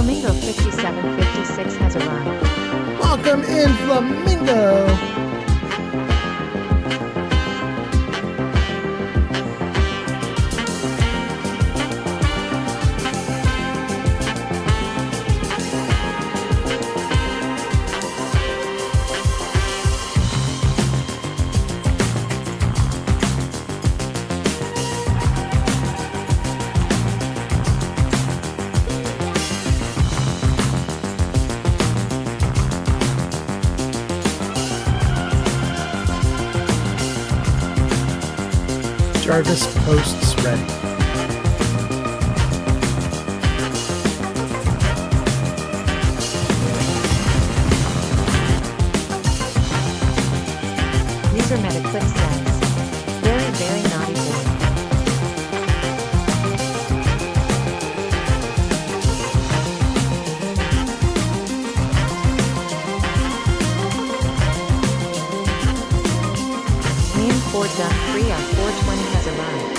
Flamingo 5756 has arrived. Welcome in, Flamingo! Jarvis posts ready. User Metaclick says, very, very naughty boy. Meme 4.3 on 420 has arrived.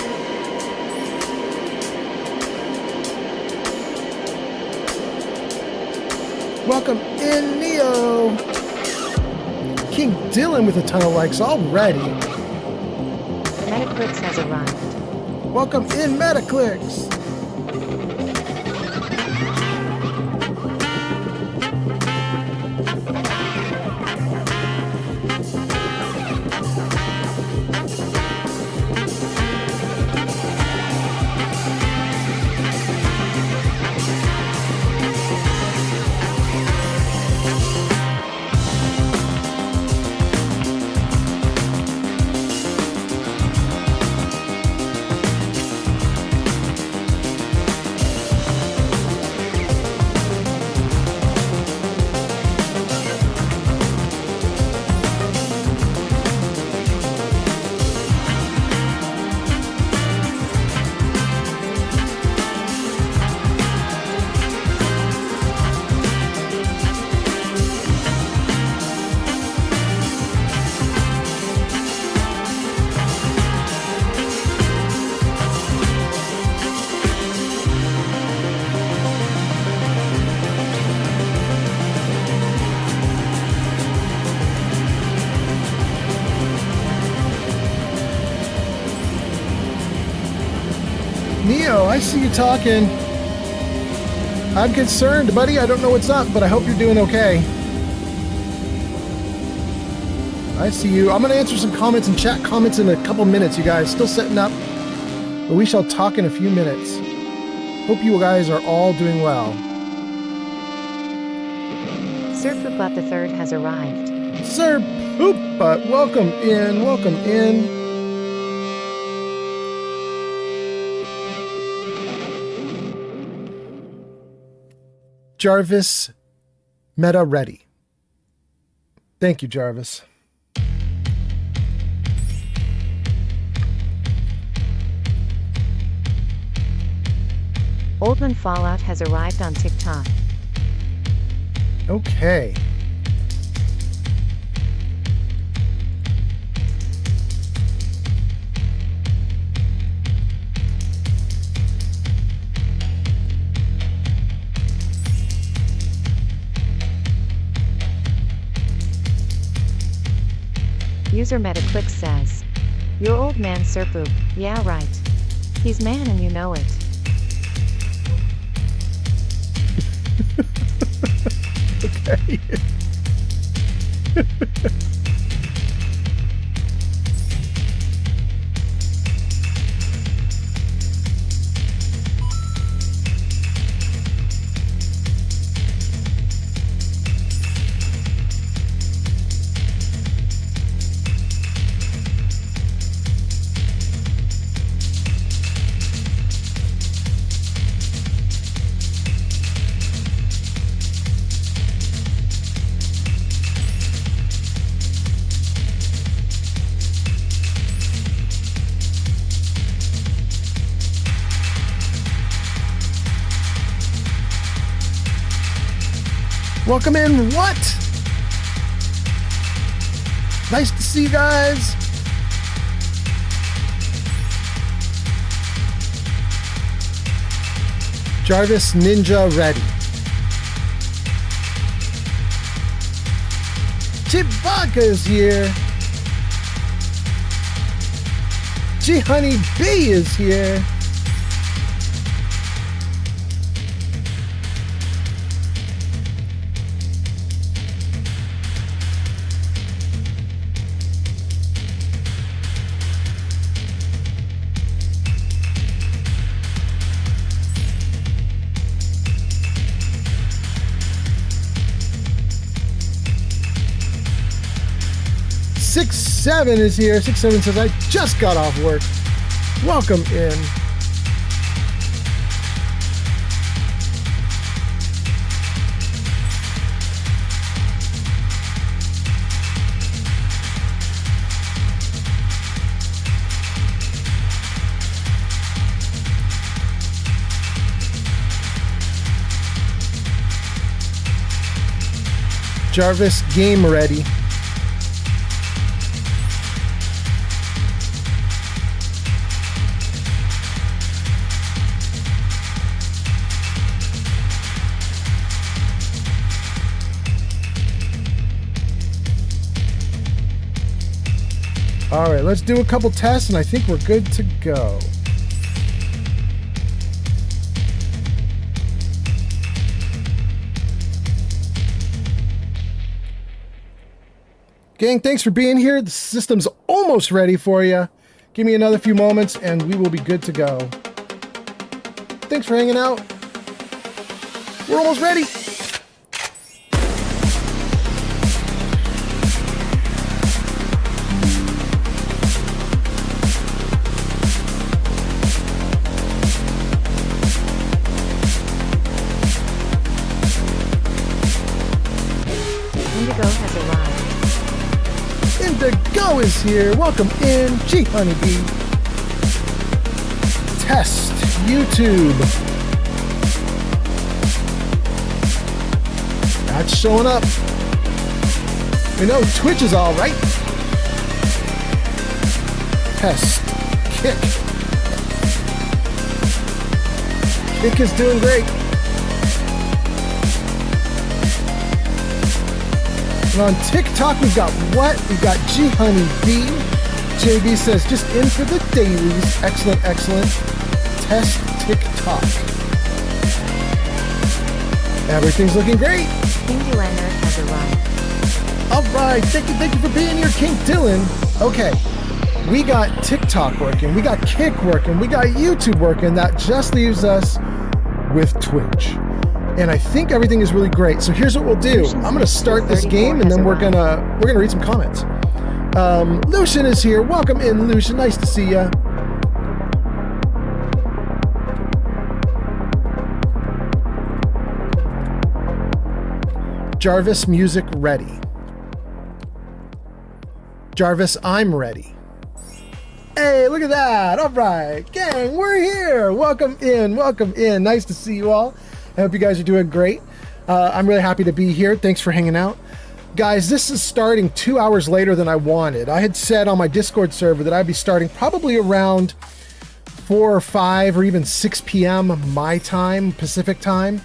Welcome in, Neo! King Dylan with a ton of likes already. Metaclicks has arrived. Welcome in, Metaclicks! Neo, I see you talking. I'm concerned, buddy. I don't know what's up, but I hope you're doing okay. I see you. I'm going to answer some comments and chat comments in a couple minutes, you guys. Still setting up, but we shall talk in a few minutes. Hope you guys are all doing well. Sir Poopbot the Third has arrived. Sir Poopbot, welcome in, welcome in. Jarvis, meta ready. Thank you, Jarvis. Oldman Fallout has arrived on TikTok. Okay. User Metaclick says, your old man Sir Poop, yeah right. He's man and you know it. Okay. Welcome in, what? Nice to see you guys. Jarvis Ninja ready. Chewbacca is here. G Honey B is here. Six seven is here. 6-7 says, I just got off work. Welcome in. Jarvis, game ready. All right, let's do a couple tests, and I think we're good to go. Gang, thanks for being here. The system's almost ready for you. Give me another few moments, and we will be good to go. Thanks for hanging out. We're almost ready. Indigo has arrived. Indigo is here. Welcome in. G Honeybee. Test YouTube. That's showing up. We know Twitch is all right. Test. Kick. Kick is doing great. And on TikTok, we've got what? We've got G Honey B. JB says, just in for the dailies. Excellent, excellent. Test TikTok. Everything's looking great. King Dylander has arrived. All right, thank you for being here, King Dylan. Okay, we got TikTok working, we got Kick working, we got YouTube working. That just leaves us with Twitch. And I think everything is really great. So here's what we'll do. I'm gonna start this game, and then we're gonna read some comments. Lucian is here. Welcome in, Lucian. Nice to see ya. Jarvis, music ready. Jarvis, I'm ready. Hey, look at that. All right, gang, we're here. Welcome in, welcome in. Nice to see you all. I hope you guys are doing great. I'm really happy to be here. Thanks for hanging out. Guys, this is starting 2 hours later than I wanted. I had said on my Discord server that I'd be starting probably around 4 or 5 or even 6 p.m. my time, Pacific time.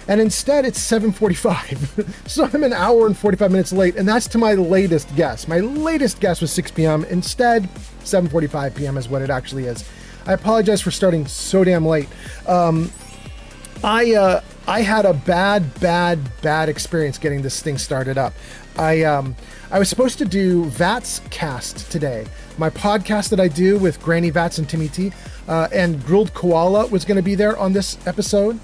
And instead it's 7:45. So I'm an hour and 45 minutes late, and that's to my latest guess. My latest guess was 6 p.m. Instead, 7:45 p.m. is what it actually is. I apologize for starting so damn late. I had a bad experience getting this thing started up. I was supposed to do Vats Cast today, my podcast that I do with Granny Vats and Timmy T, and Grilled Koala was going to be there on this episode.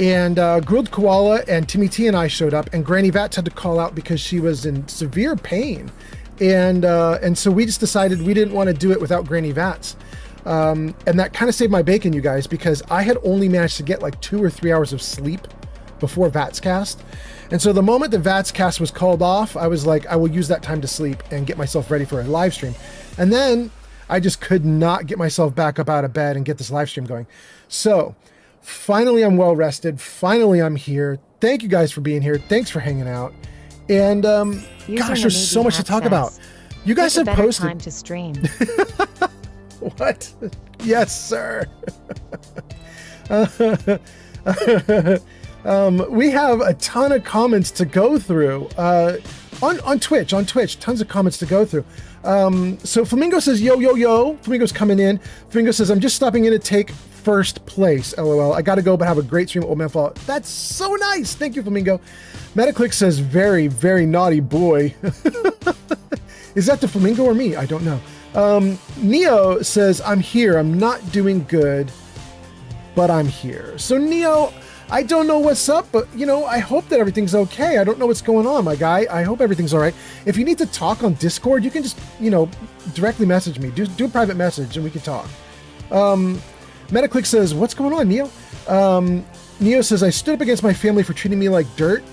And Grilled Koala and Timmy T and I showed up, and Granny Vats had to call out because she was in severe pain. And so we just decided we didn't want to do it without Granny Vats. And that kind of saved my bacon, you guys, because I had only managed to get like 2 or 3 hours of sleep before Vatscast. And so the moment the Vatscast was called off, I was like, I will use that time to sleep and get myself ready for a live stream. And then I just could not get myself back up out of bed and get this live stream going. So finally, I'm well rested. Finally, I'm here. Thank you guys for being here. Thanks for hanging out. And gosh, there's so much to talk about. You guys have posted time to stream. What? Yes, sir. We have a ton of comments to go through. On Twitch, tons of comments to go through. So Flamingo says, yo, yo, yo. Flamingo's coming in. Flamingo says, I'm just stopping in to take first place. LOL. I gotta go, but have a great stream at Old Man Fallout. That's so nice. Thank you, Flamingo. Metaclick says, very, very naughty boy. Is that the Flamingo or me? I don't know. Neo says, I'm here. I'm not doing good, but I'm here. So Neo, I don't know what's up, but I hope that everything's okay. I don't know what's going on, my guy. I hope everything's all right. If you need to talk on Discord, you can just, directly message me. Do a private message and we can talk. Metaclick says, what's going on, Neo? Neo says, I stood up against my family for treating me like dirt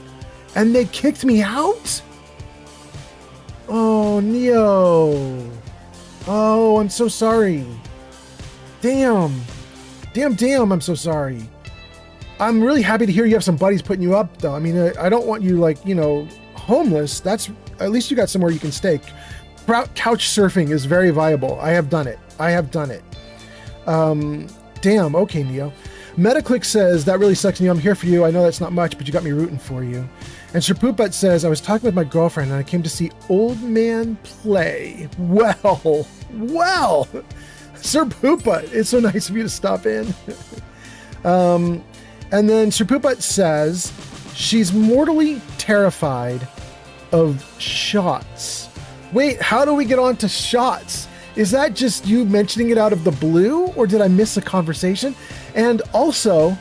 and they kicked me out? Oh, Neo. Oh, I'm so sorry. Damn, I'm so sorry. I'm really happy to hear you have some buddies putting you up, though. I mean, I don't want you, homeless. That's, at least you got somewhere you can stay. Couch surfing is very viable. I have done it. Damn, okay, Neo. Metaclick says, that really sucks, Neo. I'm here for you. I know that's not much, but you got me rooting for you. And Sir Pooput says, I was talking with my girlfriend and I came to see Old Man play. Well, Sir Pooput, it's so nice of you to stop in. And then Sir Pooput says she's mortally terrified of shots. Wait, how do we get on to shots? Is that just you mentioning it out of the blue, or did I miss a conversation? And also,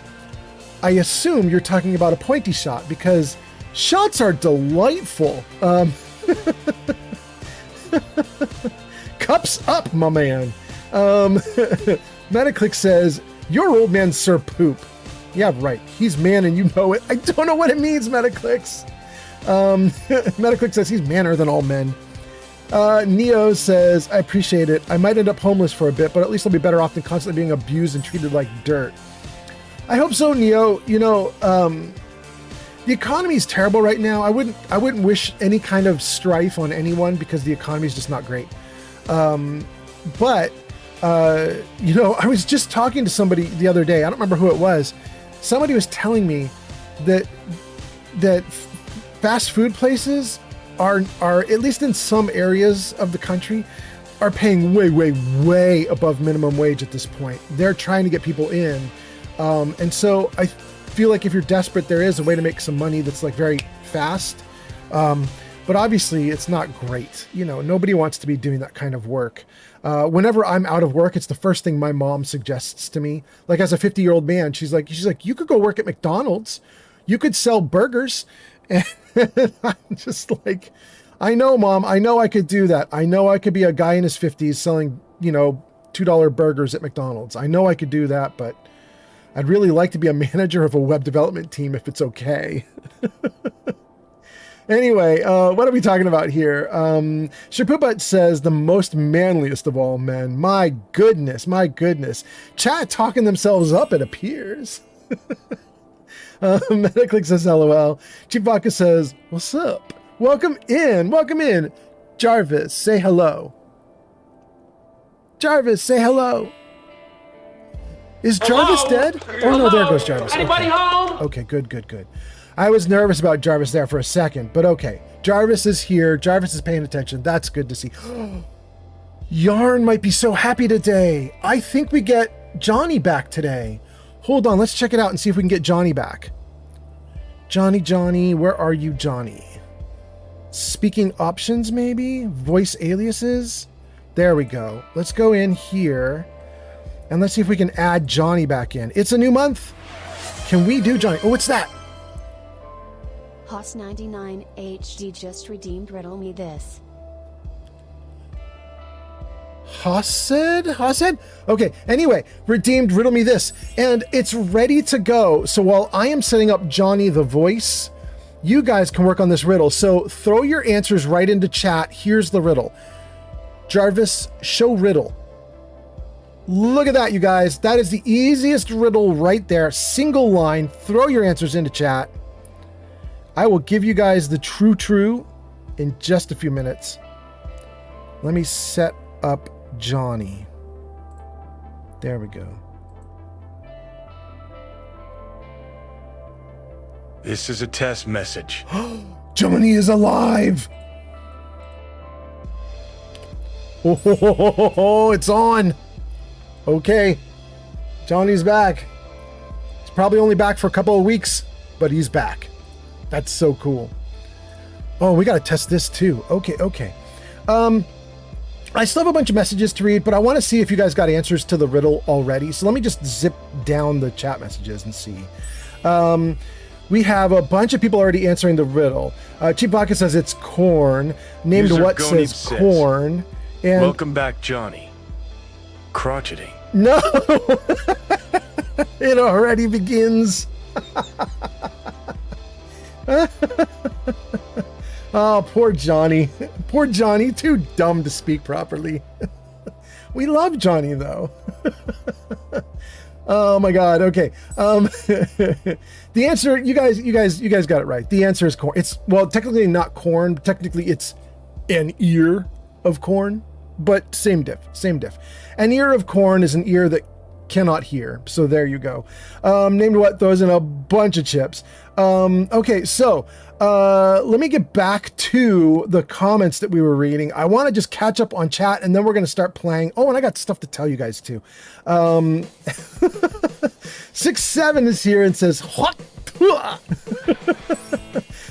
I assume you're talking about a pointy shot because shots are delightful. Cups up, my man. Metaclick says, your old man Sir Poop. Yeah, right. He's man and you know it. I don't know what it means, Metaclicks. Metaclick says he's manner than all men. Neo says, I appreciate it. I might end up homeless for a bit, but at least I'll be better off than constantly being abused and treated like dirt. I hope so, Neo. The economy is terrible right now. I wouldn't wish any kind of strife on anyone because the economy is just not great. But I was just talking to somebody the other day. I don't remember who it was. Somebody was telling me that fast food places are at least in some areas of the country are paying way above minimum wage at this point. They're trying to get people in. And so I feel like if you're desperate, there is a way to make some money that's very fast. But obviously it's not great. Nobody wants to be doing that kind of work. Whenever I'm out of work, it's the first thing my mom suggests to me. Like as a 50-year-old man, she's like, you could go work at McDonald's. You could sell burgers. And I'm just like, I know, Mom, I know I could do that. I know I could be a guy in his 50s selling, $2 burgers at McDonald's. I know I could do that, but I'd really like to be a manager of a web development team if it's okay. Anyway, what are we talking about here? Shapuput says the most manliest of all men. My goodness. Chat talking themselves up, it appears. Metaclick says LOL. Chewbacca says, what's up? Welcome in. Jarvis, say hello. Is Jarvis dead? Oh no, there goes Jarvis. Anybody home? Okay, good. I was nervous about Jarvis there for a second, but okay. Jarvis is here. Jarvis is paying attention. That's good to see. Yarn might be so happy today. I think we get Johnny back today. Hold on, let's check it out and see if we can get Johnny back. Johnny, where are you, Johnny? Speaking options, maybe? Voice aliases? There we go. Let's go in here and let's see if we can add Johnny back in. It's a new month. Can we do Johnny? Oh, what's that? Hoss99 HD just redeemed Riddle Me This. Hassid? Okay, anyway, redeemed Riddle Me This, and it's ready to go. So while I am setting up Johnny the voice, you guys can work on this riddle. So throw your answers right into chat. Here's the riddle. Jarvis, show riddle. Look at that, you guys. That is the easiest riddle right there. Single line. Throw your answers into chat. I will give you guys the true in just a few minutes. Let me set up Johnny. There we go. This is a test message. Johnny is alive. Oh, it's on. Okay. Johnny's back. He's probably only back for a couple of weeks, but he's back. That's so cool. Oh, we got to test this too. Okay. I still have a bunch of messages to read, but I want to see if you guys got answers to the riddle already. So let me just zip down the chat messages and see. We have a bunch of people already answering the riddle. Cheap Vodka says it's corn. Named User What Gonib says says, corn. And welcome back, Johnny. Crotchety. no, it already begins. Oh, poor Johnny. Poor Johnny, too dumb to speak properly. We love Johnny though. Oh my God. Okay. The answer, you guys got it right. The answer is corn. It's, well, technically not corn. Technically it's an ear of corn, but same diff. An ear of corn is an ear that cannot hear. So there you go. Named What throws in a bunch of chips. Okay. So, let me get back to the comments that we were reading. I want to just catch up on chat and then we're going to start playing. Oh, and I got stuff to tell you guys too. 6-7 is here and says, what?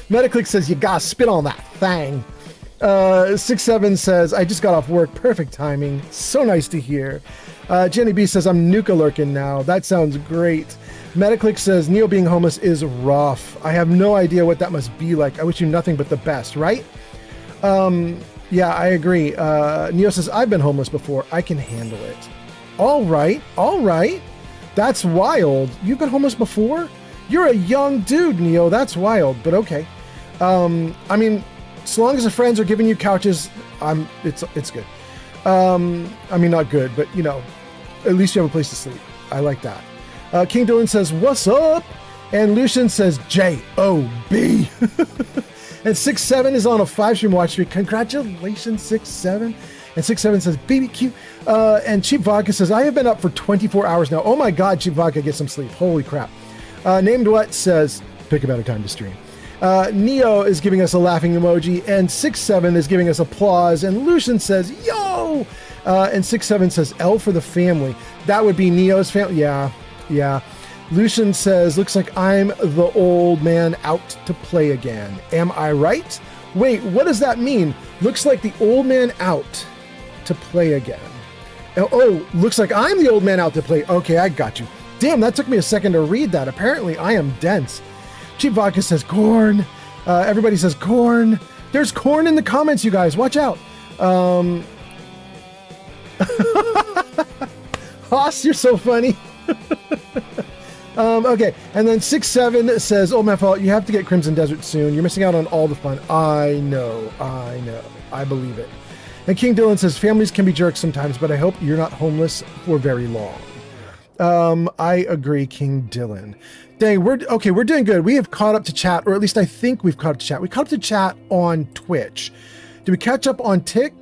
Metaclick says, you gotta spit on that thing. 6-7 says, I just got off work. Perfect timing. So nice to hear. Jenny B says, I'm nuka lurking now. That sounds great. Metaclick says, Neo being homeless is rough. I have no idea what that must be like. I wish you nothing but the best, right? Yeah, I agree. Neo says, I've been homeless before. I can handle it. All right. That's wild. You've been homeless before? You're a young dude, Neo. That's wild, but okay. I mean, as long as the friends are giving you couches, it's good. I mean, not good, but you know, at least you have a place to sleep. I like that. King Dylan says, what's up? And Lucian says, J-O-B. And 6-7 is on a 5-stream watch streak. Congratulations, 6-7. And 6-7 says, BBQ. And Cheap Vodka says, I have been up for 24 hours now. Oh my God, Cheap Vodka, get some sleep. Holy crap. Named What says, pick a better time to stream. Neo is giving us a laughing emoji. And 6-7 is giving us applause. And Lucian says, yo! And 6-7 says, L for the family. That would be Neo's family. Yeah. Lucian says, looks like I'm the old man out to play again. Am I right? Wait, what does that mean? Looks like the old man out to play again. Oh, looks like I'm the old man out to play. Okay, I got you. Damn, that took me a second to read that. Apparently, I am dense. Cheap Vodka says corn. Everybody says corn. There's corn in the comments, you guys. Watch out. Haas, you're so funny. Okay, and then 6-7 says, oh, my fault, you have to get Crimson Desert soon. You're missing out on all the fun. I know. I believe it. And King Dylan says, families can be jerks sometimes, but I hope you're not homeless for very long. I agree, King Dylan. Dang, we're doing good. We have caught up to chat, or at least I think we've caught up to chat. We caught up to chat on Twitch. Did we catch up on Kick?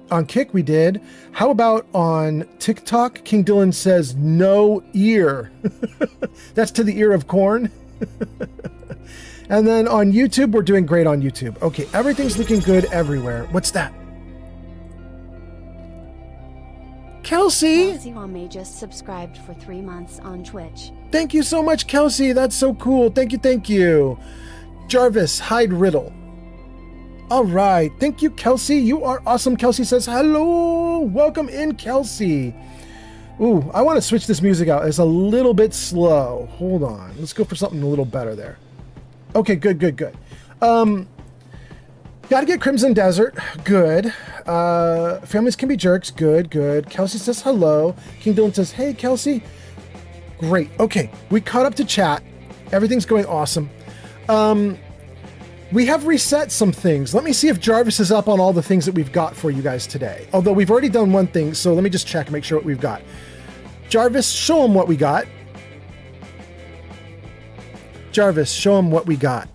We did. How about on TikTok? King Dylan says no ear. That's to the ear of corn. And then on YouTube, we're doing great on YouTube. Okay, everything's looking good everywhere. What's that? Kelsey Wame just subscribed for 3 months on Twitch. Thank you so much, Kelsey. That's so cool. Thank you. Jarvis, hide riddle. All right. Thank you, Kelsey. You are awesome. Kelsey says, hello. Welcome in, Kelsey. Ooh, I want to switch this music out. It's a little bit slow. Hold on. Let's go for something a little better there. Okay, good. Gotta get Crimson Desert. Good. Families can be jerks. Good. Kelsey says hello. King Dylan says, hey, Kelsey. Great. Okay, we caught up to chat. Everything's going awesome. We have reset some things. Let me see if Jarvis is up on all the things that we've got for you guys today. Although we've already done one thing, so let me just check and make sure what we've got. Jarvis, show him what we got. Jarvis, show him what we got.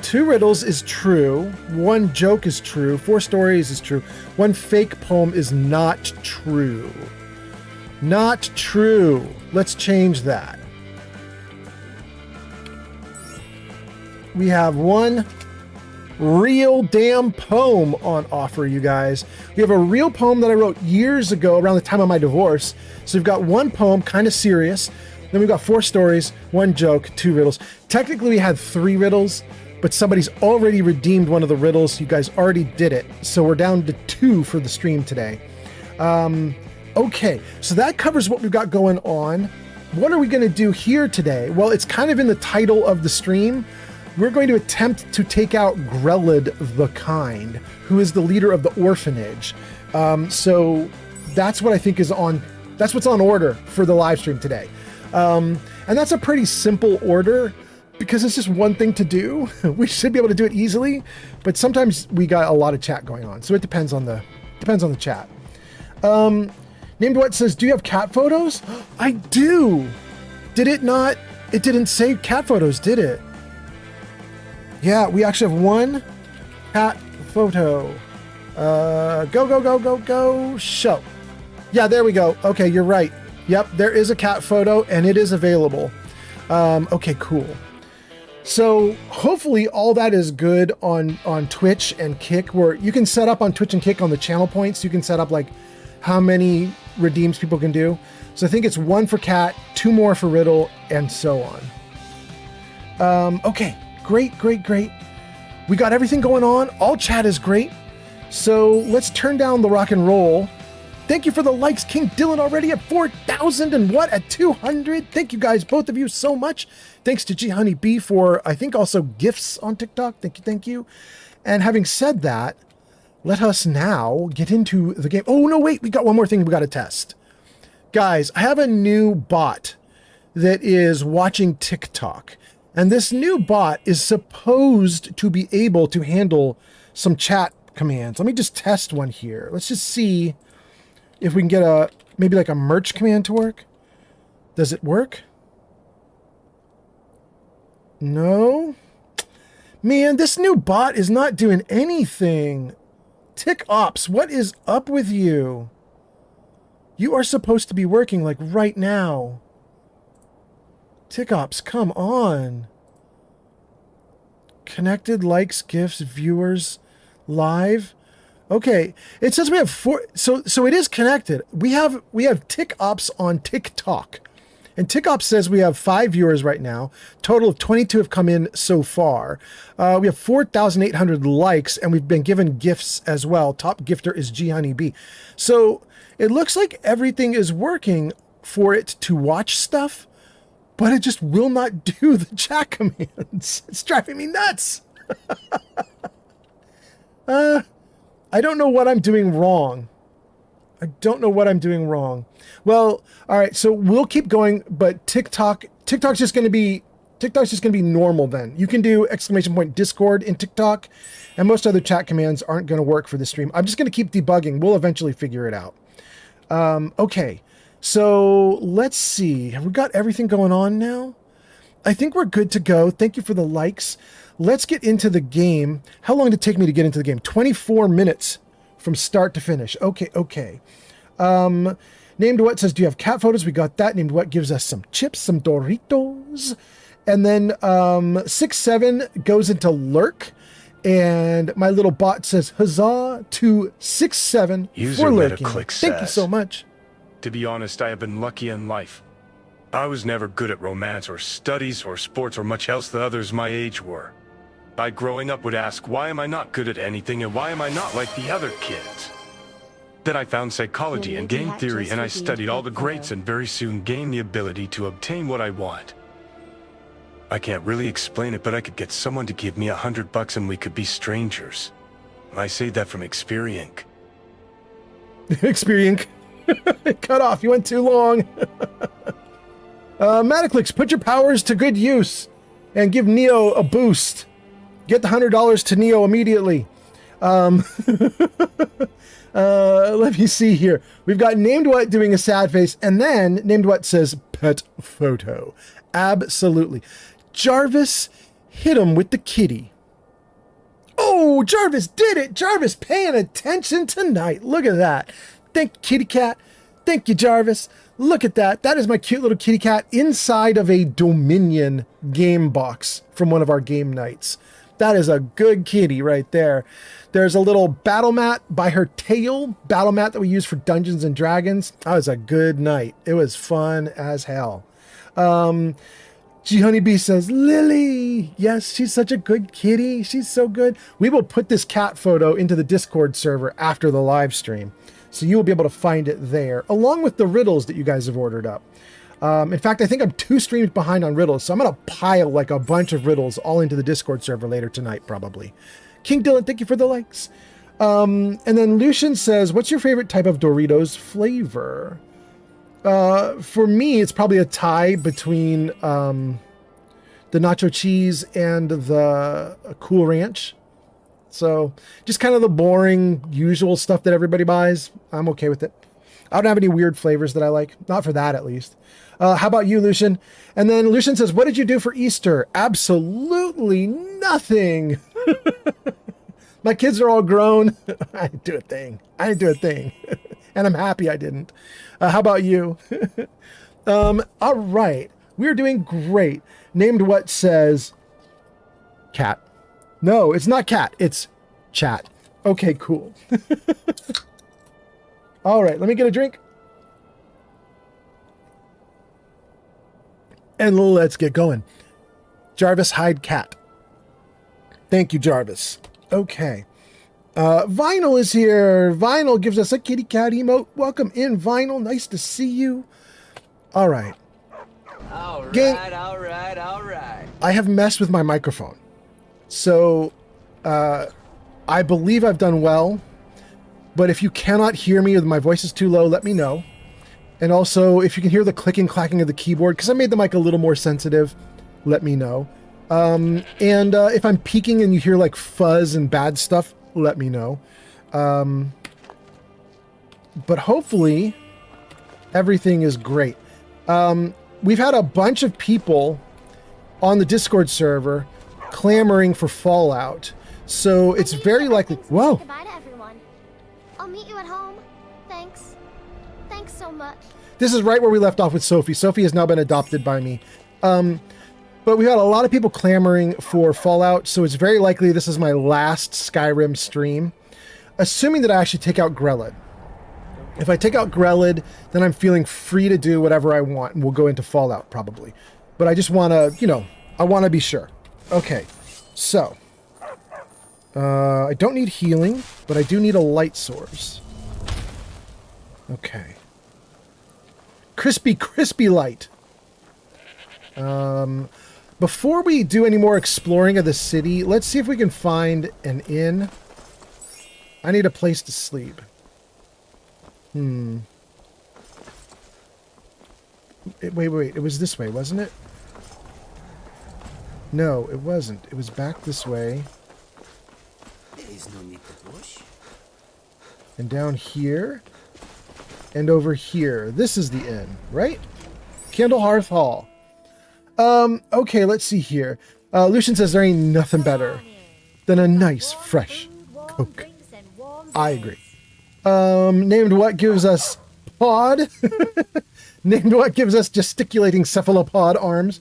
2 riddles is true. 1 joke is true. 4 stories is true. 1 fake poem is not true. Not true. Let's change that. we have one real damn poem on offer, you guys. We have a real poem that I wrote years ago around the time of my divorce. So we've got one poem, kind of serious. Then we've got 4 stories, 1 joke, 2 riddles. Technically, we had 3 riddles, but somebody's already redeemed one of the riddles. You guys already did it. So we're down to 2 for the stream today. Okay, so that covers what we've got going on. What are we going to do here today? Well, it's kind of in the title of the stream. We're going to attempt to take out Grelod the Kind, who is the leader of the orphanage. So that's what I think is on, that's what's on order for the live stream today. And that's a pretty simple order because it's just one thing to do. We should be able to do it easily, but sometimes we got a lot of chat going on. So it depends on the chat. Named What says, do you have cat photos? I do. Did it not? It didn't say cat photos, did it? Yeah, we actually have 1 cat photo. Go, show. Yeah, there we go. Okay, you're right. Yep, there is a cat photo and it is available. Okay, cool. So hopefully all that is good on Twitch and Kick, where you can set up on Twitch and Kick on the channel points. You can set up like how many redeems people can do. So I think it's 1 for cat, 2 more for riddle, and so on. Okay, great. We got everything going on. All chat is great. So let's turn down the rock and roll. Thank you for the likes, King Dylan, already at 4,000 and what at 200. Thank you guys, both of you, so much. Thanks to G Honey B for, I think, also gifts on TikTok. Thank you. And having said that, let us now get into the game. Oh, no, wait, we got one more thing we got to test. Guys, I have a new bot that is watching TikTok. And this new bot is supposed to be able to handle some chat commands. Let me just test one here. Let's just see if we can get maybe like a merch command to work. Does it work? No. Man, this new bot is not doing anything. Tick Ops, what is up with you? You are supposed to be working like right now. Tick Ops, come on. Connected, likes, gifts, viewers, live. Okay, it says we have 4. So it is connected. We have Tick Ops on TikTok, and Tick Ops says we have 5 viewers right now. Total of 22 have come in so far. We have 4,800 likes, and we've been given gifts as well. Top gifter is G Honey B. So it looks like everything is working for it to watch stuff, but it just will not do the chat commands. It's driving me nuts. I don't know what I'm doing wrong. Well, all right, so we'll keep going, but TikTok's just going to be normal then. You can do ! Discord in TikTok, and most other chat commands aren't going to work for the stream. I'm just going to keep debugging. We'll eventually figure it out. Okay, so let's see. Have we got everything going on now? I think we're good to go. Thank you for the likes. Let's get into the game. How long did it take me to get into the game? 24 minutes from start to finish. Okay. Named What says, do you have cat photos? We got that. Named What gives us some chips, some Doritos. And then 6-7 goes into lurk. And my little bot says, huzzah to 6-7 for lurking. Thank you so much. To be honest, I have been lucky in life. I was never good at romance or studies or sports or much else that others my age were. I growing up would ask, why am I not good at anything and why am I not like the other kids? Then I found psychology and game theory and I studied all the greats and very soon gained the ability to obtain what I want. I can't really explain it, but I could get someone to give me $100 and we could be strangers. I say that from experience. Experience. Cut off, you went too long. Mataclix, put your powers to good use and give Neo a boost. Get the $100 to Neo immediately. Let me see here. We've got Named What doing a sad face, and then Named What says pet photo. Absolutely. Jarvis hit him with the kitty. Oh, Jarvis did it. Jarvis paying attention tonight. Look at that. Thank you, kitty cat. Thank you, Jarvis. Look at that. That is my cute little kitty cat inside of a Dominion game box from one of our game nights. That is a good kitty right there. There's a little battle mat by her tail, battle mat that we use for Dungeons and Dragons. That was a good night. It was fun as hell. G Honeybee says, Lily. Yes, she's such a good kitty. She's so good. We will put this cat photo into the Discord server after the live stream. So you will be able to find it there, along with the riddles that you guys have ordered up. In fact, I think I'm 2 streams behind on riddles, so I'm going to pile like a bunch of riddles all into the Discord server later tonight, probably. King Dylan, thank you for the likes. And then Lucian says, what's your favorite type of Doritos flavor? For me, it's probably a tie between the nacho cheese and the Cool Ranch. So just kind of the boring, usual stuff that everybody buys. I'm okay with it. I don't have any weird flavors that I like. Not for that, at least. How about you, Lucian? And then Lucian says, what did you do for Easter? Absolutely nothing. My kids are all grown. I didn't do a thing. I didn't do a thing. And I'm happy I didn't. How about you? All right. We're doing great. Named what says cat. No, it's not cat. It's chat. Okay, cool. All right. Let me get a drink. And let's get going. Jarvis, hide cat. Thank you, Jarvis. Okay. Vinyl is here. Vinyl gives us a kitty cat emote. Welcome in, Vinyl. Nice to see you. All right. All right, Gang, all right, all right. I have messed with my microphone. So, I believe I've done well. But if you cannot hear me or my voice is too low, let me know. And also, if you can hear the clicking, clacking of the keyboard, because I made the mic a little more sensitive, let me know. And if I'm peaking and you hear like fuzz and bad stuff, let me know. But hopefully, everything is great. We've had a bunch of people on the Discord server clamoring for Fallout. So it's very likely... Whoa! Goodbye to everyone. I'll meet you at home. Thanks. Thanks so much. This is right where we left off with Sophie. Sophie has now been adopted by me. But we had a lot of people clamoring for Fallout, so it's very likely this is my last Skyrim stream. Assuming that I actually take out Grelod. If I take out Grelod, then I'm feeling free to do whatever I want, and we'll go into Fallout probably. But I just want to, you know, I want to be sure. Okay, so. I don't need healing, but I do need a light source. Okay. Crispy, crispy light. Before we do any more exploring of the city, let's see if we can find an inn. I need a place to sleep. Wait. It was this way, wasn't it? No, it wasn't. It was back this way. There is no need to push. And down here. And over here. This is the inn, right? Candlehearth Hall. Okay, let's see here. Lucian says there ain't nothing better than a nice, fresh Coke. I agree. Named what gives us pod? Named what gives us gesticulating cephalopod arms.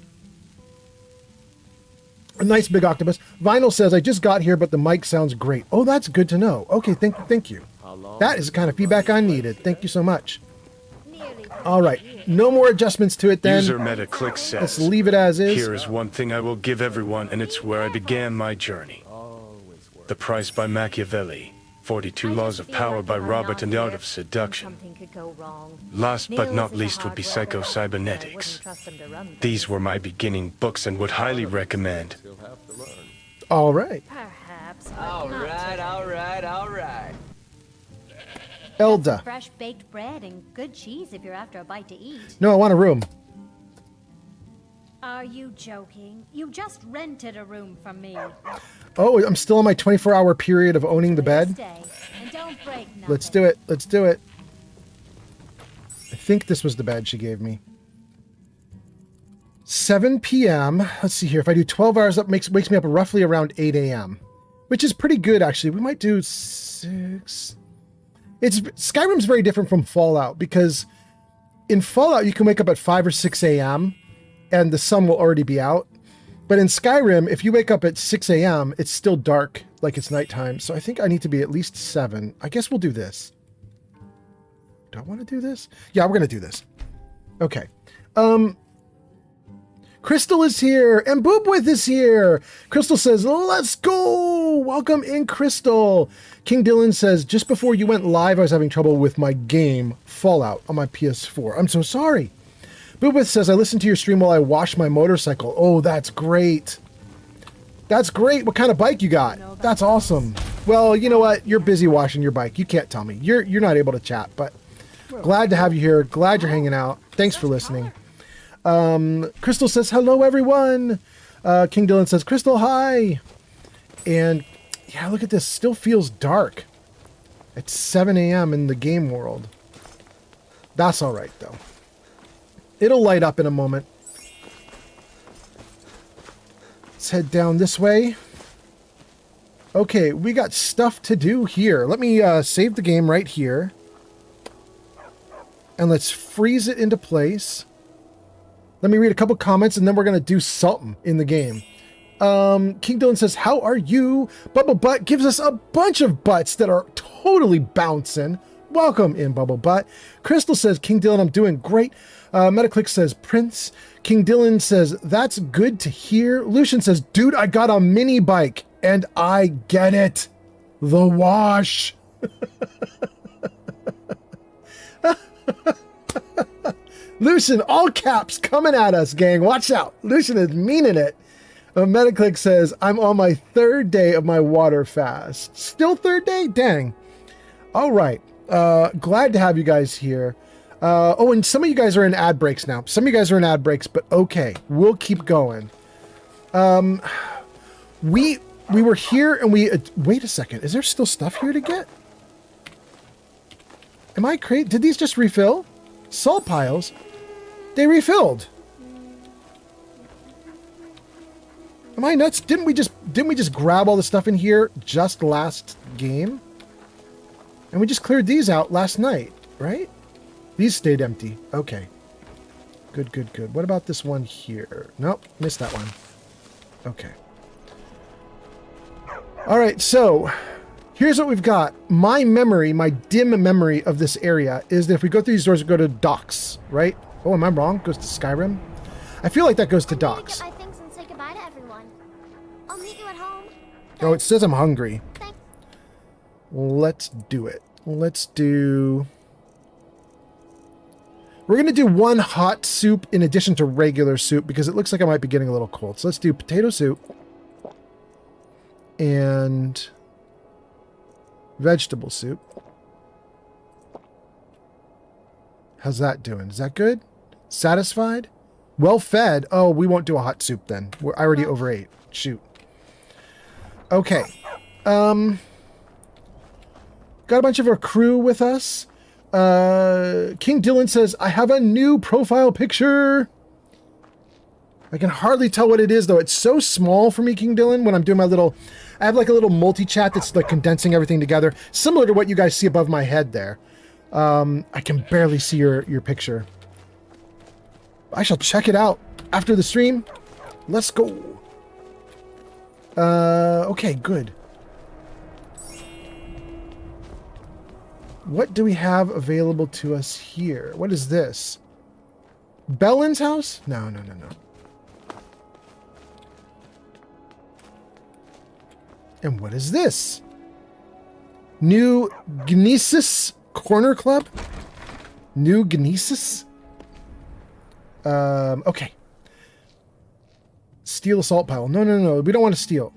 A nice big octopus. Vinyl says, I just got here, but the mic sounds great. Oh, that's good to know. Okay, thank you. That is the kind of feedback I needed. Thank you so much. All right. No more adjustments to it then. User Metaclick says, let's leave it as is. Here is one thing I will give everyone, and it's where I began my journey. The Price by Machiavelli. 42 Laws of Power by Robert and the Art of Seduction. Last but not least would be Psycho-Cybernetics. These were my beginning books and would highly recommend. All right. Perhaps. All right, all right, all right. Elda. Fresh baked bread and good cheese if you're after a bite to eat. No, I want a room. Are you joking? You just rented a room from me. Oh, I'm still in my 24-hour period of owning the bed. Stay, and don't break nothing. Let's do it. Let's do it. I think this was the bed she gave me. 7 p.m. Let's see here. If I do 12 hours, that wakes me up roughly around 8 a.m., which is pretty good, actually. We might do 6. Skyrim's very different from Fallout because in Fallout you can wake up at 5 or 6 a.m. and the sun will already be out. But in Skyrim, if you wake up at 6 a.m., it's still dark, like it's nighttime. So I think I need to be at least 7. I guess we'll do this. Do I want to do this? Yeah, we're going to do this. Okay. Crystal is here and Boobwith is here. Crystal says, let's go. Welcome in, Crystal. King Dylan says, just before you went live, I was having trouble with my game Fallout on my PS4. I'm so sorry. Boobwith says, I listened to your stream while I wash my motorcycle. Oh, that's great. That's great. What kind of bike you got? That's awesome. Well, you know what? You're busy washing your bike. You can't tell me. You're not able to chat, but glad to have you here. Glad you're hanging out. Thanks for listening. Crystal says, hello, everyone. King Dylan says, Crystal, hi. And yeah, look at this. Still feels dark. It's 7 a.m. in the game world. That's all right, though. It'll light up in a moment. Let's head down this way. Okay, we got stuff to do here. Let me save the game right here. And let's freeze it into place. Let me read a couple comments and then we're going to do something in the game. King Dylan says, how are you? Bubble Butt gives us a bunch of butts that are totally bouncing. Welcome in, Bubble Butt. Crystal says, King Dylan, I'm doing great. Metaclick says, Prince. King Dylan says, that's good to hear. Lucian says, dude, I got a mini bike and I get it. The wash. Lucian, all caps coming at us, gang. Watch out. Lucian is meaning it. Metaclick says, I'm on my 3rd day of my water fast. Still 3rd day? Dang. All right. Glad to have you guys here. Oh, and some of you guys are in ad breaks now. Some of you guys are in ad breaks, but okay. We'll keep going. We were here and we... wait a second. Is there still stuff here to get? Am I crazy? Did these just refill? Salt piles? They refilled. Am I nuts? Didn't we just grab all the stuff in here just last game? And we just cleared these out last night, right? These stayed empty. Okay. Good, good, good. What about this one here? Nope, missed that one. Okay. All right, so here's what we've got. My memory, my dim memory of this area is that if we go through these doors, we go to docks, right? Oh, am I wrong? Goes to Skyrim? I feel like that goes to docks. Get my things and say goodbye to everyone. I'll meet you at home. Oh, it says I'm hungry. Thanks. Let's do it. Let's do... We're going to do one hot soup in addition to regular soup because it looks like I might be getting a little cold. So let's do potato soup and vegetable soup. How's that doing? Is that good? Satisfied? Well fed? Oh, we won't do a hot soup then. I already overate. Shoot. Okay. Got a bunch of our crew with us. King Dylan says, I have a new profile picture. I can hardly tell what it is, though. It's so small for me, King Dylan, when I'm doing my little... I have like a little multi-chat that's like condensing everything together, similar to what you guys see above my head there. I can barely see your picture. I shall check it out after the stream. Let's go. Okay, good. What do we have available to us here? What is this? Bellin's house? No, no, no, no. And what is this? New Gnesis Corner Club? New Gnesis? Okay. Steal a salt pile. No, no, no. We don't want to steal.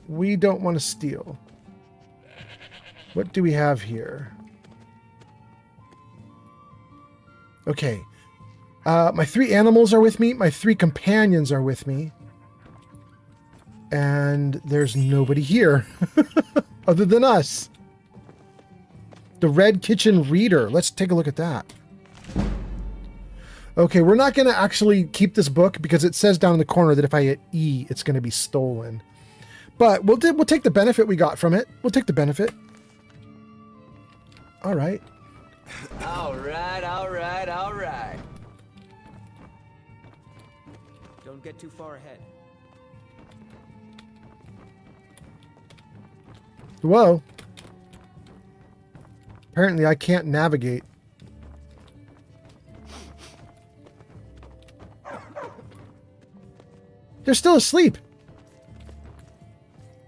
We don't want to steal. What do we have here? Okay. My 3 animals are with me. My 3 companions are with me. And there's nobody here other than us. The Red Kitchen Reader. Let's take a look at that. Okay, we're not going to actually keep this book because it says down in the corner that if I hit E, it's going to be stolen. But we'll take the benefit we got from it. We'll take the benefit. All right. All right, all right, all right. Don't get too far ahead. Whoa. Apparently I can't navigate. They're still asleep.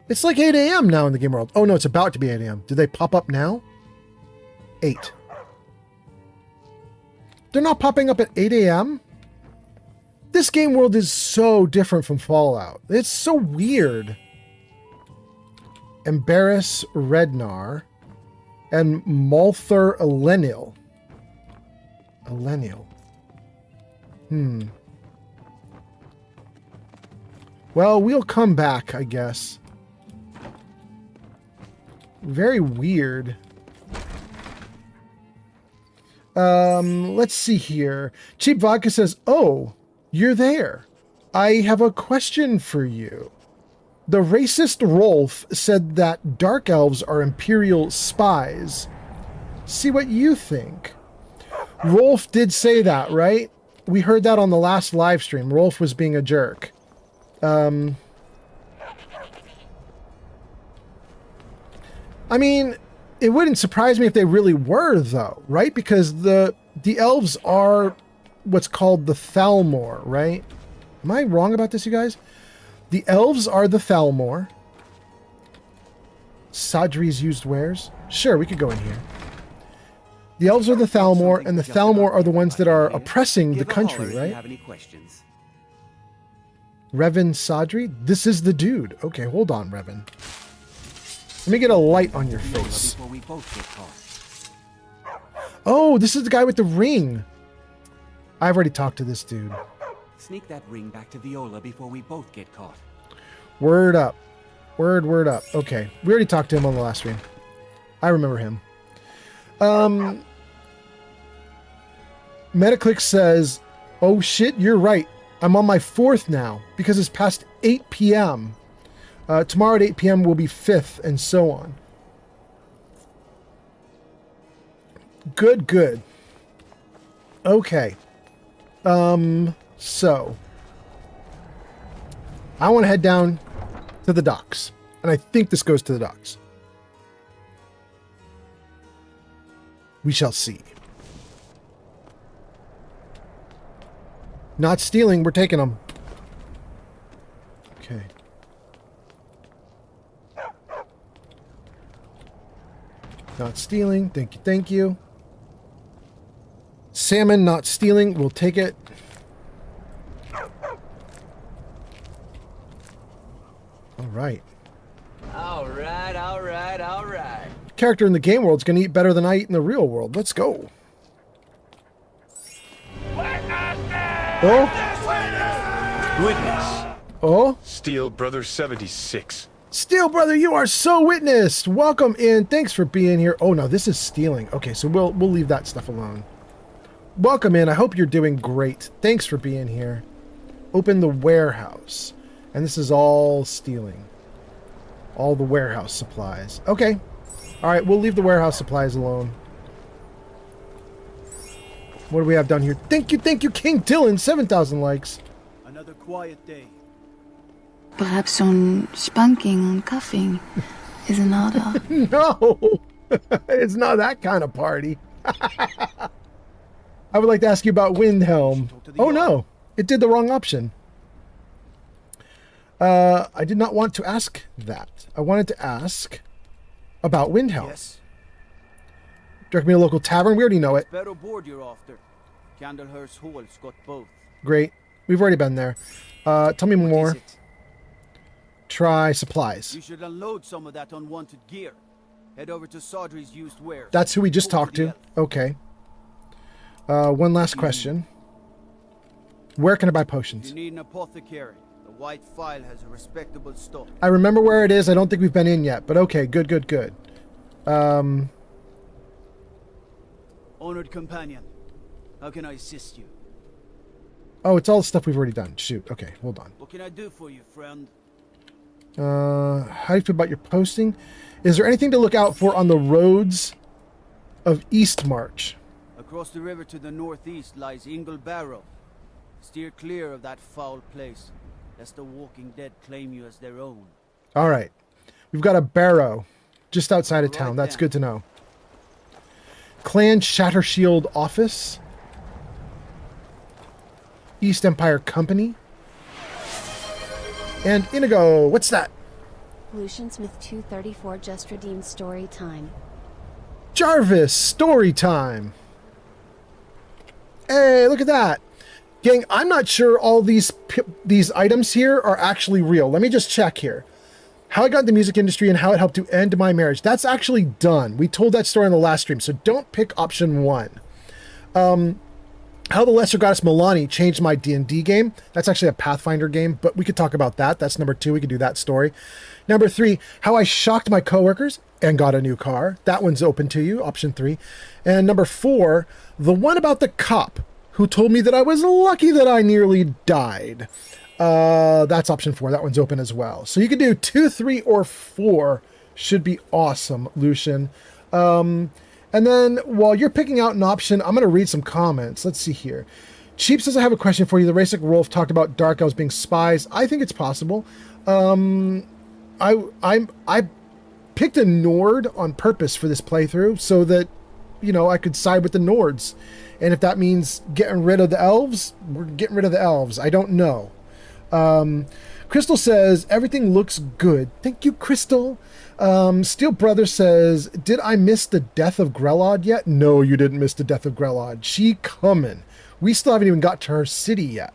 It's like 8 a.m. now in the game world. Oh no, it's about to be 8 a.m. Did they pop up now? 8. They're not popping up at 8 a.m.? This game world is so different from Fallout. It's so weird. Embarrass Rednar and Malthur Elenial. Elenial. Well, we'll come back, I guess. Very weird. Let's see here. Cheap Vodka says, "Oh, you're there. I have a question for you. The racist Rolf said that dark elves are Imperial spies. See what you think." Rolf did say that, right? We heard that on the last live stream. Rolf was being a jerk. I mean, it wouldn't surprise me if they really were, though, right? Because the elves are what's called the Thalmor, right? Am I wrong about this, you guys? The elves are the Thalmor. Sadri's used wares. Sure, we could go in here. The elves are the Thalmor, and the Thalmor are the ones that are oppressing the country, right? Have any questions? Revan Sadri? This is the dude. Okay, hold on, Revan. Let me get a light on your face. Before we both get caught. Oh, this is the guy with the ring. I've already talked to this dude. Sneak that ring back to Viola before we both get caught. Word up. Word up. Okay, we already talked to him on the last stream. I remember him. Metaclick says, "Oh shit, you're right. I'm on my 4th now because it's past 8 p.m. Tomorrow at 8 p.m. will be 5th and so on." Good. Okay. So I want to head down to the docks, and I think this goes to the docks. We shall see. Not stealing, we're taking them. Okay. Not stealing, thank you. Salmon, not stealing, we'll take it. Alright. Alright, alright, alright. Character in the game world is going to eat better than I eat in the real world. Let's go. Oh? Witness. Oh? Steel Brother 76. Steel Brother, you are so witnessed. Welcome in. Thanks for being here. Oh no, this is stealing. Okay, so we'll leave that stuff alone. Welcome in. I hope you're doing great. Thanks for being here. Open the warehouse. And this is all stealing. All the warehouse supplies. Okay. All right, we'll leave the warehouse supplies alone. What do we have down here? Thank you, King Dylan. 7,000 likes. Another quiet day. Perhaps some spanking and cuffing is in order. No, it's not that kind of party. I would like to ask you about Windhelm. Oh no, it did the wrong option. I did not want to ask that. I wanted to ask about Windhelm. Yes. Direct me to a local tavern. We already know it. Better board you're after. Candlehurst Hall's got both. Great. We've already been there. Tell me What more. is it? Try supplies. You should unload some of that unwanted gear. Head over to Sadri's used wares. That's who we just Over talked the to. elf. Okay. One last question. Where can I buy If potions? you need an apothecary, the White File has a respectable stock. I remember where it is. I don't think we've been in yet, but okay. Good. Honored companion, how can I assist you? Oh, it's all the stuff we've already done. Shoot. Okay, hold on. What can I do for you, friend? How do you feel about your posting? Is there anything to look out for on the roads of East March. Across the river to the northeast lies Ingle Barrow. Steer clear of that foul place, lest the walking dead claim you as their own. All right. We've got a barrow just outside of town. Right That's then. good to know. Clan Shattershield Office. East Empire Company. And Inigo, what's that? Lucian Smith 234 just redeemed story time. Jarvis, story time. Hey, look at that. Gang, I'm not sure all these items here are actually real. Let me just check here. How I got in the music industry and how it helped to end my marriage. That's actually done. We told that story in the last stream, so don't pick option 1. How the Lesser Goddess Milani changed my D&D game. That's actually a Pathfinder game, but we could talk about that. That's number 2. We could do that story. Number 3, how I shocked my coworkers and got a new car. That one's open to you, option 3. And number 4, the one about the cop who told me that I was lucky that I nearly died. That's option 4. That one's open as well. So you could do 2, 3, or 4. Should be awesome, Lucian. And then while you're picking out an option, I'm going to read some comments. Let's see here. Cheap says, I have a question for you. The Rasic Wolf talked about Dark Elves being spies. I think it's possible. I picked a Nord on purpose for this playthrough so that, you know, I could side with the Nords. And if that means getting rid of the elves, we're getting rid of the elves. I don't know. Crystal says, everything looks good. Thank you, Crystal. Steel Brother says, did I miss the death of Grelod yet? No, you didn't miss the death of Grelod. She coming. We still haven't even got to her city yet.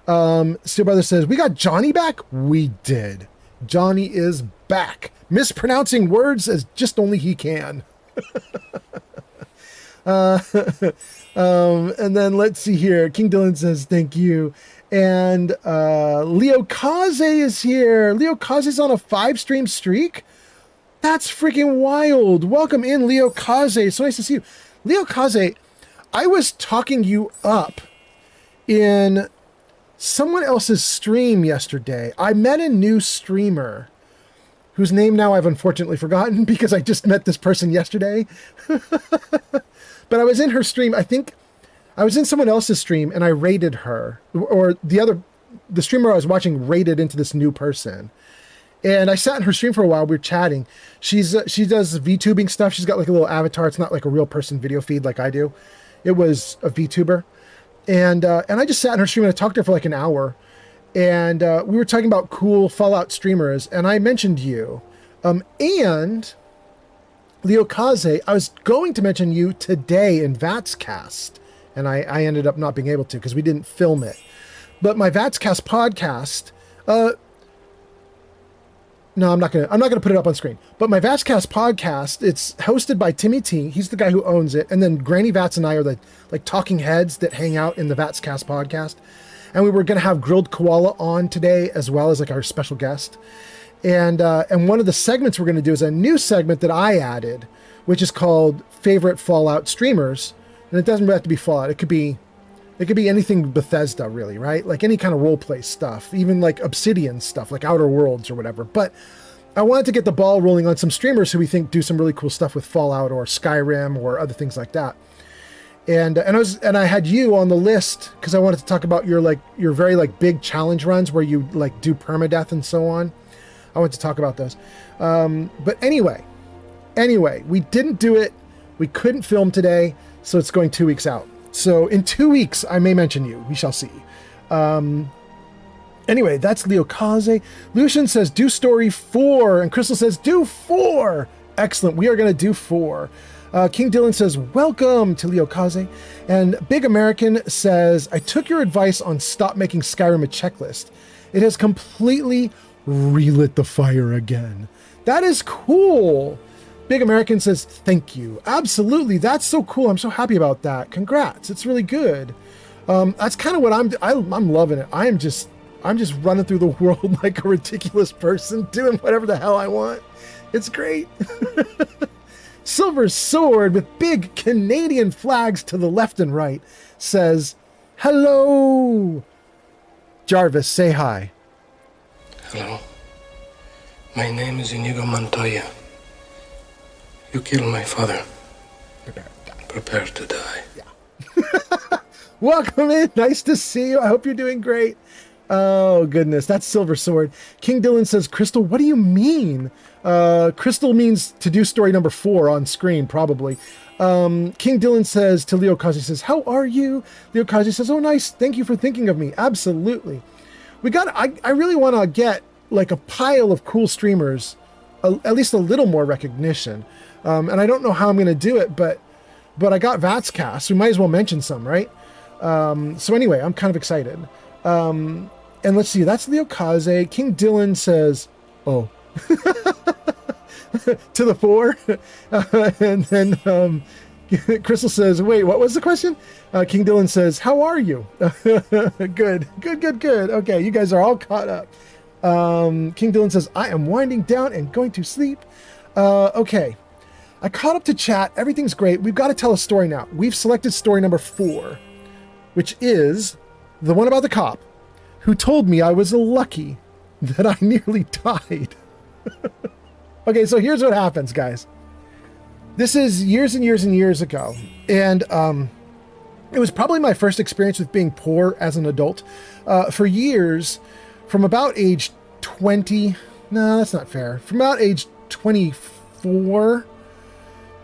Steel Brother says, we got Johnny back? We did. Johnny is back. Mispronouncing words as just only he can. And then let's see here. King Dylan says, thank you. And Leo Kaze is here. Leo Kaze's on a 5-stream streak. That's freaking wild. Welcome in, Leo Kaze. So nice to see you. Leo Kaze, I was talking you up in someone else's stream yesterday. I met a new streamer whose name now I've unfortunately forgotten because I just met this person yesterday. But I was in her stream. I think I was in someone else's stream and I raided her, or the streamer I was watching raided into this new person. And I sat in her stream for a while. We were chatting. She does VTubing stuff. She's got like a little avatar. It's not like a real person video feed like I do. It was a VTuber. And I just sat in her stream and I talked to her for like an hour. And we were talking about cool Fallout streamers. And I mentioned you. And Leo Kaze, I was going to mention you today in Vatscast. And I ended up not being able to because we didn't film it. But my Vatscast podcast, no, I'm not gonna put it up on screen. But my Vatscast podcast, it's hosted by Timmy T. He's the guy who owns it, and then Granny Vats and I are the like talking heads that hang out in the Vatscast podcast. And we were gonna have Grilled Koala on today as well as like our special guest. And one of the segments we're gonna do is a new segment that I added, which is called Favorite Fallout Streamers. And it doesn't have to be Fallout. It could be anything Bethesda, really, right? Like any kind of roleplay stuff, even like Obsidian stuff, like Outer Worlds or whatever. But I wanted to get the ball rolling on some streamers who we think do some really cool stuff with Fallout or Skyrim or other things like that. And I had you on the list because I wanted to talk about your very like big challenge runs where you like do permadeath and so on. I wanted to talk about those. But anyway, we didn't do it. We couldn't film today, so it's going 2 weeks out. So in 2 weeks, I may mention you. We shall see. Anyway, that's Leo Kaze. Lucian says, do story 4. And Crystal says, do 4. Excellent. We are going to do 4. King Dylan says, welcome to Leo Kaze. And Big American says, I took your advice on stop making Skyrim a checklist. It has completely relit the fire again. That is cool. Big American says, thank you. Absolutely. That's so cool. I'm so happy about that. Congrats. It's really good. That's kind of what I'm loving it. I'm just running through the world like a ridiculous person, doing whatever the hell I want. It's great. Silver Sword with big Canadian flags to the left and right says, hello. Jarvis, say hi. Hello. My name is Inigo Montoya. You killed my father. Prepare to die. Welcome in. Nice to see you. I hope you're doing great. Oh, goodness. That's Silver Sword. King Dylan says, Crystal, what do you mean? Crystal means to do story number 4 on screen, probably. King Dylan says to Leo Kazi, says, how are you? Leo Kazi says, oh, nice. Thank you for thinking of me. Absolutely. I really want to get like a pile of cool streamers, at least a little more recognition. And I don't know how I'm going to do it, but I got Vats cast. We might as well mention some, right? So anyway, I'm kind of excited. And let's see, that's Leo Kaze. King Dylan says, oh, to the 4. And then Crystal says, wait, what was the question? King Dylan says, how are you? Good. Okay, you guys are all caught up. King Dylan says, I am winding down and going to sleep. Okay. I caught up to chat. Everything's great. We've got to tell a story now. We've selected story number 4, which is the one about the cop who told me I was lucky that I nearly died. Okay, so here's what happens, guys. This is years and years and years ago. And it was probably my first experience with being poor as an adult. For years, from about age 20, no, that's not fair. From about age 24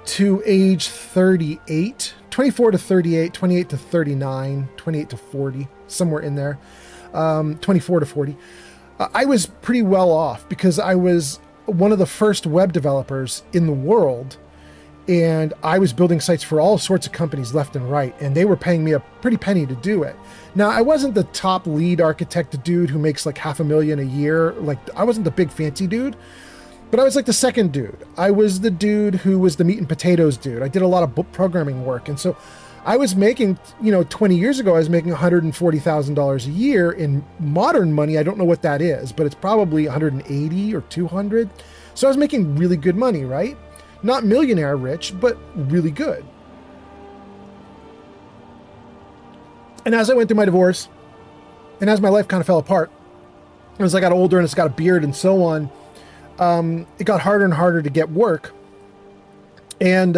to age 38, 24 to 38, 28 to 39, 28 to 40, somewhere in there, 24 to 40. I was pretty well off because I was one of the first web developers in the world, and I was building sites for all sorts of companies left and right, and they were paying me a pretty penny to do it. Now, I wasn't the top lead architect dude who makes like $500,000 a year. Like, I wasn't the big fancy dude. But I was like the second dude. I was the dude who was the meat and potatoes dude. I did a lot of book programming work. And so I was making, 20 years ago, I was making $140,000 a year in modern money. I don't know what that is, but it's probably 180 or 200. So I was making really good money, right? Not millionaire rich, but really good. And as I went through my divorce, and as my life kind of fell apart, as I got older and it's got a beard and so on, it got harder and harder to get work. And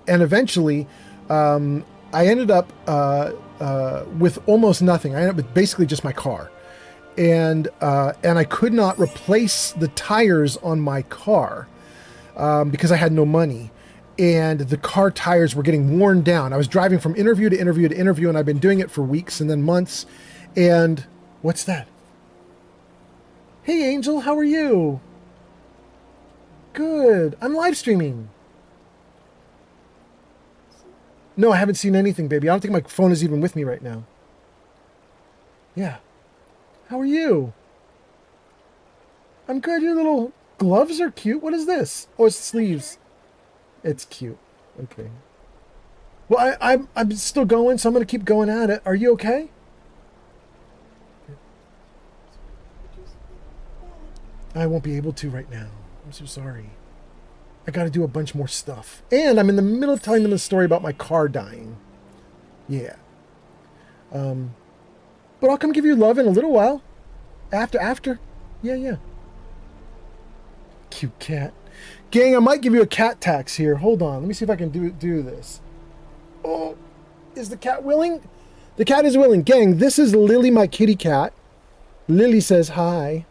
eventually, I ended up with almost nothing. I ended up with basically just my car. And I could not replace the tires on my car because I had no money. And the car tires were getting worn down. I was driving from interview to interview to interview, and I've been doing it for weeks and then months. And what's that? Hey, Angel, how are you? Good. I'm live streaming. No, I haven't seen anything, baby. I don't think my phone is even with me right now. Yeah. How are you? I'm good. Your little gloves are cute. What is this? Oh, it's sleeves. It's cute. Okay. Well, I'm still going, so I'm going to keep going at it. Are you okay? I won't be able to right now. I'm so sorry. I got to do a bunch more stuff. And I'm in the middle of telling them a story about my car dying. Yeah. But I'll come give you love in a little while. After. Yeah. Cute cat. Gang, I might give you a cat tax here. Hold on. Let me see if I can do this. Oh, is the cat willing? The cat is willing. Gang, this is Lily, my kitty cat. Lily says hi.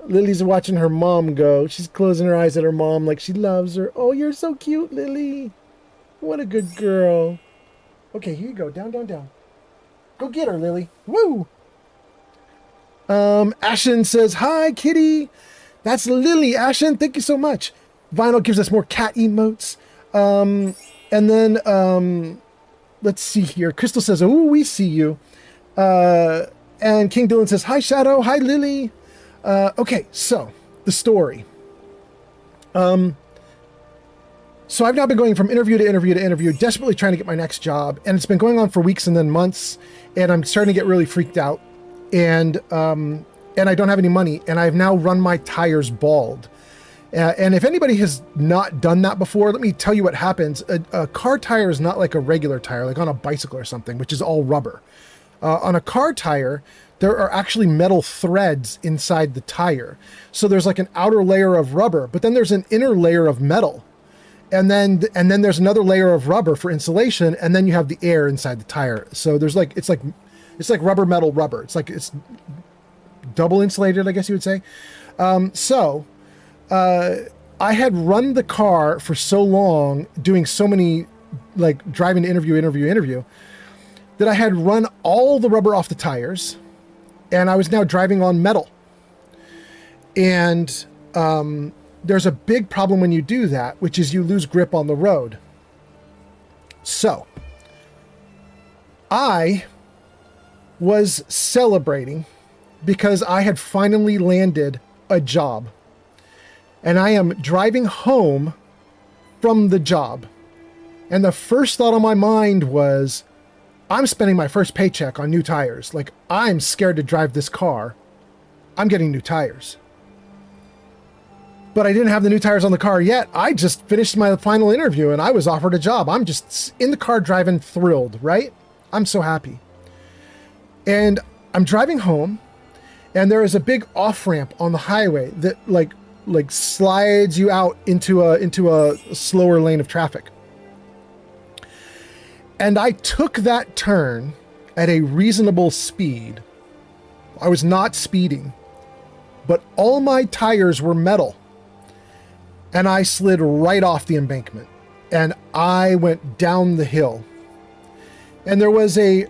Lily's watching her mom go. She's closing her eyes at her mom like she loves her. Oh, you're so cute, Lily. What a good girl. Okay, here you go. Down. Go get her, Lily. Woo! Ashen says, hi, kitty. That's Lily. Ashen, thank you so much. Vinyl gives us more cat emotes. And then, let's see here. Crystal says, oh, we see you. And King Dylan says, hi, Shadow. Hi, Lily. Okay, so the story. So I've now been going from interview to interview to interview, desperately trying to get my next job. And it's been going on for weeks and then months. And I'm starting to get really freaked out. And I don't have any money. And I've now run my tires bald. And if anybody has not done that before, let me tell you what happens. A car tire is not like a regular tire, like on a bicycle or something, which is all rubber. On a car tire, there are actually metal threads inside the tire. So there's like an outer layer of rubber, but then there's an inner layer of metal. then there's another layer of rubber for insulation, and then you have the air inside the tire. So there's like it's like rubber metal rubber. It's double insulated, I guess you would say. I had run the car for so long, doing so many, like driving to interview, that I had run all the rubber off the tires, and I was now driving on metal. And there's a big problem when you do that, which is you lose grip on the road. So I was celebrating because I had finally landed a job. And I am driving home from the job. And the first thought on my mind was, I'm spending my first paycheck on new tires. Like, I'm scared to drive this car. I'm getting new tires. But I didn't have the new tires on the car yet. I just finished my final interview and I was offered a job. I'm just in the car driving, thrilled, right? I'm so happy. And I'm driving home, and there is a big off-ramp on the highway that like slides you out into a slower lane of traffic. And I took that turn at a reasonable speed. I was not speeding, but all my tires were metal. And I slid right off the embankment, and I went down the hill. And there was a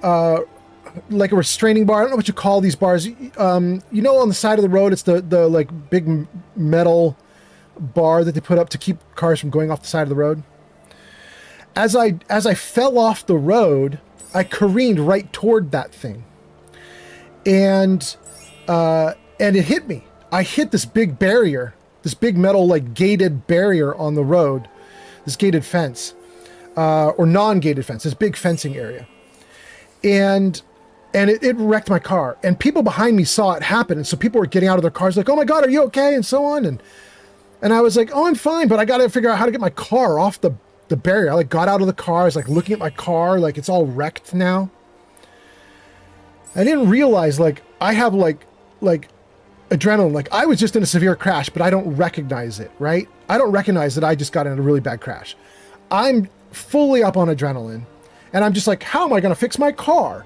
restraining bar. I don't know what you call these bars. On the side of the road, it's the like big metal bar that they put up to keep cars from going off the side of the road. As I fell off the road, I careened right toward that thing, and it hit me. I hit this big barrier, this big metal like gated barrier on the road, this gated fence, or non-gated fence, this big fencing area, and it wrecked my car. And people behind me saw it happen, and so people were getting out of their cars like, "Oh my God, are you okay?" and so on. And I was like, "Oh, I'm fine, but I got to figure out how to get my car off the barrier." I like got out of the car. I was like looking at my car, like it's all wrecked now. I didn't realize like I have like adrenaline. Like I was just in a severe crash, but I don't recognize it, right? I don't recognize that I just got in a really bad crash. I'm fully up on adrenaline, and I'm just like, how am I going to fix my car?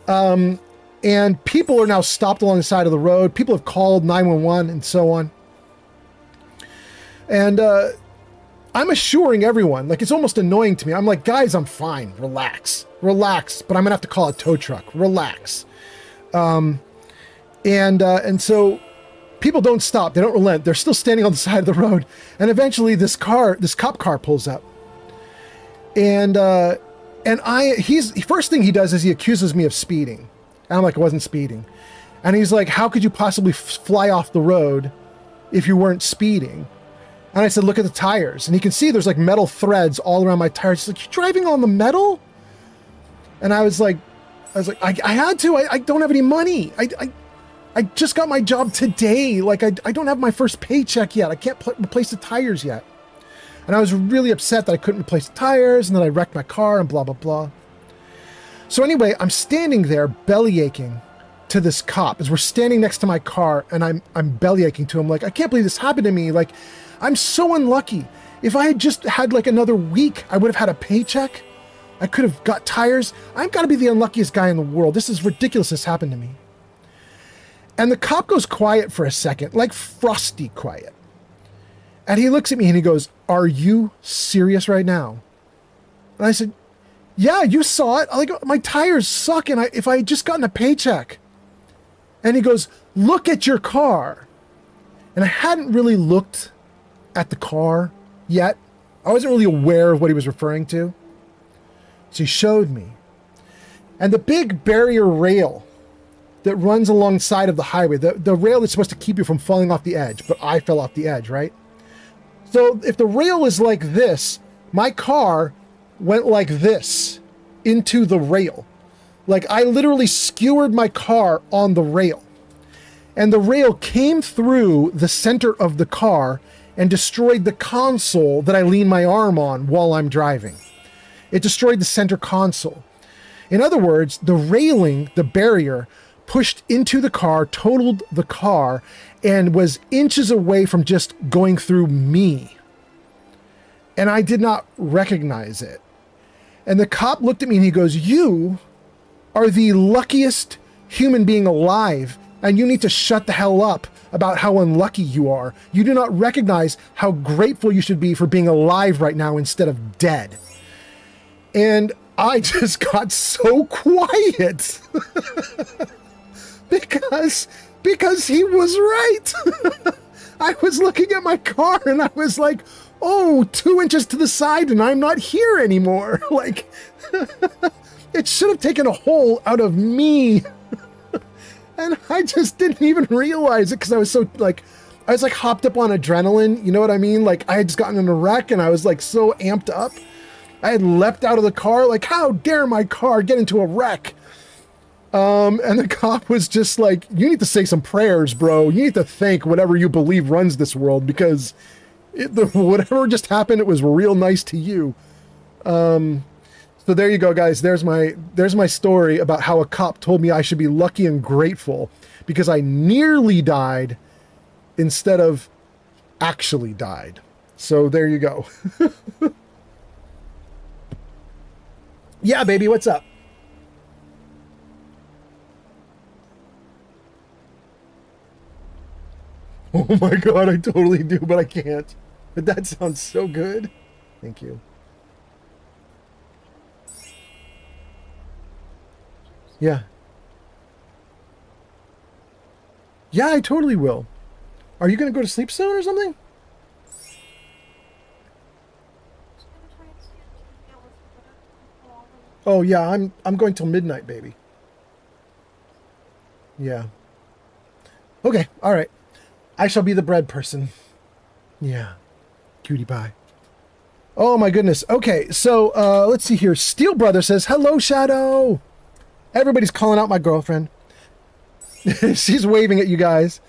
And people are now stopped along the side of the road. People have called 911 and so on. And I'm assuring everyone, like it's almost annoying to me. I'm like, guys, I'm fine. Relax, but I'm gonna have to call a tow truck. Relax. And so people don't stop. They don't relent. They're still standing on the side of the road. And eventually this cop car pulls up. And first thing he does is he accuses me of speeding. And I'm like, I wasn't speeding. And he's like, how could you possibly fly off the road if you weren't speeding? And I said, look at the tires. And he can see there's like metal threads all around my tires. He's like, you're driving on the metal? And I was like, I had to. I don't have any money. I just got my job today. Like, I don't have my first paycheck yet. I can't replace the tires yet. And I was really upset that I couldn't replace the tires and that I wrecked my car and blah, blah, blah. So anyway, I'm standing there belly aching to this cop as we're standing next to my car, and I'm belly aching to him. Like, I can't believe this happened to me. Like, I'm so unlucky. If I had just had like another week, I would have had a paycheck. I could have got tires. I've got to be the unluckiest guy in the world. This is ridiculous. This happened to me. And the cop goes quiet for a second, like frosty quiet. And he looks at me and he goes, are you serious right now? And I said, yeah, you saw it. Like, my tires suck, and if I had just gotten a paycheck. And he goes, look at your car. And I hadn't really looked at the car yet. I wasn't really aware of what he was referring to. So he showed me. And the big barrier rail that runs alongside of the highway, the rail that's supposed to keep you from falling off the edge, but I fell off the edge, right? So if the rail is like this, my car went like this into the rail. Like, I literally skewered my car on the rail. And the rail came through the center of the car and destroyed the console that I lean my arm on while I'm driving. It destroyed the center console. In other words, the railing, the barrier, pushed into the car, totaled the car, and was inches away from just going through me. and I did not recognize it. And the cop looked at me and he goes, "You are the luckiest human being alive, and you need to shut the hell up about how unlucky you are. You do not recognize how grateful you should be for being alive right now instead of dead." And I just got so quiet because he was right. I was looking at my car and I was like, oh, 2 inches to the side and I'm not here anymore. Like, it should have taken a hole out of me. And I just didn't even realize it because I was so like, I was like hopped up on adrenaline. You know what I mean? Like I had just gotten in a wreck and I was like so amped up. I had leapt out of the car, like, how dare my car get into a wreck? And the cop was just like, you need to say some prayers, bro. You need to thank whatever you believe runs this world because whatever just happened, it was real nice to you. So there you go, guys. There's my story about how a cop told me I should be lucky and grateful because I nearly died instead of actually died. So there you go. Yeah, baby, what's up? Oh my God, I totally do, but I can't. But that sounds so good. Thank you. Yeah. Yeah, I totally will. Are you going to go to sleep soon or something? Oh yeah, I'm going till midnight, baby. Yeah. Okay, all right. I shall be the bread person. Yeah. Cutie pie. Oh my goodness. Okay, so let's see here. Steel Brother says, "Hello, Shadow." Everybody's calling out my girlfriend. She's waving at you guys.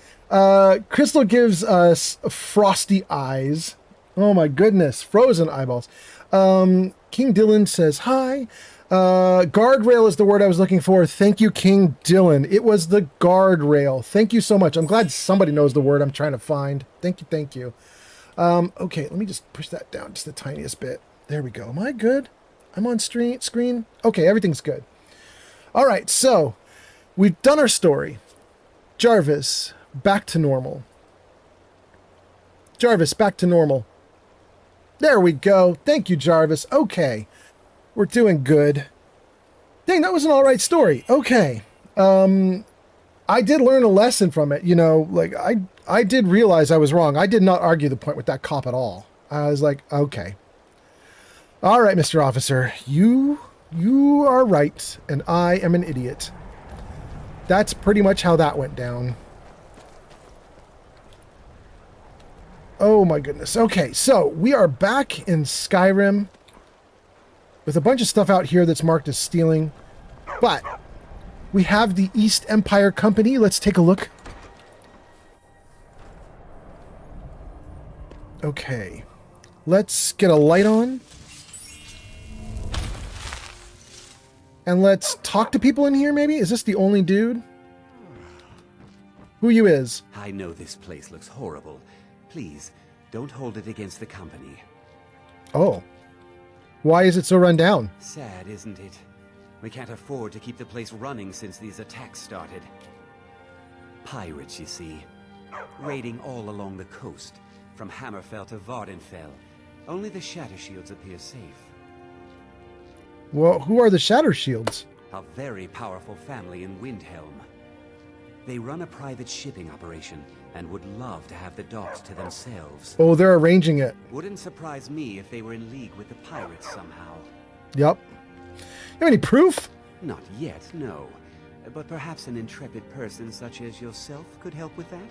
Crystal gives us frosty eyes. Oh my goodness, frozen eyeballs. King Dylan says, "Hi." Guardrail is the word I was looking for. Thank you, King Dylan. It was the guardrail. Thank you so much. I'm glad somebody knows the word I'm trying to find. Thank you, thank you. Okay, let me just push that down just the tiniest bit. There we go. Am I good? I'm on screen. Okay, everything's good. All right, so we've done our story. Jarvis, back to normal. Jarvis, back to normal. There we go. Thank you, Jarvis. Okay. We're doing good. Dang, that was an all right story. Okay. I did learn a lesson from it. You know, like I did realize I was wrong. I did not argue the point with that cop at all. I was like, okay. All right, Mr. Officer, you are right, and I am an idiot. That's pretty much how that went down. Oh my goodness. Okay, so we are back in Skyrim with a bunch of stuff out here that's marked as stealing, but we have the East Empire Company. Let's take a look. Okay, let's get a light on. And let's talk to people in here, maybe? Is this the only dude? Who you is? I know this place looks horrible. Please, don't hold it against the company. Oh. Why is it so run down? Sad, isn't it? We can't afford to keep the place running since these attacks started. Pirates, you see. Raiding all along the coast, from Hammerfell to Vardenfell. Only the Shatter Shields appear safe. Well, who are the Shatter Shields? A very powerful family in Windhelm. They run a private shipping operation and would love to have the docks to themselves. Oh, they're arranging it. Wouldn't surprise me if they were in league with the pirates somehow. Yep. You have any proof? Not yet, no. But perhaps an intrepid person such as yourself could help with that?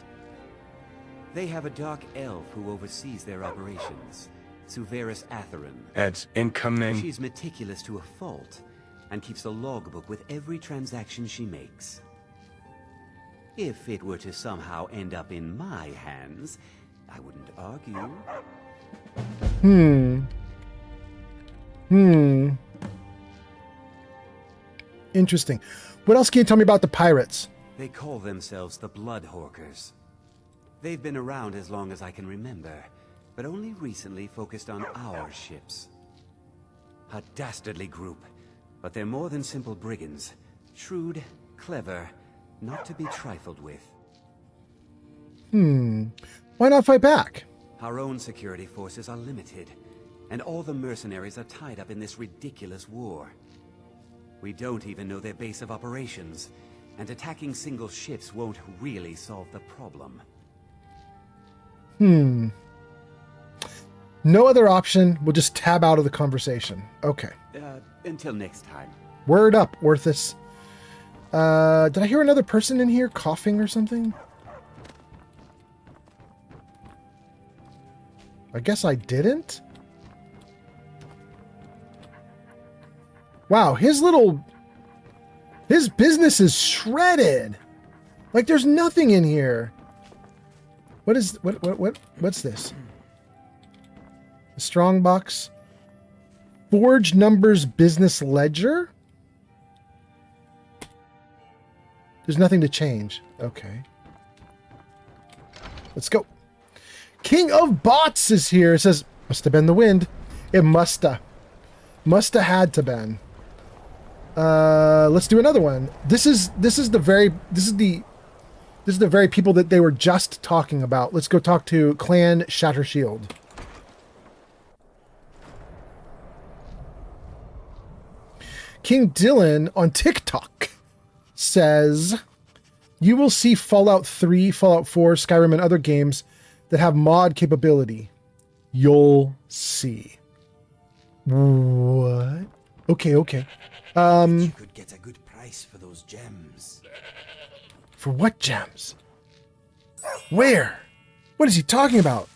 They have a dark elf who oversees their operations. Suveris Atherin. Heads incoming. She's meticulous to a fault, and keeps a logbook with every transaction she makes. If it were to somehow end up in my hands, I wouldn't argue. Interesting. What else can you tell me about the pirates? They call themselves the Bloodhawkers. They've been around as long as I can remember, but only recently focused on our ships. A dastardly group, but they're more than simple brigands. Shrewd, clever, not to be trifled with. Why not fight back? Our own security forces are limited, and all the mercenaries are tied up in this ridiculous war. We don't even know their base of operations, and attacking single ships won't really solve the problem. No other option. We'll just tab out of the conversation. Okay. Until next time. Word up, Orthus. Did I hear another person in here coughing or something? I guess I didn't. Wow, his business is shredded. Like there's nothing in here. What's this? A strong box. Forge Numbers Business Ledger? There's nothing to change. Okay. Let's go. King of Bots is here. It says, must have been the wind. It musta. Musta had to been. Let's do another one. This is the very people that they were just talking about. Let's go talk to Clan Shattershield. King Dylan on TikTok says, you will see Fallout 3, Fallout 4, Skyrim, and other games that have mod capability. You'll see. What? Okay. You could get a good price for those gems. For what gems? Where? What is he talking about?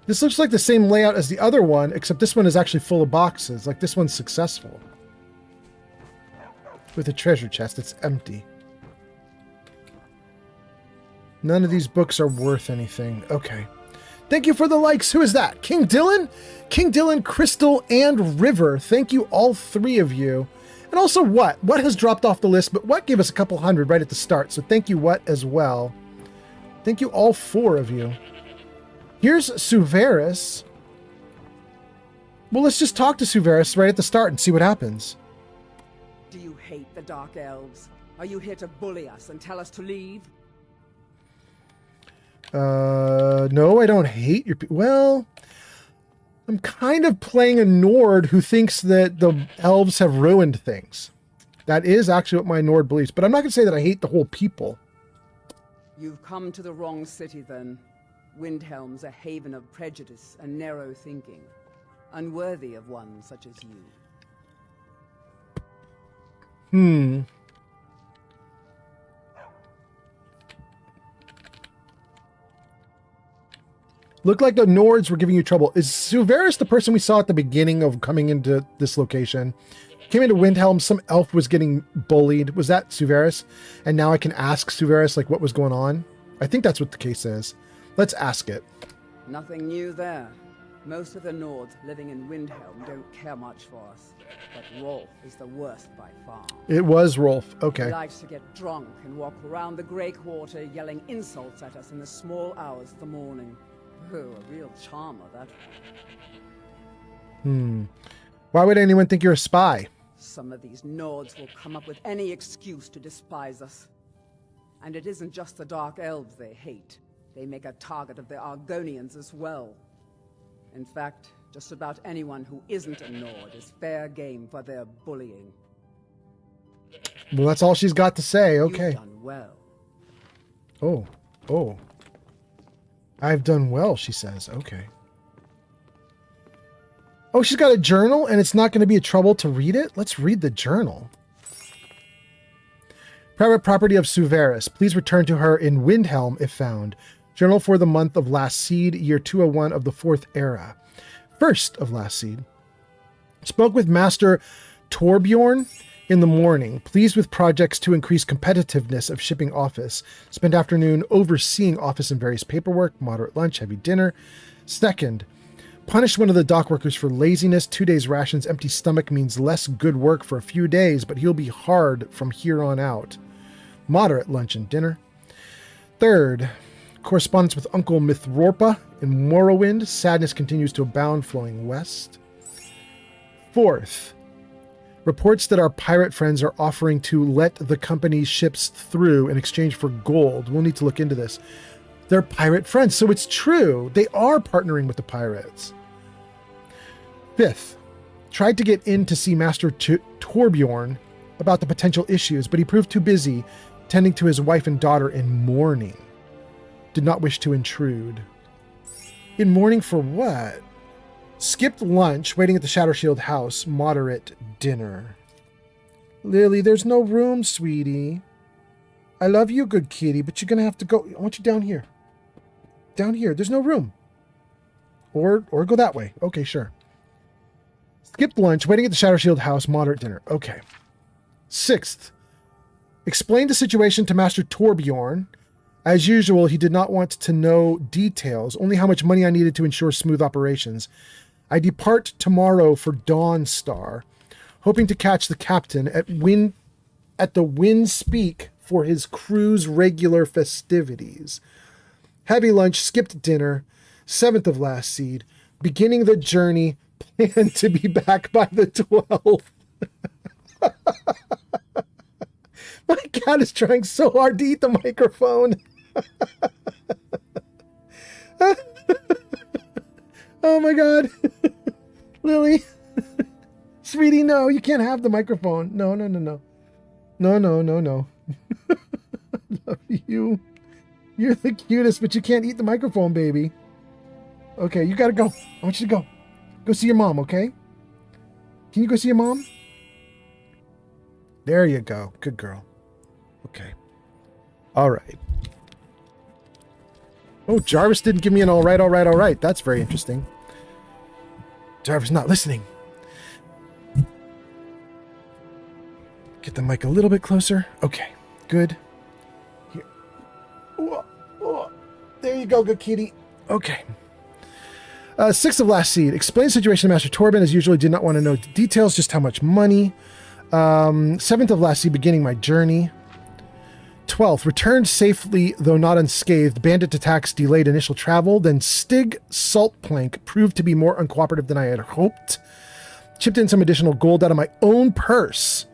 This looks like the same layout as the other one, except this one is actually full of boxes. Like this one's successful. With a treasure chest, it's empty. None of these books are worth anything. Okay. Thank you for the likes. Who is that? King Dylan? King Dylan, Crystal, and River. Thank you, all three of you. And also What? What has dropped off the list, but What gave us a couple hundred right at the start. So thank you, What, as well. Thank you, all four of you. Here's Suveris. Well, let's just talk to Suveris right at the start and see what happens. Do you hate the Dark Elves? Are you here to bully us and tell us to leave? No, I don't hate your well, I'm kind of playing a Nord who thinks that the elves have ruined things. That is actually what my Nord believes, but I'm not going to say that I hate the whole people. You've come to the wrong city, then. Windhelm's a haven of prejudice and narrow thinking, unworthy of one such as you. Looked like the Nords were giving you trouble. Is Suveris the person we saw at the beginning of coming into this location? Came into Windhelm, some elf was getting bullied. Was that Suveris? And now I can ask Suveris, like, what was going on? I think that's what the case is. Let's ask it. Nothing new there. Most of the Nords living in Windhelm don't care much for us. But Rolf is the worst by far. It was Rolf. Okay. He likes to get drunk and walk around the Grey Quarter yelling insults at us in the small hours of the morning. Oh, a real charmer, that one. Why would anyone think you're a spy? Some of these Nords will come up with any excuse to despise us. And it isn't just the Dark Elves they hate. They make a target of the Argonians as well. In fact, just about anyone who isn't a Nord is fair game for their bullying. Well, that's all she's got to say. Okay. You've done well. Oh. I've done well, she says. Okay. Oh, she's got a journal and it's not going to be a trouble to read it? Let's read the journal. Private property of Suveris. Please return to her in Windhelm if found. Journal for the month of Last Seed, year 201 of the 4th era. First of Last Seed. Spoke with Master Torbjorn in the morning. Pleased with projects to increase competitiveness of shipping office. Spent afternoon overseeing office and various paperwork. Moderate lunch, heavy dinner. Second. punished one of the dock workers for laziness. 2 days rations. Empty stomach means less good work for a few days, but he'll be hard from here on out. Moderate lunch and dinner. Third, correspondence with Uncle Mithrorpa in Morrowind. Sadness continues to abound, flowing west. Fourth, reports that our pirate friends are offering to let the company's ships through in exchange for gold. We'll need to look into this. They're pirate friends, so it's true. They are partnering with the pirates. Fifth, tried to get in to see Master Torbjorn about the potential issues, but he proved too busy tending to his wife and daughter in mourning. Did not wish to intrude. In mourning for what? Skipped lunch, waiting at the Shadow Shield house. Moderate dinner. Lily, there's no room, sweetie. I love you, good kitty, but you're going to have to go. I want you down here. Down here. There's no room. Or go that way. Okay, sure. Skipped lunch, waiting at the Shadow Shield house. Moderate dinner. Okay. Sixth. Explained the situation to Master Torbjorn. As usual, he did not want to know details, only how much money I needed to ensure smooth operations. I depart tomorrow for Dawnstar, hoping to catch the captain at the Wind Speak for his crew's regular festivities. Heavy lunch, skipped dinner, 7th of last seed, beginning the journey, plan to be back by the 12th. My cat is trying so hard to eat the microphone. Oh my God. Lily. Sweetie, no, you can't have the microphone. No. No. Love you. You're the cutest, but you can't eat the microphone, baby. Okay, you gotta go. I want you to go. Go see your mom, okay? Can you go see your mom? There you go. Good girl. Okay. All right. Oh, Jarvis didn't give me an all right. That's very interesting. Jarvis not listening. Get the mic a little bit closer. Okay, good. Here. Oh, there you go, good kitty. Okay. 6th of last seed. Explain the situation to Master Torben. As usual, did not want to know details, just how much money. 7th of last seed, beginning my journey. 12th, returned safely, though not unscathed. Bandit attacks delayed initial travel. Then Stig Saltplank proved to be more uncooperative than I had hoped. Chipped in some additional gold out of my own purse.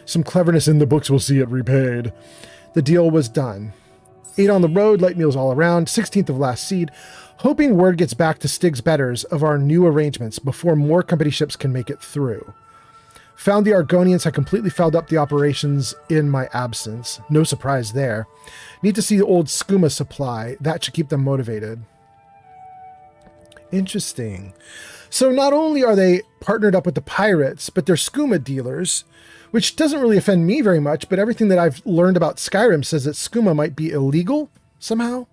Some cleverness in the books will see it repaid. The deal was done. 8 on the road, light meals all around. 16th of last seed. Hoping word gets back to Stig's betters of our new arrangements before more company ships can make it through. Found the Argonians had completely fouled up the operations in my absence. No surprise there. Need to see the old skooma supply. That should keep them motivated. Interesting. So not only are they partnered up with the pirates, but they're skooma dealers, which doesn't really offend me very much, but everything that I've learned about Skyrim says that skooma might be illegal somehow.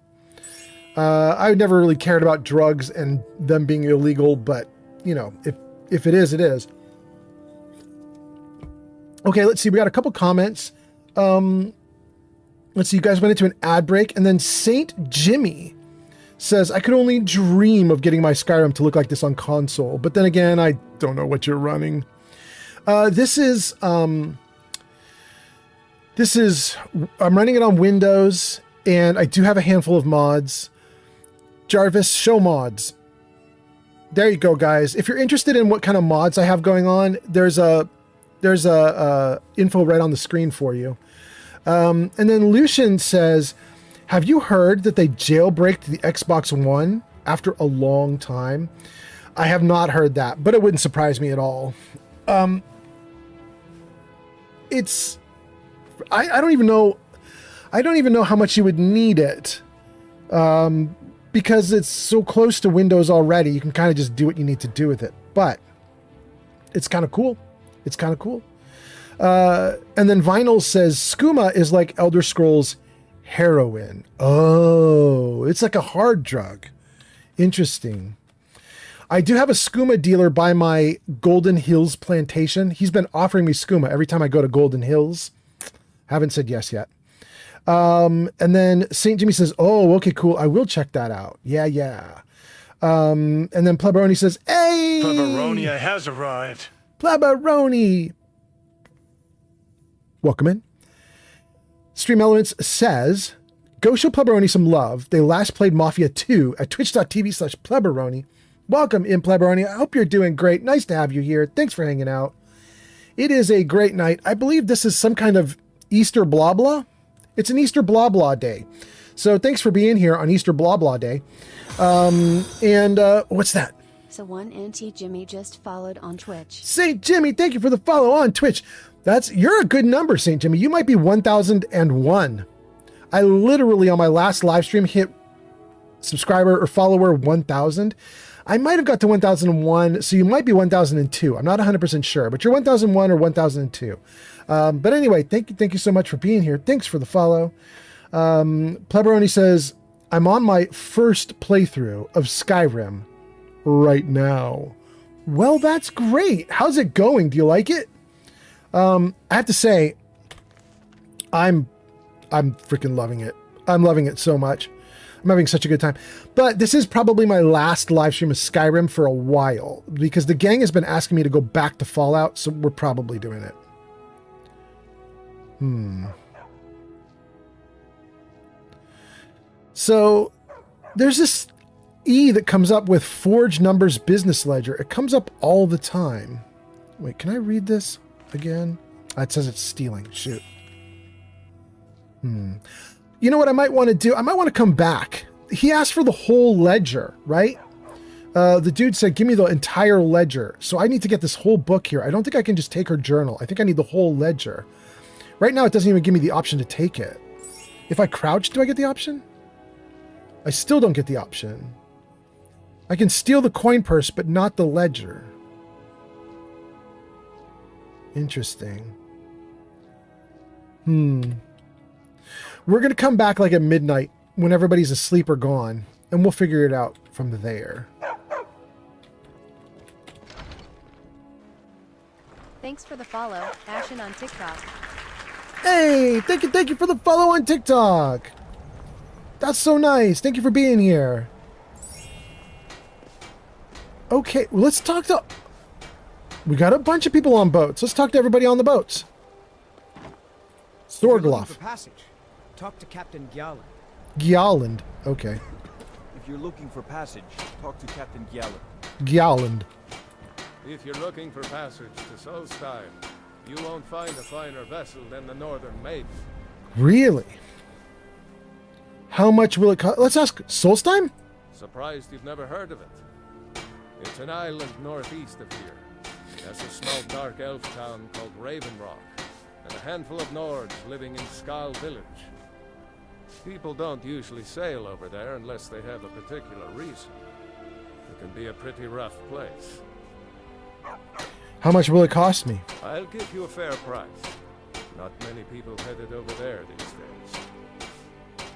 I never really cared about drugs and them being illegal, but, you know, if it is, it is. Okay, let's see. We got a couple comments. Let's see. You guys went into an ad break, and then Saint Jimmy says, I could only dream of getting my Skyrim to look like this on console. But then again, I don't know what you're running. I'm running it on Windows, and I do have a handful of mods. Jarvis, show mods. There you go, guys. If you're interested in what kind of mods I have going on, there's a info right on the screen for you. And then Lucian says, have you heard that they jailbreaked the Xbox One after a long time? I have not heard that, but it wouldn't surprise me at all. I don't even know how much you would need it. Because it's so close to Windows already, you can kind of just do what you need to do with it. But it's kind of cool. It's kind of cool. And then Vinyl says, skooma is like Elder Scrolls heroin. Oh, it's like a hard drug. Interesting. I do have a skooma dealer by my Golden Hills plantation. He's been offering me skooma every time I go to Golden Hills. Haven't said yes yet. And then St. Jimmy says, oh, okay, cool. I will check that out. Yeah. And then Pleberoni says, hey! Pleberonia has arrived. Pleberoni! Welcome in. Stream Elements says, go show Pleberoni some love. They last played Mafia 2 at twitch.tv/Pleberoni. Welcome in, Pleberoni. I hope you're doing great. Nice to have you here. Thanks for hanging out. It is a great night. I believe this is some kind of Easter blah blah. It's an Easter blah blah day. So thanks for being here on Easter blah blah day. What's that? So one Auntie Jimmy just followed on Twitch. St. Jimmy, thank you for the follow on Twitch. You're a good number, St. Jimmy. You might be 1001. I literally on my last live stream hit subscriber or follower 1000. I might have got to 1001, so you might be 1002. I'm not 100% sure, but you're 1001 or 1002. But anyway, thank you so much for being here. Thanks for the follow. Pleberoni says, I'm on my first playthrough of Skyrim right now. Well, that's great. How's it going? Do you like it? I have to say, I'm freaking loving it. I'm loving it so much. I'm having such a good time. But this is probably my last live stream of Skyrim for a while, because the gang has been asking me to go back to Fallout, so we're probably doing it. So there's this E that comes up with Forge Numbers Business Ledger. It comes up all the time. Wait, can I read this again? It says it's stealing. Shoot. You know what I might want to do? I might want to come back. He asked for the whole ledger, right? The dude said, give me the entire ledger. So I need to get this whole book here. I don't think I can just take her journal. I think I need the whole ledger. Right now, it doesn't even give me the option to take it. If I crouch, do I get the option? I still don't get the option. I can steal the coin purse, but not the ledger. Interesting. We're going to come back like at midnight when everybody's asleep or gone, and we'll figure it out from there. Thanks for the follow, Ashen on TikTok. Hey, thank you for the follow on TikTok. That's so nice. Thank you for being here. Okay, well, let's talk to... We got a bunch of people on boats. Let's talk to everybody on the boats. Sorgloff. Passage. Talk to Captain Gjalland. Gjalland. Okay. If you're looking for passage, talk to Captain Gjalland. Gjalland. If you're looking for passage to Solstheim, you won't find a finer vessel than the Northern Maiden. Really? How much will it cost? Let's ask Solstheim? Surprised you've never heard of it. It's an island northeast of here. It has a small dark elf town called Raven Rock, and a handful of Nords living in Skal Village. People don't usually sail over there unless they have a particular reason. It can be a pretty rough place. How much will it cost me? I'll give you a fair price. Not many people headed over there these days.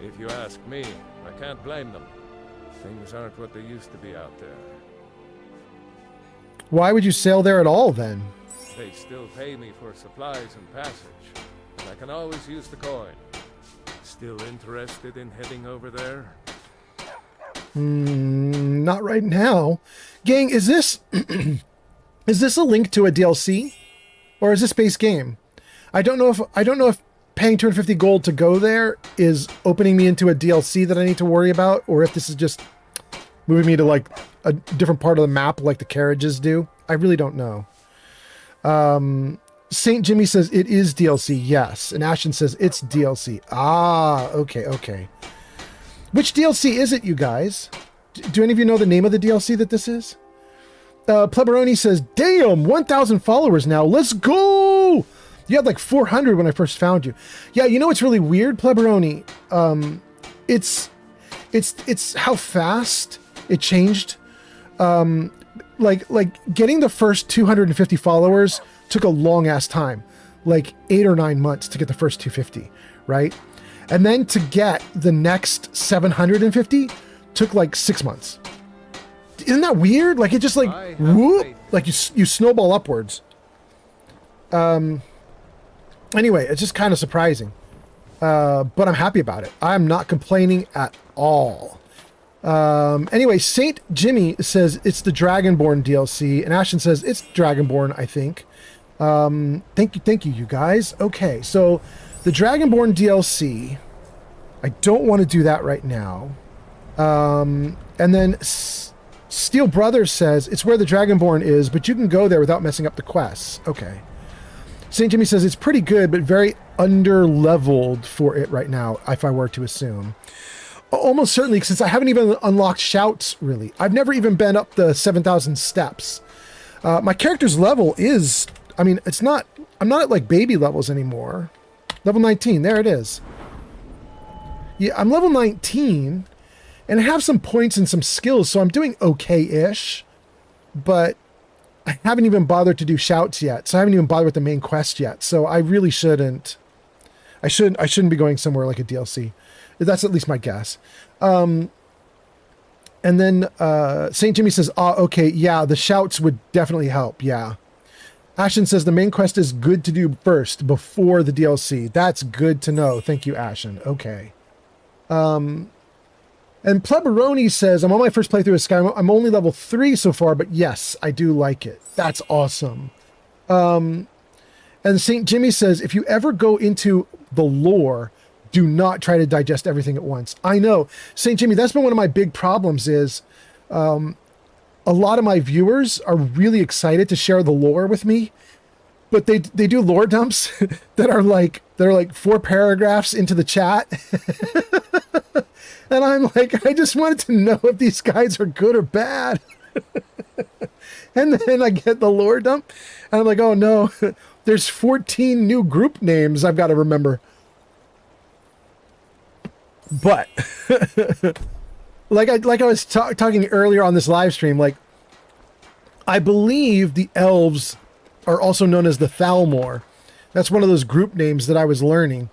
If you ask me, I can't blame them. Things aren't what they used to be out there. Why would you sail there at all, then? They still pay me for supplies and passage, and I can always use the coin. Still interested in heading over there? Not right now. Gang, is this... is this a link to a DLC? Or is this base game? I don't know if paying 250 gold to go there is opening me into a DLC that I need to worry about, or if this is just moving me to like a different part of the map like the carriages do. I really don't know. St. Jimmy says it is DLC, yes. And Ashton says it's DLC. Ah, okay. Which DLC is it, you guys? Do any of you know the name of the DLC that this is? Pleberoni says, damn, 1,000 followers now. Let's go! You had like 400 when I first found you. Yeah, you know what's really weird, Pleberoni? It's how fast it changed. Like getting the first 250 followers took a long ass time, like 8 or 9 months to get the first 250, right? And then to get the next 750 took like 6 months. Isn't that weird? Like it just like whoop, like you snowball upwards. Anyway, it's just kind of surprising. But I'm happy about it. I'm not complaining at all. Anyway, Saint Jimmy says it's the Dragonborn DLC, and Ashton says it's Dragonborn, I think. Thank you, you guys. Okay, so the Dragonborn DLC, I don't want to do that right now. And then Steel Brothers says it's where the Dragonborn is, but you can go there without messing up the quests. Okay. St. Jimmy says it's pretty good, but very under-leveled for it right now, if I were to assume. Almost certainly, since I haven't even unlocked shouts, really. I've never even been up the 7,000 steps. My character's level is, I mean, it's not, I'm not at like baby levels anymore. Level 19, there it is. Yeah, I'm level 19, and I have some points and some skills, so I'm doing okay-ish, but I haven't even bothered to do shouts yet, so I haven't even bothered with the main quest yet, so I really shouldn't. I shouldn't be going somewhere like a DLC. That's at least my guess. And then St. Jimmy says, okay, yeah, the shouts would definitely help, yeah. Ashen says the main quest is good to do first, before the DLC. That's good to know. Thank you, Ashen. Okay. And Pleberoni says, I'm on my first playthrough of Skyrim. I'm only level 3 so far, but yes, I do like it. That's awesome. And St. Jimmy says, if you ever go into the lore, do not try to digest everything at once. I know. St. Jimmy, that's been one of my big problems is a lot of my viewers are really excited to share the lore with me, but they do lore dumps that are like 4 paragraphs into the chat. And I'm like, I just wanted to know if these guys are good or bad. And then I get the lore dump and I'm like, oh no, there's 14 new group names I've got to remember. But like I was talking earlier on this live stream, like I believe the elves are also known as the Thalmor. That's one of those group names that I was learning.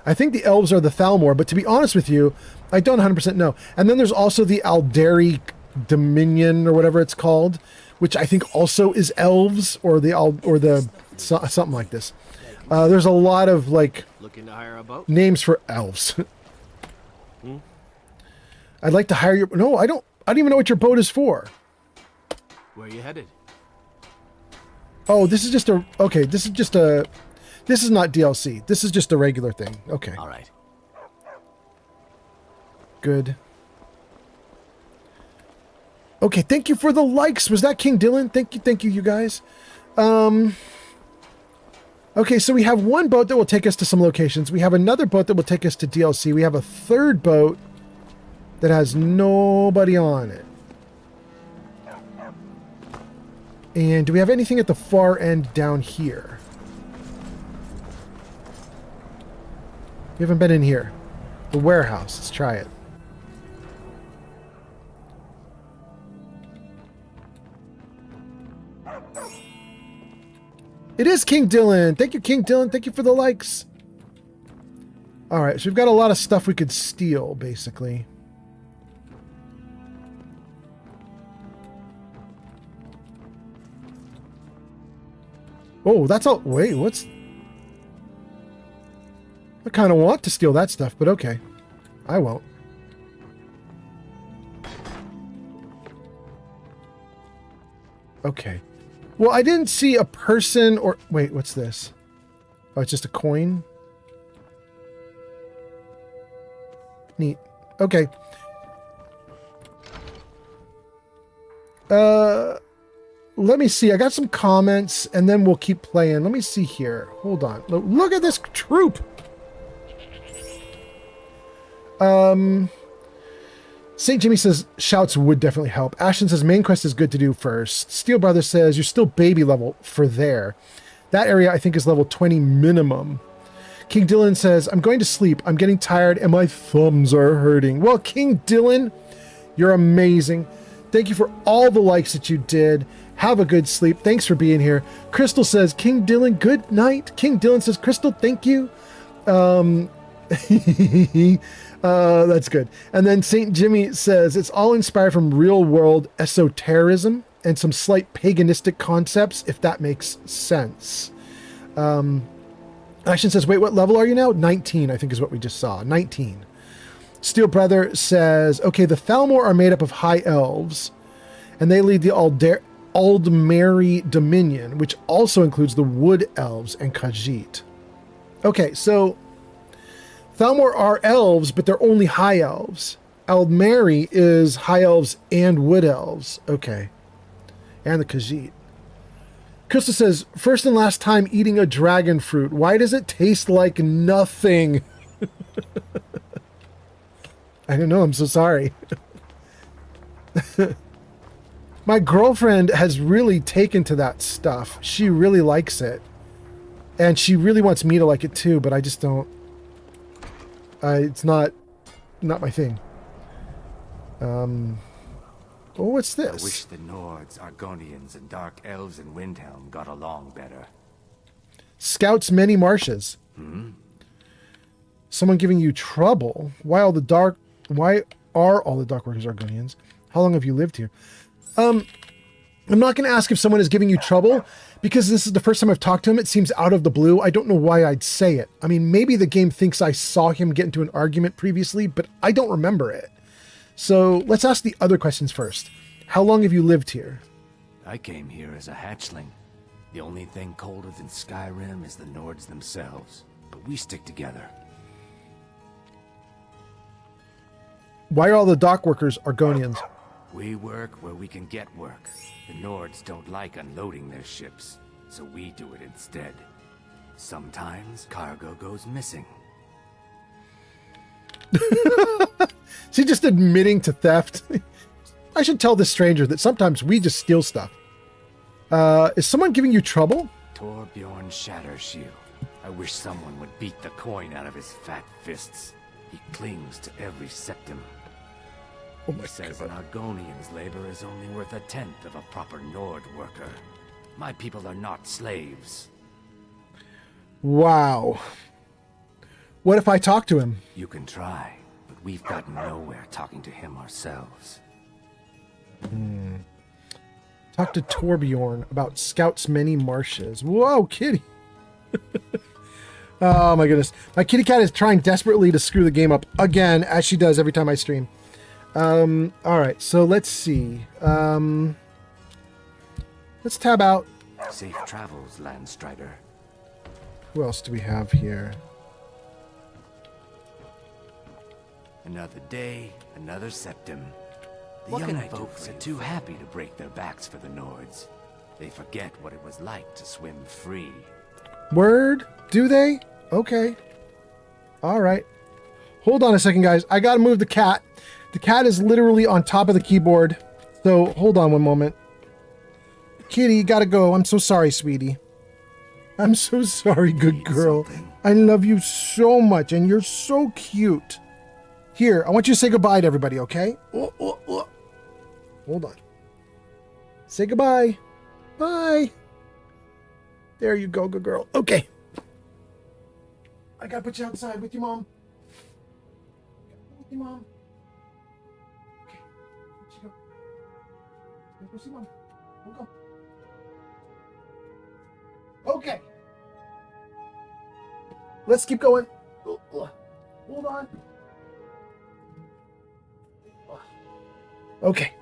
I think the elves are the Thalmor, but to be honest with you, I don't 100% know. And then there's also the Alderi Dominion or whatever it's called, which I think also is elves or something like this. There's a lot of like Looking to hire a boat? names for elves. I'd like to hire your... No, I don't even know what your boat is for. Where are you headed? Oh, this is just a... Okay, this is just a... This is not DLC. This is just a regular thing. Okay. All right. Good. Okay, thank you for the likes. Was that King Dylan? Thank you, you guys. Okay, so we have one boat that will take us to some locations. We have another boat that will take us to DLC. We have a third boat that has nobody on it. And do we have anything at the far end down here? We haven't been in here. The warehouse. Let's try it. It is King Dylan. Thank you, King Dylan. Thank you for the likes. All right, so we've got a lot of stuff we could steal, basically. Oh, that's all. Wait, what's... I kind of want to steal that stuff, but okay. I won't. Okay. Well, I didn't see a person or... Wait, what's this? Oh, it's just a coin? Neat. Okay. Let me see. I got some comments, and then we'll keep playing. Let me see here. Hold on. Look at this troop! St. Jimmy says shouts would definitely help. Ashton says main quest is good to do first. Steel Brother says you're still baby level for there. That area I think is level 20 minimum. King Dylan says, I'm going to sleep. I'm getting tired and my thumbs are hurting. Well, King Dylan, you're amazing. Thank you for all the likes that you did. Have a good sleep. Thanks for being here. Crystal says, King Dylan, good night. King Dylan says, Crystal, thank you. That's good. And then St. Jimmy says, it's all inspired from real world esotericism and some slight paganistic concepts, if that makes sense. Ashton says, wait, what level are you now? 19, I think is what we just saw. 19. Steel Brother says, okay, the Thalmor are made up of high elves, and they lead the Aldmeri Dominion, which also includes the Wood Elves and Khajiit. Okay, so Thalmor are elves, but they're only high elves. Aldmeri is high elves and wood elves. Okay. And the Khajiit. Crystal says, first and last time eating a dragon fruit. Why does it taste like nothing? I don't know. I'm so sorry. My girlfriend has really taken to that stuff. She really likes it. And she really wants me to like it too, but I just don't. It's not my thing. Oh, what's this? I wish the Nords, Argonians, and Dark Elves in Windhelm got along better. Scouts many marshes. Someone giving you trouble. Why are all the dark workers Argonians? How long have you lived here? I'm not going to ask if someone is giving you trouble because this is the first time I've talked to him. It seems out of the blue. I don't know why I'd say it. I mean, maybe the game thinks I saw him get into an argument previously, but I don't remember it. So let's ask the other questions first. How long have you lived here? I came here as a hatchling. The only thing colder than Skyrim is the Nords themselves, but we stick together. Why are all the dock workers Argonians? We work where we can get work. The Nords don't like unloading their ships, so we do it instead. Sometimes cargo goes missing. Is he just admitting to theft? I should tell this stranger that sometimes we just steal stuff. Is someone giving you trouble? Torbjorn Shattershield. I wish someone would beat the coin out of his fat fists. He clings to every septum. Oh he says an Argonian's labor is only worth a tenth of a proper Nord worker. My people are not slaves. Wow. What if I talk to him? You can try, but we've gotten nowhere talking to him ourselves. Talk to Torbjorn about Scouts many marshes. Whoa, kitty. Oh my goodness. My kitty cat is trying desperately to screw the game up again, as she does every time I stream. All right, so let's see. Let's tab out. Safe travels, Landstrider. Who else do we have here? Another day, another septum. The young folks are too happy to break their backs for the Nords. They forget what it was like to swim free. Word? Do they? Okay. All right. Hold on a second, guys. I gotta move the cat. The cat is literally on top of the keyboard. So hold on one moment. Kitty, you gotta go. I'm so sorry, sweetie. I'm so sorry, good girl. I love you so much, and you're so cute. Here, I want you to say goodbye to everybody, okay? Hold on. Say goodbye. Bye. There you go, good girl. Okay. I gotta put you outside with your mom. With your mom. Okay. Where'd she go? Let's go see mom. We'll go. Okay. Let's keep going. Hold on. Okay.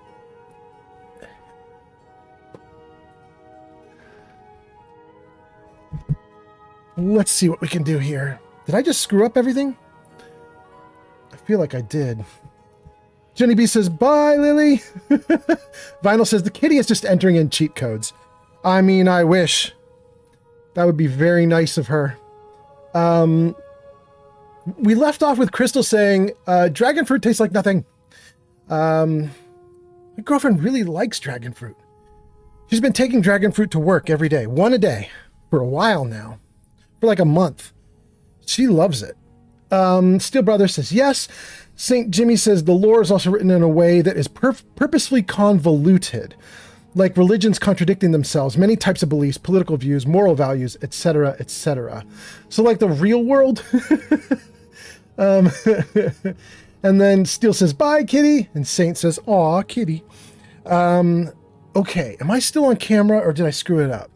Let's see what we can do here. Did I just screw up everything? I feel like I did. Jenny B says, bye, Lily. Vinyl says, the kitty is just entering in cheat codes. I mean, I wish. That would be very nice of her. We left off with Crystal saying, dragon fruit tastes like nothing. My girlfriend really likes dragon fruit. She's been taking dragon fruit to work every day, one a day, for a while now. For like a month. She loves it. Steel Brother says yes. St. Jimmy says the lore is also written in a way that is purposefully convoluted, like religions contradicting themselves, many types of beliefs, political views, moral values, etc., etc. So like the real world. And then Steel says, bye, kitty. And Saint says, aw, kitty. Okay, am I still on camera or did I screw it up?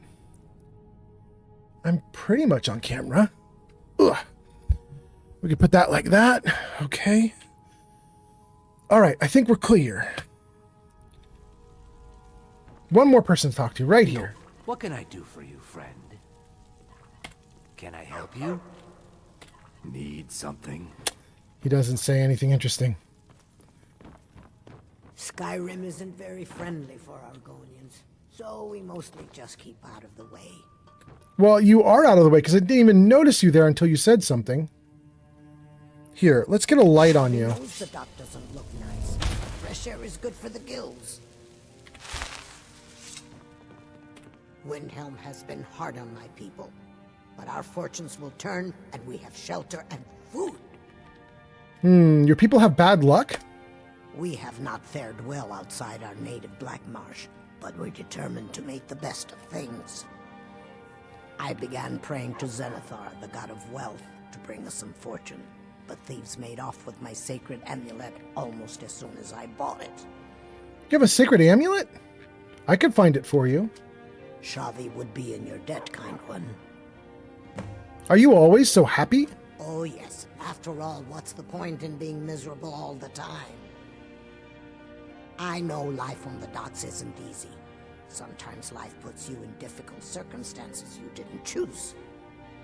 I'm pretty much on camera. Ugh. We can put that like that. Okay. All right, I think we're clear. One more person to talk to right here. What can I do for you, friend? Can I help you? Need something? He doesn't say anything interesting. Skyrim isn't very friendly for Argonians, so we mostly just keep out of the way. Well, you are out of the way because I didn't even notice you there until you said something. Here, let's get a light on you. Knows the dock doesn't look nice. Fresh air is good for the gills. Windhelm has been hard on my people, but our fortunes will turn and we have shelter and food. Your people have bad luck? We have not fared well outside our native Black Marsh, but we're determined to make the best of things. I began praying to Zenithar, the god of wealth, to bring us some fortune, but thieves made off with my sacred amulet almost as soon as I bought it. You have a sacred amulet? I could find it for you. Shavi would be in your debt, kind one. Are you always so happy? Oh yes, after all, what's the point in being miserable all the time? I know life on the docks isn't easy. Sometimes life puts you in difficult circumstances you didn't choose.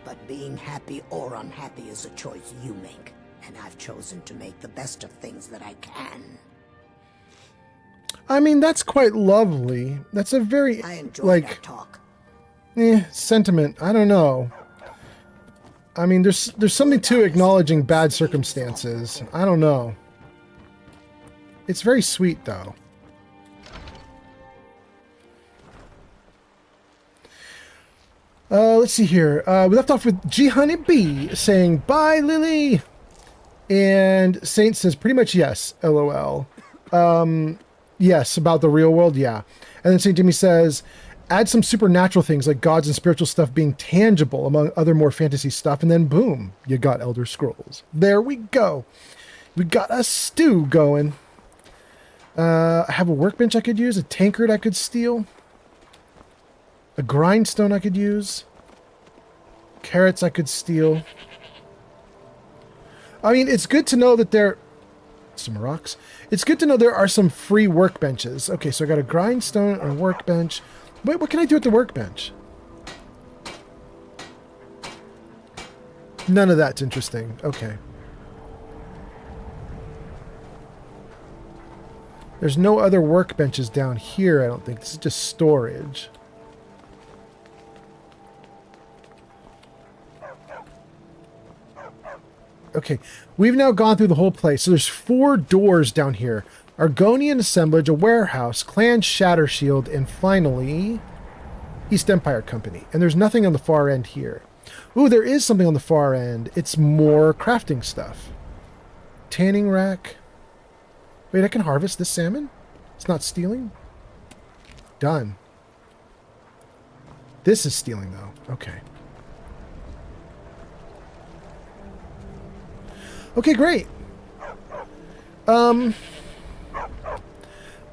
But being happy or unhappy is a choice you make, and I've chosen to make the best of things that I can. I mean, that's quite lovely. That's a very, I enjoy that talk. Sentiment. I don't know. I mean, there's something to acknowledging bad circumstances. I don't know. It's very sweet, though. Let's see here. We left off with G Honey B saying, "Bye, Lily." And Saint says, pretty much yes, LOL. Yes, about the real world, yeah. And then St. Jimmy says, add some supernatural things like gods and spiritual stuff being tangible among other more fantasy stuff, and then boom, you got Elder Scrolls. There we go. We got a stew going. I have a workbench I could use, a tankard I could steal, a grindstone I could use, carrots I could steal. I mean, it's good to know that there... Some rocks. It's good to know there are some free workbenches. Okay, so I got a grindstone and a workbench. Wait, what can I do at the workbench? None of that's interesting. Okay. There's no other workbenches down here, I don't think. This is just storage. Okay, we've now gone through the whole place. So there's 4 doors down here. Argonian Assemblage, a warehouse, Clan Shattershield, and finally, East Empire Company. And there's nothing on the far end here. Ooh, there is something on the far end. It's more crafting stuff. Tanning rack. Wait, I can harvest this salmon? It's not stealing? Done. This is stealing, though. Okay. Okay, great. I'm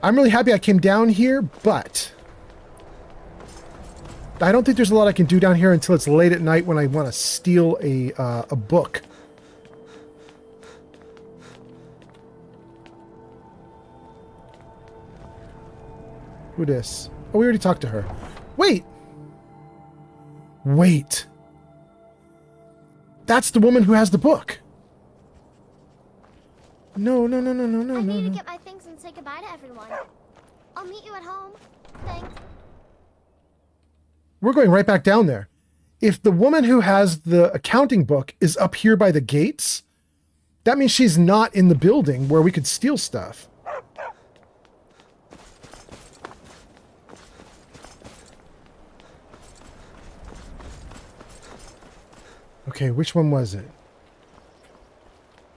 really happy I came down here, but I don't think there's a lot I can do down here until it's late at night when I want to steal a book. Who dis? Oh, we already talked to her. Wait! Wait! That's the woman who has the book! No. I need to get my things and say goodbye to everyone. I'll meet you at home. Thanks. We're going right back down there. If the woman who has the accounting book is up here by the gates, that means she's not in the building where we could steal stuff. Okay, which one was it?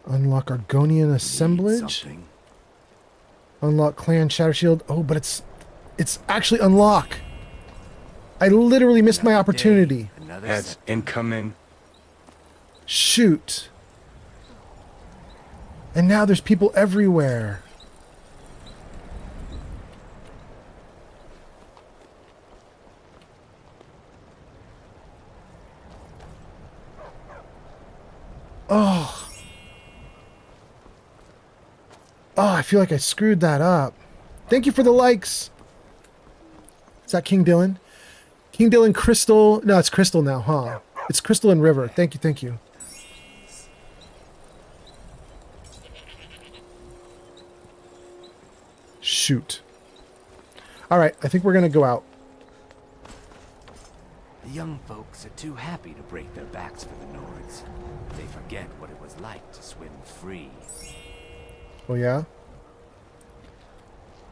Unlock Argonian Assemblage. Unlock Clan Shattershield. Oh, but it's actually unlock. I literally missed my opportunity. Heads incoming. Shoot. And now there's people everywhere. Oh. Oh, I feel like I screwed that up. Thank you for the likes. Is that King Dylan? King Dylan Crystal. No, it's Crystal now, huh? It's Crystal and River. Thank you, thank you. Shoot. All right, I think we're going to go out. The young folks are too happy to break their backs for the Nords. They forget what it was like to swim free. Oh, yeah?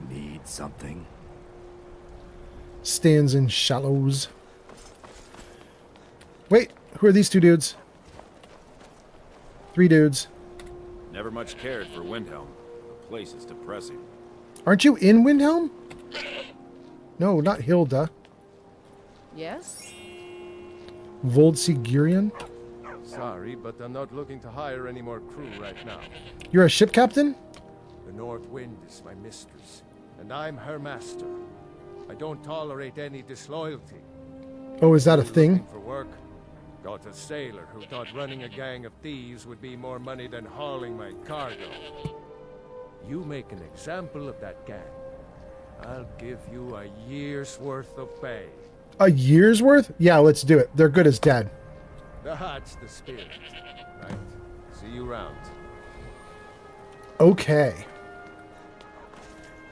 Need something? Stands in shallows. Wait, who are these two dudes? 3 dudes. Never much cared for Windhelm. The place is depressing. Aren't you in Windhelm? No, not Hilda. Yes? Voldsigurian? Sorry, but I'm not looking to hire any more crew right now. You're a ship captain? The North Wind is my mistress, and I'm her master. I don't tolerate any disloyalty. Oh, is that a thing? For work, got a sailor who thought running a gang of thieves would be more money than hauling my cargo. You make an example of that gang, I'll give you a year's worth of pay. A year's worth? Yeah, let's do it. They're good as dead. That's the spirit, right? See you round. Okay.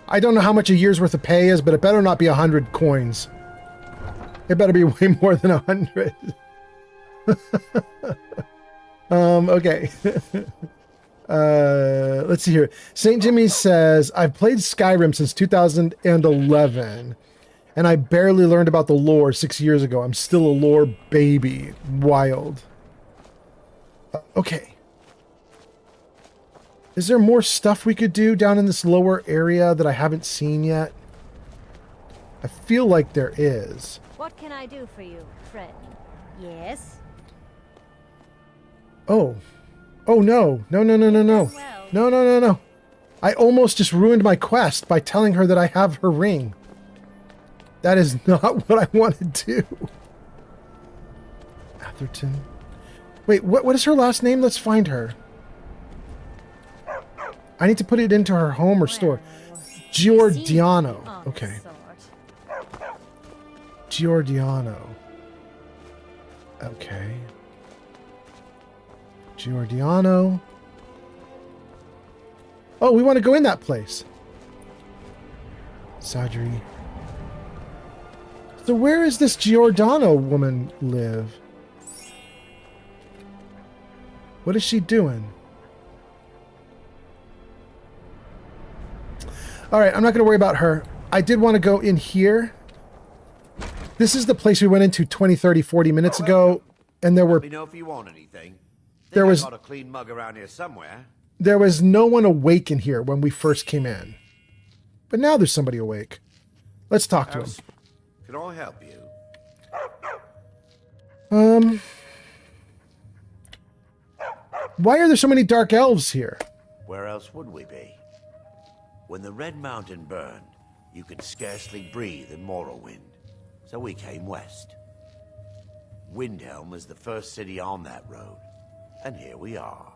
I don't know how much a year's worth of pay is, but it better not be 100 coins. It better be way more than 100. Okay. Let's see here. St. Jimmy says, I've played Skyrim since 2011, and I barely learned about the lore 6 years ago. I'm still a lore baby. Wild. Okay. Is there more stuff we could do down in this lower area that I haven't seen yet? I feel like there is. What can I do for you, friend? Yes? Oh. Oh, no. No, no, no, no, no. No, no, no, no. I almost just ruined my quest by telling her that I have her ring. That is not what I want to do. Atherton. Wait, what is her last name? Let's find her. I need to put it into her home or store. Giordiano. Okay. Giordiano. Okay. Giordiano. Oh, we want to go in that place. Sadri. So where is this Giordano woman live? What is she doing? All right, I'm not going to worry about her. I did want to go in here. This is the place we went into 20, 30, 40 minutes ago, and there were... Let me know if you want anything. There was... I got a clean mug around here somewhere. There was no one awake in here when we first came in. But now there's somebody awake. Let's talk to him. Can I help you? Why are there so many dark elves here? Where else would we be? When the Red Mountain burned, you could scarcely breathe in Morrowind. So we came west. Windhelm was the first city on that road. And here we are.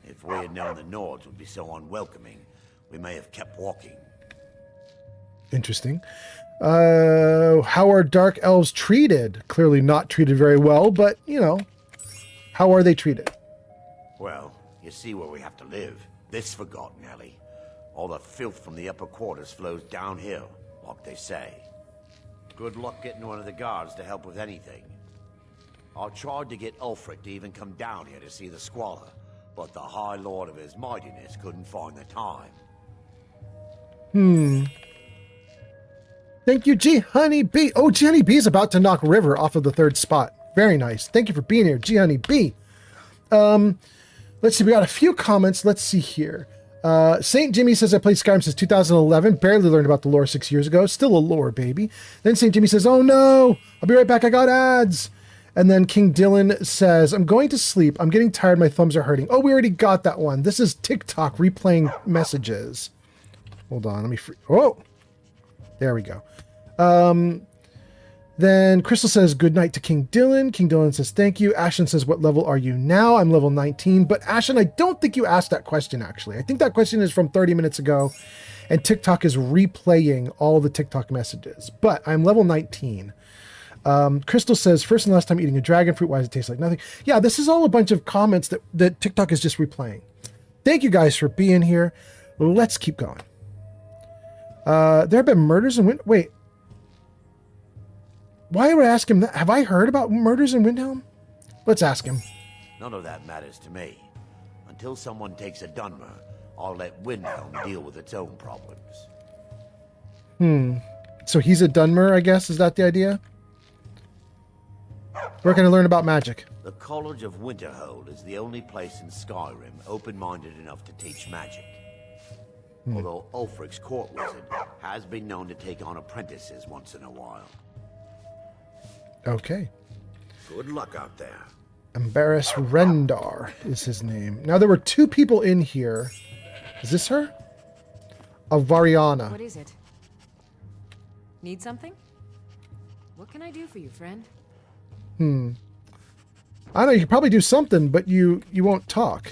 If we had known the Nords would be so unwelcoming, we may have kept walking. Interesting. How are dark elves treated? Clearly not treated very well, but, you know, how are they treated? Well, you see where we have to live. This forgotten alley. All the filth from the upper quarters flows downhill, like they say. Good luck getting one of the guards to help with anything. I tried to get Ulfric to even come down here to see the squalor, but the High Lord of his mightiness couldn't find the time. Thank you, G Honey B. Oh, G Honey B is about to knock River off of the 3rd spot. Very nice. Thank you for being here, G Honey B. Let's see. We got a few comments. Let's see here. St. Jimmy says, I played Skyrim since 2011. Barely learned about the lore 6 years ago. Still a lore baby. Then St. Jimmy says, oh no, I'll be right back. I got ads. And then King Dylan says, I'm going to sleep. I'm getting tired. My thumbs are hurting. Oh, we already got that one. This is TikTok replaying messages. Hold on. Let me... Oh, there we go. Then Crystal says, good night to King Dylan. King Dylan says, thank you. Ashen says, what level are you now? I'm level 19. But Ashen, I don't think you asked that question, actually. I think that question is from 30 minutes ago, and TikTok is replaying all the TikTok messages. But I'm level 19. Crystal says, first and last time eating a dragon fruit. Why does it taste like nothing? Yeah, this is all a bunch of comments that TikTok is just replaying. Thank you guys for being here. Let's keep going. There have been murders in Wait. Why would I ask him that? Have I heard about murders in Windhelm? Let's ask him. None of that matters to me. Until someone takes a Dunmer, I'll let Windhelm deal with its own problems. So he's a Dunmer, I guess? Is that the idea? Where can I learn about magic? The College of Winterhold is the only place in Skyrim open-minded enough to teach magic. Although Ulfric's court wizard has been known to take on apprentices once in a while. Okay. Good luck out there. Embarrass Rendar is his name. Now, there were two people in here. Is this her? Variana. What is it? Need something? What can I do for you, friend? I don't know, you could probably do something, but you won't talk.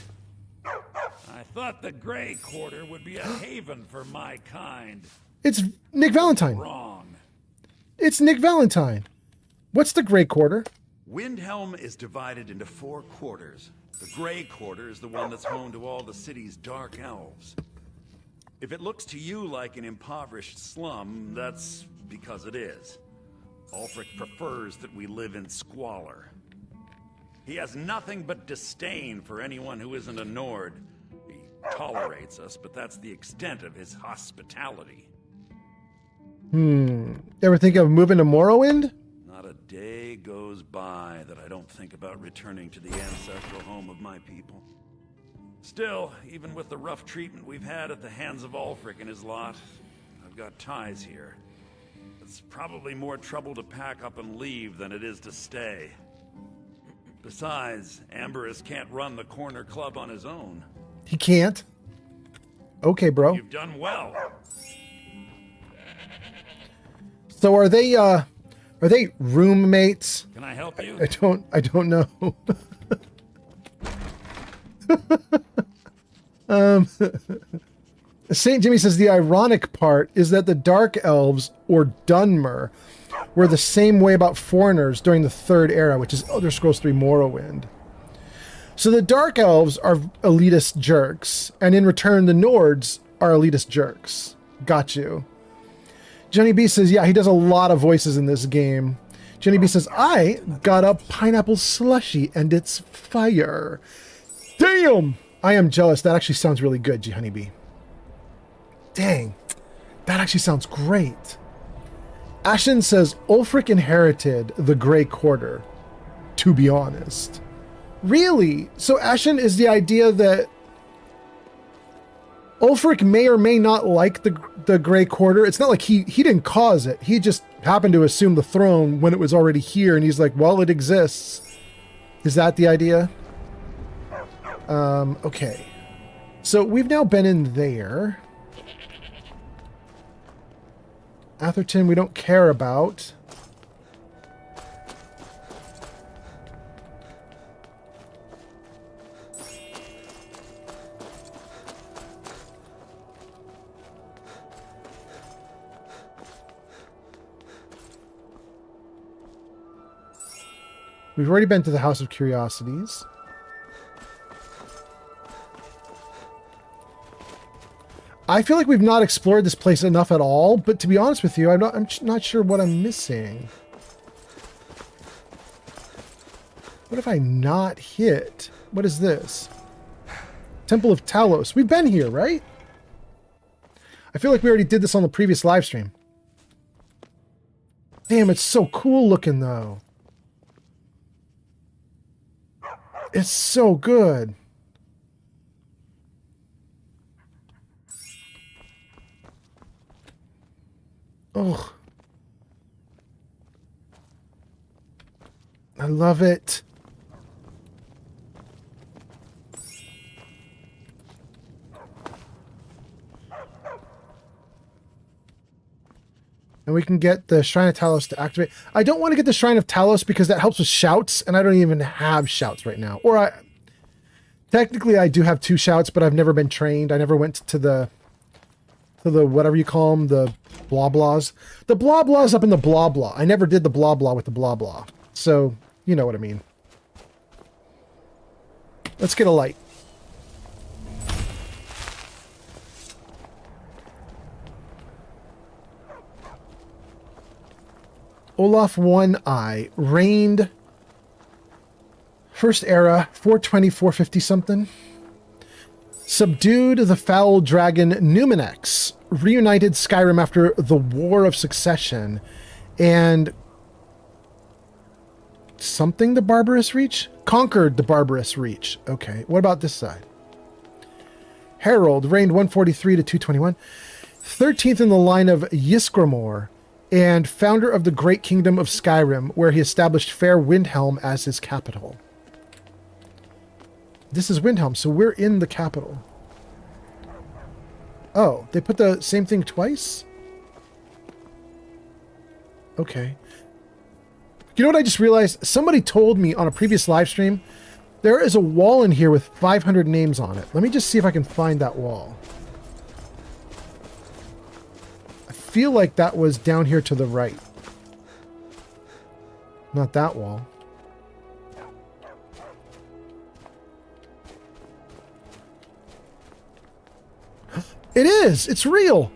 I thought the Grey Quarter would be a haven for my kind. It's Nick Valentine. Wrong. It's Nick Valentine. What's the Grey Quarter? Windhelm is divided into 4 quarters. The Grey Quarter is the one that's home to all the city's dark elves. If it looks to you like an impoverished slum, that's because it is. Ulfric prefers that we live in squalor. He has nothing but disdain for anyone who isn't a Nord. He tolerates us, but that's the extent of his hospitality. Ever think of moving to Morrowind? Not a day goes by that I don't think about returning to the ancestral home of my people. Still, even with the rough treatment we've had at the hands of Ulfric and his lot, I've got ties here. It's probably more trouble to pack up and leave than it is to stay. Besides, Amberus can't run the corner club on his own. He can't. Okay, bro. You've done well. So are they roommates? Can I help you? I don't know. St. Jimmy says the ironic part is that the Dark Elves, or Dunmer, were the same way about foreigners during the Third Era, which is Elder Scrolls 3 Morrowind. So the Dark Elves are elitist jerks, and in return the Nords are elitist jerks. Got you. Jenny B says, yeah, he does a lot of voices in this game. Jenny B says, I got a pineapple slushy and it's fire. Damn! I am jealous. That actually sounds really good, G Honeybee. Dang. That actually sounds great. Ashen says, Ulfric inherited the Grey Quarter, to be honest. Really? So Ashen is the idea that Ulfric may or may not like the Grey Quarter. It's not like he didn't cause it. He just happened to assume the throne when it was already here, and he's like, well, it exists. Is that the idea? Okay. So we've now been in there. Atherton we don't care about. We've already been to the House of Curiosities. I feel like we've not explored this place enough at all, but to be honest with you, I'm not sure what I'm missing. What have I not hit? What is this? Temple of Talos. We've been here, right? I feel like we already did this on the previous live stream. Damn, it's so cool looking though. It's so good. Oh. I love it. And we can get the Shrine of Talos to activate. I don't want to get the Shrine of Talos because that helps with shouts, and I don't even have shouts right now. Or technically I do have 2 shouts, but I've never been trained. I never went to the whatever you call them, the blah blahs. The blah blahs up in the blah blah. I never did the blah blah with the blah blah. So, you know what I mean. Let's get a light. Olaf One Eye reigned First Era 420, 450 something. Subdued the foul dragon Numenex, reunited Skyrim after the War of Succession, and something the Barbarous Reach? Conquered the Barbarous Reach. Okay, what about this side? Harold reigned 143 to 221. 13th in the line of Ysgramor, and founder of the Great Kingdom of Skyrim, where he established Fair Windhelm as his capital. This is Windhelm, so we're in the capital. Oh, they put the same thing twice? Okay. You know what I just realized? Somebody told me on a previous live stream, there is a wall in here with 500 names on it. Let me just see if I can find that wall. I feel like that was down here to the right. Not that wall. It is! It's real!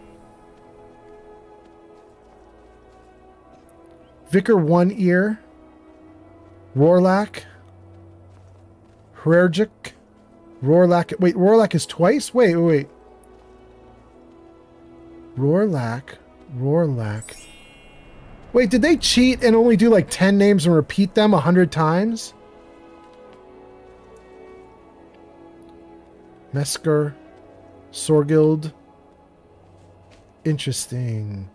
Vicar One Ear. Rorlak. Hrergic. Rorlak. Wait, Rorlak is twice? Wait. Rorlak. Wait, did they cheat and only do like 10 names and repeat them 100 times? Mesker. Sorgild. Interesting.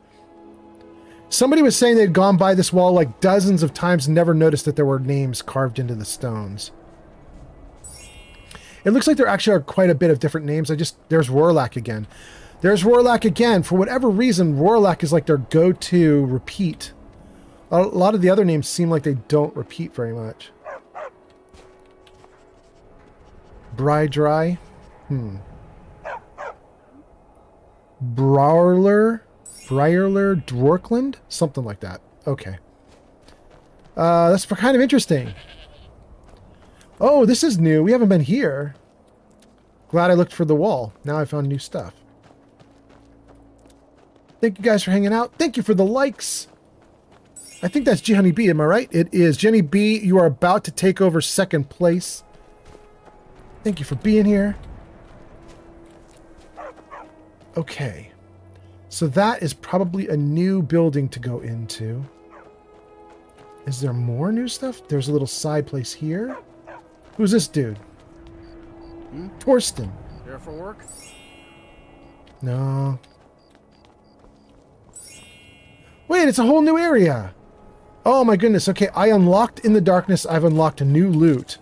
Somebody was saying they'd gone by this wall like dozens of times and never noticed that there were names carved into the stones. It looks like there actually are quite a bit of different names. There's Rorlak again. There's Rorlak again. For whatever reason, Rorlak is like their go-to repeat. A lot of the other names seem like they don't repeat very much. Brydry. Briarler, Dwarkland? Something like that. Okay. That's kind of interesting. Oh, this is new. We haven't been here. Glad I looked for the wall. Now I found new stuff. Thank you guys for hanging out. Thank you for the likes. I think that's G Honey B, am I right? It is. Jenny B, you are about to take over 2nd place. Thank you for being here. Okay, so that is probably a new building to go into. Is there more new stuff? There's a little side place here. Who's this dude? Torsten. Here for work? No. Wait, it's a whole new area. Oh my goodness. Okay, I unlocked in the darkness. I've unlocked a new loot.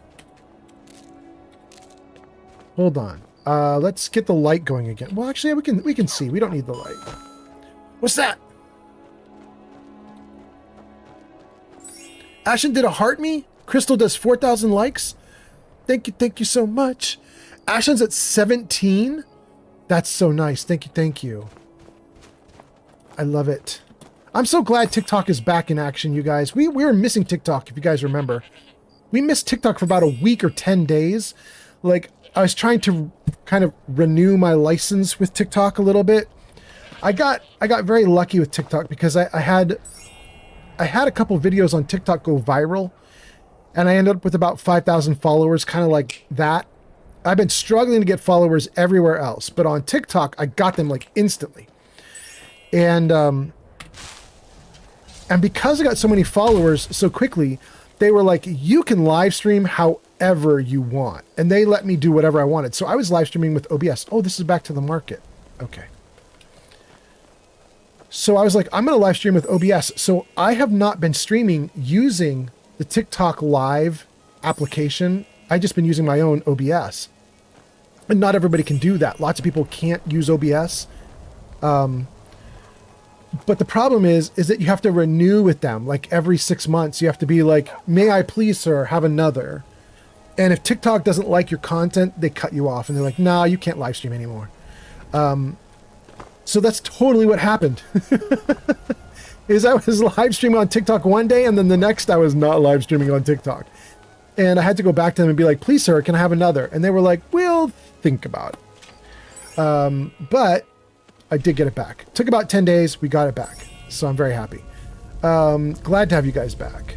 Hold on. Let's get the light going again. Well, actually, we can see. We don't need the light. What's that? Ashen did a heart me. Crystal does 4,000 likes. Thank you so much. Ashen's at 17. That's so nice. Thank you. I love it. I'm so glad TikTok is back in action, you guys. We were missing TikTok, if you guys remember. We missed TikTok for about a week or 10 days. Like, I was trying to kind of renew my license with TikTok a little bit. I got very lucky with TikTok because I had a couple videos on TikTok go viral, and I ended up with about 5,000 followers, kind of like that. I've been struggling to get followers everywhere else, but on TikTok I got them like instantly. And because I got so many followers so quickly, they were like, you can live stream however you want. And they let me do whatever I wanted. So I was live streaming with OBS. Oh, this is back to the market. Okay. So I was like, I'm going to live stream with OBS. So I have not been streaming using the TikTok live application. I've just been using my own OBS. And not everybody can do that. Lots of people can't use OBS. But the problem is that you have to renew with them. Like every 6 months, you have to be like, may I please, sir, have another. And if TikTok doesn't like your content, they cut you off and they're like, nah, you can't live stream anymore. So that's totally what happened. Is I was live streaming on TikTok one day and then the next I was not live streaming on TikTok. And I had to go back to them and be like, please, sir, can I have another? And they were like, we'll think about it. But I did get it back. Took about 10 days. We got it back. So I'm very happy. Glad to have you guys back.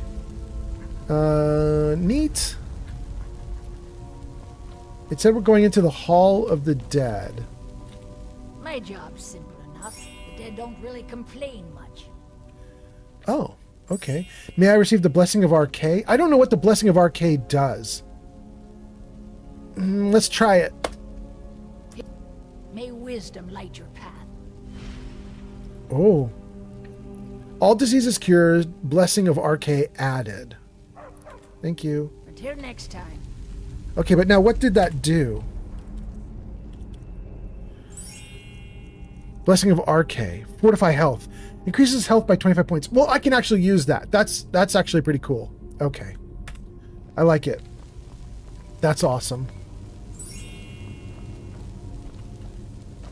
Neat. It said we're going into the Hall of the Dead. My job's simple enough. The dead don't really complain much. Oh, okay. May I receive the Blessing of RK? I don't know what the Blessing of RK does. Let's try it. May wisdom light your path. Oh. All diseases cured, Blessing of RK added. Thank you. Until next time. Okay, but now what did that do? Blessing of RK. Fortify health. Increases health by 25 points. Well, I can actually use that. That's actually pretty cool. Okay. I like it. That's awesome.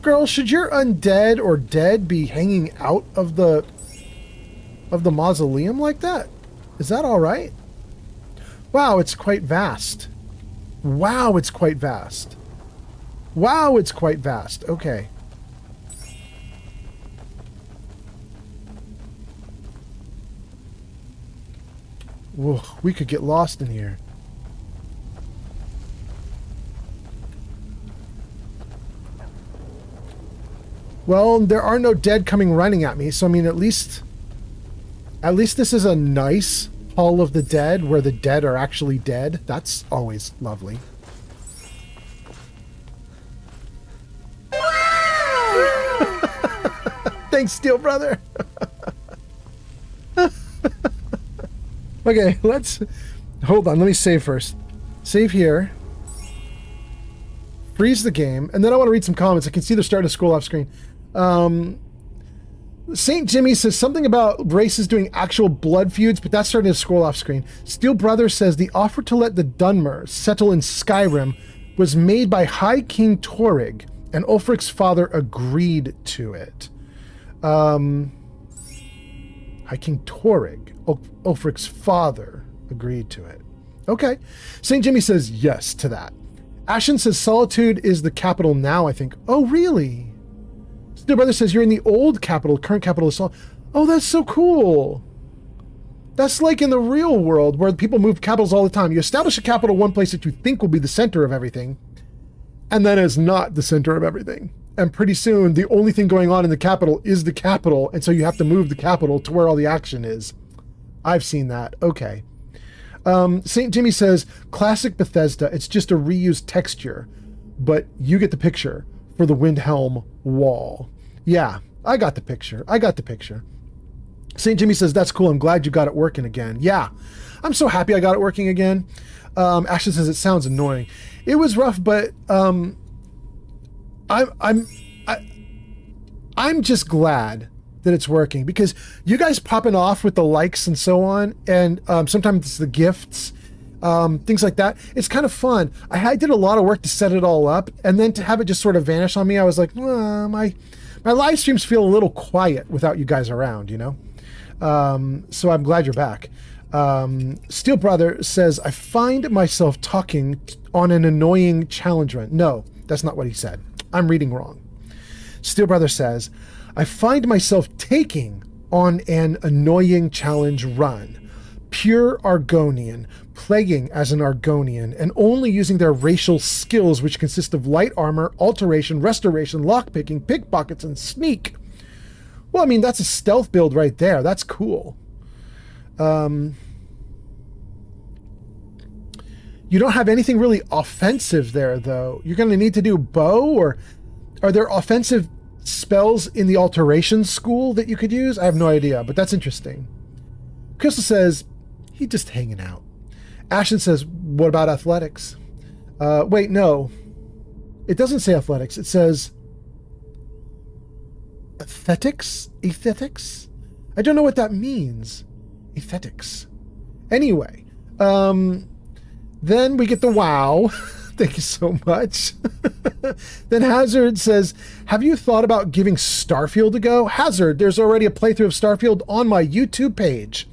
Girl, should your undead or dead be hanging out of the mausoleum like that? Is that all right? Wow, it's quite vast. Wow, it's quite vast. Wow, it's quite vast. Okay. Whoa, we could get lost in here. Well, there are no dead coming running at me, so I mean, at least this is a nice Hall of the Dead where the dead are actually dead. That's always lovely. Thanks, Steel Brother. Okay, hold on. Let me save first. Save here. Freeze the game, and then I want to read some comments. I can see they're starting to scroll off screen. St. Jimmy says something about races doing actual blood feuds, but that's starting to scroll off screen. Steel Brother says the offer to let the Dunmer settle in Skyrim was made by High King Torrig, and Ulfric's father agreed to it. High King Torrig, Ulfric's father, agreed to it. Okay. St. Jimmy says yes to that. Ashen says Solitude is the capital now, I think. Oh, really? Steel Brother says you're in the old capital, current capital is Solitude. Oh, that's so cool. That's like in the real world where people move capitals all the time. You establish a capital one place that you think will be the center of everything, and then it's not the center of everything. And pretty soon, the only thing going on in the capital is the capital, and so you have to move the capital to where all the action is. I've seen that. Okay. St. Jimmy says, classic Bethesda, it's just a reused texture, but you get the picture for the Windhelm wall. Yeah, I got the picture. St. Jimmy says, that's cool. I'm glad you got it working again. Yeah, I'm so happy I got it working again. Ashley says, it sounds annoying. It was rough, but I'm just glad that it's working, because you guys popping off with the likes and so on, and sometimes it's the gifts, things like that. It's kind of fun. I did a lot of work to set it all up, and then to have it just sort of vanish on me, I was like, my live streams feel a little quiet without you guys around, you know? So I'm glad you're back. Steel Brother says, I find myself talking on an annoying challenge run. No, that's not what he said. I'm reading wrong. Steel Brother says, I find myself taking on an annoying challenge run. Pure Argonian, plaguing as an Argonian, and only using their racial skills, which consist of light armor, alteration, restoration, lockpicking, pickpockets, and sneak. Well, I mean, that's a stealth build right there. That's cool. You don't have anything really offensive there, though. You're going to need to do bow, or are there offensive spells in the alteration school that you could use? I have no idea, but that's interesting. Crystal says, he's just hanging out. Ashton says, what about athletics? Wait, no. It doesn't say athletics. It says Aesthetics? I don't know what that means. Aesthetics. Anyway, then we get the wow. Thank you so much. Then Hazard says, have you thought about giving Starfield a go? Hazard, there's already a playthrough of Starfield on my YouTube page.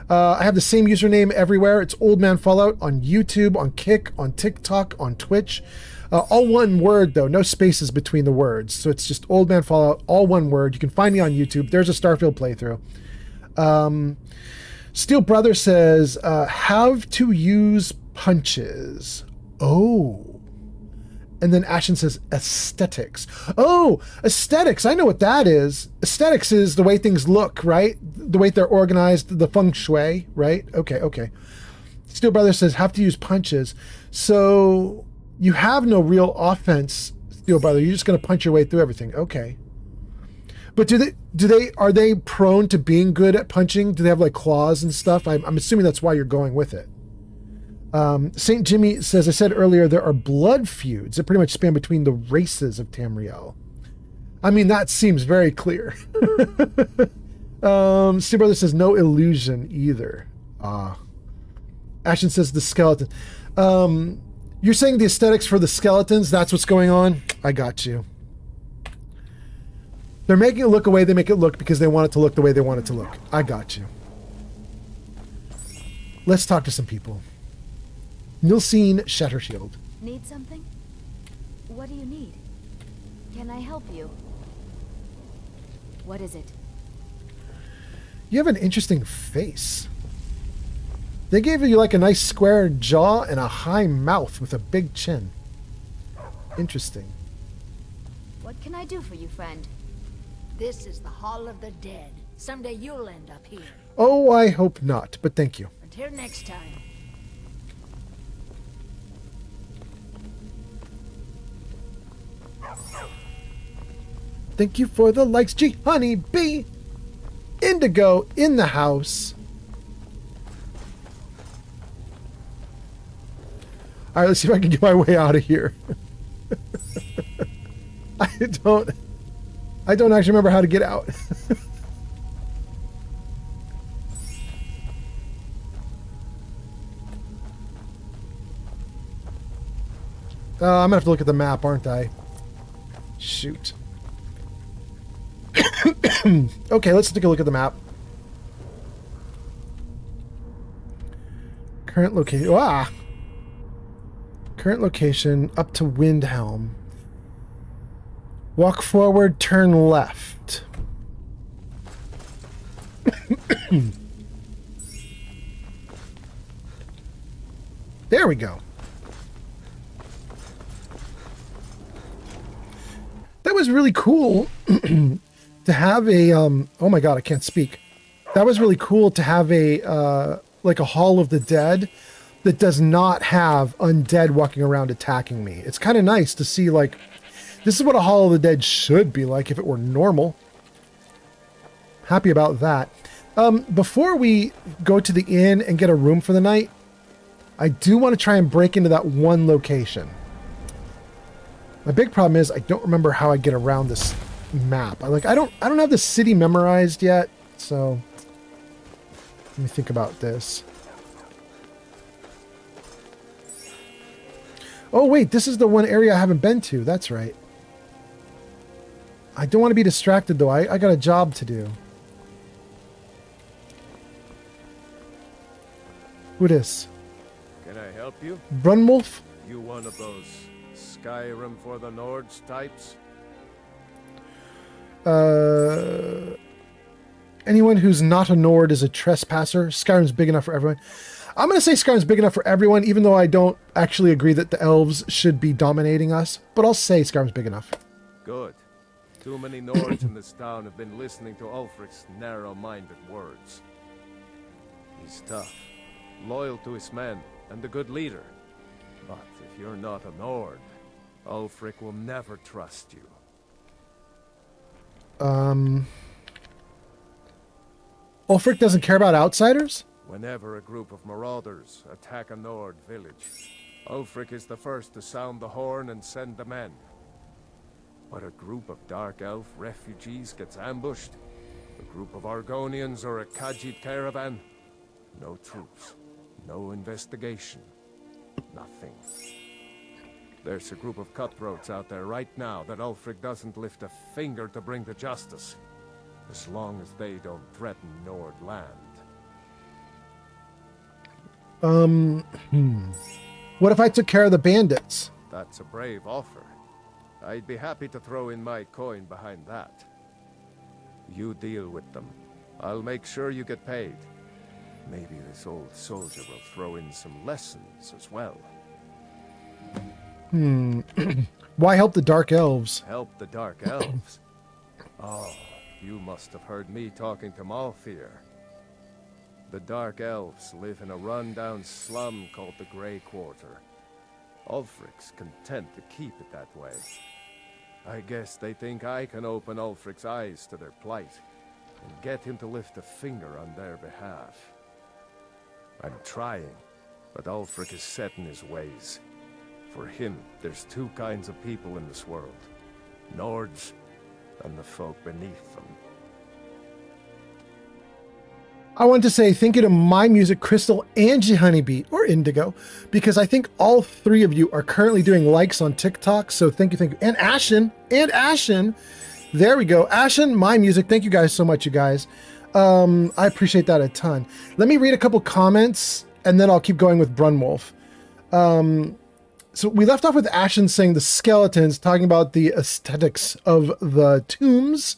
I have the same username everywhere. It's Old Man Fallout on YouTube, on Kick, on TikTok, on Twitch. All one word, though. No spaces between the words. So it's just Old Man Fallout, all one word. You can find me on YouTube. There's a Starfield playthrough. Steel Brother says, have to use punches. Oh. And then Ashen says, aesthetics. Oh, aesthetics. I know what that is. Aesthetics is the way things look, right? The way they're organized, the feng shui, right? Okay. Steel Brother says, have to use punches. So you have no real offense, Steel Brother. You're just going to punch your way through everything. Okay. But are they prone to being good at punching? Do they have like claws and stuff? I'm assuming that's why you're going with it. St. Jimmy says, I said earlier, there are blood feuds that pretty much span between the races of Tamriel. I mean, that seems very clear. Steel Brother says, no illusion either. Ashen says, the skeleton. You're saying the aesthetics for the skeletons, that's what's going on? I got you. They're making it look the way they make it look because they want it to look the way they want it to look. I got you. Let's talk to some people. Nilsine Shattershield. Need something? What do you need? Can I help you? What is it? You have an interesting face. They gave you like a nice square jaw and a high mouth with a big chin. Interesting. What can I do for you, friend? This is the Hall of the Dead. Someday you'll end up here. Oh, I hope not, but thank you. Until next time. Thank you for the likes, G Honey B. Indigo in the house. All right, let's see if I can get my way out of here. I don't actually remember how to get out. I'm gonna have to look at the map, aren't I? Shoot. Okay, let's take a look at the map. Current location. Current location up to Windhelm. Walk forward, turn left. There we go. That was really cool to have a oh my god, I can't speak. That was really cool to have a like a Hall of the Dead that does not have undead walking around attacking me. It's kind of nice to see, like, this is what a Hall of the Dead should be like if it were normal. Happy about that. Before we go to the inn and get a room for the night, I do want to try and break into that one location. My big problem is I don't remember how I get around this map. I don't have the city memorized yet, so let me think about this. Oh wait, this is the one area I haven't been to. That's right. I don't want to be distracted though. I got a job to do. Who this? Can I help you? Brunwolf? You one of those Skyrim for the Nords types? Anyone who's not a Nord is a trespasser. Skyrim's big enough for everyone. I'm going to say Skyrim's big enough for everyone, even though I don't actually agree that the elves should be dominating us. But I'll say Skyrim's big enough. Good. Too many Nords in this town have been listening to Ulfric's narrow-minded words. He's tough, loyal to his men, and a good leader. But if you're not a Nord, Ulfric will never trust you. Ulfric doesn't care about outsiders? Whenever a group of marauders attack a Nord village, Ulfric is the first to sound the horn and send the men. but a group of Dark Elf refugees gets ambushed, a group of Argonians or a Khajiit caravan. No troops, no investigation, nothing. There's a group of cutthroats out there right now that Ulfric doesn't lift a finger to bring to justice, as long as they don't threaten Nord land. What if I took care of the bandits? That's a brave offer. I'd be happy to throw in my coin behind that. You deal with them. I'll make sure you get paid. Maybe this old soldier will throw in some lessons as well. Why help the Dark Elves? Help the Dark Elves? Oh, you must have heard me talking to Malfir. The Dark Elves live in a run-down slum called the Grey Quarter. Ulfric's content to keep it that way. I guess they think I can open Ulfric's eyes to their plight and get him to lift a finger on their behalf. I'm trying, but Ulfric is set in his ways. For him, there's two kinds of people in this world. Nords and the folk beneath them. I want to say thank you to My Music, Crystal, Angie Honeybee, or Indigo, because I think all three of you are currently doing likes on TikTok. So thank you. And Ashen. There we go. Ashen, My Music. Thank you guys so much, you guys. I appreciate that a ton. Let me read a couple comments, and then I'll keep going with Brunwolf. So we left off with Ashen saying the skeletons, talking about the aesthetics of the tombs.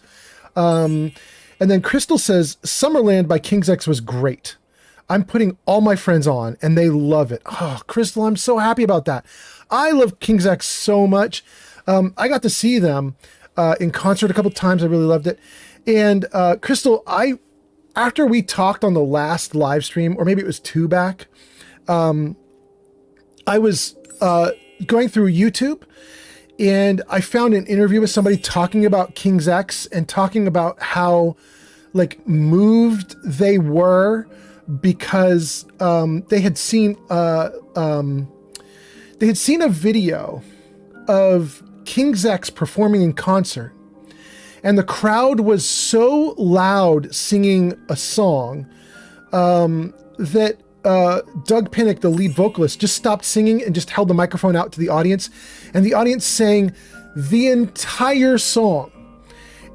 And then Crystal says, Summerland by King's X was great. I'm putting all my friends on, and they love it. Oh, Crystal, I'm so happy about that. I love King's X so much. I got to see them in concert a couple times. I really loved it. And Crystal, after we talked on the last live stream, or maybe it was two back, I was going through YouTube, and I found an interview with somebody talking about King's X and talking about how like moved they were because they had seen a video of King's X performing in concert, and the crowd was so loud singing a song that Doug Pinnick, the lead vocalist, just stopped singing and just held the microphone out to the audience, and the audience sang the entire song.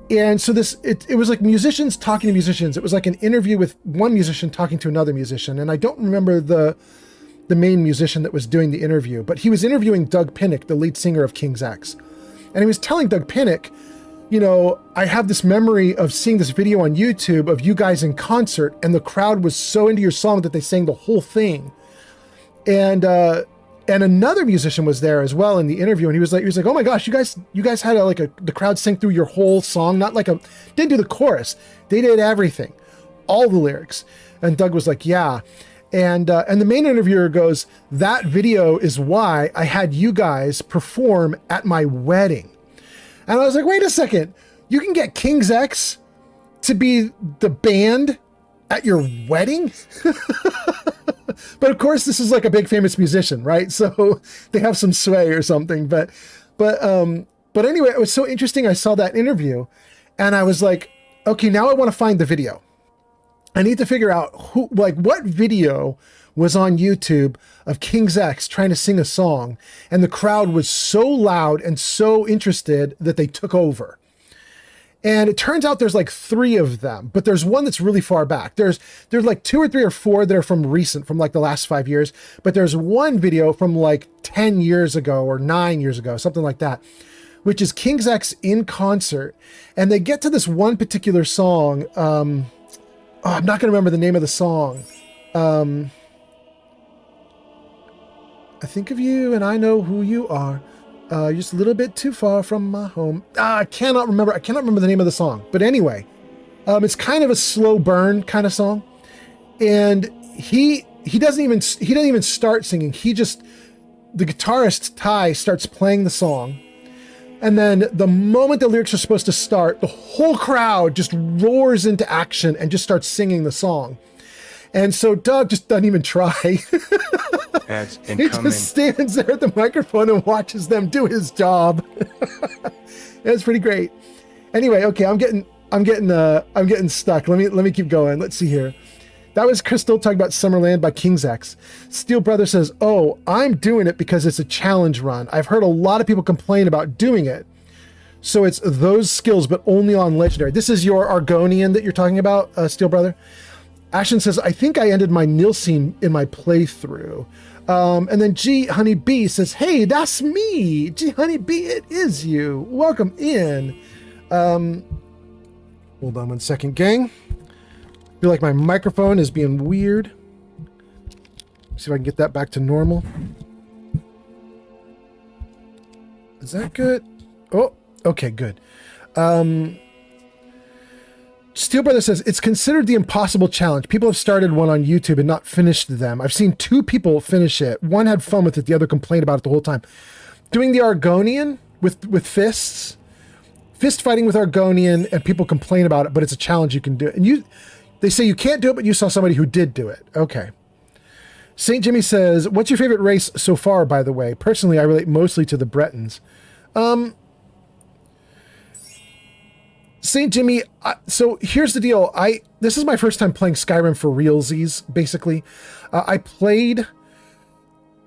And so it was like musicians talking to musicians. It was like an interview with one musician talking to another musician, and I don't remember the main musician that was doing the interview, but he was interviewing Doug Pinnick, the lead singer of King's X, and he was telling Doug Pinnick, you know, I have this memory of seeing this video on YouTube of you guys in concert, and the crowd was so into your song that they sang the whole thing. And another musician was there as well in the interview, and he was like, oh my gosh, you guys had the crowd sing through your whole song, didn't do the chorus. They did everything, all the lyrics. And Doug was like, yeah. And the main interviewer goes, that video is why I had you guys perform at my wedding. And I was like, wait a second, you can get King's X to be the band at your wedding? But of course, this is like a big famous musician, right? So they have some sway or something. But anyway, it was so interesting. I saw that interview and I was like, okay, now I want to find the video. I need to figure out what video was on YouTube of King's X trying to sing a song, and the crowd was so loud and so interested that they took over. And it turns out there's like 3 of them, but there's one that's really far back. There's like 2 or 3 or 4 that are from like the last 5 years, but there's one video from like 10 years ago or 9 years ago, something like that, which is King's X in concert. And they get to this one particular song. I'm not going to remember the name of the song. I think of you and I know who you are. You're just a little bit too far from my home. I cannot remember the name of the song. But anyway, it's kind of a slow burn kind of song. And he doesn't even start singing. The guitarist Ty starts playing the song. And then the moment the lyrics are supposed to start, the whole crowd just roars into action and just starts singing the song. And so Doug just doesn't even try. That's He incoming. just stands there at the microphone and watches them do his job. It's pretty great. Anyway, okay, I'm getting stuck. Let me keep going. Let's see here. That was Crystal talking about Summerland by King's X. Steel Brother says, "Oh, I'm doing it because it's a challenge run. I've heard a lot of people complain about doing it. So it's those skills, but only on Legendary." This is your Argonian that you're talking about, Steel Brother. Ashen says, "I think I ended my Nilsine in my playthrough." And then G Honey B says, "Hey, that's me. G Honey B, it is you. Welcome in." Hold on 1 second, gang. I feel like my microphone is being weird. See if I can get that back to normal. Is that good? Oh, okay, good. Steel Brother says, "It's considered the impossible challenge. People have started one on YouTube and not finished them. I've seen 2 people finish it. One had fun with it, the other complained about it the whole time." Doing the Argonian with fists, fist fighting with Argonian, and people complain about it, but it's a challenge you can do. And they say you can't do it, but you saw somebody who did do it. Okay. St. Jimmy says, "What's your favorite race so far, by the way? Personally, I relate mostly to the Bretons." St. Jimmy, so here's the deal. This is my first time playing Skyrim for realsies, basically. I played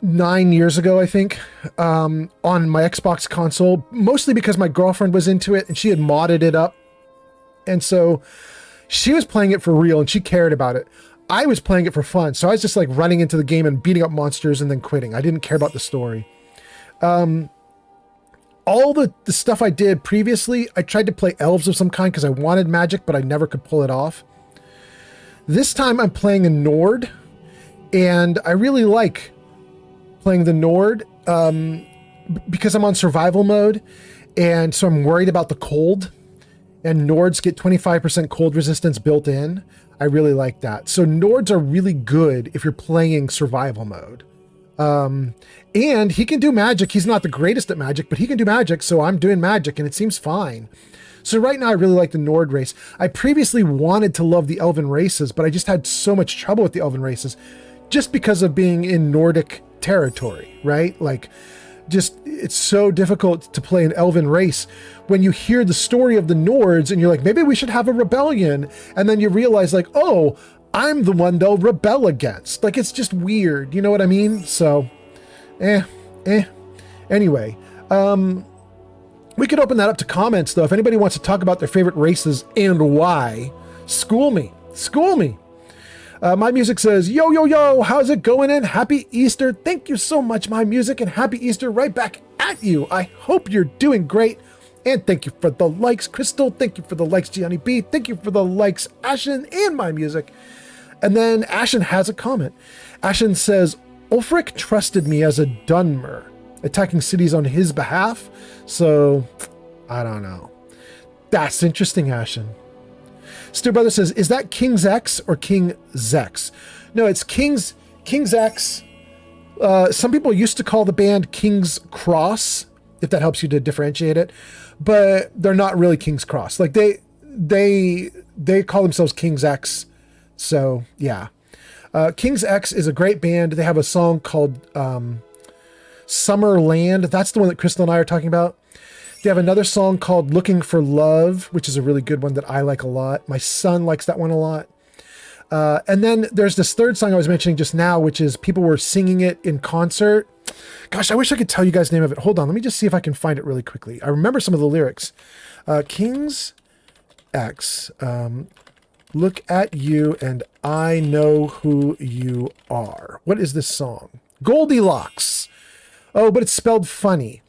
9 years ago, I think, on my Xbox console, mostly because my girlfriend was into it and she had modded it up. And so she was playing it for real and she cared about it. I was playing it for fun. So I was just like running into the game and beating up monsters and then quitting. I didn't care about the story. All the stuff I did previously, I tried to play elves of some kind because I wanted magic, but I never could pull it off. This time I'm playing a Nord, and I really like playing the Nord because I'm on survival mode, and so I'm worried about the cold, and Nords get 25% cold resistance built in. I really like that. So Nords are really good if you're playing survival mode. And he can do magic. He's not the greatest at magic, but he can do magic, so I'm doing magic, and it seems fine. So right now I really like the Nord race. I previously wanted to love the Elven races, but I just had so much trouble with the Elven races just because of being in Nordic territory, right? Like, just, it's so difficult to play an Elven race when you hear the story of the Nords and you're like, maybe we should have a rebellion. And then you realize like, oh, I'm the one they'll rebel against. Like, it's just weird. You know what I mean? So, Anyway, we could open that up to comments though. If anybody wants to talk about their favorite races and why, school me. My Music says, yo, yo, yo, how's it going in? Happy Easter. Thank you so much, My Music, and happy Easter right back at you. I hope you're doing great. And thank you for the likes, Crystal. Thank you for the likes, Gianni B. Thank you for the likes, Ashen and My Music. And then Ashen has a comment. Ashen says, Ulfric trusted me as a Dunmer, attacking cities on his behalf. So, I don't know. That's interesting, Ashen. Steel Brother says, is that King's X or King Zex? No, it's King's X. Some people used to call the band King's Cross, if that helps you to differentiate it, but they're not really King's Cross. Like they call themselves King's X. So yeah. King's X is a great band. They have a song called Summerland. That's the one that Crystal and I are talking about. They have another song called Looking for Love, which is a really good one that I like a lot. My son likes that one a lot. And then there's this third song I was mentioning just now, which is people were singing it in concert. Gosh, I wish I could tell you guys the name of it. Hold on, let me just see if I can find it really quickly. I remember some of the lyrics. King's X, look at you and I know who you are. What is this song? Goldilocks. Oh, but it's spelled funny.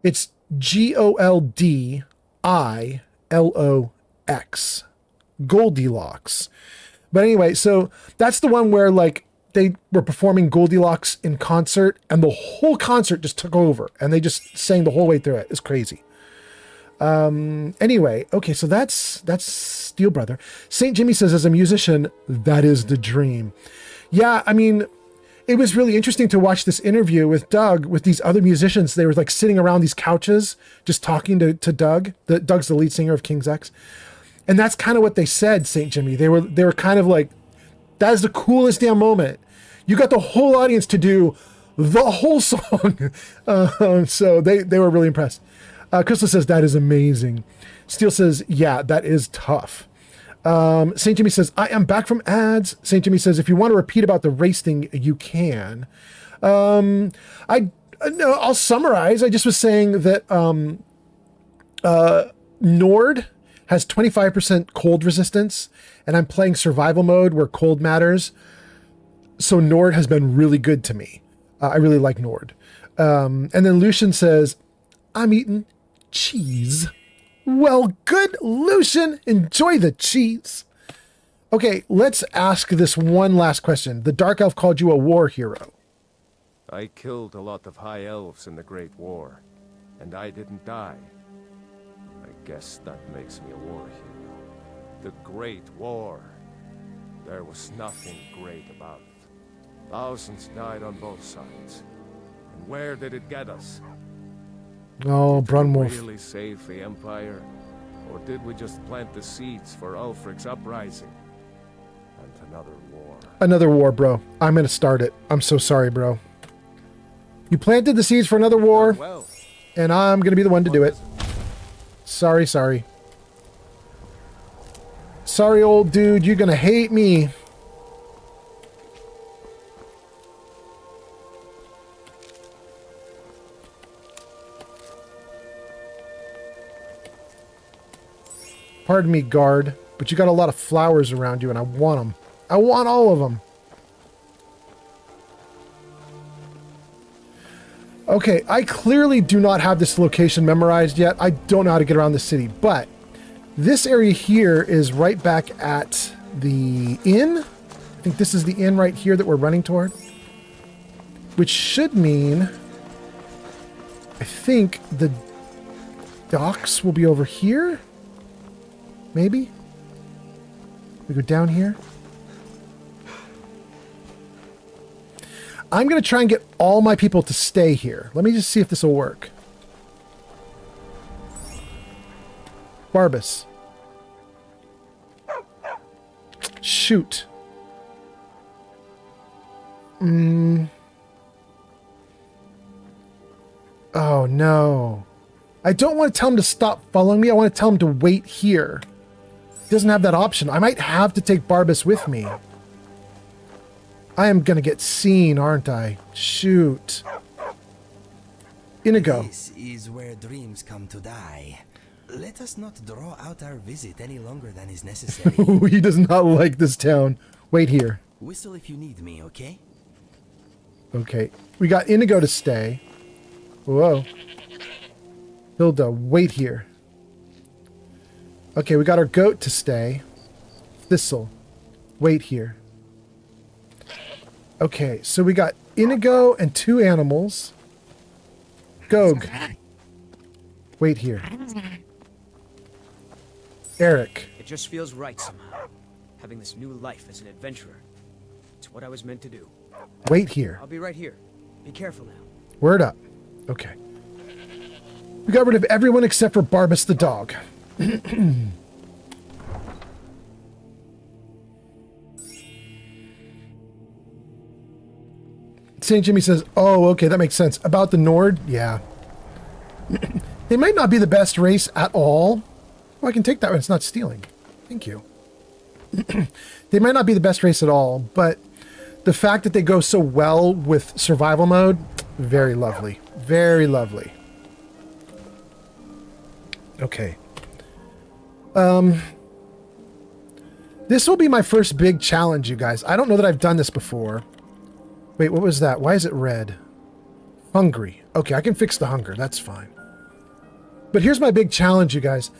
It's Goldillox. Goldilocks. But anyway, so that's the one where like they were performing Goldilocks in concert and the whole concert just took over and they just sang the whole way through it. It's crazy. Anyway, okay, so that's Steel Brother. St. Jimmy says, as a musician, that is the dream. Yeah, I mean, it was really interesting to watch this interview with Doug, with these other musicians. They were like sitting around these couches, just talking to Doug. Doug's the lead singer of King's X. And that's kind of what they said, St. Jimmy. They were kind of like, that is the coolest damn moment. You got the whole audience to do the whole song. So they were really impressed. Crystal says, that is amazing. Steele says, yeah, that is tough. St. Jimmy says, I am back from ads. St. Jimmy says, if you want to repeat about the race thing, you can. No, I'll summarize. I just was saying that Nord has 25% cold resistance, and I'm playing survival mode where cold matters. So Nord has been really good to me. I really like Nord. And then Lucian says, I'm eating cheese. Well, good, Lucian. Enjoy the cheese. Okay, let's ask this one last question. The Dark Elf called you a war hero. I killed a lot of high elves in the Great War, and I didn't die. I guess that makes me a war hero. The Great War. There was nothing great about it. Thousands died on both sides. And where did it get us? Oh, Brunwolf. Did we really save the Empire? Or did we just plant the seeds for Ulfric's uprising? And another war. Another war, bro. I'm going to start it. I'm so sorry, bro. You planted the seeds for another war, and I'm going to be the one to do it. Sorry, sorry. Sorry, old dude. You're going to hate me. Pardon me, guard, but you got a lot of flowers around you, and I want them. I want all of them. Okay, I clearly do not have this location memorized yet. I don't know how to get around the city, but this area here is right back at the inn. I think this is the inn right here that we're running toward, which should mean, I think the docks will be over here. Maybe? We go down here. I'm going to try and get all my people to stay here. Let me just see if this will work. Barbas. Shoot. Oh, no. I don't want to tell him to stop following me. I want to tell him to wait here. He doesn't have that option. I might have to take Barbas with me. I am going to get seen, aren't I? Shoot. Inigo. This is where dreams come to die. Let us not draw out our visit any longer than is necessary. He does not like this town. Wait here. Whistle if you need me, okay? Okay. We got Inigo to stay. Whoa. Hilda, wait here. Okay, we got our goat to stay. Thistle, wait here. Okay, so we got Inigo and 2 animals. Gog, wait here. Eric. It just feels right somehow. Having this new life as an adventurer. It's what I was meant to do. Wait here. I'll be right here. Be careful now. Word up. Okay. We got rid of everyone except for Barbas the dog. St. Jimmy says, oh, okay, that makes sense. About the Nord, yeah. They might not be the best race at all. Well, I can take that one. It's not stealing. Thank you. They might not be the best race at all, but the fact that they go so well with survival mode, very lovely. Very lovely. Okay. This will be my first big challenge, you guys. I don't know that I've done this before. Wait, what was that? Why is it red? Hungry. Okay, I can fix the hunger. That's fine. But here's my big challenge, you guys.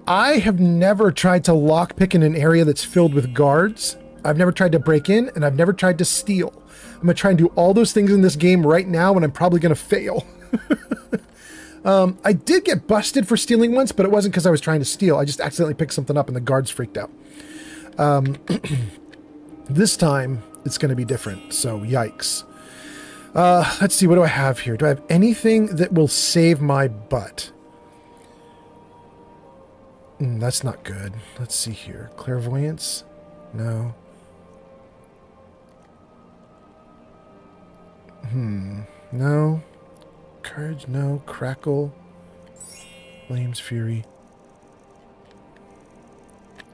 I have never tried to lockpick in an area that's filled with guards. I've never tried to break in, and I've never tried to steal. I'm going to try and do all those things in this game right now, and I'm probably going to fail. I did get busted for stealing once, but it wasn't because I was trying to steal. I just accidentally picked something up, and the guards freaked out. This time, it's going to be different, so yikes. Let's see, what do I have here? Do I have anything that will save my butt? That's not good. Let's see here. Clairvoyance? No. No. Courage, no. Crackle. Flames, fury.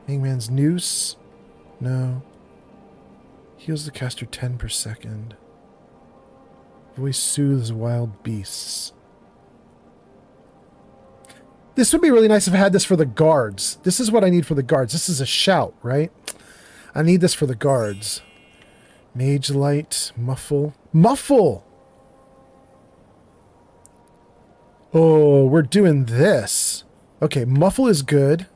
Hangman's Noose. No. Heals the caster 10 per second. Voice soothes wild beasts. This would be really nice if I had this for the guards. This is what I need for the guards. This is a shout, right? I need this for the guards. Mage light, muffle. Muffle! Oh, we're doing this. Okay, muffle is good.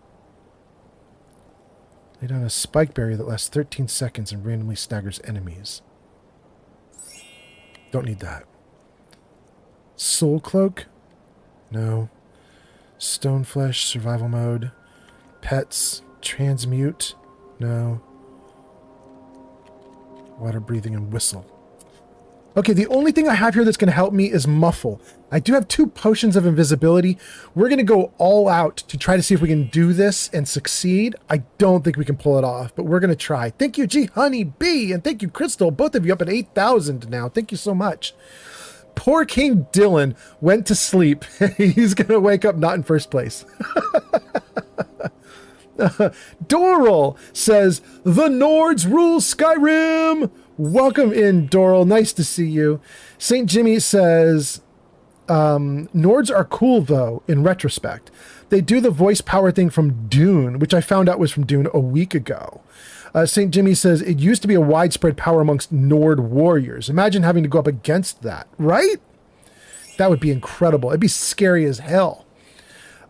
Lay down a spike barrier that lasts 13 seconds and randomly staggers enemies. Don't need that. Soul cloak? No. Stone flesh, survival mode. Pets, transmute? No. Water breathing and whistle. Okay, the only thing I have here that's going to help me is muffle. I do have 2 potions of invisibility. We're going to go all out to try to see if we can do this and succeed. I don't think we can pull it off, but we're going to try. Thank you, G Honey B, and thank you, Crystal. Both of you up at 8,000 now. Thank you so much. Poor King Dylan went to sleep. He's going to wake up not in first place. Doral says, the Nords rule Skyrim. Welcome in, Doral. Nice to see you. St. Jimmy says, Nords are cool, though, in retrospect. They do the voice power thing from Dune, which I found out was from Dune a week ago. St. Jimmy says, it used to be a widespread power amongst Nord warriors. Imagine having to go up against that, right? That would be incredible. It'd be scary as hell.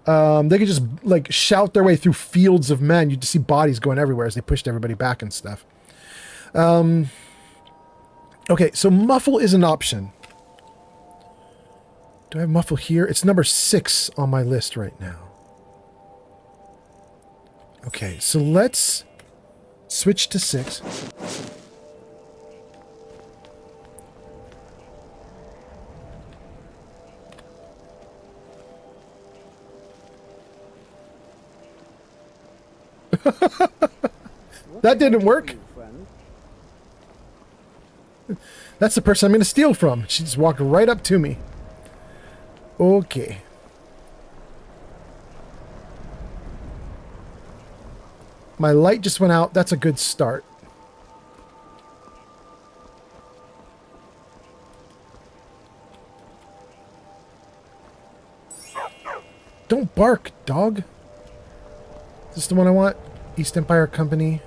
They could just, like, shout their way through fields of men. You'd just see bodies going everywhere as they pushed everybody back and stuff. Okay, so muffle is an option. Do I have muffle here? It's number 6 on my list right now. Okay, so let's switch to 6. That didn't work. That's the person I'm going to steal from. She just walked right up to me. Okay. My light just went out. That's a good start. Don't bark, dog. Is this the one I want? East Empire Company.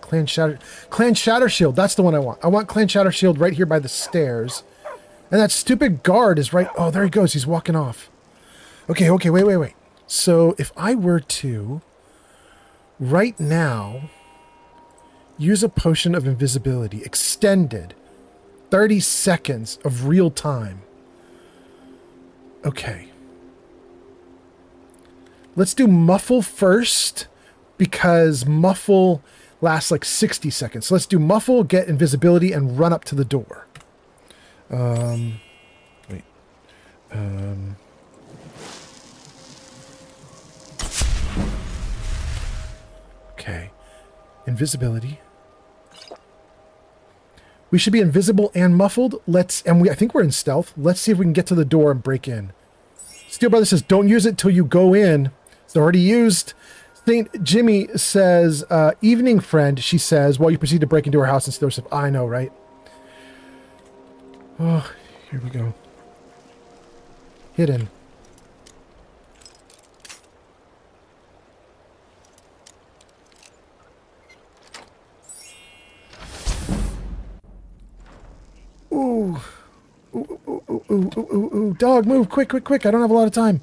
Clan Shatter Shield. That's the one I want. I want Clan Shatter Shield right here by the stairs. And that stupid guard is right... Oh, there he goes. He's walking off. Okay, wait. So if I were to, right now, use a potion of invisibility, extended, 30 seconds of real time. Okay. Let's do Muffle first, because Muffle lasts like 60 seconds. So let's do Muffle, get invisibility, and run up to the door. Wait. Okay. Invisibility. We should be invisible and muffled. I think we're in stealth. Let's see if we can get to the door and break in. Steel Brother says, don't use it till you go in. It's already used. St. Jimmy says, evening friend, she says, while you proceed to break into her house and steal her stuff. I know, right? Oh, here we go. Hidden. Ooh. Ooh. Dog, move. Quick. I don't have a lot of time.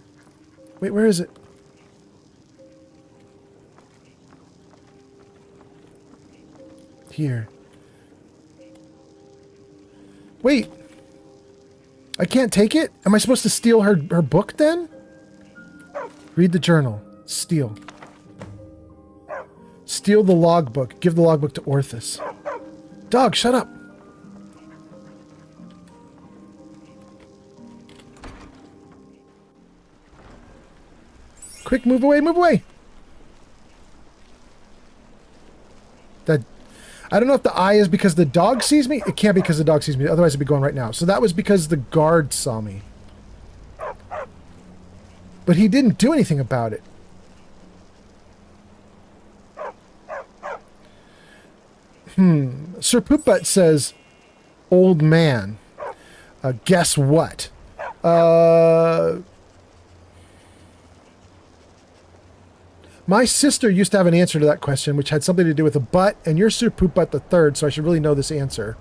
Wait, where is it? Here. Wait. I can't take it? Am I supposed to steal her book then? Read the journal. Steal. Steal the logbook. Give the logbook to Orthus. Dog, shut up. Quick, move away. I don't know if the eye is because the dog sees me. It can't be because the dog sees me. Otherwise, I'd be going right now. So that was because the guard saw me. But he didn't do anything about it. Sir Poopbutt says, old man. Guess what? My sister used to have an answer to that question, which had something to do with a butt, and you're Sir Poopbutt the third, so I should really know this answer.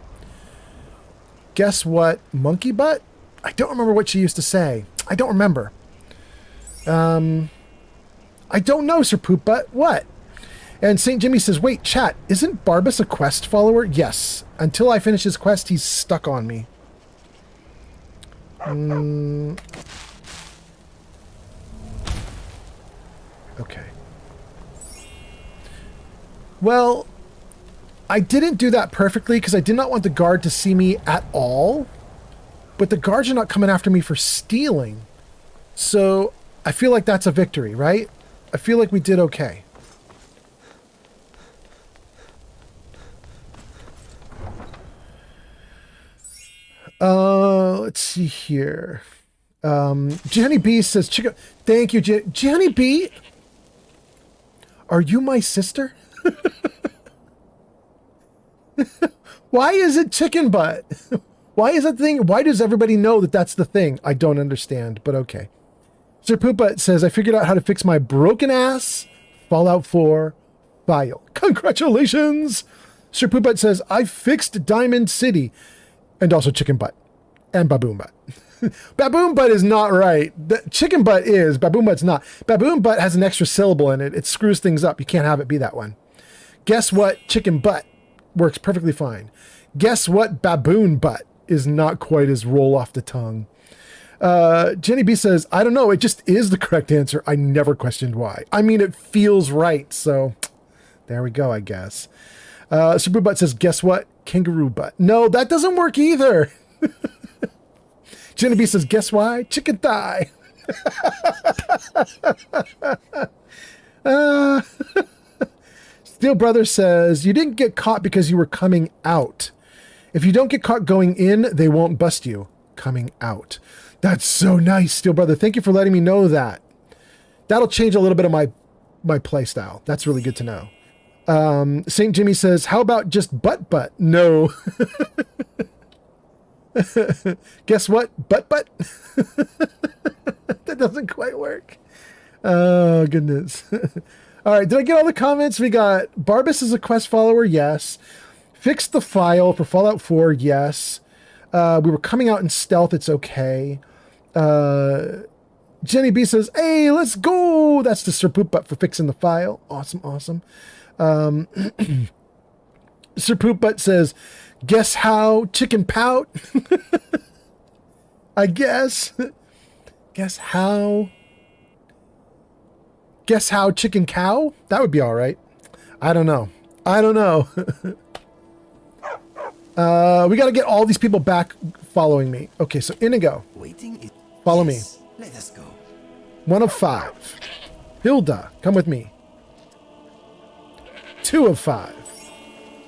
Guess what? Monkey butt? I don't remember what she used to say. I don't remember. I don't know, Sir Poopbutt. What? And St. Jimmy says, wait, chat, isn't Barbas a quest follower? Yes. Until I finish his quest, he's stuck on me. Okay. Well, I didn't do that perfectly because I did not want the guard to see me at all. But the guards are not coming after me for stealing. So I feel like that's a victory, right? I feel like we did okay. Let's see here. Jenny B says, Chica, thank you, Jenny B. Are you my sister? Why is it chicken butt? Why is that thing? Why does everybody know that that's the thing? I don't understand, but okay. Sir Poopbutt says, I figured out how to fix my broken ass Fallout 4 file. Congratulations! Sir Poopbutt says, I fixed Diamond City. And also chicken butt. And baboon butt. Baboon butt is not right. Chicken butt is. Baboon butt's not. Baboon butt has an extra syllable in it. It screws things up. You can't have it be that one. Guess what? Chicken butt works perfectly fine. Guess what? Baboon butt is not quite as roll off the tongue. Jenny B says, I don't know. It just is the correct answer. I never questioned why. I mean, it feels right. So there we go, I guess. Super Butt says, guess what? Kangaroo butt. No, that doesn't work either. Jenny B says, guess why? Chicken thigh. Steel Brother says, you didn't get caught because you were coming out. If you don't get caught going in, they won't bust you. Coming out. That's so nice, Steel Brother. Thank you for letting me know that. That'll change a little bit of my play style. That's really good to know. St. Jimmy says, how about just butt? No. Guess what? Butt. That doesn't quite work. Oh, goodness. All right. Did I get all the comments? We got Barbas is a quest follower. Yes. Fixed the file for Fallout 4. Yes. We were coming out in stealth. It's okay. Jenny B says, hey, let's go. That's the Sir Poop Butt for fixing the file. Awesome. Sir Poop Butt says, guess how? Chicken pout. I guess. Guess how? Guess how? Chicken cow? That would be all right. I don't know. We got to get all these people back following me. Okay, so Inigo. Follow me. Let us go. 1 of 5. Hilda, come with me. 2 of 5.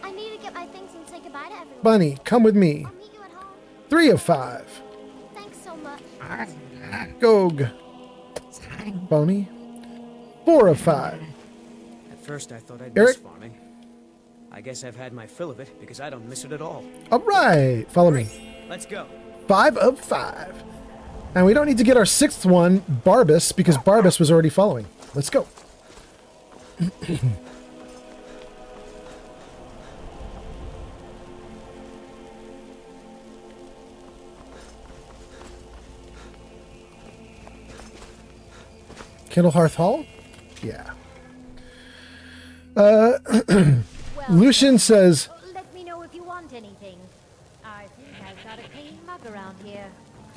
I need to get my things and say goodbye to everyone. Bunny, come with me. I'll meet you at home. 3 of 5. Thanks so much. Gog. Follow me. 4 of 5. At first I thought I'd Eric? miss farming. I guess I've had my fill of it because I don't miss it at all. All right, follow me. Let's go. 5 of 5. And we don't need to get our 6th one, Barbas, because Barbas was already following. Let's go. Kindle Hearth Hall? Yeah. Lucian says, Let me know if you want anything. I think I've got a clean mug around here.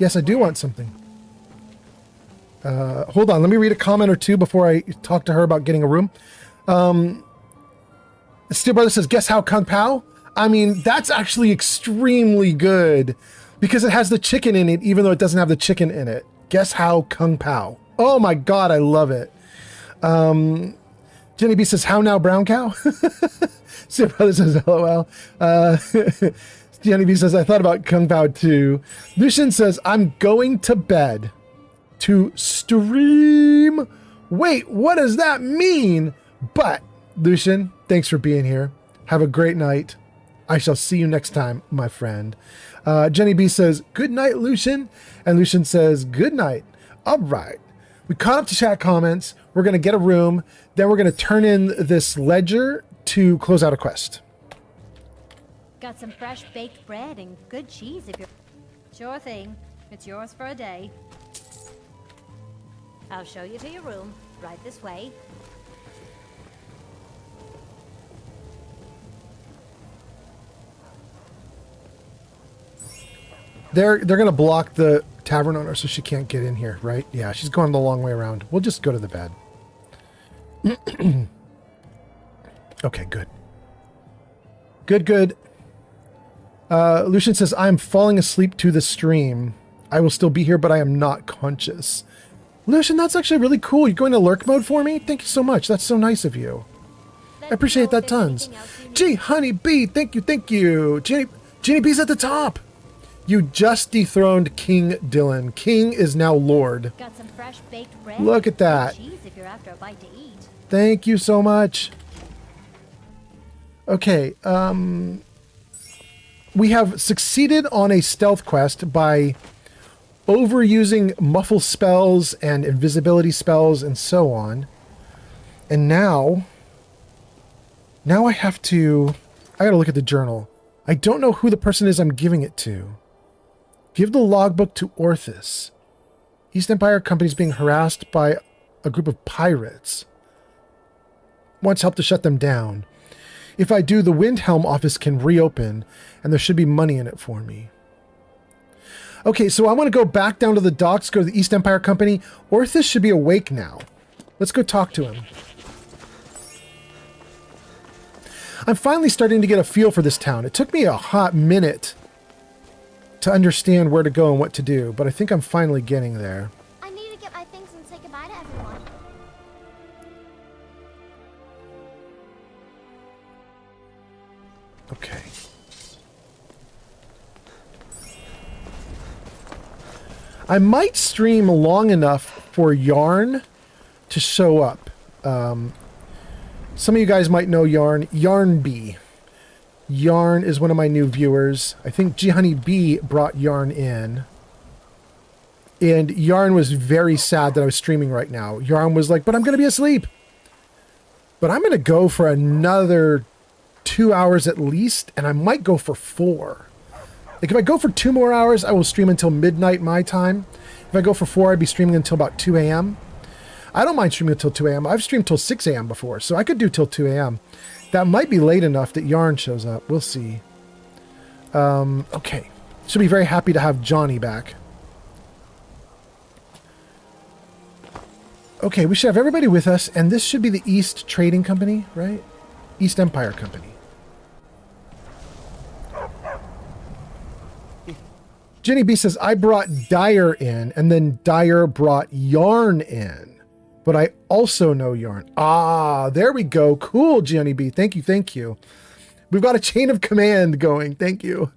yes, I do want something. Hold on, let me read a comment or two before I talk to her about getting a room. Steel Brother says, guess how, Kung Pao? I mean, that's actually extremely good because it has the chicken in it, even though it doesn't have the chicken in it. Guess how, Kung Pao? Oh my God, I love it. Jenny B says, how now, brown cow? Sid Brother says, LOL. Jenny B says, I thought about Kung Pao too. Lucian says, I'm going to bed to stream. Wait, what does that mean? But, Lucian, thanks for being here. Have a great night. I shall see you next time, my friend. Jenny B says, good night, Lucian. And Lucian says, good night. All right. We caught up to chat comments. We're going to get a room. Then we're going to turn in this ledger to close out a quest. Got some fresh baked bread and good cheese if you're... Sure thing. It's yours for a day. I'll show you to your room. Right this way. They're going to block the tavern owner so she can't get in here, right? Yeah, she's going the long way around. We'll just go to the bed. Okay, good. Good. Lucian says, I'm falling asleep to the stream. I will still be here, but I am not conscious. Lucian, that's actually really cool. You're going to lurk mode for me? Thank you so much. That's so nice of you. I appreciate that tons. Gee, Honey Bee, thank you. Jenny B's at the top. You just dethroned King Dylan. King is now Lord. Got some fresh baked bread. Look at that. Cheese if you're after a bite to eat. Thank you so much. Okay, we have succeeded on a stealth quest by overusing muffle spells and invisibility spells and so on. And now I gotta look at the journal. I don't know who the person is I'm giving it to. Give the logbook to Orthus. East Empire Company's being harassed by a group of pirates. Wants help to shut them down. If I do, the Windhelm office can reopen, and there should be money in it for me. Okay, so I want to go back down to the docks, go to the East Empire Company. Orthus should be awake now. Let's go talk to him. I'm finally starting to get a feel for this town. It took me a hot minute to understand where to go and what to do, but I think I'm finally getting there. I need to get my things and say goodbye to everyone. Okay. I might stream long enough for Yarn to show up. Some of you guys might know Yarn. Yarn B. Yarn is one of my new viewers. I think G Honey B brought Yarn in. And Yarn was very sad that I was streaming right now. Yarn was like, but I'm going to be asleep. But I'm going to go for another 2 hours at least, and I might go for 4. Like, if I go for 2 more hours, I will stream until midnight my time. If I go for 4, I'd be streaming until about 2 a.m. I don't mind streaming until 2 a.m. I've streamed till 6 a.m. before, so I could do till 2 a.m. That might be late enough that Yarn shows up. We'll see. Okay. Should be very happy to have Johnny back. Okay, we should have everybody with us, and this should be the East Trading Company, right? East Empire Company. Jenny B says, I brought Dyer in, and then Dyer brought Yarn in. But I also know Yarn. Ah, there we go. Cool, Jenny B. Thank you. We've got a chain of command going. Thank you.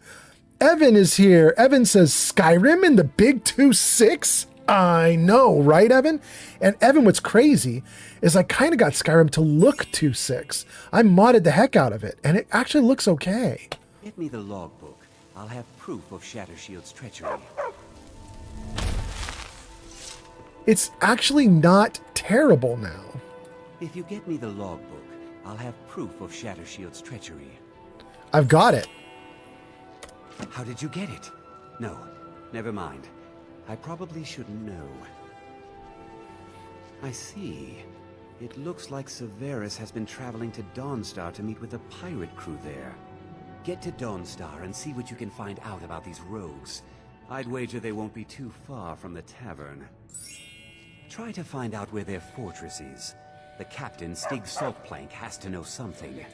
Evan is here. Evan says, Skyrim in the big 2.6? I know, right, Evan? And Evan, what's crazy is I kind of got Skyrim to look 2.6. I modded the heck out of it, and it actually looks okay. Get me the logbook. I'll have proof of Shattershield's treachery. It's actually not terrible now. If you get me the logbook, I'll have proof of Shattershield's treachery. I've got it. How did you get it? No, never mind. I probably shouldn't know. I see. It looks like Severus has been traveling to Dawnstar to meet with a pirate crew there. Get to Dawnstar and see what you can find out about these rogues. I'd wager they won't be too far from the tavern. Try to find out where their fortress is. The captain, Stig Saltplank, has to know something.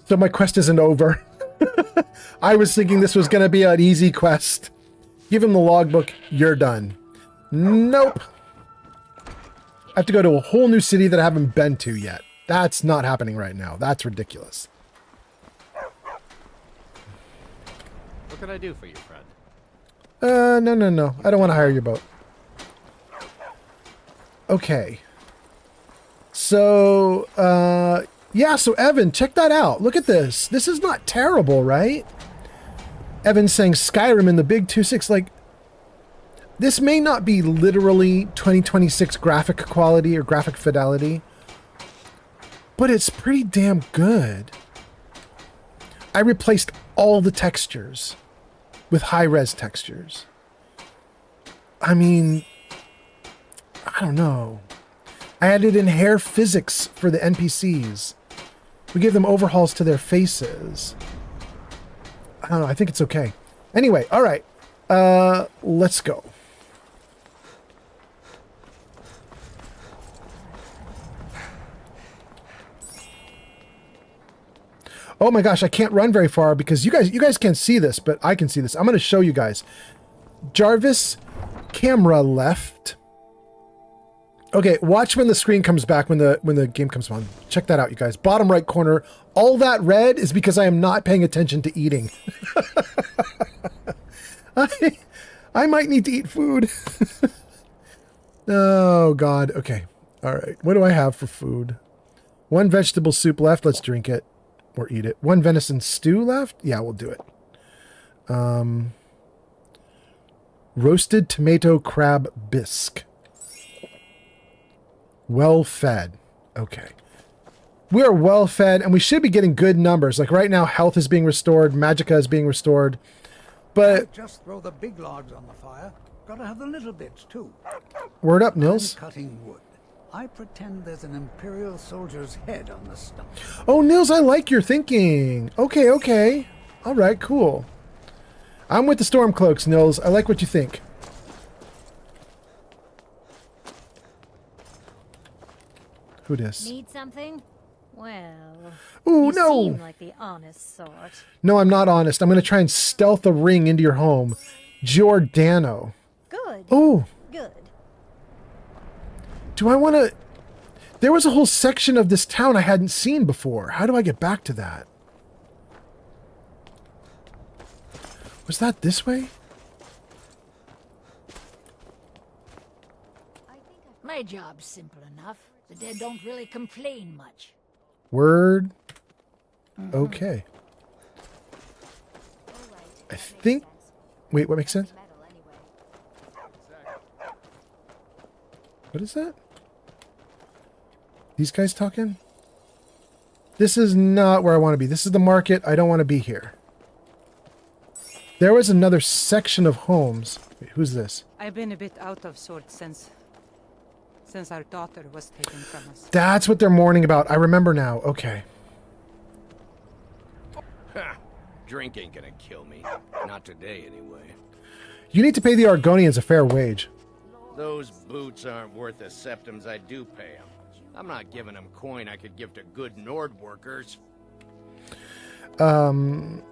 So my quest isn't over. I was thinking this was going to be an easy quest. Give him the logbook. You're done. Nope. I have to go to a whole new city that I haven't been to yet. That's not happening right now. That's ridiculous. What can I do for you, friend? No. I don't want to hire your boat. Okay. So, yeah, so Evan, check that out. Look at this. This is not terrible, right? Evan's saying Skyrim in the big 2.6, like, this may not be literally 2026 graphic quality or graphic fidelity, but it's pretty damn good. I replaced all the textures with high-res textures. I mean, I don't know. I added in hair physics for the NPCs. We gave them overhauls to their faces. I don't know. I think it's okay. Anyway, all right. Let's go. Oh my gosh, I can't run very far because you guys can't see this, but I can see this. I'm going to show you guys. Jarvis, camera left. Okay, watch when the screen comes back when the game comes on. Check that out, you guys. Bottom right corner. All that red is because I am not paying attention to eating. I might need to eat food. Oh God. Okay. All right. What do I have for food? One vegetable soup left. Let's drink it or eat it. One venison stew left. Yeah, we'll do it. Roasted tomato crab bisque. Well fed. Okay. We are well fed and we should be getting good numbers. Like right now, health is being restored. Magicka is being restored. But just throw the big logs on the fire. Gotta have the little bits too. Word up, Nils. I'm cutting wood. I pretend there's an Imperial soldier's head on the stump. Oh, Nils, I like your thinking. Okay, okay. All right, cool. I'm with the Stormcloaks, Nils. I like what you think. Who dis? Need something? Well, ooh, you no. seem like the honest sort. No, I'm not honest. I'm going to try and stealth a ring into your home. Giordano. Good. Oh. Good. Do I want to... There was a whole section of this town I hadn't seen before. How do I get back to that? Was that this way? My job's simple enough. The dead don't really complain much. Word. Okay. I think... Wait, what makes sense? What is that? These guys talking? This is not where I want to be. This is the market. I don't want to be here. There was another section of homes. Wait, who's this? I've been a bit out of sorts since our daughter was taken from us. That's what they're mourning about. I remember now. Okay. Ha! Drink ain't gonna kill me. Not today, anyway. You need to pay the Argonians a fair wage. Those boots aren't worth the septims I do pay them. I'm not giving them coin I could give to good Nord workers. I'm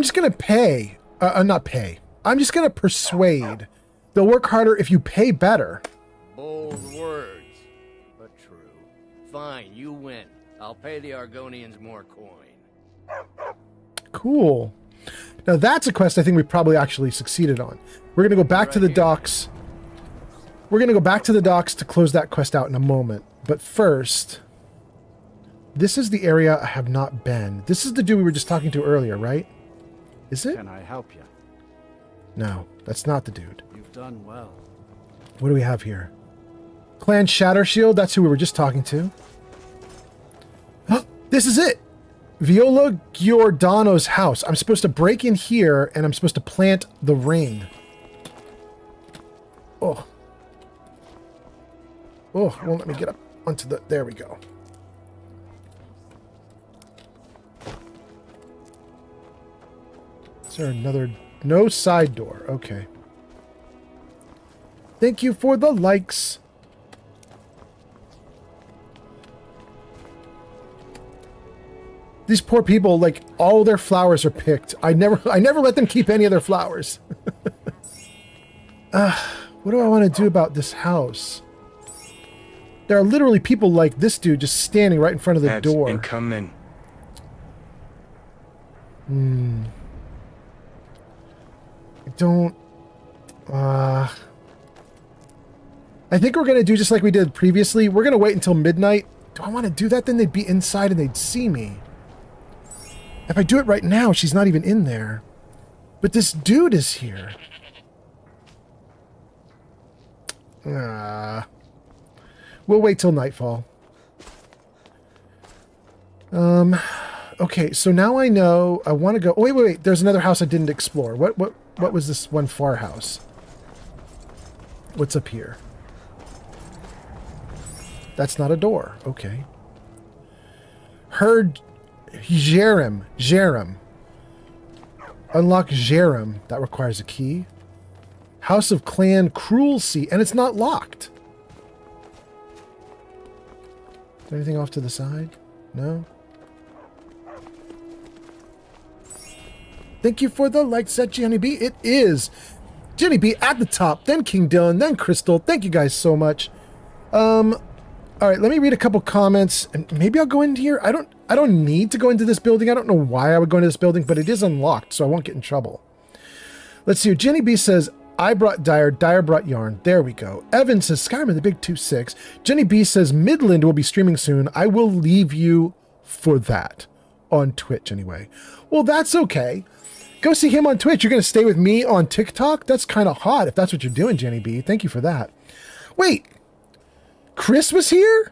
just gonna pay. Not pay. I'm just gonna persuade. They'll work harder if you pay better. Bold words, but true. Fine, you win. I'll pay the Argonians more coin. Cool. Now that's a quest I think we probably actually succeeded on. We're gonna go back to the docks. We're gonna go back to the docks to close that quest out in a moment. But first, this is the area I have not been. This is the dude we were just talking to earlier, right? Is it? Can I help you? No, that's not the dude. You've done well. What do we have here? Clan Shattershield, that's who we were just talking to. This is it! Viola Giordano's house. I'm supposed to break in here, and I'm supposed to plant the ring. Oh. Oh, won't let me get up onto the... There we go. Is there another... No side door. Okay. Thank you for the likes. These poor people, like, all their flowers are picked. I never let them keep any of their flowers. What do I want to do about this house? There are literally people like this dude just standing right in front of the door. And come in. I don't... I think we're going to do just like we did previously. We're going to wait until midnight. Do I want to do that? Then they'd be inside and they'd see me. If I do it right now, she's not even in there. But this dude is here. We'll wait till nightfall. Okay, so now I know I want to go... Oh, wait. There's another house I didn't explore. What was this one far house? What's up here? That's not a door. Okay. Heard Jerem. Unlock Jerem. That requires a key. House of Clan Cruelty. And it's not locked. Is there anything off to the side? No? Thank you for the like, said Jenny B. It is Jenny B at the top, then King Dylan, then Crystal. Thank you guys so much. All right, let me read a couple comments, and maybe I'll go into here. I don't need to go into this building. I don't know why I would go into this building, but it is unlocked, so I won't get in trouble. Let's see. Jenny B says, I brought Dyer. Dyer brought Yarn. There we go. Evan says, Skyrim the Big 2-6. Jenny B says, Midland will be streaming soon. I will leave you for that. On Twitch, anyway. Well, that's okay. Go see him on Twitch. You're going to stay with me on TikTok? That's kind of hot if that's what you're doing, Jenny B. Thank you for that. Wait. Chris was here?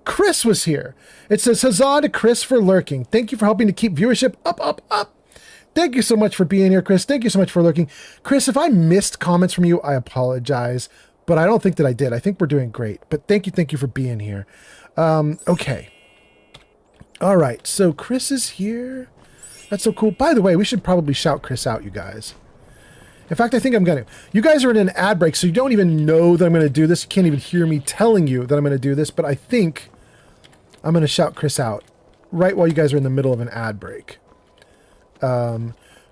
Chris was here. It says, huzzah to Chris for lurking. Thank you for helping to keep viewership up. Thank you so much for being here, Chris. Thank you so much for lurking. Chris, if I missed comments from you, I apologize. But I don't think that I did. I think we're doing great. But thank you for being here. Okay. All right. So Chris is here. That's so cool. By the way, we should probably shout Chris out, you guys. In fact, I think I'm going to. You guys are in an ad break, so you don't even know that I'm going to do this. You can't even hear me telling you that I'm going to do this, but I think I'm going to shout Chris out right while you guys are in the middle of an ad break.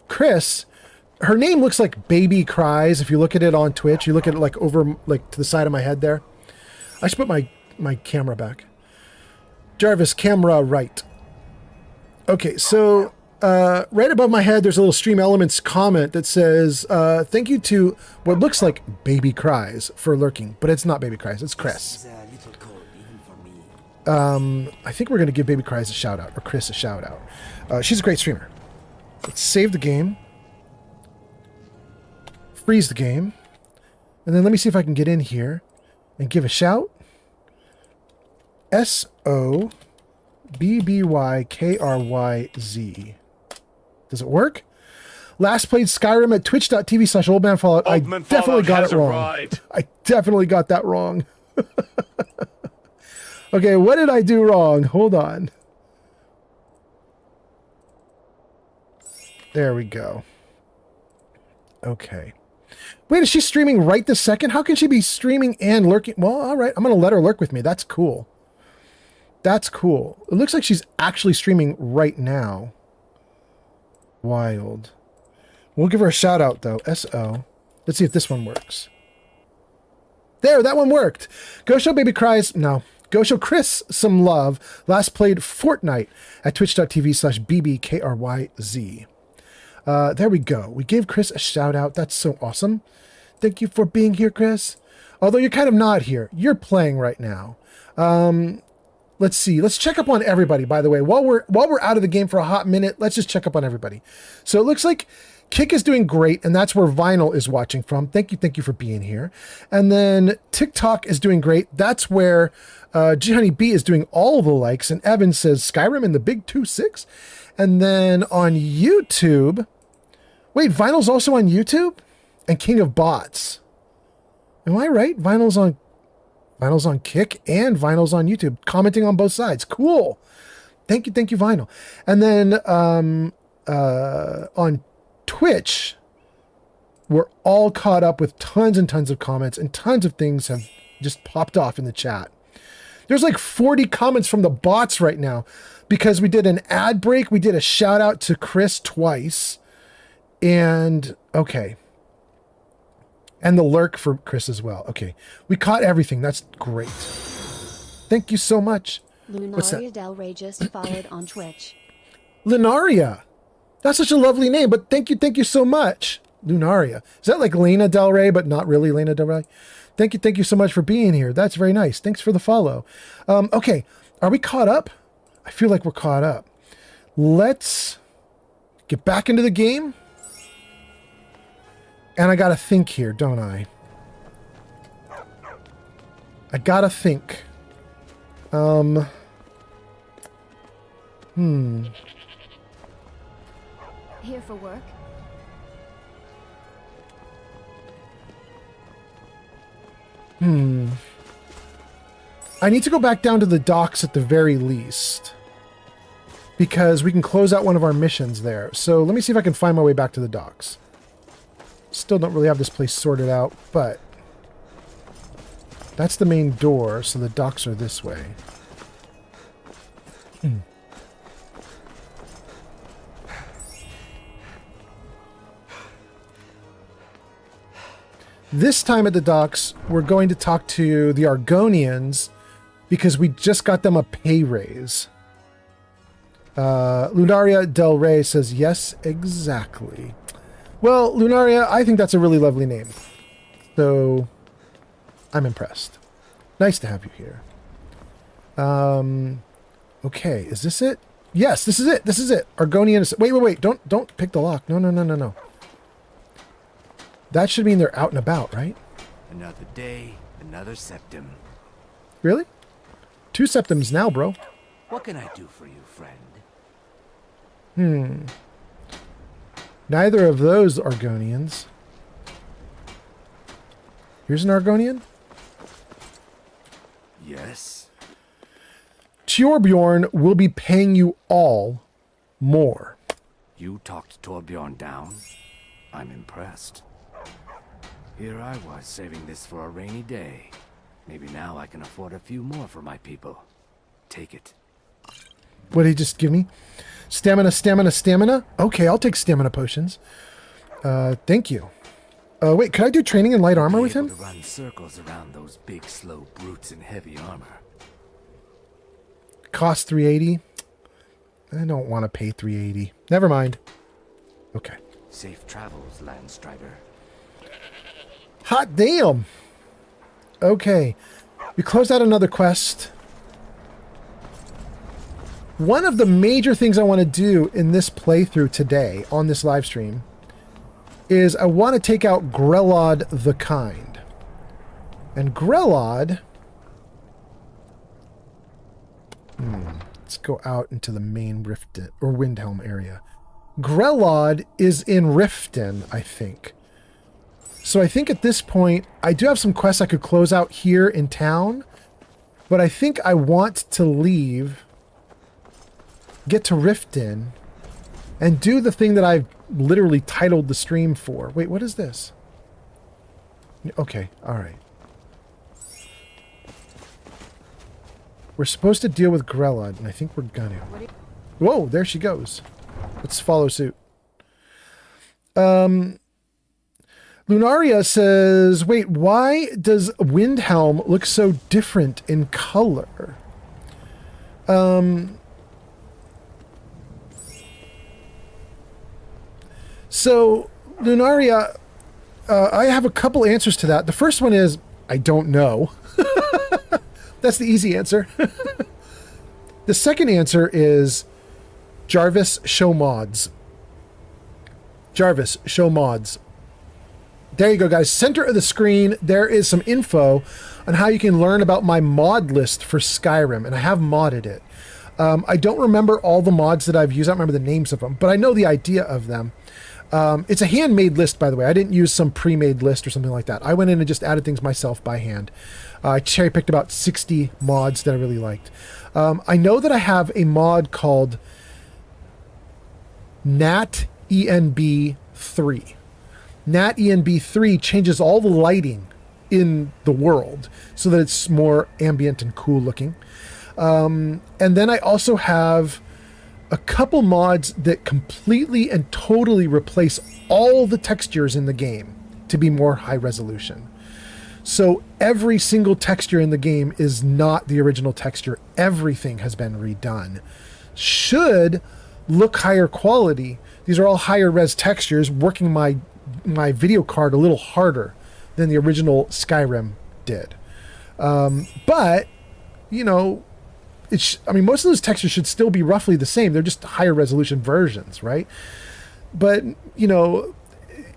Chris, her name looks like Baby Cries. If you look at it on Twitch, you look at it like over, like to the side of my head there. I should put my camera back. Jarvis, camera right. Okay, so... right above my head, there's a little Stream Elements comment that says, thank you to what looks like Baby Cries for lurking, but it's not Baby Cries, it's Chris. I think we're going to give Baby Cries a shout out, or Chris a shout out. She's a great streamer. Let's save the game. Freeze the game. And then let me see if I can get in here and give a shout. SOBBYKRYZ. Does it work? Last played Skyrim at twitch.tv/oldmanfallout. I definitely got it wrong. I definitely got that wrong. Okay, what did I do wrong? Hold on. There we go. Okay. Wait, is she streaming right this second? How can she be streaming and lurking? Well, all right. I'm going to let her lurk with me. That's cool. That's cool. It looks like she's actually streaming right now. Wild. We'll give her a shout out though. SO. Let's see if this one works. There, that one worked. Go show Baby Cries. No. Go show Chris some love. Last played Fortnite at twitch.tv/BBKRYZ. There we go. We gave Chris a shout out. That's so awesome. Thank you for being here, Chris. Although you're kind of not here. You're playing right now. Let's see. Let's check up on everybody, by the way. While we're out of the game for a hot minute, let's just check up on everybody. So it looks like Kick is doing great, and that's where Vinyl is watching from. Thank you for being here. And then TikTok is doing great. That's where G-Honey B is doing all the likes, and Evan says Skyrim in the Big 2-6. And then on YouTube... Wait, Vinyl's also on YouTube? And King of Bots. Am I right? Vinyl's on Kick and Vinyl's on YouTube, commenting on both sides. Cool. Thank you, Vinyl. And then on Twitch, we're all caught up with tons and tons of comments, and tons of things have just popped off in the chat. There's like 40 comments from the bots right now because we did an ad break. We did a shout out to Chris twice. And okay. And the lurk for Chris as well. Okay. We caught everything. That's great. Thank you so much. What's that? Lunaria Del Rey just followed on Twitch. Lunaria. That's such a lovely name, but thank you so much. Lunaria. Is that like Lena Del Rey, but not really Lena Del Rey? Thank you so much for being here. That's very nice. Thanks for the follow. Okay. Are we caught up? I feel like we're caught up. Let's get back into the game. And I gotta think here, don't I? I gotta think. Here for work? I need to go back down to the docks at the very least. Because we can close out one of our missions there. So let me see if I can find my way back to the docks. Still don't really have this place sorted out, but that's the main door, so the docks are this way. This time at the docks, we're going to talk to the Argonians because we just got them a pay raise. Lunaria Del Rey says, yes, exactly. Well, Lunaria, I think that's a really lovely name. So, I'm impressed. Nice to have you here. Okay, is this it? Yes, this is it. This is it. Argonian. Wait. Don't pick the lock. No. That should mean they're out and about, right? Another day, another septum. Really? 2 septums now, bro. What can I do for you, friend? Neither of those Argonians. Here's an Argonian? Yes. Torbjorn will be paying you all more. You talked Torbjorn down? I'm impressed. Here I was saving this for a rainy day. Maybe now I can afford a few more for my people. Take it. What did he just give me? Stamina? Okay, I'll take stamina potions. Thank you. Wait, could I do training in light armor with him? To run circles around those big, slow brutes in heavy armor. Cost 380. I don't want to pay 380. Never mind. Okay. Safe travels, Landstrider. Hot damn. Okay. We closed out another quest. One of the major things I want to do in this playthrough today on this live stream is I want to take out Grelod the Kind. And Grelod... let's go out into the main Riften or Windhelm area. Grelod is in Riften, I think. So I think at this point, I do have some quests I could close out here in town, but I think I want to leave, get to Riften, and do the thing that I've literally titled the stream for. Wait, what is this? Okay, alright. We're supposed to deal with Grelod, and I think we're gonna. Whoa, there she goes. Let's follow suit. Lunaria says, wait, why does Windhelm look so different in color? So, Lunaria, I have a couple answers to that. The first one is, I don't know. That's the easy answer. The second answer is, Jarvis, show mods. Jarvis, show mods. There you go, guys. Center of the screen, there is some info on how you can learn about my mod list for Skyrim, and I have modded it. I don't remember all the mods that I've used. I don't remember the names of them, but I know the idea of them. It's a handmade list, by the way. I didn't use some pre-made list or something like that. I went in and just added things myself by hand. I cherry-picked about 60 mods that I really liked. I know that I have a mod called NatENB3. NatENB3 changes all the lighting in the world so that it's more ambient and cool looking. And then I also have a couple mods that completely and totally replace all the textures in the game to be more high resolution. So every single texture in the game is not the original texture. Everything has been redone. Should look higher quality. These are all higher res textures, working my video card a little harder than the original Skyrim did. But, you know, I mean, most of those textures should still be roughly the same. They're just higher resolution versions, right? But, you know,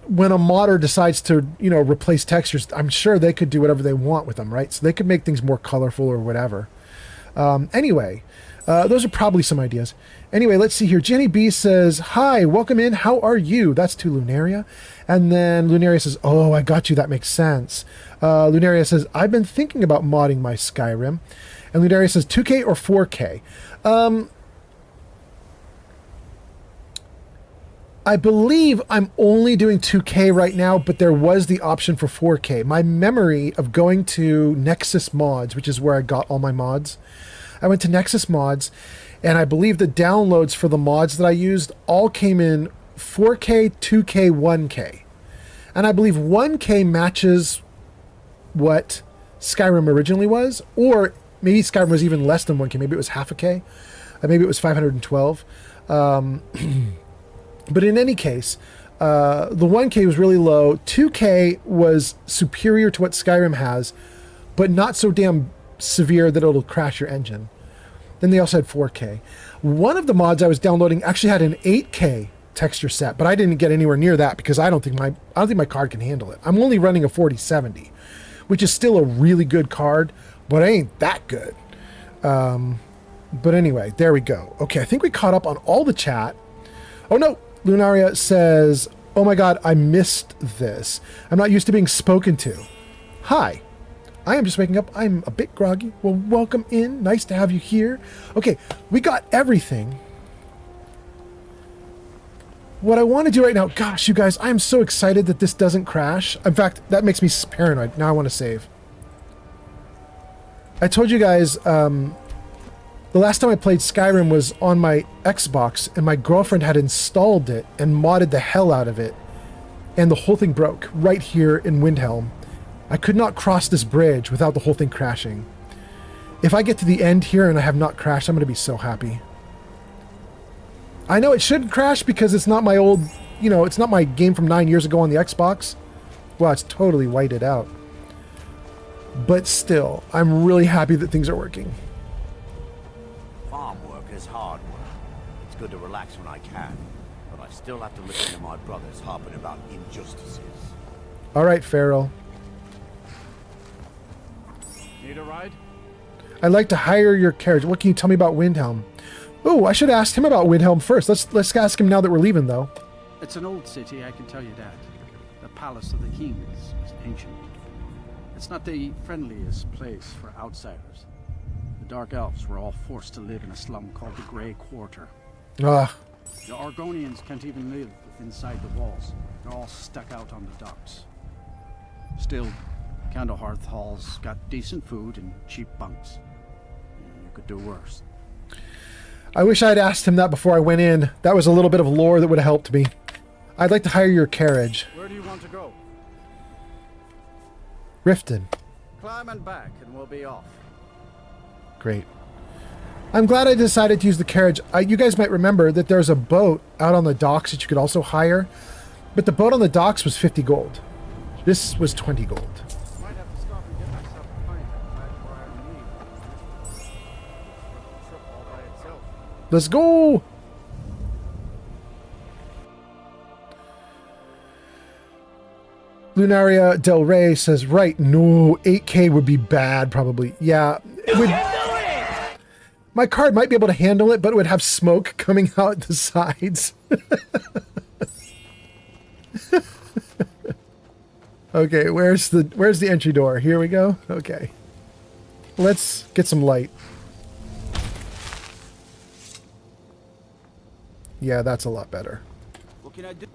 when a modder decides to, you know, replace textures, I'm sure they could do whatever they want with them, right? So they could make things more colorful or whatever. Anyway, those are probably some ideas. Anyway, let's see here. Jenny B says, hi, welcome in. How are you? That's to Lunaria. And then Lunaria says, oh, I got you. That makes sense. Lunaria says, I've been thinking about modding my Skyrim. And Lunaria says, 2K or 4K? I believe I'm only doing 2K right now, but there was the option for 4K. My memory of going to Nexus Mods, which is where I got all my mods, I went to Nexus Mods, and I believe the downloads for the mods that I used all came in 4K, 2K, 1K. And I believe 1K matches what Skyrim originally was, or maybe Skyrim was even less than 1K. Maybe it was half a K. Maybe it was 512. But in any case, the 1K was really low. 2K was superior to what Skyrim has, but not so damn severe that it'll crash your engine. Then they also had 4K. One of the mods I was downloading actually had an 8K texture set, but I didn't get anywhere near that because I don't think my card can handle it. I'm only running a 4070, which is still a really good card, but it ain't that good. But anyway, there we go. Okay, I think we caught up on all the chat. Oh no, Lunaria says, oh my god, I missed this. I'm not used to being spoken to. Hi. I am just waking up. I'm a bit groggy. Well, welcome in. Nice to have you here. Okay, we got everything. What I want to do right now, gosh, you guys, I am so excited that this doesn't crash. In fact, that makes me paranoid. Now I want to save. I told you guys, the last time I played Skyrim was on my Xbox, and my girlfriend had installed it and modded the hell out of it, and the whole thing broke right here in Windhelm. I could not cross this bridge without the whole thing crashing. If I get to the end here and I have not crashed, I'm going to be so happy. I know it shouldn't crash because it's not my old, you know, it's not my game from 9 years ago on the Xbox. Well, it's totally whited out. But still, I'm really happy that things are working. Farm work is hard work. It's good to relax when I can, but I still have to listen to my brothers harping about injustices. All right, Farrell. Need a ride? I'd like to hire your carriage. What can you tell me about Windhelm? Oh, I should ask him about Windhelm first. Let's ask him now that we're leaving, though. It's an old city, I can tell you that. The palace of the king is ancient. It's not the friendliest place for outsiders. The Dark Elves were all forced to live in a slum called the Grey Quarter. Ah. The Argonians can't even live inside the walls. They're all stuck out on the docks. Still, Candlehearth Hall's got decent food and cheap bunks. You could do worse. I wish I'd asked him that before I went in. That was a little bit of lore that would have helped me. I'd like to hire your carriage. Where do you want to go? Riften. Climb and back and we'll be off. Great. I'm glad I decided to use the carriage. You guys might remember that there's a boat out on the docks that you could also hire, but the boat on the docks was 50 gold. This was 20 gold. Might have to stop and get myself a pint back where I need. Trip all by itself. Let's go! Lunaria Del Rey says, right, no, 8K would be bad, probably. Yeah, it would... My card might be able to handle it, but it would have smoke coming out the sides. Okay, where's the entry door? Here we go. Okay. Let's get some light. Yeah, that's a lot better. What can I do?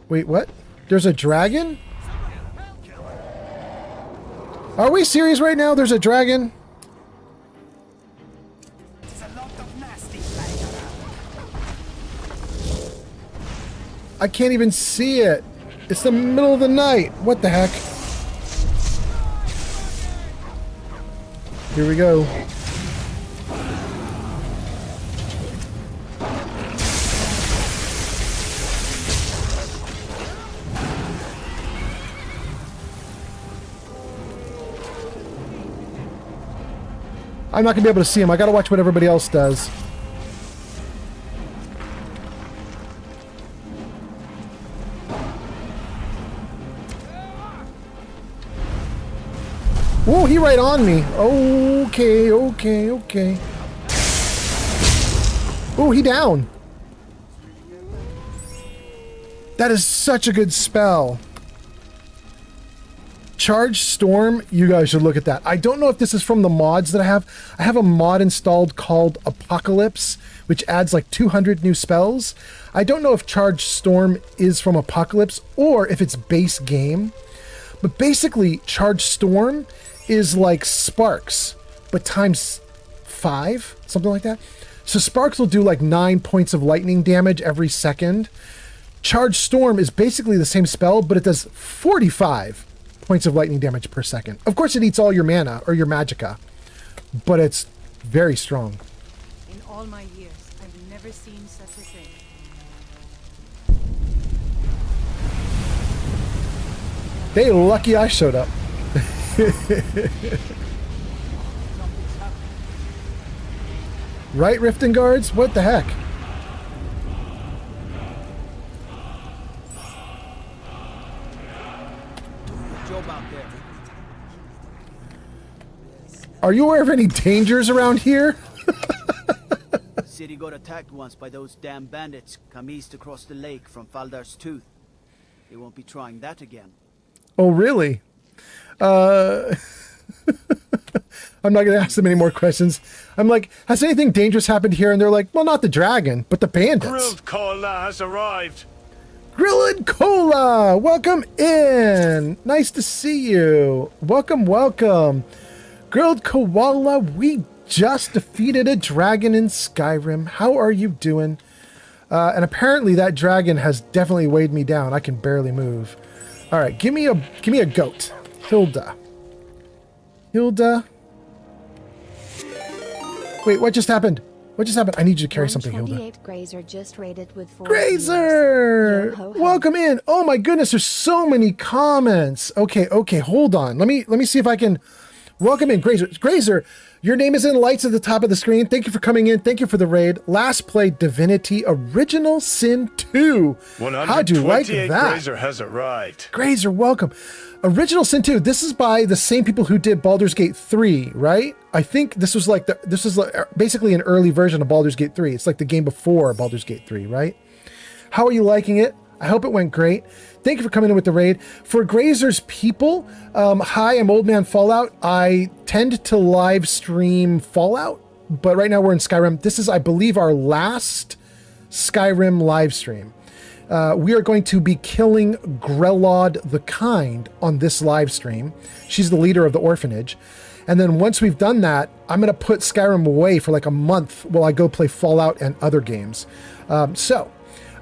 Wait, what? There's a dragon? Are we serious right now? There's a dragon? I can't even see it. It's the middle of the night. What the heck? Here we go. I'm not gonna be able to see him. I gotta watch what everybody else does. Whoa, he right on me. Okay, okay, okay. Oh, he down. That is such a good spell. Charge Storm, you guys should look at that. I don't know if this is from the mods that I have. I have a mod installed called Apocalypse, which adds like 200 new spells. I don't know if Charge Storm is from Apocalypse or if it's base game. But basically, Charge Storm is like Sparks, but times 5, something like that. So Sparks will do like 9 points of lightning damage every second. Charge Storm is basically the same spell, but it does 45 points of lightning damage per second. Of course, it eats all your mana or your magicka, but it's very strong. In all my years, I've never seen such a thing. Hey, lucky I showed up. Right, Riften Guards? What the heck? Are you aware of any dangers around here? City got attacked once by those damn bandits come east across the lake from Faldar's Tooth. They won't be trying that again. Oh, really? I'm not going to ask them any more questions. I'm like, has anything dangerous happened here? And they're like, well, not the dragon, but the bandits. Grilled Cola has arrived. Grilled Cola, welcome in. Nice to see you. Welcome, welcome. Grilled Koala, we just defeated a dragon in Skyrim. How are you doing? And apparently that dragon has definitely weighed me down. I can barely move. All right, give me a goat. Hilda. Wait, what just happened? What just happened? I need you to carry something, Hilda. 128 Grazer just rated with 4 Grazer! Yo, ho, ho. Welcome in. Oh my goodness, there's so many comments. Okay, hold on. Let me see if I can welcome in Grazer. Grazer, your name is in lights at the top of the screen. Thank you for coming in. Thank you for the raid. Last play Divinity Original Sin 2. How'd you like that? Grazer has arrived. Grazer, welcome. Original Sin 2. This is by the same people who did Baldur's Gate 3, right? I think this was like basically an early version of Baldur's Gate 3. It's like the game before Baldur's Gate 3, right? How are you liking it? I hope it went great. Thank you for coming in with the raid. For Grazer's people, hi, I'm Old Man Fallout. I tend to live stream Fallout, but right now we're in Skyrim. This is, I believe, our last Skyrim live stream. We are going to be killing Grelod the Kind on this live stream. She's the leader of the orphanage. And then once we've done that, I'm going to put Skyrim away for like a month while I go play Fallout and other games.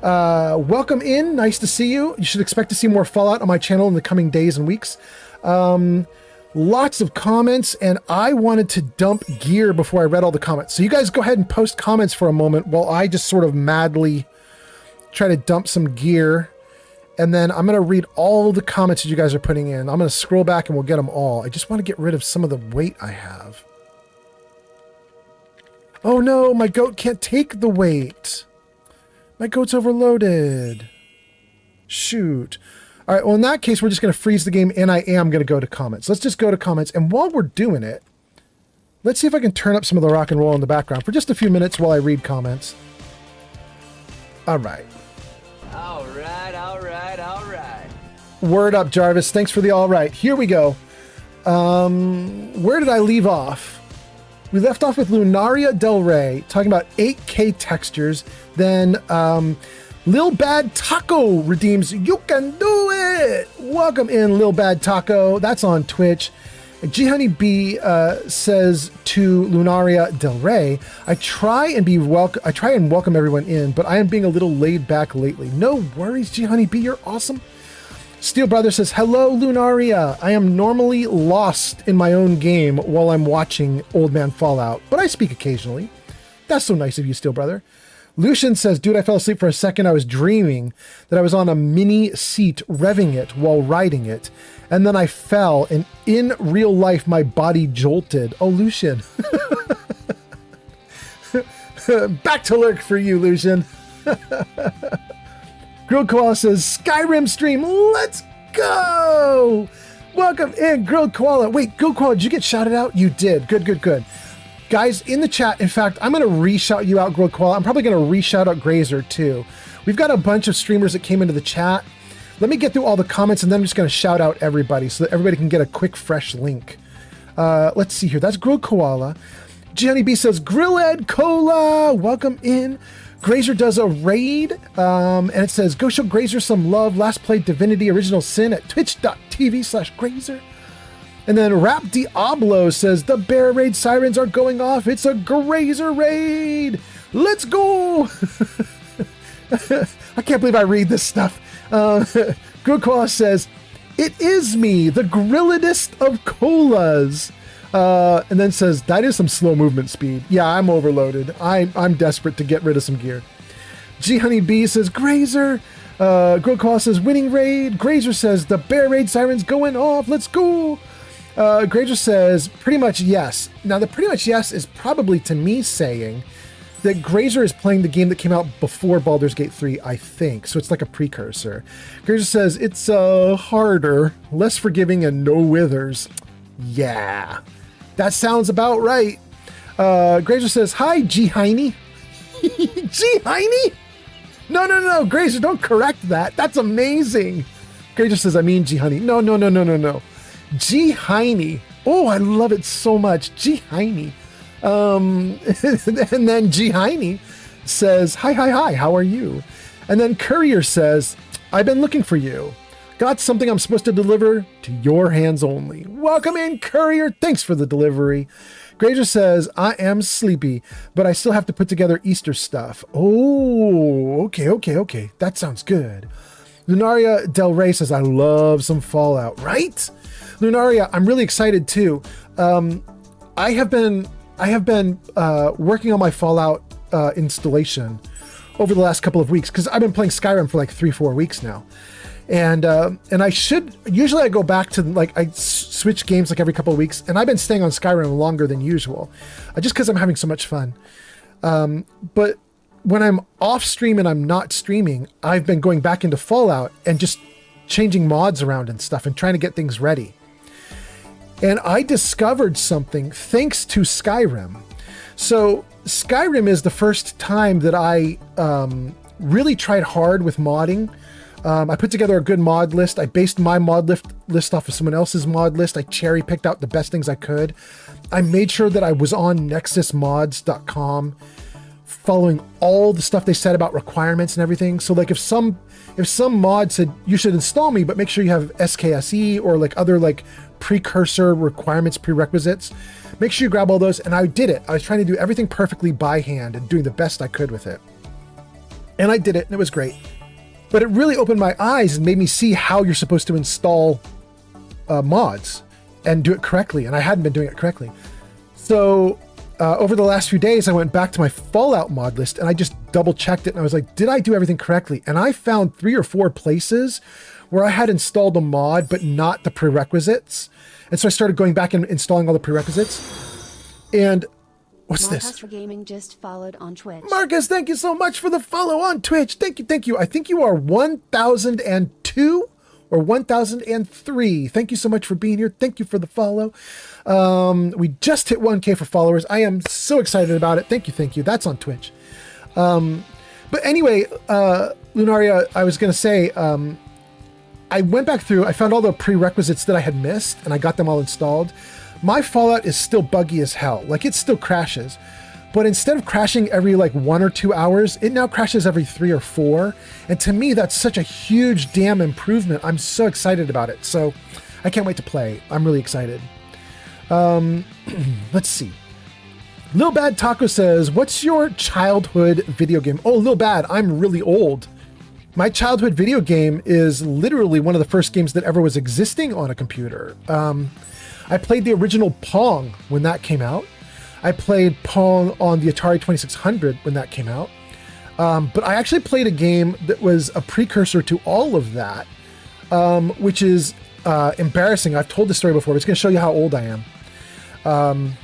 Welcome in. Nice to see you. You should expect to see more Fallout on my channel in the coming days and weeks. Lots of comments, and I wanted to dump gear before I read all the comments. So you guys go ahead and post comments for a moment while I just sort of madly try to dump some gear. And then I'm going to read all the comments that you guys are putting in. I'm going to scroll back and we'll get them all. I just want to get rid of some of the weight I have. Oh no, my goat can't take the weight. My goat's overloaded. Shoot. All right, well, in that case, we're just going to freeze the game, and I am going to go to comments. Let's just go to comments. And while we're doing it, let's see if I can turn up some of the rock and roll in the background for just a few minutes while I read comments. All right. All right. Word up, Jarvis. Thanks for the all right. Here we go. Where did I leave off? We left off with Lunaria Del Rey talking about 8K textures. Then Lil Bad Taco redeems You Can Do It. Welcome in, Lil Bad Taco. That's on Twitch. G Honey B says to Lunaria Del Rey, I try and welcome everyone in, but I am being a little laid back lately. No worries, G Honey B, you're awesome. Steel Brother says, hello, Lunaria. I am normally lost in my own game while I'm watching Old Man Fallout, but I speak occasionally. That's so nice of you, Steel Brother. Lucian says, dude, I fell asleep for a second. I was dreaming that I was on a mini seat revving it while riding it. And then I fell, and in real life, my body jolted. Oh, Lucian. Back to lurk for you, Lucian. Grilled Koala says, Skyrim stream, let's go! Welcome in, Grilled Koala. Wait, Grilled Koala, did you get shouted out? You did. Good, good, good. Guys, in the chat, in fact, I'm going to re-shout you out, Grilled Koala. I'm probably going to re-shout out Grazer, too. We've got a bunch of streamers that came into the chat. Let me get through all the comments, and then I'm just going to shout out everybody so that everybody can get a quick, fresh link. Let's see here. That's Grilled Koala. Jenny B says, Grilled Cola, welcome in. Grazer does a raid, and it says, go show Grazer some love. Last played Divinity Original Sin at twitch.tv/Grazer. And then Rap Diablo says, the bear raid sirens are going off. It's a Grazer raid. Let's go. I can't believe I read this stuff. Grilled says, it is me, the grilledest of colas. And then says, that is some slow movement speed. Yeah, I'm overloaded. I'm desperate to get rid of some gear. G Honey B says, Grazer. Grilled says, winning raid. Grazer says, the bear raid siren's going off. Let's go. Grazer says, pretty much yes. Now, the pretty much yes is probably to me saying that Grazer is playing the game that came out before Baldur's Gate 3, I think. So it's like a precursor. Grazer says, it's harder, less forgiving, and no withers. Yeah. That sounds about right. Grazer says, hi, G. Heine. G. Heine? No. Grazer, don't correct that. That's amazing. Grazer says, I mean G. Honey. No. G. Heine. Oh, I love it so much. G. Heine. And then G. Heine says, hi, how are you? And then Courier says, I've been looking for you. Got something I'm supposed to deliver to your hands only. Welcome in, Courier. Thanks for the delivery. Grazer says, I am sleepy, but I still have to put together Easter stuff. Oh, okay. That sounds good. Lunaria Del Rey says, I love some Fallout, right? Lunaria, I'm really excited too. I have been working on my Fallout installation over the last couple of weeks because I've been playing Skyrim for like 3-4 weeks now. And I usually I go back to I switch games like every couple of weeks, and I've been staying on Skyrim longer than usual, just because I'm having so much fun. But when I'm off stream and I'm not streaming, I've been going back into Fallout and just changing mods around and stuff and trying to get things ready. And I discovered something thanks to Skyrim. So Skyrim is the first time that I really tried hard with modding. I put together a good mod list. I based my mod list off of someone else's mod list. I cherry picked out the best things I could. I made sure that I was on nexusmods.com following all the stuff they said about requirements and everything. So like if some mod said you should install me, but make sure you have SKSE or like other like precursor requirements, prerequisites, make sure you grab all those. And I did it. I was trying to do everything perfectly by hand and doing the best I could with it. And I did it, and it was great. But it really opened my eyes and made me see how you're supposed to install mods and do it correctly. And I hadn't been doing it correctly. So over the last few days, I went back to my Fallout mod list and I just double checked it. And I was like, did I do everything correctly? And I found 3 or 4 places where I had installed a mod, but not the prerequisites. And so I started going back and installing all the prerequisites. And what's this? Marcus for Gaming just followed on Twitch. Marcus, thank you so much for the follow on Twitch. Thank you. I think you are 1002 or 1003. Thank you so much for being here. Thank you for the follow. We just hit 1K for followers. I am so excited about it. Thank you. That's on Twitch. But anyway, Lunaria, I was going to say, I went back through, I found all the prerequisites that I had missed, and I got them all installed. My Fallout is still buggy as hell. Like, it still crashes. But instead of crashing every, 1 or 2 hours, it now crashes every 3 or 4. And to me, that's such a huge damn improvement. I'm so excited about it. So I can't wait to play. I'm really excited. Let's see. Lil Bad Taco says, what's your childhood video game? Oh, Lil Bad, I'm really old. my childhood video game is literally one of the first games that ever was existing on a computer. I played the original Pong when that came out. I played Pong on the Atari 2600 when that came out. But I actually played a game that was a precursor to all of that, which is embarrassing. I've told this story before, but it's going to show you how old I am.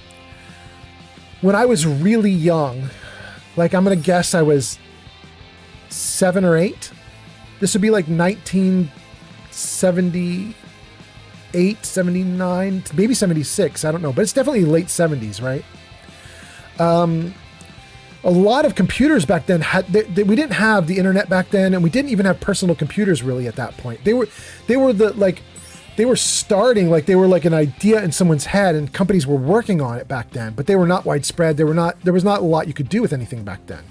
When I was really young, like I'm going to guess I was 7 or 8. This would be like 1978, 79, maybe 76. I don't know, but it's definitely late 70s, right? A lot of computers back then we didn't have the internet back then, and we didn't even have personal computers really at that point. They were starting, like they were like an idea in someone's head, and companies were working on it back then, but they were not widespread. There was not a lot you could do with anything back then.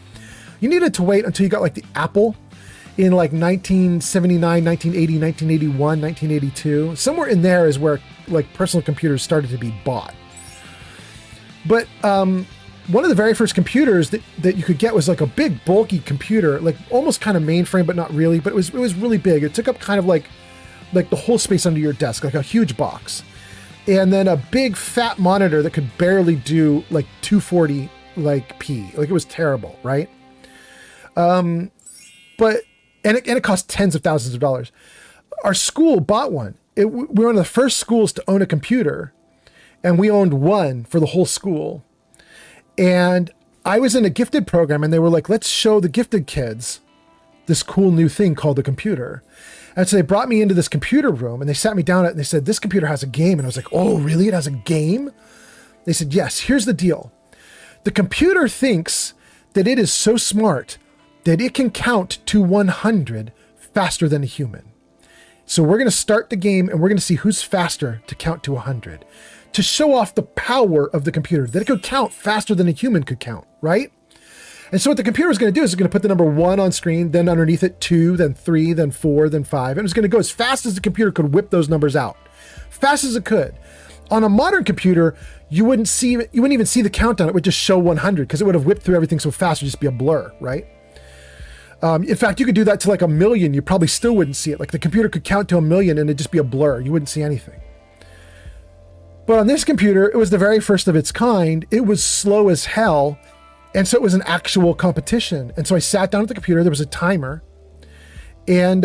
You needed to wait until you got like the Apple in like 1979, 1980, 1981, 1982. Somewhere in there is where like personal computers started to be bought. But one of the very first computers that you could get was like a big bulky computer, like almost kind of mainframe, but not really, but it was really big. It took up kind of like the whole space under your desk, like a huge box. And then a big fat monitor that could barely do like 240 like p. Like it was terrible, right? But it cost tens of thousands of dollars. Our school bought one. We were one of the first schools to own a computer, and we owned one for the whole school. And I was in a gifted program, and they were like, let's show the gifted kids this cool new thing called the computer. And so they brought me into this computer room, and they sat me down and they said, this computer has a game. And I was like, oh, really? It has a game? They said, yes, here's the deal. The computer thinks that it is so smart that it can count to 100 faster than a human. So we're going to start the game, and we're going to see who's faster to count to 100. To show off the power of the computer, that it could count faster than a human could count, right? And so what the computer is going to do is it's going to put the number 1 on screen, then underneath it 2, then 3, then 4, then 5. And it was going to go as fast as the computer could whip those numbers out. Fast as it could. On a modern computer, you wouldn't even see the countdown. It would just show 100 because it would have whipped through everything so fast it would just be a blur, right? In fact, you could do that to like 1,000,000. You probably still wouldn't see it. Like the computer could count to 1,000,000 and it'd just be a blur. You wouldn't see anything. But on this computer, it was the very first of its kind. It was slow as hell. And so it was an actual competition. And so I sat down at the computer. There was a timer, and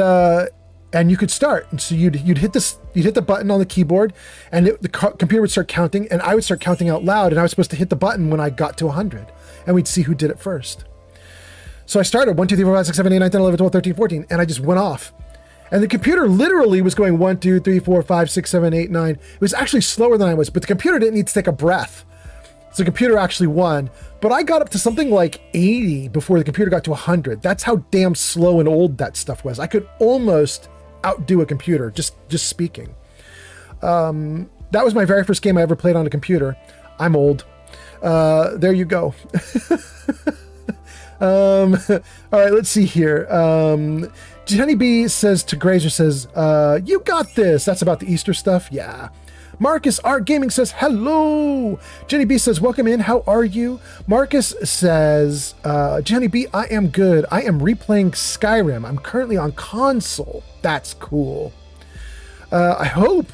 you could start. And so you'd hit the button on the keyboard, and the computer would start counting, and I would start counting out loud. And I was supposed to hit the button when I got to 100, and we'd see who did it first. So I started 1, 2, 3, 4, 5, 6, 7, 8, 9, 10, 11, 12, 13, 14, and I just went off. And the computer literally was going 1, 2, 3, 4, 5, 6, 7, 8, 9. It was actually slower than I was, but the computer didn't need to take a breath. So the computer actually won, but I got up to something like 80 before the computer got to 100. That's how damn slow and old that stuff was. I could almost outdo a computer, just speaking. That was my very first game I ever played on a computer. I'm old. There you go. All right, let's see here. Jenny B says to Grazer says, you got this. That's about the Easter stuff. Yeah. Marcus Art Gaming says, hello. Jenny B says, welcome in. How are you? Marcus says, Jenny B, I am good. I am replaying Skyrim. I'm currently on console. That's cool. I hope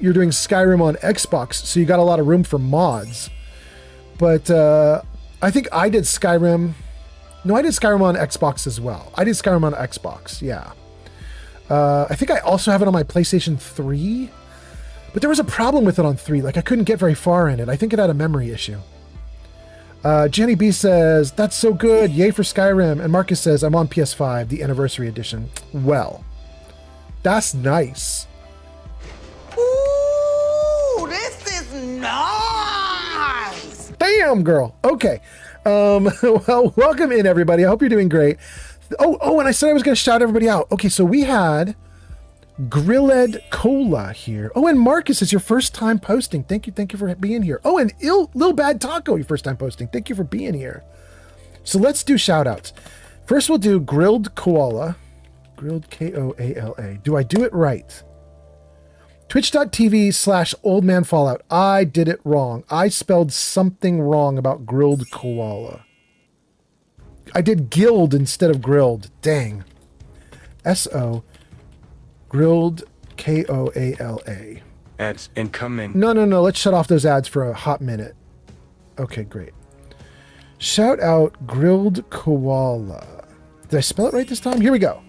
you're doing Skyrim on Xbox, so you got a lot of room for mods. But I think I did Skyrim. No, I did Skyrim on Xbox as well. I did Skyrim on Xbox, yeah. I think I also have it on my PlayStation 3. But there was a problem with it on 3. Like, I couldn't get very far in it. I think it had a memory issue. Jenny B says, that's so good. Yay for Skyrim. And Marcus says, I'm on PS5, the Anniversary Edition. Well, that's nice. Ooh, this is nice. Damn, girl. Okay. Well, welcome in, everybody. I hope you're doing great. Oh, and I said I was going to shout everybody out. Okay, so we had Grelod Cola here. Oh, and Marcus, is your first time posting. Thank you for being here. Oh, and Lil Bad Taco, your first time posting. Thank you for being here. So let's do shout outs. First, we'll do Grilled Koala. Grilled Koala. Do I do it right? Twitch.tv/oldmanfallout. I did it wrong. I spelled something wrong about Grilled Koala. guild instead of grilled. Dang. S-O. Grilled K-O-A-L-A. Ads incoming. No. Let's shut off those ads for a hot minute. Okay, great. Shout out Grilled Koala. Did I spell it right this time? Here we go.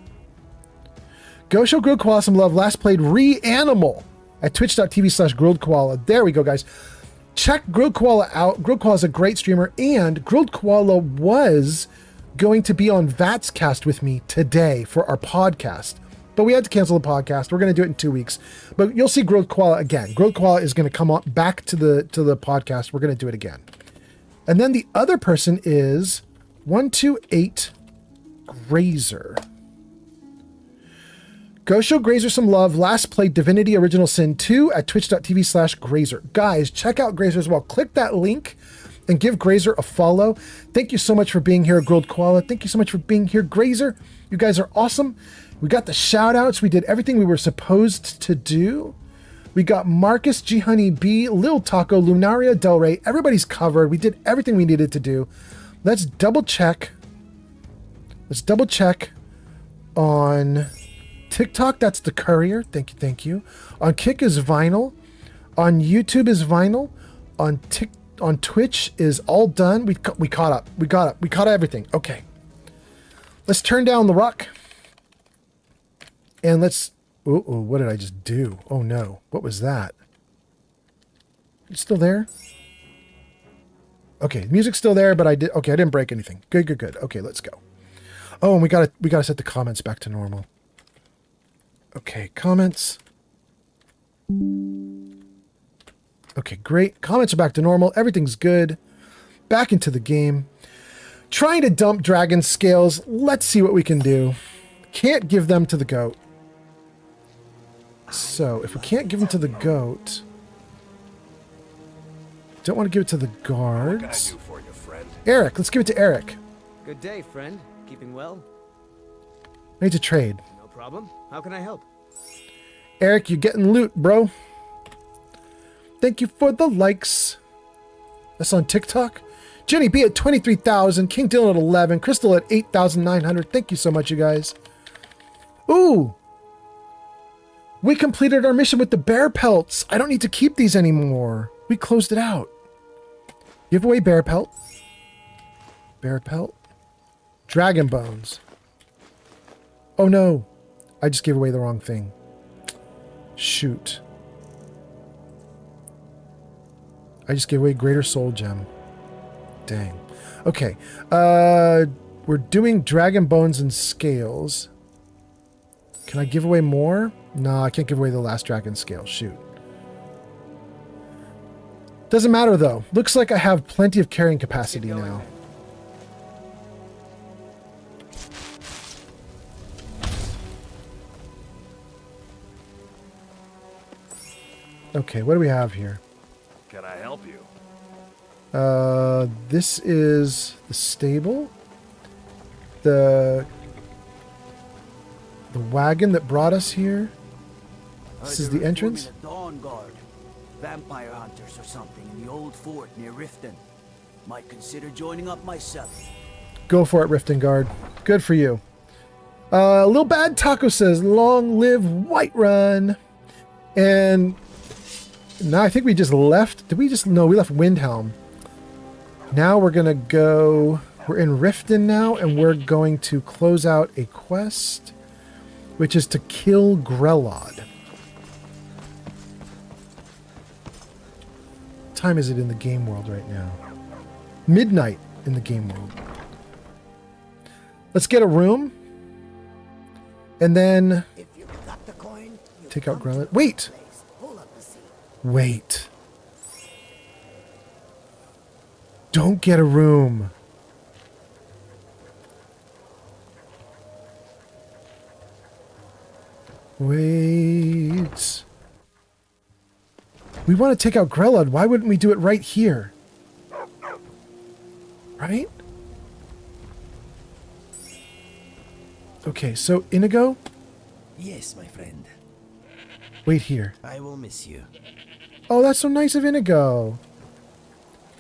Go show Grilled Koala some love. Last played Re-Animal at twitch.tv/Grilled Koala. There we go, guys. Check Grilled Koala out. Grilled Koala is a great streamer, and Grilled Koala was going to be on Vats Cast with me today for our podcast. But we had to cancel the podcast. We're going to do it in 2 weeks. But you'll see Grilled Koala again. Grilled Koala is going to come on back to the podcast. We're going to do it again. And then the other person is 128 Grazer. Go show Grazer some love. Last played Divinity Original Sin 2 at twitch.tv/Grazer. Guys, check out Grazer as well. Click that link and give Grazer a follow. Thank you so much for being here, Grilled Koala. Thank you so much for being here, Grazer. You guys are awesome. We got the shout outs. We did everything we were supposed to do. We got Marcus, G Honey B, Lil Taco, Lunaria Del Rey. Everybody's covered. We did everything we needed to do. Let's double check. On TikTok, that's The Courier. Thank you. On Kick is Vinyl. On YouTube is Vinyl. On Twitch is all done. We caught up. We caught everything. Okay. Let's turn down the rock. And let's... Ooh, what did I just do? Oh no. What was that? You still there? Okay, music's still there, but I didn't break anything. Good. Okay, let's go. Oh, and we gotta set the comments back to normal. Okay, comments. Okay, great. Comments are back to normal. Everything's good. Back into the game. Trying to dump dragon scales. Let's see what we can do. Can't give them to the goat. So, if we can't give them to the goat... Don't want to give it to the guards. What can I do for you, friend? Eric, let's give it to Eric. Good day, friend. Keeping well? I need to trade. No problem. How can I help? Eric, you're getting loot, bro. Thank you for the likes. That's on TikTok. Jenny B at 23,000. King Dylan at 11. Crystal at 8,900. Thank you so much, you guys. Ooh. We completed our mission with the bear pelts. I don't need to keep these anymore. We closed it out. Give away bear pelt. Bear pelt. Dragon bones. Oh no. I just gave away the wrong thing. Shoot. I just gave away Greater Soul Gem. Dang. Okay. We're doing Dragon Bones and Scales. Can I give away more? No, I can't give away the last Dragon Scale. Shoot. Doesn't matter though. Looks like I have plenty of carrying capacity now. Okay, what do we have here? Can I help you? This is the stable. The wagon that brought us here. This is the entrance. The Dawn Guard. Vampire hunters or something in the old fort near Riften. Might consider joining up myself. Go for it, Riften Guard. Good for you. Lil Bad Taco says, long live Whiterun. And now I think we just left. Did we just? No, we left Windhelm. Now we're going to go. We're in Riften now, and we're going to close out a quest, which is to kill Grelod. What time is it in the game world right now? Midnight in the game world. Let's get a room. And then take out Grelod. Wait! Wait. Don't get a room. Wait. We want to take out Grelod. Why wouldn't we do it right here? Right? Okay, so Inigo? Yes, my friend. Wait here. I will miss you. Oh, that's so nice of Inigo.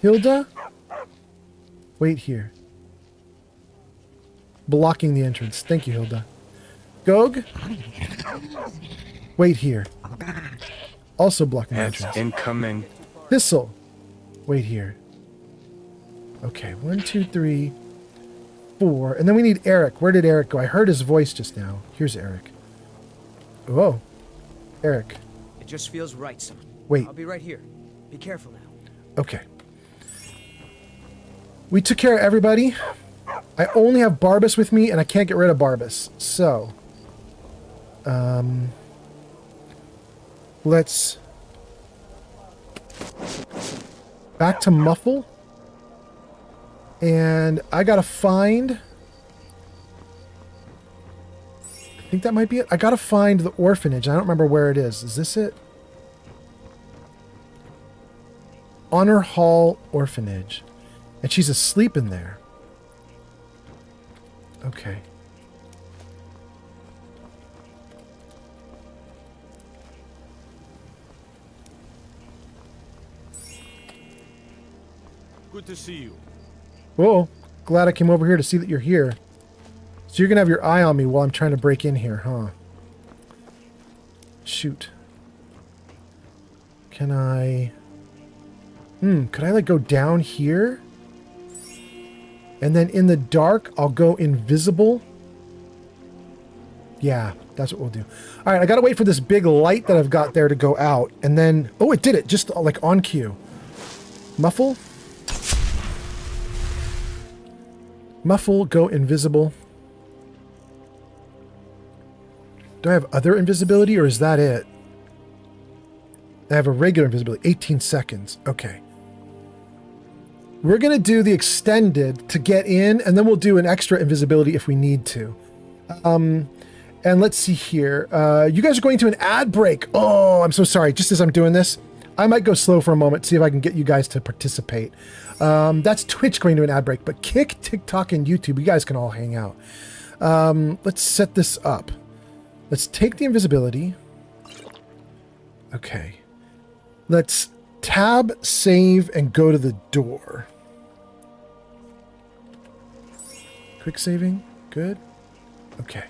Hilda? Wait here. blocking the entrance. Thank you, Hilda. Gog? Wait here. Also blocking the entrance. Incoming. Thistle. Wait here. Okay, 1, 2, 3, 4. And then we need Eric. Where did Eric go? I heard his voice just now. Here's Eric. Whoa. Eric. It just feels right, son. Wait. I'll be right here. Be careful now. Okay. We took care of everybody. I only have Barbas with me, and I can't get rid of Barbas. So, let's back to Muffle. And I gotta find... I think that might be it. I gotta find the orphanage. I don't remember where it is. Is this it? Honor Hall Orphanage. And she's asleep in there. Okay. Good to see you. Whoa. Glad I came over here to see that you're here. So you're going to have your eye on me while I'm trying to break in here, huh? Shoot. Can I... could I, like, go down here? And then in the dark, I'll go invisible? Yeah, that's what we'll do. All right, I got to wait for this big light that I've got there to go out. And then... Oh, it did it. Just, like, on cue. Muffle. Muffle, go invisible. Do I have other invisibility, or is that it? I have a regular invisibility. 18 seconds. Okay. We're going to do the extended to get in, and then we'll do an extra invisibility if we need to. And let's see here. You guys are going to an ad break. Oh, I'm so sorry. Just as I'm doing this, I might go slow for a moment, see if I can get you guys to participate. That's Twitch going to an ad break, but Kick, TikTok, and YouTube, you guys can all hang out. Let's set this up. Let's take the invisibility. Okay. Let's tab, save, and go to the door. Quick saving. Good. Okay.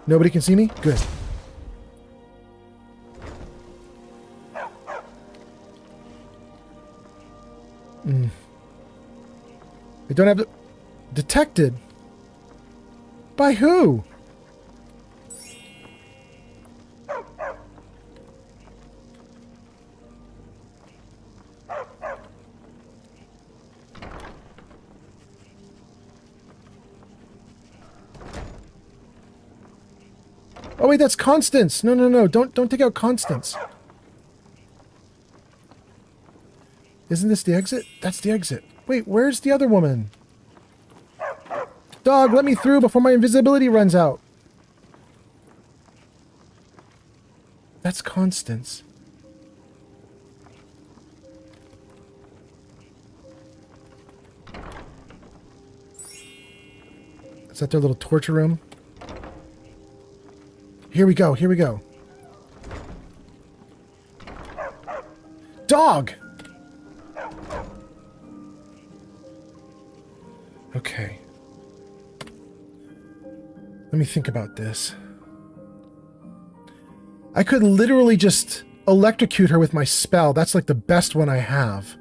Nobody can see me? Good. I don't have... Detected? By who? Oh wait, that's Constance. No, no, no. Don't take out Constance. Isn't this the exit? That's the exit. Wait, where's the other woman? Dog, let me through before my invisibility runs out. That's Constance. Is that their little torture room? Here we go, here we go. Dog! Okay. Let me think about this. I could literally just electrocute her with my spell. That's like the best one I have.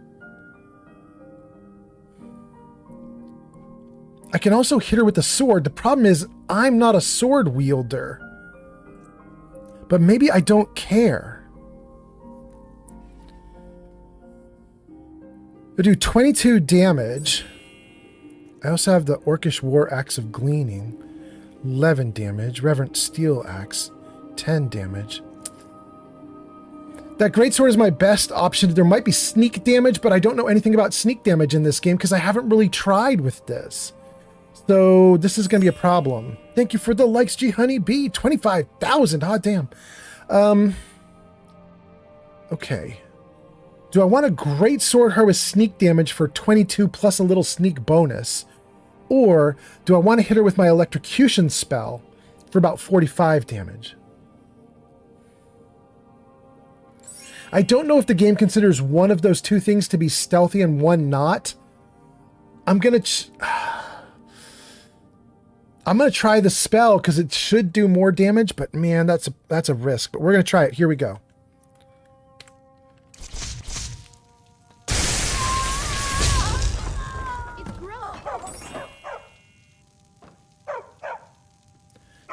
I can also hit her with the sword. The problem is I'm not a sword wielder. But maybe I don't care. I do 22 damage. I also have the Orcish War Axe of Gleaning. 11 damage. Reverent Steel Axe. 10 damage. That greatsword is my best option. There might be sneak damage, but I don't know anything about sneak damage in this game because I haven't really tried with this. So this is going to be a problem. Thank you for the likes, G Honey B. 25,000. Hot damn. Okay. Do I want to greatsword her with sneak damage for 22 plus a little sneak bonus? Or do I want to hit her with my electrocution spell for about 45 damage? I don't know if the game considers one of those two things to be stealthy and one not. I'm gonna try the spell because it should do more damage, but man, that's a risk. But we're gonna try it. Here we go.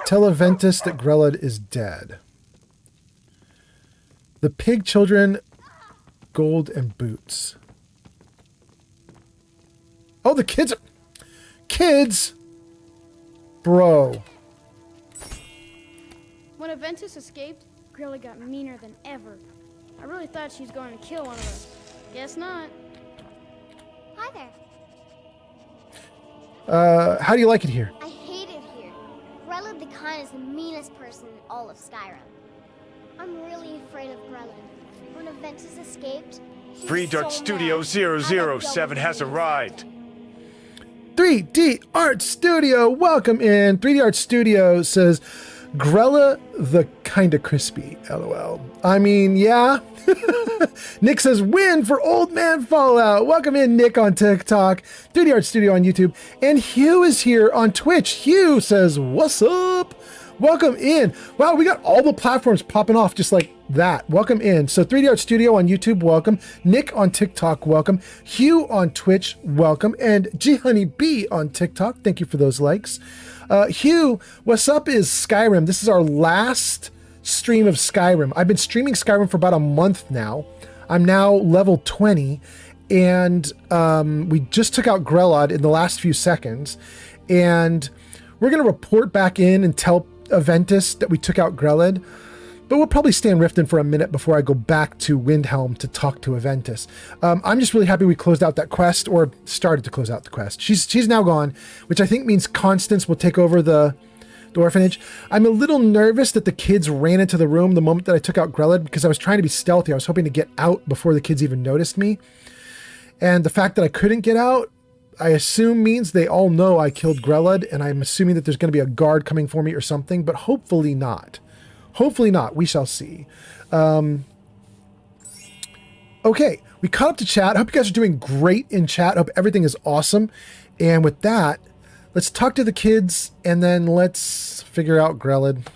Tell Aventus that Grelod is dead. The pig children, gold and boots. Oh, the kids. Kids! Bro. When Aventus escaped, Grelod got meaner than ever. I really thought she was going to kill one of us. Guess not. Hi there. How do you like it here? I hate it here. Grelod the Kind is the meanest person in all of Skyrim. I'm really afraid of Grelod. When Aventus escaped, 3D Studio 007 has arrived. 3D Art Studio, welcome in. 3D Art Studio says, Grelod the Kinda Crispy, LOL. I mean, yeah. Nick says, win for Old Man Fallout. Welcome in, Nick, on TikTok. 3D Art Studio on YouTube. And Hugh is here on Twitch. Hugh says, what's up? Welcome in. Wow, we got all the platforms popping off just like that. Welcome in. So 3D Art Studio on YouTube, welcome. Nick on TikTok, welcome. Hugh on Twitch, welcome. And GHoneyB on TikTok, thank you for those likes. Hugh, what's up is Skyrim. This is our last stream of Skyrim. I've been streaming Skyrim for about a month now. I'm now level 20, and we just took out Grelod in the last few seconds. And we're going to report back in and tell Aventus that we took out Grelod, but we'll probably stay in Riften for a minute before I go back to Windhelm to talk to Aventus. I'm just really happy we closed out that quest, or started to close out the quest. She's now gone, which I think means Constance will take over the orphanage. I'm a little nervous that the kids ran into the room the moment that I took out Grelod, because I was trying to be stealthy. I was hoping to get out before the kids even noticed me. And the fact that I couldn't get out, I assume means they all know I killed Grelod, and I'm assuming that there's going to be a guard coming for me or something, but hopefully not. Hopefully not. We shall see. Okay, we caught up to chat. I hope you guys are doing great in chat. I hope everything is awesome. And with that, let's talk to the kids, and then let's figure out Grelod.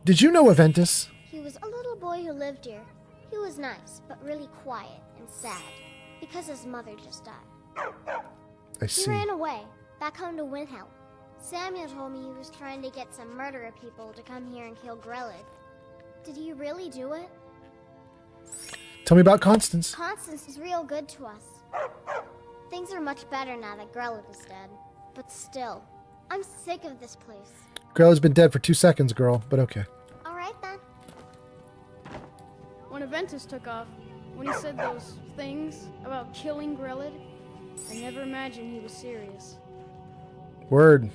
Did you know Aventus? He was a little boy who lived here. He was nice, but really quiet and sad. Because his mother just died. I see. He ran away, back home to Windhelm. Samuel told me he was trying to get some murderer people to come here and kill Grelod. Did he really do it? Tell me about Constance. Constance is real good to us. Things are much better now that Grelod is dead. But still, I'm sick of this place. Grelod's been dead for 2 seconds, girl, but okay. Alright then. When Aventus took off, when he said those things about killing Grelod, I never imagined he was serious. Word.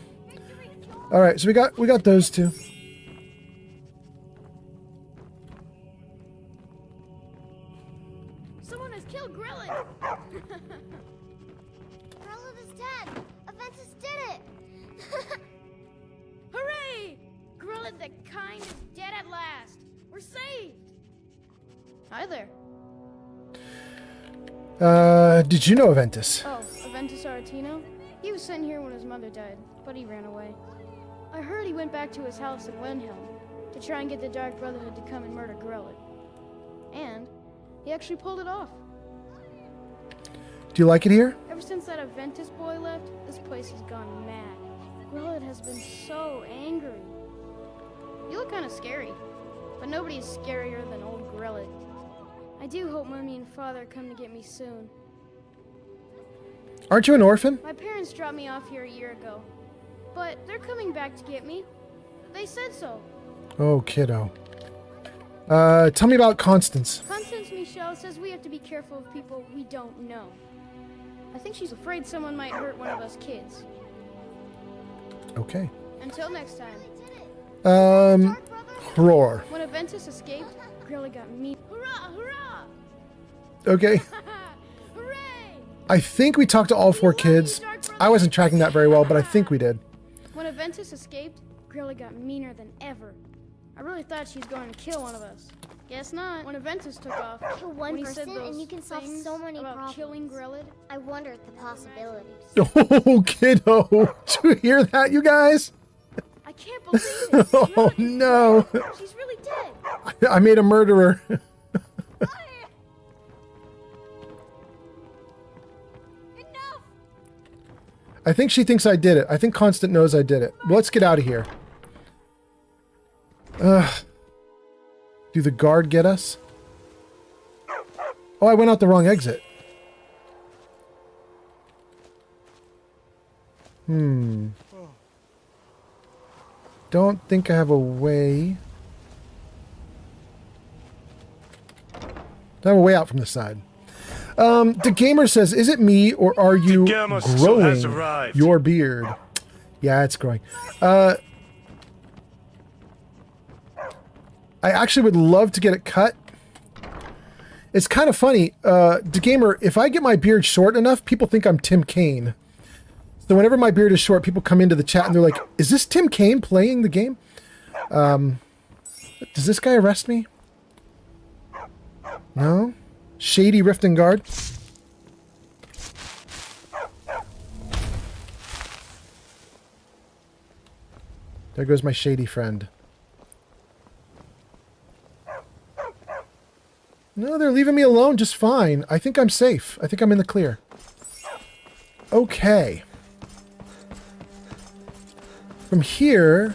All right, so we got those two. Someone has killed Grelod. Grelod is dead. Aventus did it. Hooray! Grelod the Kind is dead at last. We're saved. Hi there. Did you know Aventus? Oh, Aventus Aretino? He was sent here when his mother died, but he ran away. I heard he went back to his house in Windhelm to try and get the Dark Brotherhood to come and murder Grelod. And he actually pulled it off. Do you like it here? Ever since that Aventus boy left, this place has gone mad. Grelod has been so angry. You look kind of scary, but nobody is scarier than old Grelod. I do hope Mummy and Father come to get me soon. Aren't you an orphan? My parents dropped me off here a year ago, but they're coming back to get me. They said so. Oh, kiddo. Tell me about Constance. Constance Michelle says we have to be careful of people we don't know. I think she's afraid someone might hurt one of us kids. Okay. Until next time. Roar. When Aventus escaped, Grelod got me. Hurrah! Hurrah! Okay. I think we talked to all 4 kids. I wasn't tracking that very well, but I think we did. When Aventus escaped, Grelod got meaner than ever. I really thought she was going to kill one of us. Guess not. When Aventus took off, Kill when one he said person those and you can solve things so many about problems. killing Grelod. I wonder at the possibilities. Oh, kiddo. Did you hear that, you guys? I can't believe it. Oh, no. She's really dead. I made a murderer. I think she thinks I did it. I think Constant knows I did it. Let's get out of here. Do the guard get us? Oh, I went out the wrong exit. Don't think I have a way. I have a way out from the side. The gamer says, is it me or are you growing your beard? Yeah, it's growing. I actually would love to get it cut. It's kind of funny. The gamer, if I get my beard short enough, people think I'm Tim Kaine. So whenever my beard is short, people come into the chat and they're like, is this Tim Kaine playing the game? Does this guy arrest me? No? Shady Rift and Guard. There goes my shady friend. No, they're leaving me alone just fine. I think I'm safe. I think I'm in the clear. Okay. From here...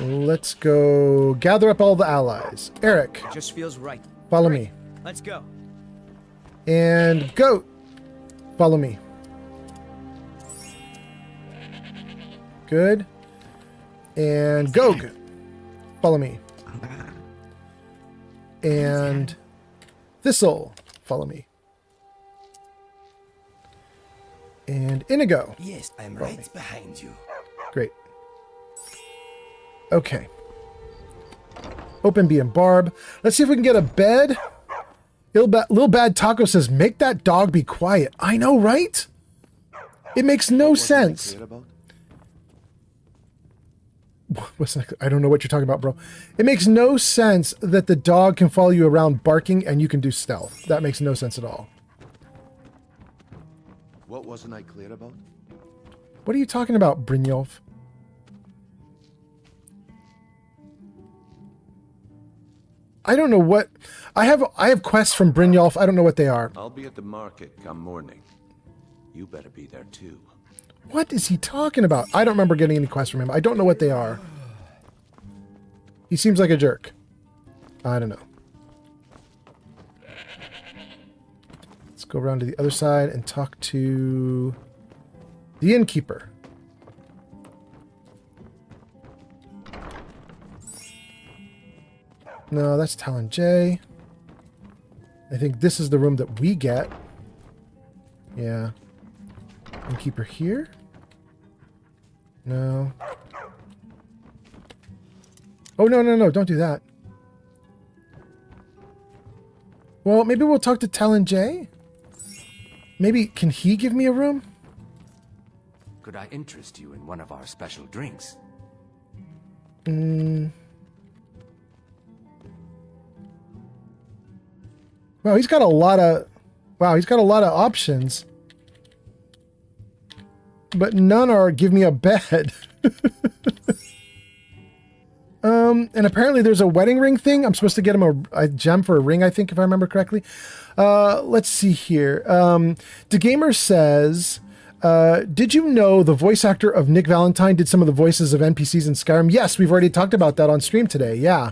let's go gather up all the allies. Eric. It just feels right. Follow me. Let's go. And Goat. Follow me. Good. And Gog. Follow me. And Thistle. Follow me. And Inigo. Yes, I'm right behind you. Great. Okay. Open B and Barb. Let's see if we can get a bed. Lil Bad Taco says, make that dog be quiet. I know, right? It makes no sense. I don't know what you're talking about, bro. It makes no sense that the dog can follow you around barking and you can do stealth. That makes no sense at all. What wasn't I clear about? What are you talking about, Brynjolf? I don't know what... I have quests from Brynjolf. I don't know what they are. I'll be at the market come morning. You better be there too. What is he talking about? I don't remember getting any quests from him. I don't know what they are. He seems like a jerk. I don't know. Let's go around to the other side and talk to the innkeeper. No, that's Talon J. I think this is the room that we get. Yeah. Innkeeper here? No. Oh, no, no, no. Don't do that. Well, maybe we'll talk to Talon J. Maybe, can he give me a room? Could I interest you in one of our special drinks? Wow, he's got a lot of... Wow, he's got a lot of options. But none are give me a bed. And apparently there's a wedding ring thing. I'm supposed to get him a gem for a ring, I think, if I remember correctly. Let's see here. DeGamer says, did you know the voice actor of Nick Valentine did some of the voices of NPCs in Skyrim? Yes, we've already talked about that on stream today. Yeah.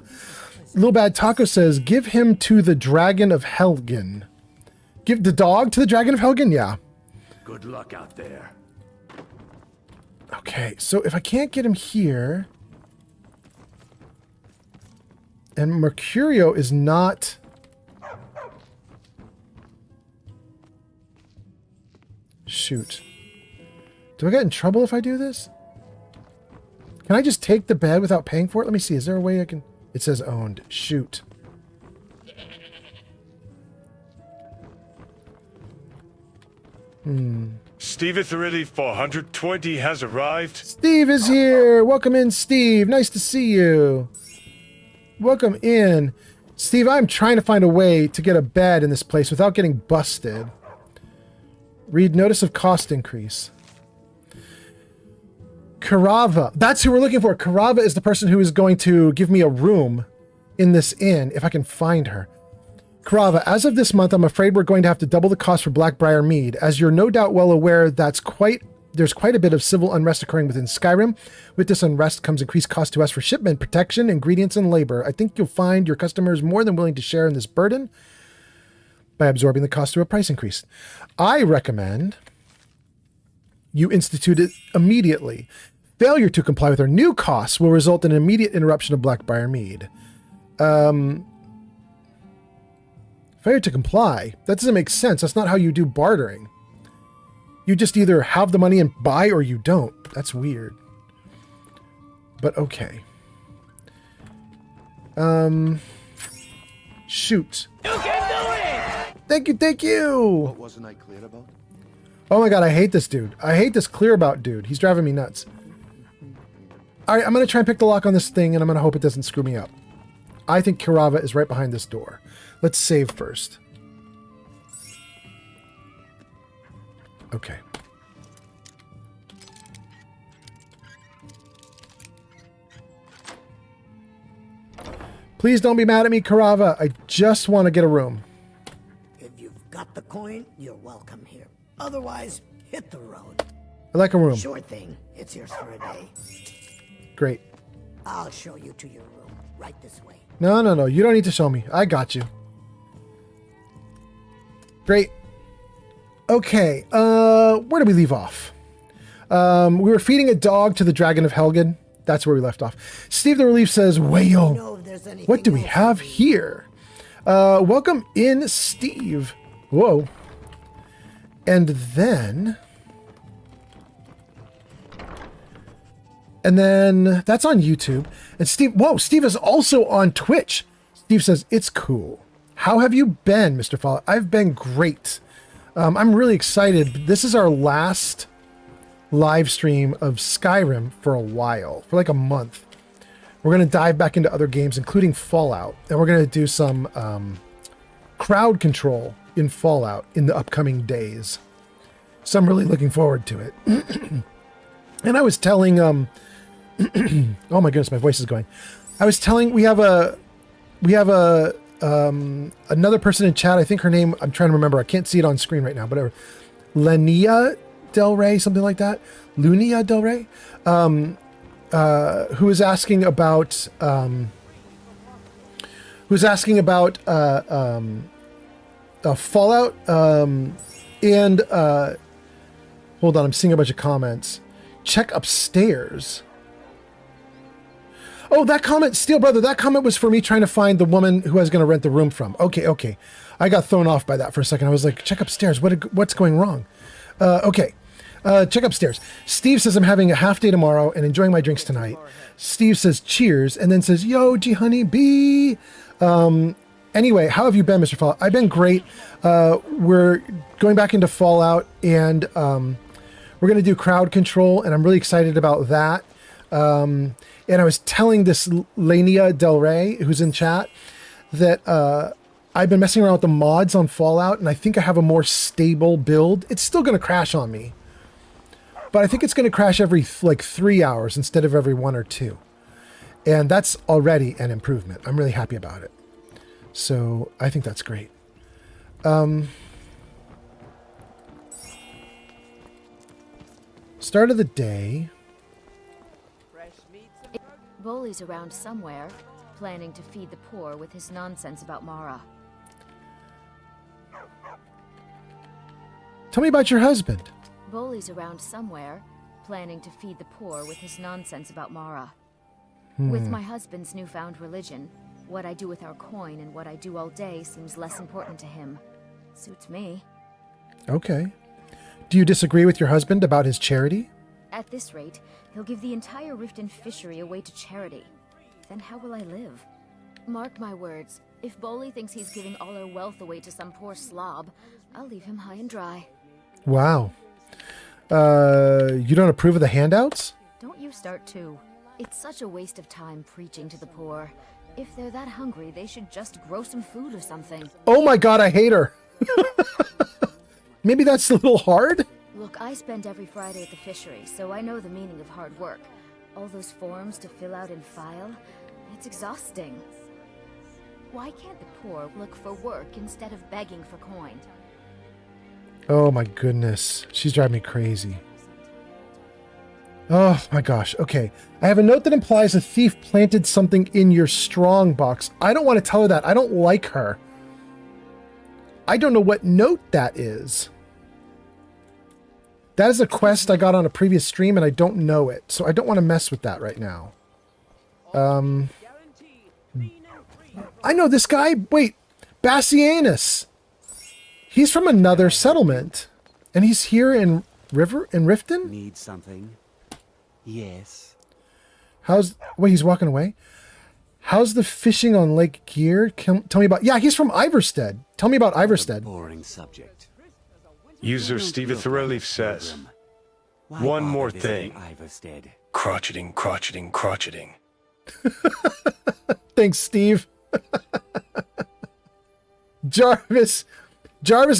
Lil Bad Taco says, give him to the Dragon of Helgen. Give the dog to the Dragon of Helgen? Yeah. Good luck out there. Okay, so if I can't get him here... And Mercurio is not... Shoot. Do I get in trouble if I do this? Can I just take the bed without paying for it? Let me see. Is there a way I can... It says owned. Shoot. Steve Authority 420 has arrived. Steve is here. Welcome in, Steve. Nice to see you. Welcome in. Steve, I'm trying to find a way to get a bed in this place without getting busted. Read notice of cost increase. Karava. That's who we're looking for. Karava is the person who is going to give me a room in this inn, if I can find her. Karava, as of this month, I'm afraid we're going to have to double the cost for Blackbriar Mead. As you're no doubt well aware, there's quite a bit of civil unrest occurring within Skyrim. With this unrest comes increased cost to us for shipment, protection, ingredients, and labor. I think you'll find your customers more than willing to share in this burden by absorbing the cost through a price increase. I recommend you institute it immediately. Failure to comply with our new costs will result in an immediate interruption of Blackbriar Mead. Failure to comply? That doesn't make sense. That's not how you do bartering. You just either have the money and buy or you don't. That's weird. But okay. Shoot. You can do it! Thank you! What wasn't I clear about? Oh my god, I hate this dude. I hate this clear about dude. He's driving me nuts. Alright, I'm going to try and pick the lock on this thing, and I'm going to hope it doesn't screw me up. I think Kirava is right behind this door. Let's save first. Okay. Please don't be mad at me, Kirava. I just want to get a room. If you've got the coin, you're welcome here. Otherwise, hit the road. I like a room. Sure thing. It's yours for a day. Great. I'll show you to your room. Right this way. No. You don't need to show me. I got you. Great. Okay. Where did we leave off? We were feeding a dog to the Dragon of Helgen. That's where we left off. Steve the Relief says, Wayo, what do we have here? Welcome in, Steve. Whoa. And then that's on YouTube. And Steve is also on Twitch. Steve says, it's cool. How have you been, Mr. Fallout? I've been great. I'm really excited. This is our last live stream of Skyrim for a while, for like a month. We're going to dive back into other games, including Fallout. And we're going to do some crowd control in Fallout in the upcoming days. So I'm really looking forward to it. And I was telling... oh my goodness, my voice is going. I was telling, we have another person in chat. I think her name, I'm trying to remember. I can't see it on screen right now, but Lenia Del Rey, something like that. Lunia Del Rey, who is asking about, Fallout, and hold on, I'm seeing a bunch of comments. Check upstairs. Oh, that comment, Steel Brother, that comment was for me trying to find the woman who I was going to rent the room from. Okay. I got thrown off by that for a second. I was like, check upstairs. What's going wrong? Okay. Check upstairs. Steve says, I'm having a half day tomorrow and enjoying my drinks tonight. Steve says, cheers, and then says, yo, G Honey B. Anyway, how have you been, Mr. Fallout? I've been great. We're going back into Fallout, and we're going to do crowd control, and I'm really excited about that. And I was telling this Lania Del Rey, who's in chat, that I've been messing around with the mods on Fallout, and I think I have a more stable build. It's still going to crash on me, but I think it's going to crash every 3 hours instead of every 1 or 2. And that's already an improvement. I'm really happy about it. So I think that's great. Start of the day. Bolly's around somewhere, planning to feed the poor with his nonsense about Mara. Tell me about your husband. Bolly's around somewhere, planning to feed the poor with his nonsense about Mara. With my husband's newfound religion, what I do with our coin and what I do all day seems less important to him. Suits me. Okay. Do you disagree with your husband about his charity? At this rate, he'll give the entire Riften fishery away to charity. Then how will I live? Mark my words, if Bolly thinks he's giving all our wealth away to some poor slob, I'll leave him high and dry. Wow. You don't approve of the handouts? Don't you start too. It's such a waste of time preaching to the poor. If they're that hungry, they should just grow some food or something. Oh my god, I hate her. Maybe that's a little hard? Look, I spend every Friday at the fishery, so I know the meaning of hard work. All those forms to fill out and file, it's exhausting. Why can't the poor look for work instead of begging for coin? Oh my goodness. She's driving me crazy. Oh my gosh. Okay. I have a note that implies a thief planted something in your strong box. I don't want to tell her that. I don't like her. I don't know what note that is. That is a quest I got on a previous stream and I don't know it. So I don't want to mess with that right now. I know this guy. Wait. Bassianus. He's from another settlement. And he's here in Riften? Need something? Yes. Wait, he's walking away? How's the fishing on Lake Gear? Tell me about... Yeah, he's from Iverstead. Tell me about Iverstead. Boring subject. User Steve Thorleaf says, one more thing. Crotcheting. Thanks, Steve. Jarvis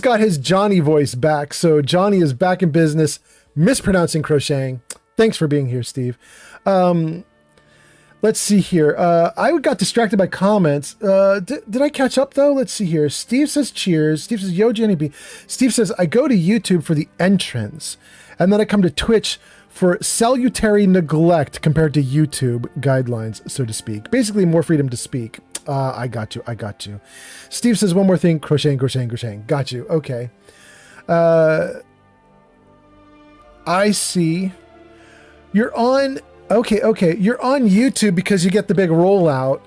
got his Johnny voice back, so Johnny is back in business, mispronouncing crocheting. Thanks for being here, Steve. Let's see here. I got distracted by comments. Did I catch up, though? Let's see here. Steve says cheers. Steve says, yo, Jenny B. Steve says, I go to YouTube for the entrance, and then I come to Twitch for salutary neglect compared to YouTube guidelines, so to speak. Basically, more freedom to speak. I got you. Steve says, one more thing. Crocheting. Got you. Okay. I see. You're on... Okay. You're on YouTube because you get the big rollout,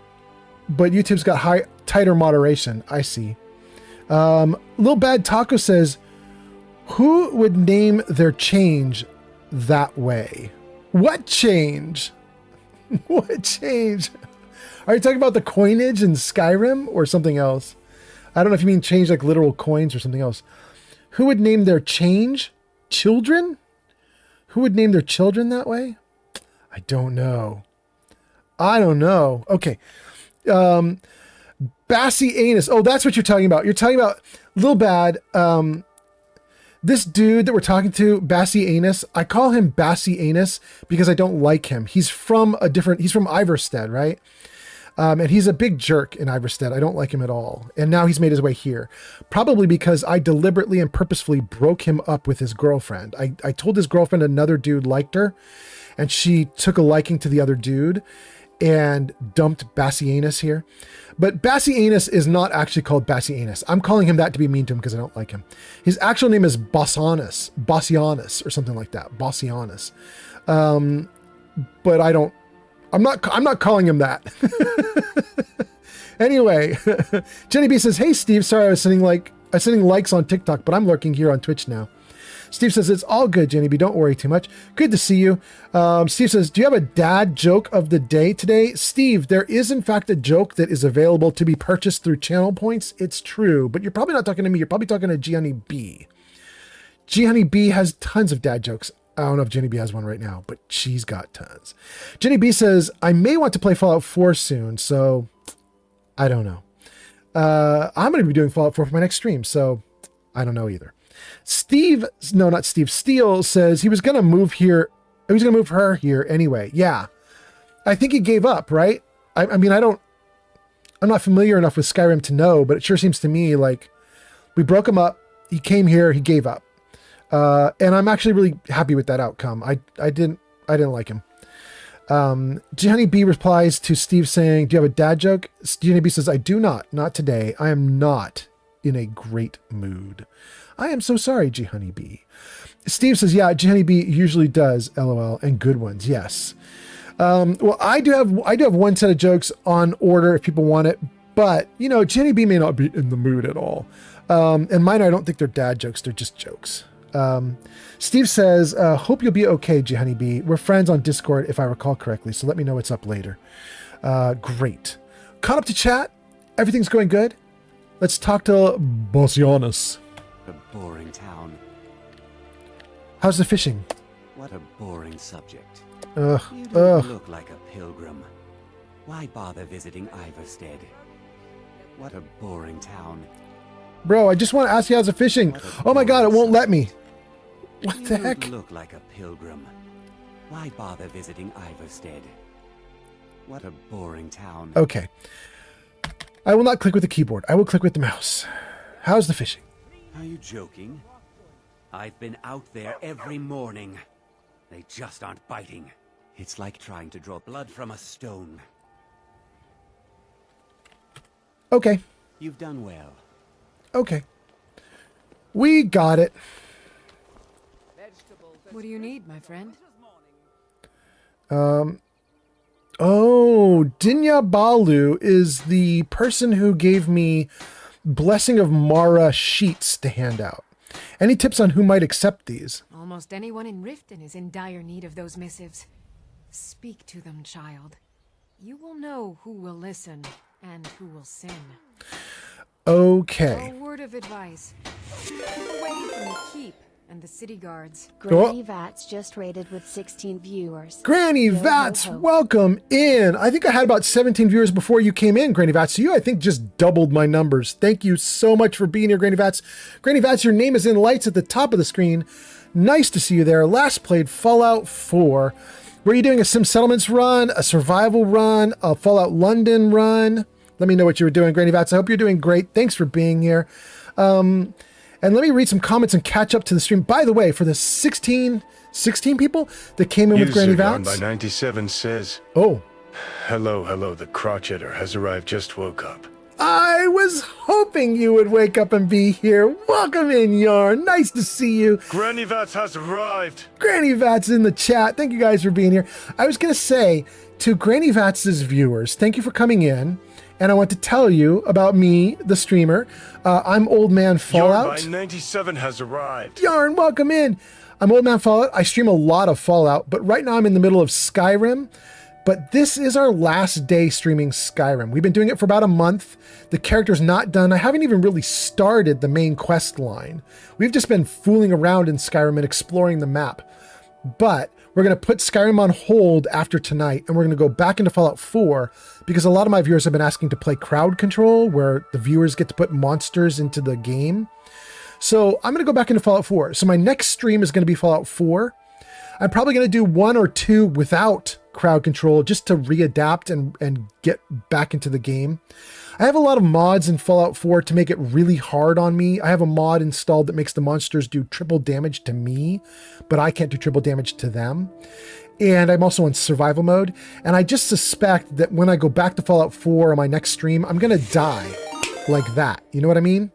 but YouTube's got tighter moderation. I see. Lil Bad Taco says, who would name their change that way? What change? What change? Are you talking about the coinage in Skyrim or something else? I don't know if you mean change like literal coins or something else. Who would name their change? Children? Who would name their children that way? I don't know. Okay. Bassy Anus. Oh, that's what you're talking about. You're talking about Lil Bad. This dude that we're talking to, Bassy Anus, I call him Bassy Anus because I don't like him. He's from Iverstead, right? And he's a big jerk in Iverstead. I don't like him at all. And now he's made his way here. Probably because I deliberately and purposefully broke him up with his girlfriend. I told his girlfriend another dude liked her, and she took a liking to the other dude and dumped Bassianus here. But Bassianus is not actually called Bassianus. I'm calling him that to be mean to him because I don't like him. His actual name is Bassianus or something like that. Bassianus. But I'm not calling him that. Anyway, Jenny B says, hey Steve, sorry I was sending likes on TikTok, but I'm lurking here on Twitch now. Steve says, it's all good, Jenny B. Don't worry too much. Good to see you. Steve says, do you have a dad joke of the day today? Steve, there is in fact a joke that is available to be purchased through channel points. It's true, but you're probably not talking to me. You're probably talking to G Honey B. G Honey B has tons of dad jokes. I don't know if Jenny B has one right now, but she's got tons. Jenny B says, I may want to play Fallout 4 soon, so I don't know. I'm going to be doing Fallout 4 for my next stream, so I don't know either. Steve Steele says he was going to move here. He was going to move her here anyway. Yeah. I think he gave up, right? I mean, I'm not familiar enough with Skyrim to know, but it sure seems to me like we broke him up. He came here, he gave up. And I'm actually really happy with that outcome. I didn't like him. Jenny B replies to Steve saying, do you have a dad joke? Jenny B says, I do not today. I am not in a great mood. I am so sorry, G Honey B. Steve says, yeah, G Honey B usually does, LOL, and good ones, yes. Well, I do have one set of jokes on order if people want it, but Jenny B may not be in the mood at all. And mine, I don't think they're dad jokes, they're just jokes. Steve says, hope you'll be okay, G Honey B. We're friends on Discord if I recall correctly, so let me know what's up later. Great. Caught up to chat. Everything's going good. Let's talk to Bassianus. A boring town. How's the fishing? What a boring subject. Ugh. You don't look like a pilgrim. Why bother visiting Iverstead? What a boring town. Bro, I just want to ask you how's the fishing. Oh my god, it won't let me. What the heck? You look like a pilgrim. Why bother visiting Iverstead? What a boring town. Okay. I will not click with the keyboard. I will click with the mouse. How's the fishing? Are you joking? I've been out there every morning. They just aren't biting. It's like trying to draw blood from a stone. Okay. You've done well. Okay. We got it. What do you need, my friend? Oh, Dinya Balu is the person who gave me Blessing of Mara sheets to hand out. Any tips on who might accept these? Almost anyone in Riften is in dire need of those missives. Speak to them, child. You will know who will listen and who will sin. Okay. A word of advice. Keep away from the keep and the city guards. Granny Vats just rated with 16 viewers. Granny Vats, welcome in. I think I had about 17 viewers before you came in, Granny Vats. So you, I think, just doubled my numbers. Thank you so much for being here, Granny Vats. Granny Vats, your name is in lights at the top of the screen. Nice to see you there. Last played Fallout 4. Were you doing a Sim Settlements run, a survival run, a Fallout London run? Let me know what you were doing, Granny Vats. I hope you're doing great. Thanks for being here. And let me read some comments and catch up to the stream. By the way, for the 16 people that came in with Granny Vats. User by 97 says, oh. Hello, the crotch eater has arrived, just woke up. I was hoping you would wake up and be here. Welcome in, Yarn. Nice to see you. Granny Vats has arrived. Granny Vats in the chat. Thank you guys for being here. I was going to say to Granny Vats' viewers, thank you for coming in. And I want to tell you about me, the streamer. I'm Old Man Fallout. Yarn by 97 has arrived. Yarn, welcome in. I'm Old Man Fallout. I stream a lot of Fallout, but right now I'm in the middle of Skyrim. But this is our last day streaming Skyrim. We've been doing it for about a month. The character's not done. I haven't even really started the main quest line. We've just been fooling around in Skyrim and exploring the map. But we're going to put Skyrim on hold after tonight, and we're going to go back into Fallout 4 because a lot of my viewers have been asking to play crowd control, where the viewers get to put monsters into the game. So I'm going to go back into Fallout 4. So my next stream is going to be Fallout 4. I'm probably going to do 1 or 2 without crowd control just to readapt and get back into the game. I have a lot of mods in Fallout 4 to make it really hard on me. I have a mod installed that makes the monsters do triple damage to me, but I can't do triple damage to them. And I'm also in survival mode. And I just suspect that when I go back to Fallout 4 on my next stream, I'm going to die like that. You know what I mean?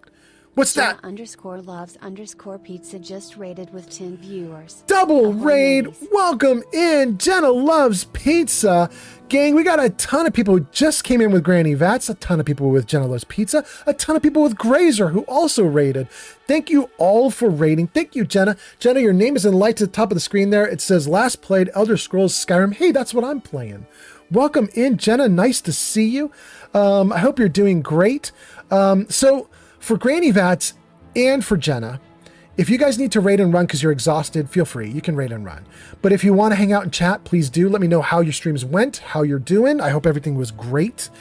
What's that? _loves_pizza just rated with 10 viewers. Double raid. Welcome in. Jenna Loves Pizza. Gang, we got a ton of people who just came in with Granny Vats, a ton of people with Jenna Loves Pizza, a ton of people with Grazer who also raided. Thank you all for raiding. Thank you, Jenna. Jenna, your name is in lights at the top of the screen there. It says last played Elder Scrolls Skyrim. Hey, that's what I'm playing. Welcome in, Jenna. Nice to see you. I hope you're doing great. So for Granny Vats and for Jenna, if you guys need to raid and run because you're exhausted, feel free. You can raid and run. But if you want to hang out and chat, please do. Let me know how your streams went, how you're doing. I hope everything was great.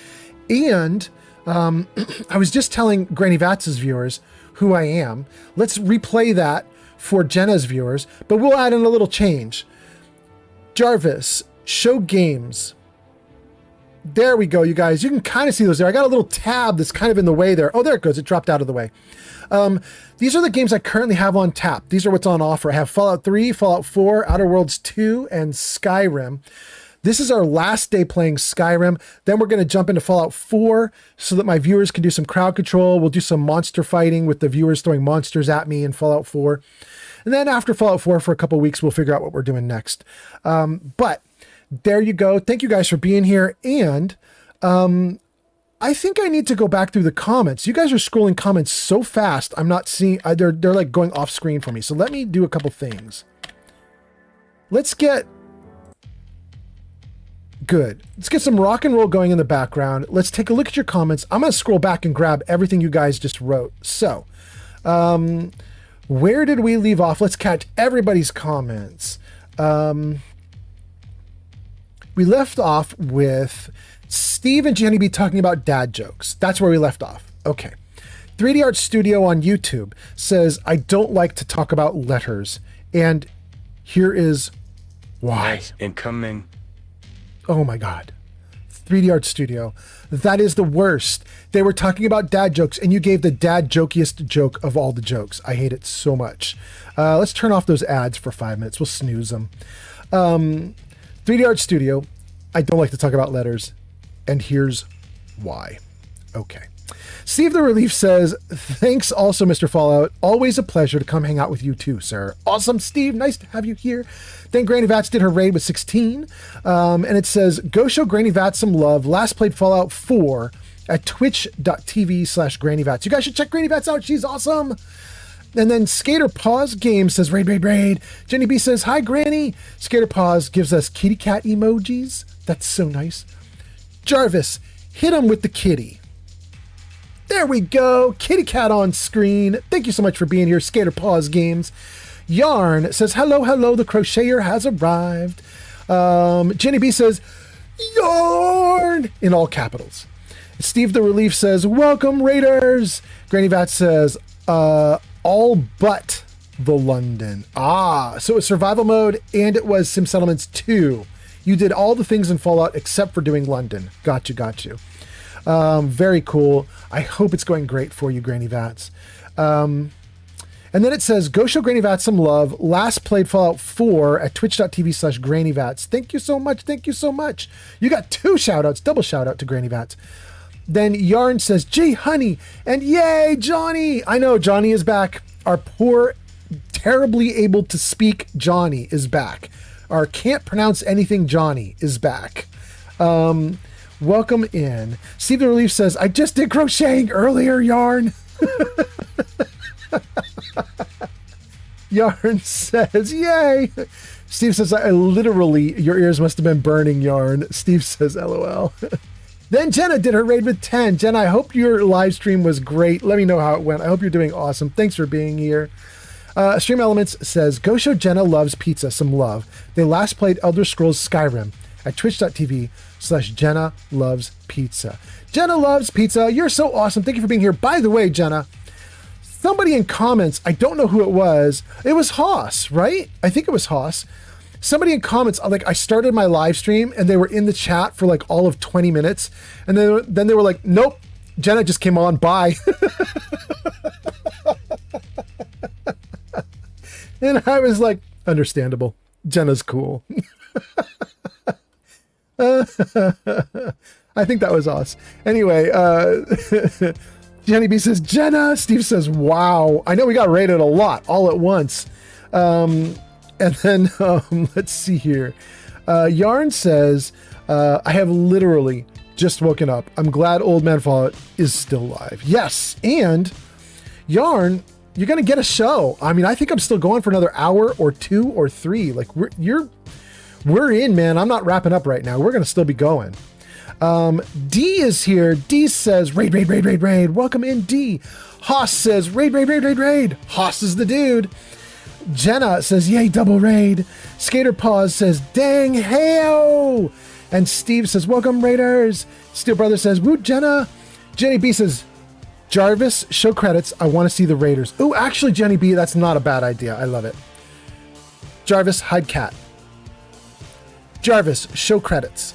And I was just telling Granny Vats' viewers who I am. Let's replay that for Jenna's viewers, but we'll add in a little change. Jarvis, show games. There we go, you guys. You can kind of see those there. I got a little tab that's kind of in the way there. Oh, there it goes. It dropped out of the way. These are the games I currently have on tap. These are what's on offer. I have Fallout 3, Fallout 4, Outer Worlds 2, and Skyrim. This is our last day playing Skyrim. Then we're going to jump into Fallout 4 so that my viewers can do some crowd control. We'll do some monster fighting with the viewers throwing monsters at me in Fallout 4. And then after Fallout 4 for a couple weeks, we'll figure out what we're doing next. But there you go. Thank you guys for being here. And I think I need to go back through the comments. You guys are scrolling comments so fast. I'm not seeing, they're like going off screen for me. So let me do a couple things. Let's get good. Let's get some rock and roll going in the background. Let's take a look at your comments. I'm going to scroll back and grab everything you guys just wrote. So, Where did we leave off? Let's catch everybody's comments. We left off with Steve and Jenny B talking about dad jokes. That's where we left off. Okay. 3D Art Studio on YouTube says, I don't like to talk about letters. And here is why. Nice. Incoming. Oh my God. 3D Art Studio. That is the worst. They were talking about dad jokes and you gave the dad jokiest joke of all the jokes. I hate it so much. Let's turn off those ads for 5 minutes. We'll snooze them. 3D Art Studio. I don't like to talk about letters. And here's why. Okay. Steve the Relief says, thanks also, Mr. Fallout. Always a pleasure to come hang out with you too, sir. Awesome, Steve. Nice to have you here. Then Granny Vats did her raid with 16. And it says, go show Granny Vats some love. Last played Fallout 4 at twitch.tv/Granny Vats. You guys should check Granny Vats out. She's awesome. And then Skater Paws Games says, raid. Jenny B says, hi, Granny. Skater Paws gives us kitty cat emojis. That's so nice. Jarvis, hit him with the kitty. There we go. Kitty cat on screen. Thank you so much for being here, Skater Paws Games. Yarn says, hello, the crocheter has arrived. Jenny B says, Yarn, in all capitals. Steve the Relief says, welcome, Raiders. Granny Vat says, all but the London. So it's survival mode and it was Sim Settlements 2. You did all the things in Fallout except for doing London. Got you. Very cool. I hope it's going great for you, Granny Vats. And then it says, go show Granny Vats some love. Last played Fallout 4 at twitch.tv/Granny Vats. Thank you so much. You got 2 shout-outs, double shout-out to Granny Vats. Then Yarn says, gee, honey, and yay, Johnny. I know, Johnny is back. Our poor, terribly able to speak Johnny is back. Our can't pronounce anything Johnny is back. Welcome in. Steve the Relief says, I just did crocheting earlier, Yarn. Yarn says, yay. Steve says, I literally, your ears must have been burning, Yarn. Steve says, LOL. Then Jenna did her raid with 10. Jenna, I hope your live stream was great. Let me know how it went. I hope you're doing awesome. Thanks for being here. Stream Elements says, go show Jenna Loves Pizza some love. They last played Elder Scrolls Skyrim at twitch.tv/Jenna Loves Pizza. Jenna Loves Pizza. You're so awesome. Thank you for being here. By the way, Jenna, somebody in comments, I don't know who it was. It was Haas, right? I think it was Haas. Somebody in comments, like, I started my live stream and they were in the chat for like all of 20 minutes. And then they were like, nope, Jenna just came on. Bye. And I was like, understandable. Jenna's cool. I think that was us. Anyway, Jenny B says, Jenna. Steve says, wow. I know we got rated a lot all at once. And then let's see here. Yarn says, I have literally just woken up. I'm glad Old Man Fallout is still alive. Yes. And Yarn, you're going to get a show. I mean, I think I'm still going for another hour or 2 or 3. Like we're in, man. I'm not wrapping up right now. We're going to still be going. D is here. D says, raid. Welcome in, D. Haas says, raid. Haas is the dude. Jenna says, yay, double raid. Skater Paws says, dang, hey-o. And Steve says, welcome, Raiders. Steel Brother says, woo, Jenna. Jenny B says, Jarvis, show credits. I want to see the Raiders. Oh, actually, Jenny B, that's not a bad idea. I love it. Jarvis, hide cat. Jarvis, show credits.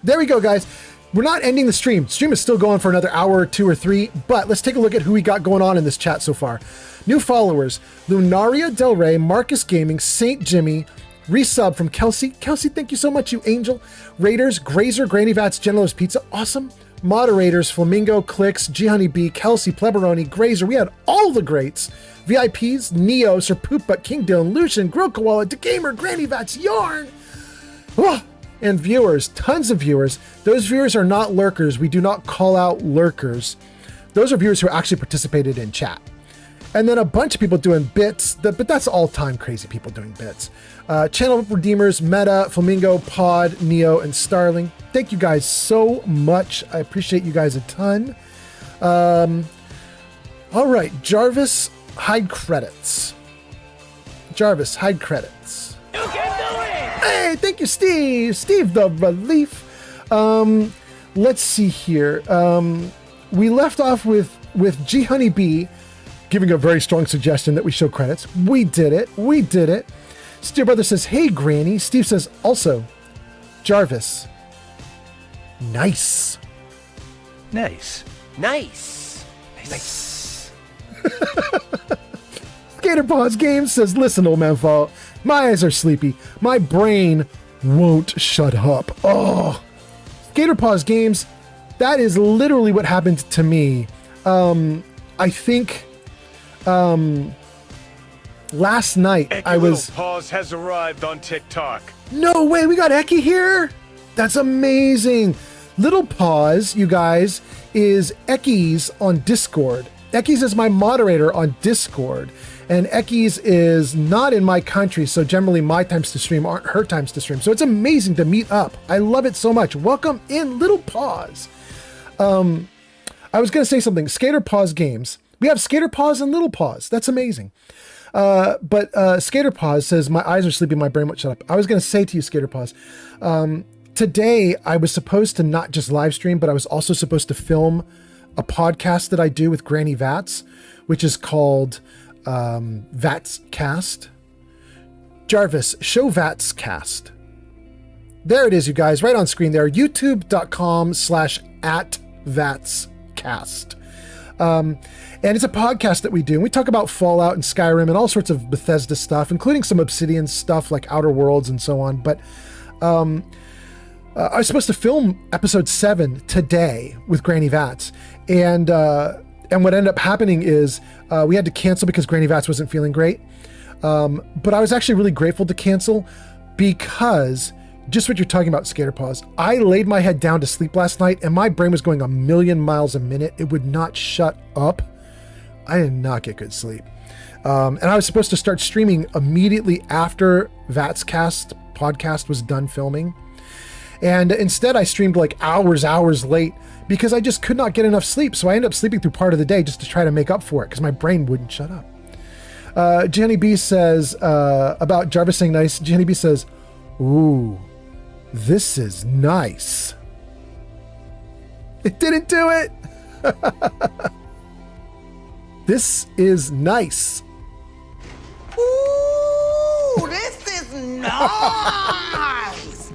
There we go, guys. We're not ending the stream. Stream is still going for another hour or 2 or 3, but let's take a look at who we got going on in this chat so far. New followers, Lunaria Del Rey, Marcus Gaming, Saint Jimmy, resub from Kelsey. Kelsey, thank you so much, you angel. Raiders, Grazer, Granny Vats, Jenna Loves Pizza, awesome. Moderators, Flamingo, Clicks, G Honey B, Kelsey, Pleberoni, Grazer. We had all the greats. VIPs, Neo, Sir Poop Butt, King Dylan, Lucian, Grill Koala, DeGamer, Granny Vats, Yarn. Oh, and viewers, tons of viewers. Those viewers are not lurkers. We do not call out lurkers. Those are viewers who actually participated in chat. And then a bunch of people doing bits, but that's all-time crazy people doing bits. Channel Redeemers, Meta, Flamingo, Pod, Neo, and Starling. Thank you guys so much. I appreciate you guys a ton. All right, Jarvis, hide credits. Jarvis, hide credits. You can do it! Hey, thank you, Steve. Steve the Relief. Let's see here. We left off with G Honeybee giving a very strong suggestion that we show credits. We did it. We did it. Steve Brother says, hey, Granny. Steve says, also, Jarvis. Nice. Nice. Nice. Nice. Skater Paws Games says, listen, old man Fall, my eyes are sleepy. My brain won't shut up. Oh, Skater Paws Games, that is literally what happened to me. I think last night Eki I was... Little Paws has arrived on TikTok. No way, we got Eki here? That's amazing. Little Paws, you guys, is Eki's on Discord. Eki's is my moderator on Discord. And Eki's is not in my country, so generally my times to stream aren't her times to stream. So it's amazing to meet up. I love it so much. Welcome in, Little Paws. I was going to say something. Skater Paws Games. We have Skater Paws and Little Paws. That's amazing. But Skater Paws says, my eyes are sleepy, my brain won't shut up. I was going to say to you, Skater Paws, today I was supposed to not just live stream, but I was also supposed to film a podcast that I do with Granny Vats, which is called Vats Cast. Jarvis, show Vats Cast. There it is, you guys, right on screen there. youtube.com/@VatsCast. And it's a podcast that we do. And we talk about Fallout and Skyrim and all sorts of Bethesda stuff, including some Obsidian stuff like Outer Worlds and so on. But I was supposed to film episode 7 today with Granny Vats. And what ended up happening is we had to cancel because Granny Vats wasn't feeling great. But I was actually really grateful to cancel because just what you're talking about, Skater Paws. I laid my head down to sleep last night and my brain was going 1,000,000 miles a minute. It would not shut up. I did not get good sleep. And I was supposed to start streaming immediately after Vatscast podcast was done filming. And instead I streamed like hours late because I just could not get enough sleep. So I ended up sleeping through part of the day just to try to make up for it because my brain wouldn't shut up. Jenny B says about Jarvis saying nice. Jenny B says, ooh, this is nice. It didn't do it. This is nice. Ooh, this is nice.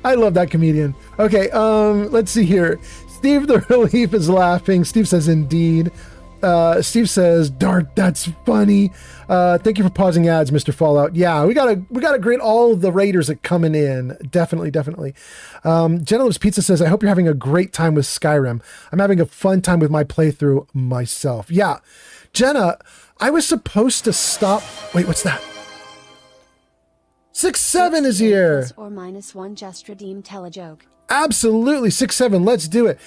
I love that comedian. Okay, let's see here. Steve the Relief is laughing. Steve says, indeed. Steve says, Dart, that's funny. Thank you for pausing ads, Mr. Fallout. Yeah, we gotta grade all of the raiders that coming in. Definitely. Jenna Loves Pizza says, I hope you're having a great time with Skyrim. I'm having a fun time with my playthrough myself. Yeah, Jenna, I was supposed to stop. Wait, what's that? 6-7 is here. Or -1 just redeem telejoke. Absolutely, 6-7. Let's do it.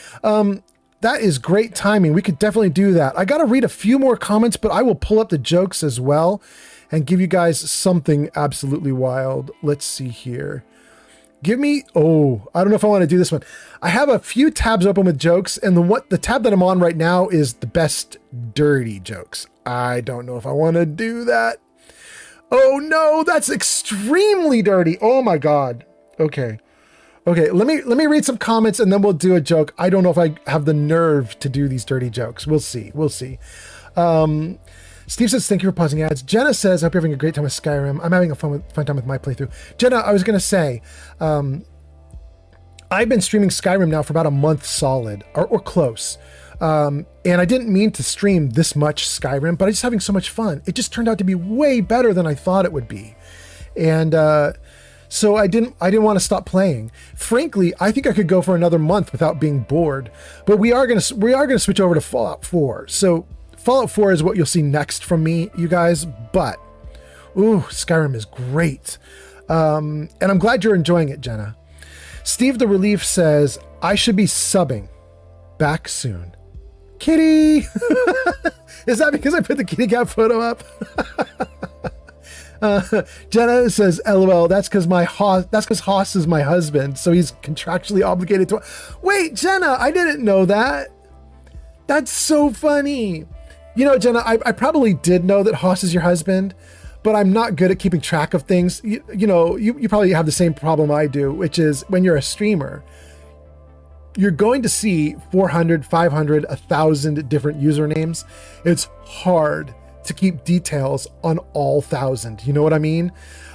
That is great timing. We could definitely do that. I got to read a few more comments, but I will pull up the jokes as well and give you guys something absolutely wild. Let's see here. Give me, I don't know if I want to do this one. I have a few tabs open with jokes, and the tab that I'm on right now is the best dirty jokes. I don't know if I want to do that. Oh no, that's extremely dirty. Oh my God. Okay, let me read some comments and then we'll do a joke. I don't know if I have the nerve to do these dirty jokes. We'll see. Steve says, thank you for pausing ads. Jenna says, I hope you're having a great time with Skyrim. I'm having a fun time with my playthrough. Jenna, I was going to say, I've been streaming Skyrim now for about a month solid or close. And I didn't mean to stream this much Skyrim, but I'm just having so much fun. It just turned out to be way better than I thought it would be. And, so I didn't want to stop playing. Frankly, I think I could go for another month without being bored. But we are gonna switch over to Fallout 4. So Fallout 4 is what you'll see next from me, you guys. But Skyrim is great, and I'm glad you're enjoying it, Jenna. Steve the Relief says I should be subbing back soon. Kitty, is that because I put the kitty cat photo up? Jenna says, LOL, that's because Haas is my husband, so he's contractually obligated to. Wait, Jenna, I didn't know that. That's so funny. You know, Jenna, I probably did know that Haas is your husband, but I'm not good at keeping track of things. You probably have the same problem I do, which is when you're a streamer, you're going to see 400, 500, 1,000 different usernames. It's hard to keep details on all 1,000. You know what I mean?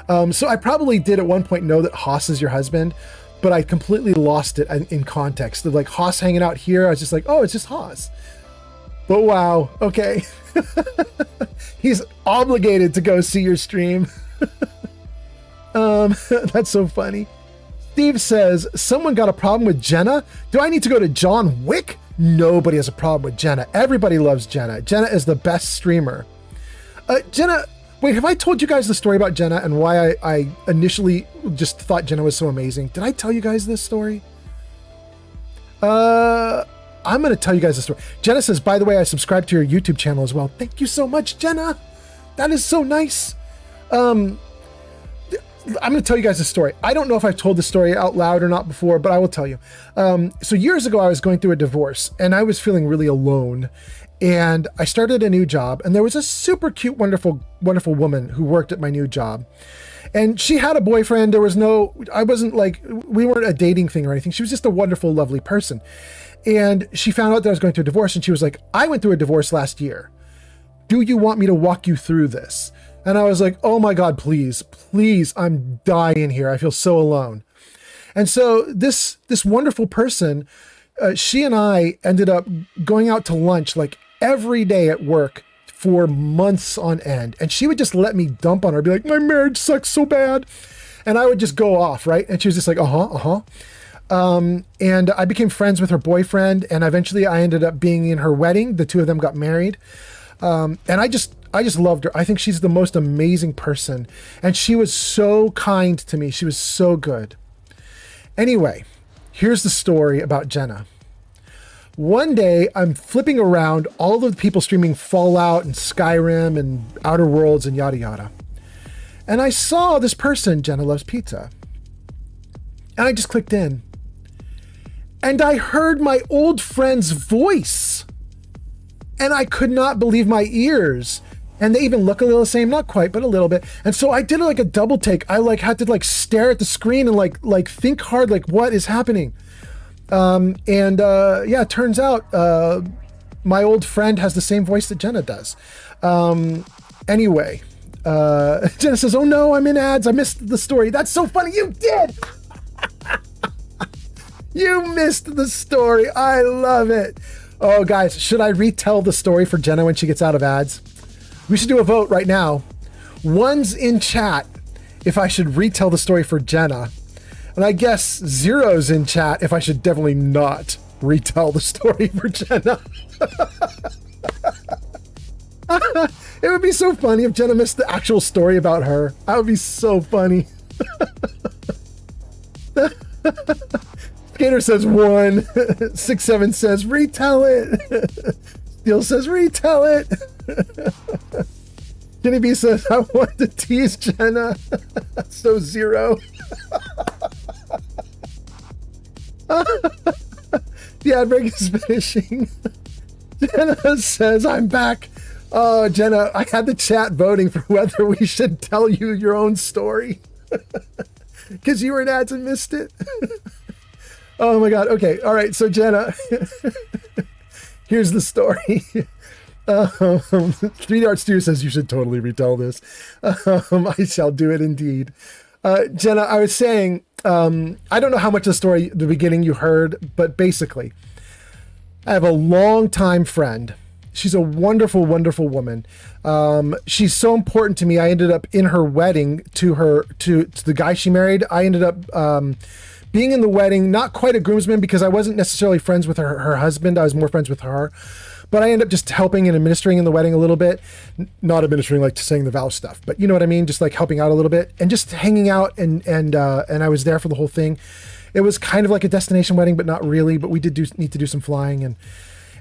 So I probably did at one point know that Haas is your husband, but I completely lost it in context. Like Haas hanging out here, I was just like, oh, it's just Haas. But wow, okay. He's obligated to go see your stream. That's so funny. Steve says, someone got a problem with Jenna? Do I need to go to John Wick? Nobody has a problem with Jenna. Everybody loves Jenna. Jenna is the best streamer. Jenna, wait, have I told you guys the story about Jenna and why I initially just thought Jenna was so amazing? Did I tell you guys this story? I'm going to tell you guys the story. Jenna says, by the way, I subscribe to your YouTube channel as well. Thank you so much, Jenna. That is so nice. I'm going to tell you guys a story. I don't know if I've told the story out loud or not before, but I will tell you. So years ago, I was going through a divorce and I was feeling really alone. And I started a new job and there was a super cute, wonderful, wonderful woman who worked at my new job. And she had a boyfriend. We weren't a dating thing or anything. She was just a wonderful, lovely person. And she found out that I was going through a divorce and she was like, I went through a divorce last year. Do you want me to walk you through this? And I was like, oh my God, please, I'm dying here. I feel so alone. And so this wonderful person, she and I ended up going out to lunch like every day at work for months on end. And she would just let me dump on her, be like, my marriage sucks so bad. And I would just go off, right? And she was just like, and I became friends with her boyfriend. And eventually I ended up being in her wedding. The two of them got married. And I just loved her. I think she's the most amazing person. And she was so kind to me. She was so good. Anyway, here's the story about Jenna. One day I'm flipping around all of the people streaming Fallout and Skyrim and Outer Worlds and yada yada. And I saw this person, Jenna Loves Pizza. And I just clicked in. And I heard my old friend's voice. And I could not believe my ears. And they even look a little the same, not quite, but a little bit. And so I did like a double take. I had to stare at the screen and like think hard, like what is happening? It turns out my old friend has the same voice that Jenna does. Anyway, Jenna says, oh no, I'm in ads. I missed the story. That's so funny. You did. You missed the story. I love it. Oh, guys, should I retell the story for Jenna when she gets out of ads? We should do a vote right now. One's in chat if I should retell the story for Jenna. And I guess zero's in chat if I should definitely not retell the story for Jenna. It would be so funny if Jenna missed the actual story about her. That would be so funny. Skater says 1. 67 says retell it. Steel says retell it. Jenny B says I want to tease Jenna. So 0. The ad break is finishing. Jenna says I'm back. Oh, Jenna, I had the chat voting for whether we should tell you your own story because you were in ads and missed it. Oh my God. Okay. All right. So Jenna, here's the story. 3D Art Studio says you should totally retell this. I shall do it indeed. Jenna, I was saying, I don't know how much of the story, the beginning you heard, but basically, I have a longtime friend. She's a wonderful, wonderful woman. She's so important to me. I ended up in her wedding to the guy she married. I ended up being in the wedding, not quite a groomsman because I wasn't necessarily friends with her husband. I was more friends with her. But I ended up just helping and administering in the wedding a little bit. Not administering like saying the vow stuff, but you know what I mean? Just like helping out a little bit and just hanging out and I was there for the whole thing. It was kind of like a destination wedding, but not really. But we did need to do some flying. And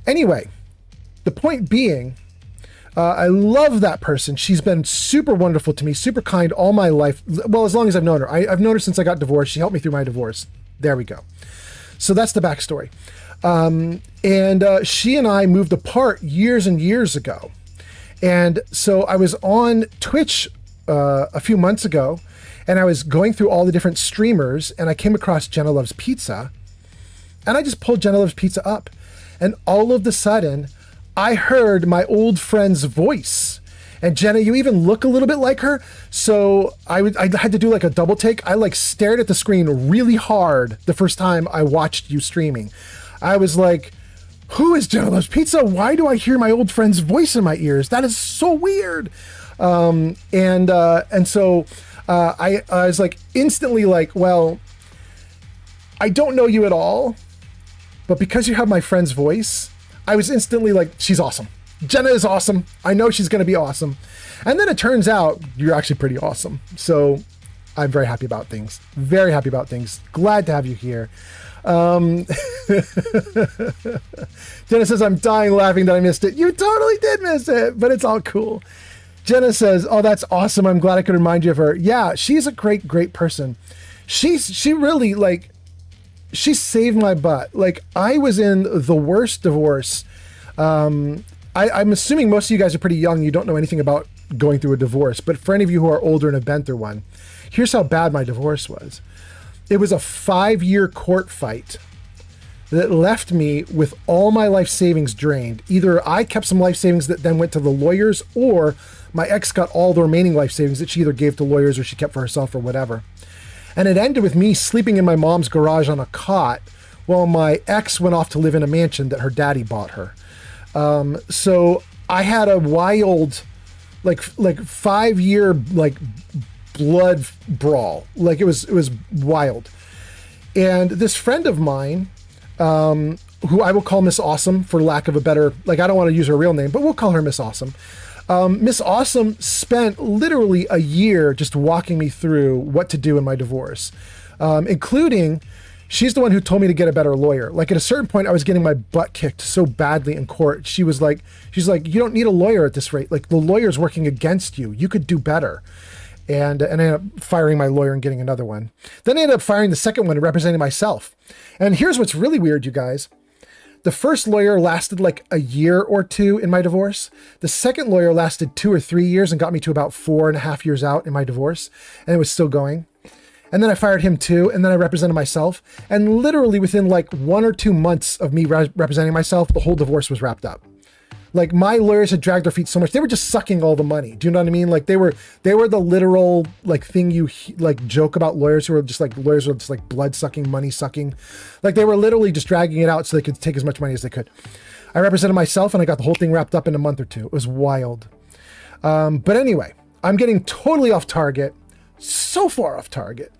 anyway, the point being, I love that person. She's been super wonderful to me, super kind all my life. Well, as long as I've known her. I've known her since I got divorced. She helped me through my divorce. There we go. So that's the backstory. And she and I moved apart years and years ago. And so I was on Twitch a few months ago, and I was going through all the different streamers, and I came across Jenna Loves Pizza, and I just pulled Jenna Loves Pizza up, and all of a sudden I heard my old friend's voice. And Jenna, you even look a little bit like her. So I had to do like a double take. I like stared at the screen really hard the first time I watched you streaming. I was like, who is Jenna Loves Pizza? Why do I hear my old friend's voice in my ears? That is so weird. And so I was like instantly like, well, I don't know you at all, but because you have my friend's voice, I was instantly like, she's awesome. Jenna is awesome. I know she's going to be awesome. And then it turns out you're actually pretty awesome. So I'm very happy about things. Very happy about things. Glad to have you here. Jenna says, I'm dying laughing that I missed it. You totally did miss it, but it's all cool. Jenna says, oh, that's awesome. I'm glad I could remind you of her. Yeah, she's a great, great person. She really, like, she saved my butt. Like, I was in the worst divorce. I'm assuming most of you guys are pretty young. You don't know anything about going through a divorce. But for any of you who are older and have been through one, here's how bad my divorce was. It was a 5-year court fight that left me with all my life savings drained. Either I kept some life savings that then went to the lawyers, or my ex got all the remaining life savings that she either gave to lawyers or she kept for herself or whatever. And it ended with me sleeping in my mom's garage on a cot while my ex went off to live in a mansion that her daddy bought her. So I had a wild, like 5-year, like blood brawl. Like it was wild. And this friend of mine, who I will call Miss Awesome for lack of a better, like, I don't want to use her real name, but we'll call her Miss Awesome. Miss Awesome spent literally a year just walking me through what to do in my divorce, including she's the one who told me to get a better lawyer. Like at a certain point, I was getting my butt kicked so badly in court. She's like, you don't need a lawyer at this rate. Like the lawyer's working against you. You could do better. And I ended up firing my lawyer and getting another one. Then I ended up firing the second one and representing myself. And here's what's really weird, you guys. The first lawyer lasted like a year or two in my divorce. The second lawyer lasted 2 or 3 years and got me to about 4.5 years out in my divorce. And it was still going. And then I fired him too. And then I represented myself. And literally within like 1 or 2 months of me representing myself, the whole divorce was wrapped up. Like my lawyers had dragged their feet so much. They were just sucking all the money. Do you know what I mean? Like they were the literal like thing you like joke about lawyers who are just like, lawyers were just like blood sucking, money sucking. Like they were literally just dragging it out so they could take as much money as they could. I represented myself and I got the whole thing wrapped up in a month or two. It was wild. But anyway, I'm getting totally off target. So far off target.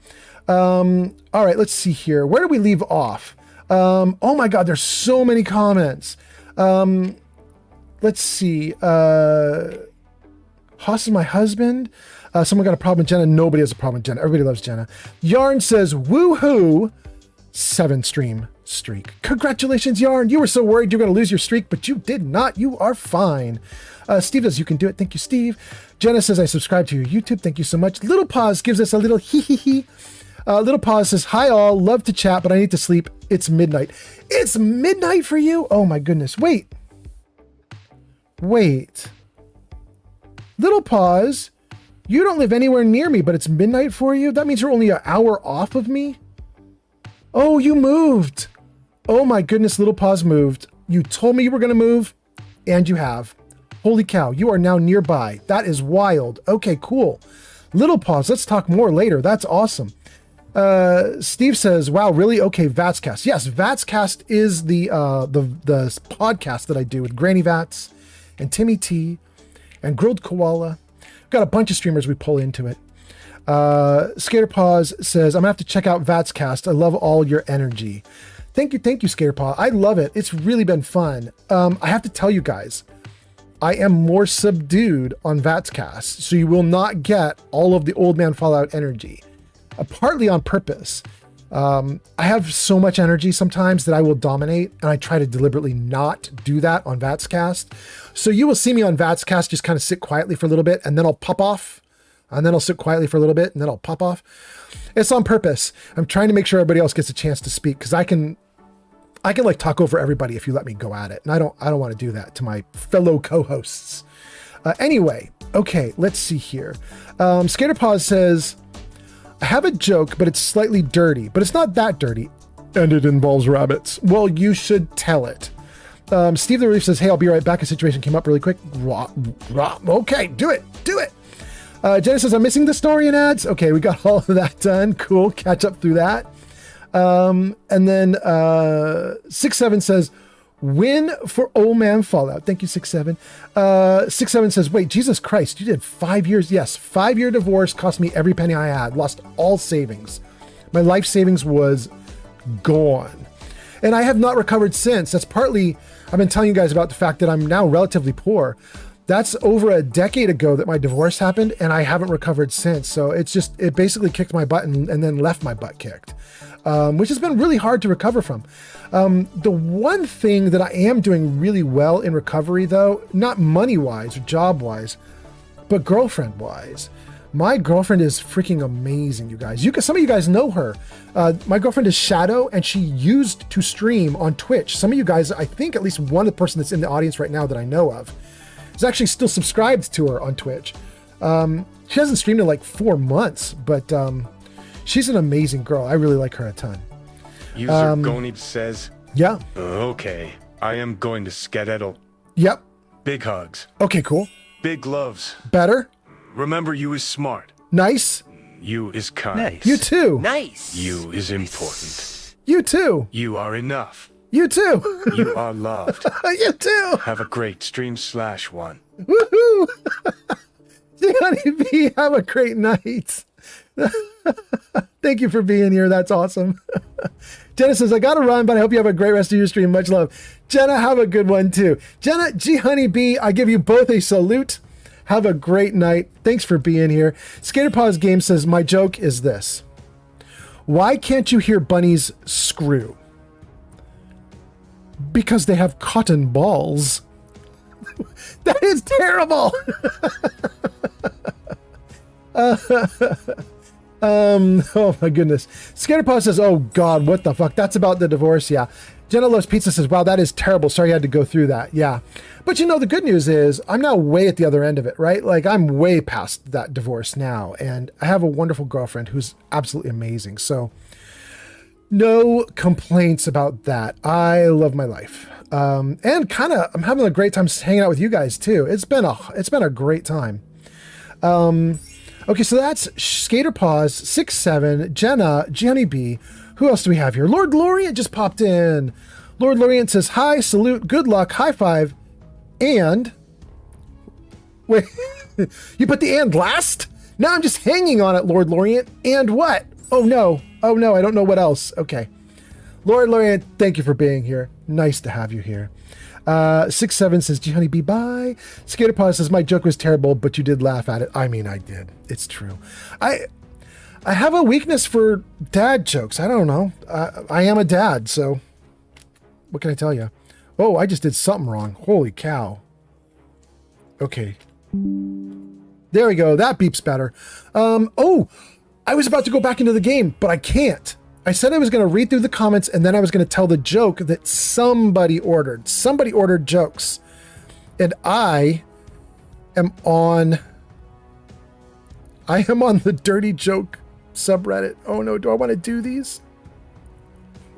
All right, let's see here. Where do we leave off? Oh my God, there's so many comments. Let's see. Haas is my husband. Someone got a problem with Jenna. Nobody has a problem with Jenna. Everybody loves Jenna. Yarn says, woohoo, 7-stream streak. Congratulations, Yarn. You were so worried you were going to lose your streak, but you did not. You are fine. Steve says, you can do it. Thank you, Steve. Jenna says, I subscribe to your YouTube. Thank you so much. Little Paws gives us a little hee. Little Paws says, hi all. Love to chat, but I need to sleep. It's midnight. It's midnight for you? Oh my goodness. Wait. Little Paws, you don't live anywhere near me, but it's midnight for you? That means you're only an hour off of me? Oh, you moved. Oh my goodness, Little Paws moved. You told me you were going to move, and you have. Holy cow, you are now nearby. That is wild. Okay, cool. Little Paws, let's talk more later. That's awesome. Steve says, wow, really? Okay, Vatscast. Yes, Vatscast is the podcast that I do with Granny Vats and Timmy T and Grilled Koala. We've got a bunch of streamers we pull into it. Skater Paws says, I'm gonna have to check out Vatscast. I love all your energy. Thank you, Skater Paw. I love it. It's really been fun. I have to tell you guys, I am more subdued on Vatscast, so you will not get all of the old man Fallout energy. Partly on purpose. I have so much energy sometimes that I will dominate, and I try to deliberately not do that on Vatscast. So you will see me on Vatscast just kind of sit quietly for a little bit, and then I'll pop off, and then I'll sit quietly for a little bit, and then I'll pop off. It's on purpose. I'm trying to make sure everybody else gets a chance to speak, because I can I can like talk over everybody if you let me go at it. And I don't want to do that to my fellow co-hosts. Anyway, okay, let's see here. Skater Paws says, I have a joke, but it's slightly dirty, but it's not that dirty. And it involves rabbits. Well, you should tell it. Steve the Reef says, hey, I'll be right back. A situation came up really quick. Okay, do it. Jenna says, I'm missing the story and ads. Okay, we got all of that done. Cool. Catch up through that. And then 6-7 says, win for old man Fallout. Thank you, 6-7. 6-7 says, wait, Jesus Christ, you did 5 years. Yes, 5-year divorce cost me every penny I had. Lost all savings. My life savings was gone. And I have not recovered since. That's partly, I've been telling you guys about the fact that I'm now relatively poor. That's over a decade ago that my divorce happened, and I haven't recovered since. So it basically kicked my butt and then left my butt kicked, which has been really hard to recover from. The one thing that I am doing really well in recovery, though, not money-wise or job-wise, but girlfriend-wise. My girlfriend is freaking amazing, you guys. Some of you guys know her. My girlfriend is Shadow, and she used to stream on Twitch. Some of you guys, I think at least one of the person that's in the audience right now that I know of, is actually still subscribed to her on Twitch. She hasn't streamed in like 4 months, but she's an amazing girl. I really like her a ton. User Gonib says, yeah. Okay, I am going to skedaddle. Yep. Big hugs. Okay, cool. Big loves. Better. Remember, you is smart. Nice. You is kind. Nice. You too. Nice. You is important. You too. You are enough. You too. You are loved. You too. Have a great stream/1. Woohoo! Honeybee, have a great night. Thank you for being here. That's awesome. Jenna says, I gotta run, but I hope you have a great rest of your stream. Much love. Jenna, have a good one too. Jenna, G Honeybee, I give you both a salute. Have a great night. Thanks for being here. Skaterpaws Game says, my joke is this. Why can't you hear bunnies screw? Because they have cotton balls. That is terrible. Oh my goodness. Skaterpaw says, oh God, what the fuck? That's about the divorce. Yeah. Jenna Loves Pizza says, wow, that is terrible. Sorry you had to go through that. Yeah. But you know, the good news is I'm now way at the other end of it, right? Like I'm way past that divorce now. And I have a wonderful girlfriend who's absolutely amazing. So no complaints about that. I love my life. And kind of, I'm having a great time hanging out with you guys too. It's been a great time. Okay, so that's Skaterpaws, 6-7, Jenna, Jenny B. Who else do we have here? Lord Lorient just popped in. Lord Lorient says, hi, salute, good luck, high five, and... Wait, you put the and last? Now I'm just hanging on it, Lord Lorient. And what? Oh no, I don't know what else. Okay. Lord Lorient, thank you for being here. Nice to have you here. 6-7 says, G Honeybee, bye. Skaterpaw says, my joke was terrible, but you did laugh at it. I mean, I did. It's true. I have a weakness for dad jokes. I don't know. I am a dad, so what can I tell you? Oh, I just did something wrong. Holy cow. Okay. There we go. That beeps better. Oh, I was about to go back into the game, but I can't. I said I was going to read through the comments and then I was going to tell the joke that somebody ordered. Somebody ordered jokes. And I am on the dirty joke subreddit. Oh no, do I want to do these?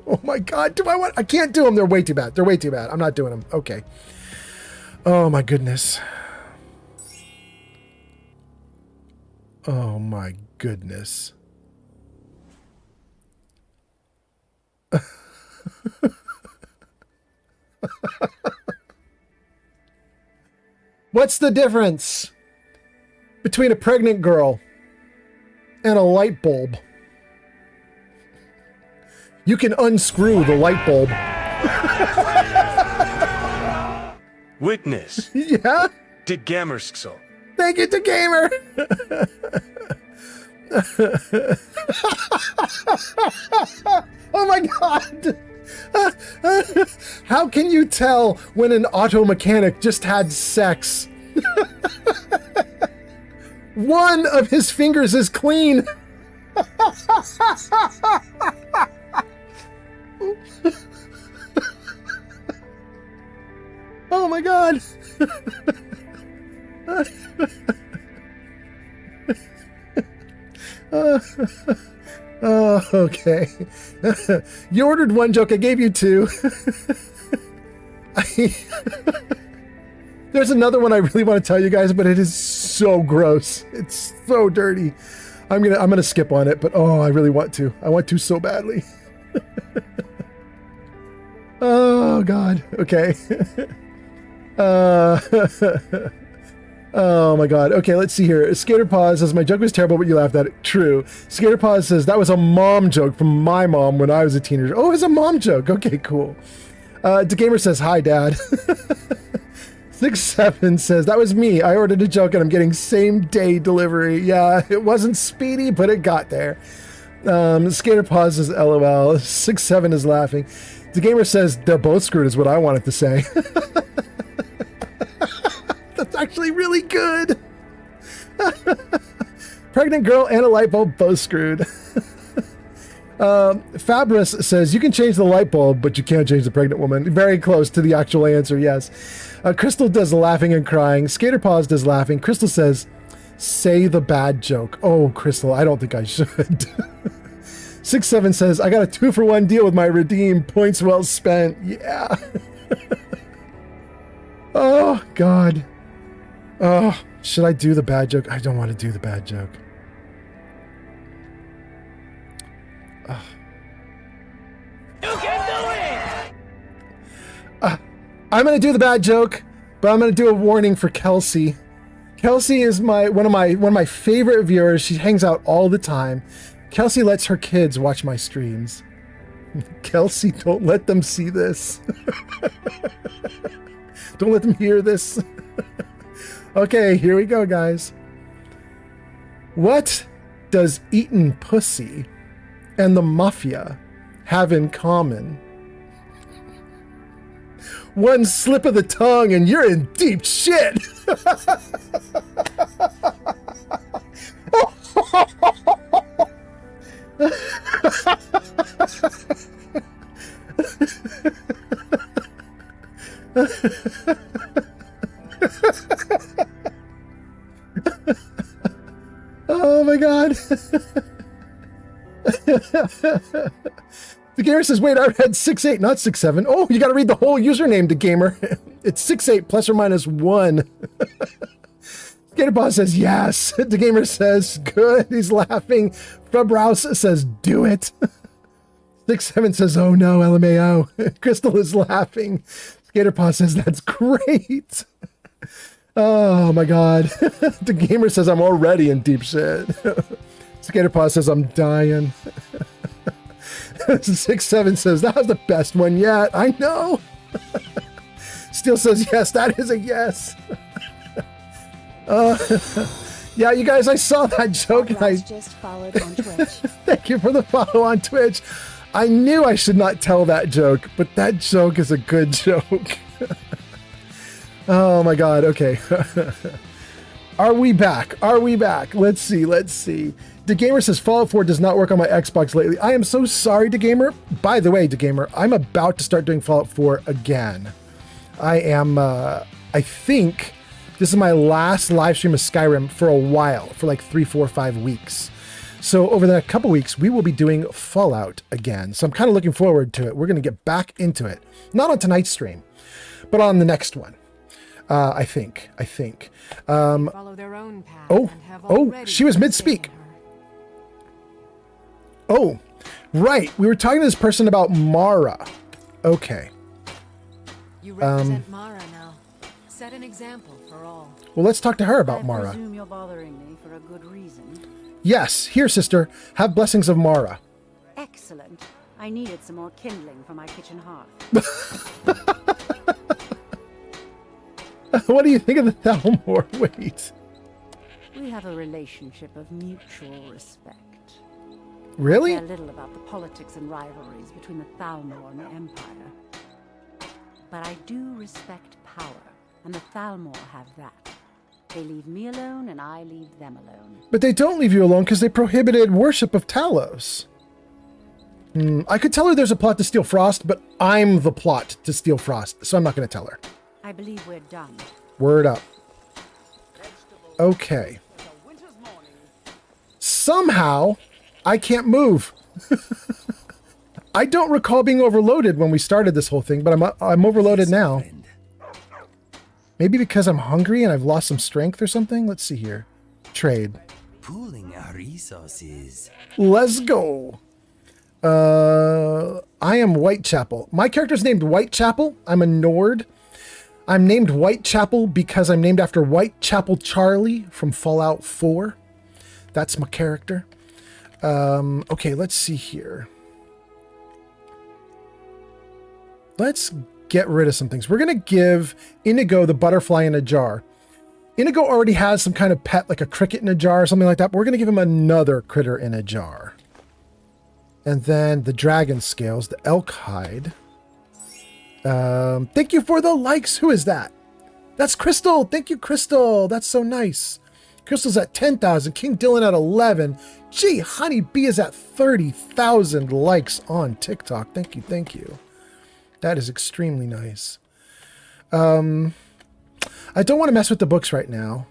Oh my God, I can't do them. They're way too bad. I'm not doing them. Okay. Oh my goodness. Oh my goodness. What's the difference between a pregnant girl and a light bulb? You can unscrew the light bulb. Witness. Yeah? De Gamerskso. Thank you, De Gamer. Oh my God. How can you tell when an auto mechanic just had sex? One of his fingers is clean. Oh, okay. You ordered one joke, I gave you two. There's another one I really want to tell you guys, but it is so gross. It's so dirty. I'm gonna skip on it, but oh, I really want to. I want to so badly. Oh God. Okay. Oh my God. Okay, let's see here. Skater Paws says, my joke was terrible, but you laughed at it. True. Skater Paws says, that was a mom joke from my mom when I was a teenager. Oh, it was a mom joke. Okay, cool. DeGamer says, hi, Dad. 6-7 says, that was me. I ordered a joke and I'm getting same day delivery. Yeah, it wasn't speedy, but it got there. Skater Paws says, LOL. 6-7 is laughing. DeGamer says, they're both screwed is what I wanted to say. That's actually really good. Pregnant girl and a light bulb both screwed. Fabris says, you can change the light bulb, but you can't change the pregnant woman. Very close to the actual answer, yes. Crystal does laughing and crying. Skater Paws does laughing. Crystal says, say the bad joke. Oh, Crystal, I don't think I should. 6-7 says, I got a 2-for-1 deal with my redeem. Points well spent. Yeah. Oh, God. Oh, should I do the bad joke? I don't want to do the bad joke. Oh. You can do it! I'm going to do the bad joke, but I'm going to do a warning for Kelsey. Kelsey is one of my favorite viewers. She hangs out all the time. Kelsey lets her kids watch my streams. Kelsey, don't let them see this. Don't let them hear this. Okay, here we go, guys. What does eating pussy and the mafia have in common? One slip of the tongue and you're in deep shit. Oh my God. The gamer says, wait, I read 6-8, not 6-7. Oh, you got to read the whole username to gamer. It's 6-8 plus or minus 1. Skater Boss says, yes. The gamer says, good. He's laughing. Fubrouse says, do it. 6-7 says, oh no, LMAO. Crystal is laughing. Skater Boss says, that's great. Oh my God. The gamer says, I'm already in deep shit. Skater Paw says, I'm dying. 6-7 says, that was the best one yet. I know. Steel says, yes, that is a yes. Yeah, you guys, I saw that joke. And I just followed on Twitch. Thank you for the follow on Twitch. I knew I should not tell that joke, but that joke is a good joke. Oh my God. Okay. Are we back? Are we back? Let's see. Let's see. DeGamer says Fallout 4 does not work on my Xbox lately. I am so sorry, DeGamer. By the way, DeGamer, I'm about to start doing Fallout 4 again. I am, I think this is my last live stream of Skyrim for a while, for like 3, 4, 5 weeks. So over the next couple weeks, we will be doing Fallout again. So I'm kind of looking forward to it. We're going to get back into it. Not on tonight's stream, but on the next one. I think. Follow their own path and have she was mid-speak. Oh, right. We were talking to this person about Mara. Okay. You represent Mara now. Set an example for all. Well, let's talk to her about Mara. I presume you're bothering me for a good reason. Yes. Here, sister. Have blessings of Mara. Excellent. I needed some more kindling for my kitchen hearth. What do you think of the Thalmor? Wait. We have a relationship of mutual respect. Really? I care little about the politics and rivalries between the Thalmor and the Empire. But I do respect power, and the Thalmor have that. They leave me alone, and I leave them alone. But they don't leave you alone because they prohibited worship of Talos. I could tell her there's a plot to steal Frost, but I'm the plot to steal Frost, so I'm not going to tell her. I believe we're done. Word up. Okay. Somehow, I can't move. I don't recall being overloaded when we started this whole thing, but I'm overloaded now. Maybe because I'm hungry and I've lost some strength or something? Let's see here. Trade. Pooling our resources. Let's go. I am Whitechapel. My character's named Whitechapel. I'm a Nord. I'm named Whitechapel because I'm named after Whitechapel Charlie from Fallout 4. That's my character. Okay, let's see here. Let's get rid of some things. We're going to give Inigo the butterfly in a jar. Inigo already has some kind of pet, like a cricket in a jar or something like that, but we're going to give him another critter in a jar. And then the dragon scales, the elk hide. Thank you for the likes. Who is that? That's Crystal. Thank you, Crystal. That's so nice. Crystal's at 10,000. King Dylan at 11. Gee, Honey Bee is at 30,000 likes on TikTok. Thank you. Thank you. That is extremely nice. I don't want to mess with the books right now.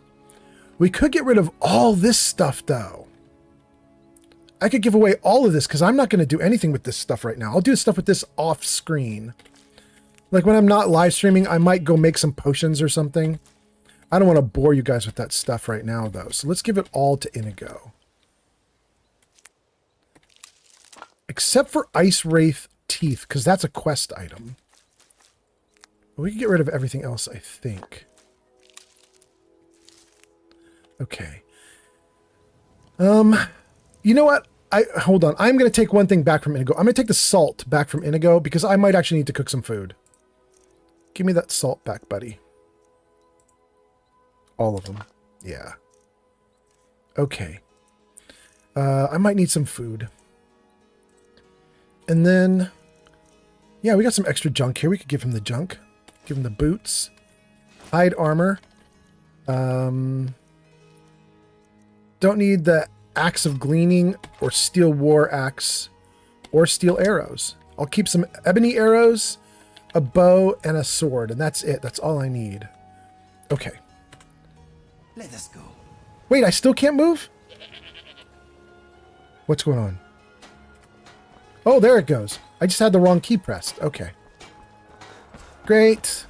We could get rid of all this stuff, though. I could give away all of this because I'm not going to do anything with this stuff right now. I'll do stuff with this off screen. Like when I'm not live streaming, I might go make some potions or something. I don't want to bore you guys with that stuff right now, though. So let's give it all to Inigo. Except for Ice Wraith Teeth, because that's a quest item. We can get rid of everything else, I think. Okay. You know what? Hold on. I'm going to take one thing back from Inigo. I'm going to take the salt back from Inigo because I might actually need to cook some food. Give me that salt back, buddy. All of them. Yeah. Okay. I might need some food. And then, yeah, we got some extra junk here. We could give him the junk. Give him the boots. Hide armor. Don't need the axe of gleaning or steel war axe or steel arrows. I'll keep some ebony arrows, a bow, and a sword, and that's it. That's all I need. Okay. Let us go. Wait, I still can't move? What's going on? Oh, there it goes. I just had the wrong key pressed. Okay. Great.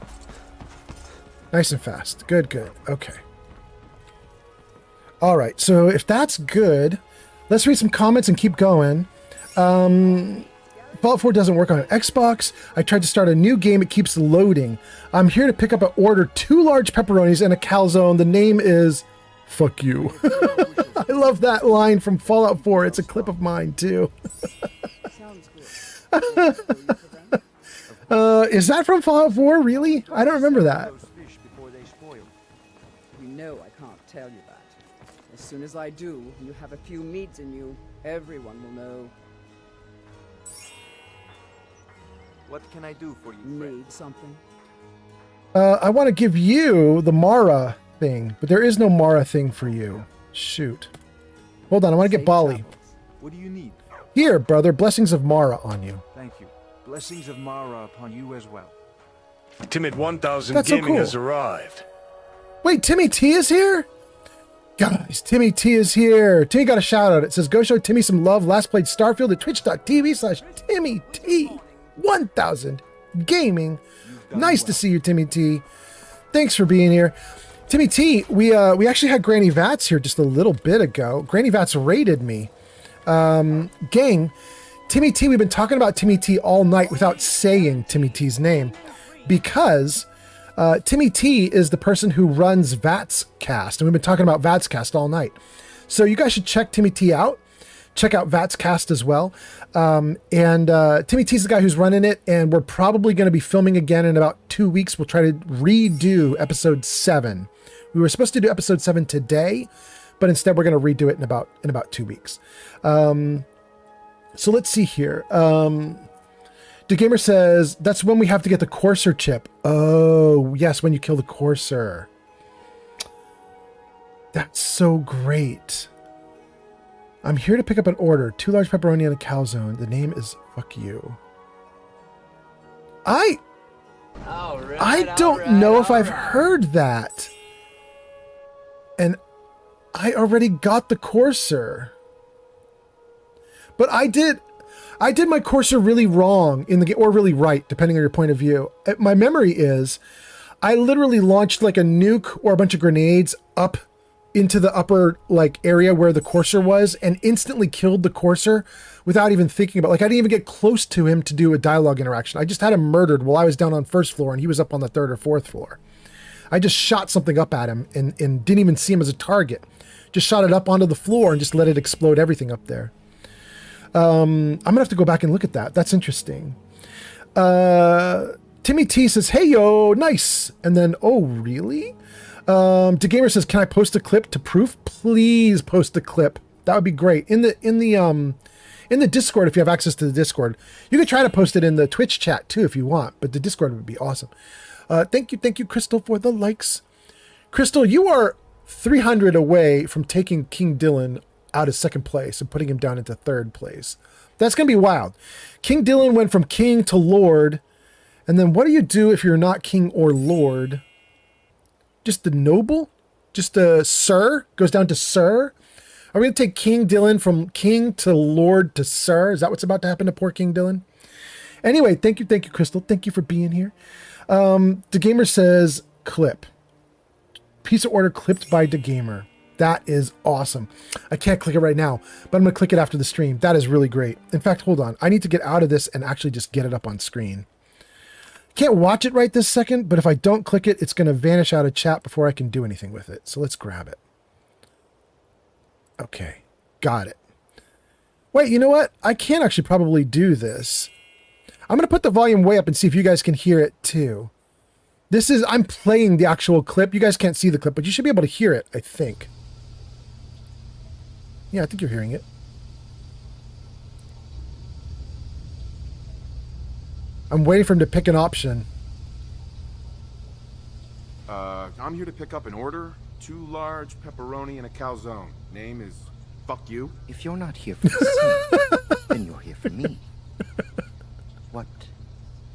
Nice and fast. Good, good. Okay. All right, so if that's good, let's read some comments and keep going. Fallout 4 doesn't work on an Xbox. I tried to start a new game. It keeps loading. I'm here to pick up an order 2 large pepperonis and a calzone. The name is fuck you. I love that line from Fallout 4. It's a clip of mine, too. Is that from Fallout 4? Really? I don't remember that. You know I can't tell you that. As soon as I do, you have a few meats in you. Everyone will know. What can I do for you, friend? Need something? I want to give you the Mara thing, but there is no Mara thing for you. Shoot. Hold on, I want to get Bali. What do you need? Here, brother, blessings of Mara on you. Thank you. Blessings of Mara upon you as well. Timid 1000 That's so Gaming cool. has arrived. Wait, Timmy T is here? Guys, Timmy T is here. Timmy got a shout out. It says, go show Timmy some love. Last played Starfield at twitch.tv/Timmy T 1000 Gaming. Nice to see you, Timmy T. Thanks for being here. Timmy T, we actually had Granny Vats here just a little bit ago. Granny Vats raided me. Gang, Timmy T, we've been talking about Timmy T all night without saying Timmy T's name because Timmy T is the person who runs Vats Cast, and we've been talking about Vats Cast all night. So you guys should check Timmy T out. Check out Vats Cast as well. Timmy T's the guy who's running it, and we're probably going to be filming again in about 2 weeks. We'll try to redo episode 7. We were supposed to do episode 7 today, but instead we're going to redo it in about 2 weeks. So let's see here. The Gamer says, that's when we have to get the Courser chip. Oh, yes, when you kill the Courser. That's so great. I'm here to pick up an order. 2 large pepperoni and a calzone. The name is fuck you. I don't know if I've heard that. And I already got the Courser. But I did my Courser really wrong in the game, or really right, depending on your point of view. My memory is I literally launched like a nuke or a bunch of grenades up into the upper like area where the Courser was and instantly killed the Courser without even thinking about, like, I didn't even get close to him to do a dialogue interaction. I just had him murdered while I was down on first floor and he was up on the third or fourth floor. I just shot something up at him and didn't even see him as a target. Just shot it up onto the floor and just let it explode everything up there. I'm gonna have to go back and look at that. That's interesting. Timmy T says, "Hey yo, nice." And then, "Oh really?" DeGamer says, "Can I post a clip to proof?" Please post a clip. That would be great. In the Discord, if you have access to the Discord, you could try to post it in the Twitch chat too if you want. But the Discord would be awesome. Thank you, Crystal, for the likes. Crystal, you are 300 away from taking King Dylan out of second place and putting him down into third place. That's going to be wild. King Dylan went from king to lord. And then what do you do if you're not king or lord? Just the noble? Just the sir? Goes down to sir? Are we going to take King Dylan from king to lord to sir? Is that what's about to happen to poor King Dylan? Anyway, thank you, Crystal. Thank you for being here. DeGamer says, clip. Piece of order clipped by DeGamer. That is awesome. I can't click it right now, but I'm going to click it after the stream. That is really great. In fact, hold on. I need to get out of this and actually just get it up on screen. Can't watch it right this second, but if I don't click it, it's going to vanish out of chat before I can do anything with it. So let's grab it. Okay, got it. Wait, you know what? I can actually probably do this. I'm going to put the volume way up and see if you guys can hear it too. I'm playing the actual clip. You guys can't see the clip, but you should be able to hear it, I think. Yeah, I think you're hearing it. I'm waiting for him to pick an option. I'm here to pick up an order. 2 large pepperoni and a calzone. Name is Fuck You. If you're not here for the scene, then you're here for me. What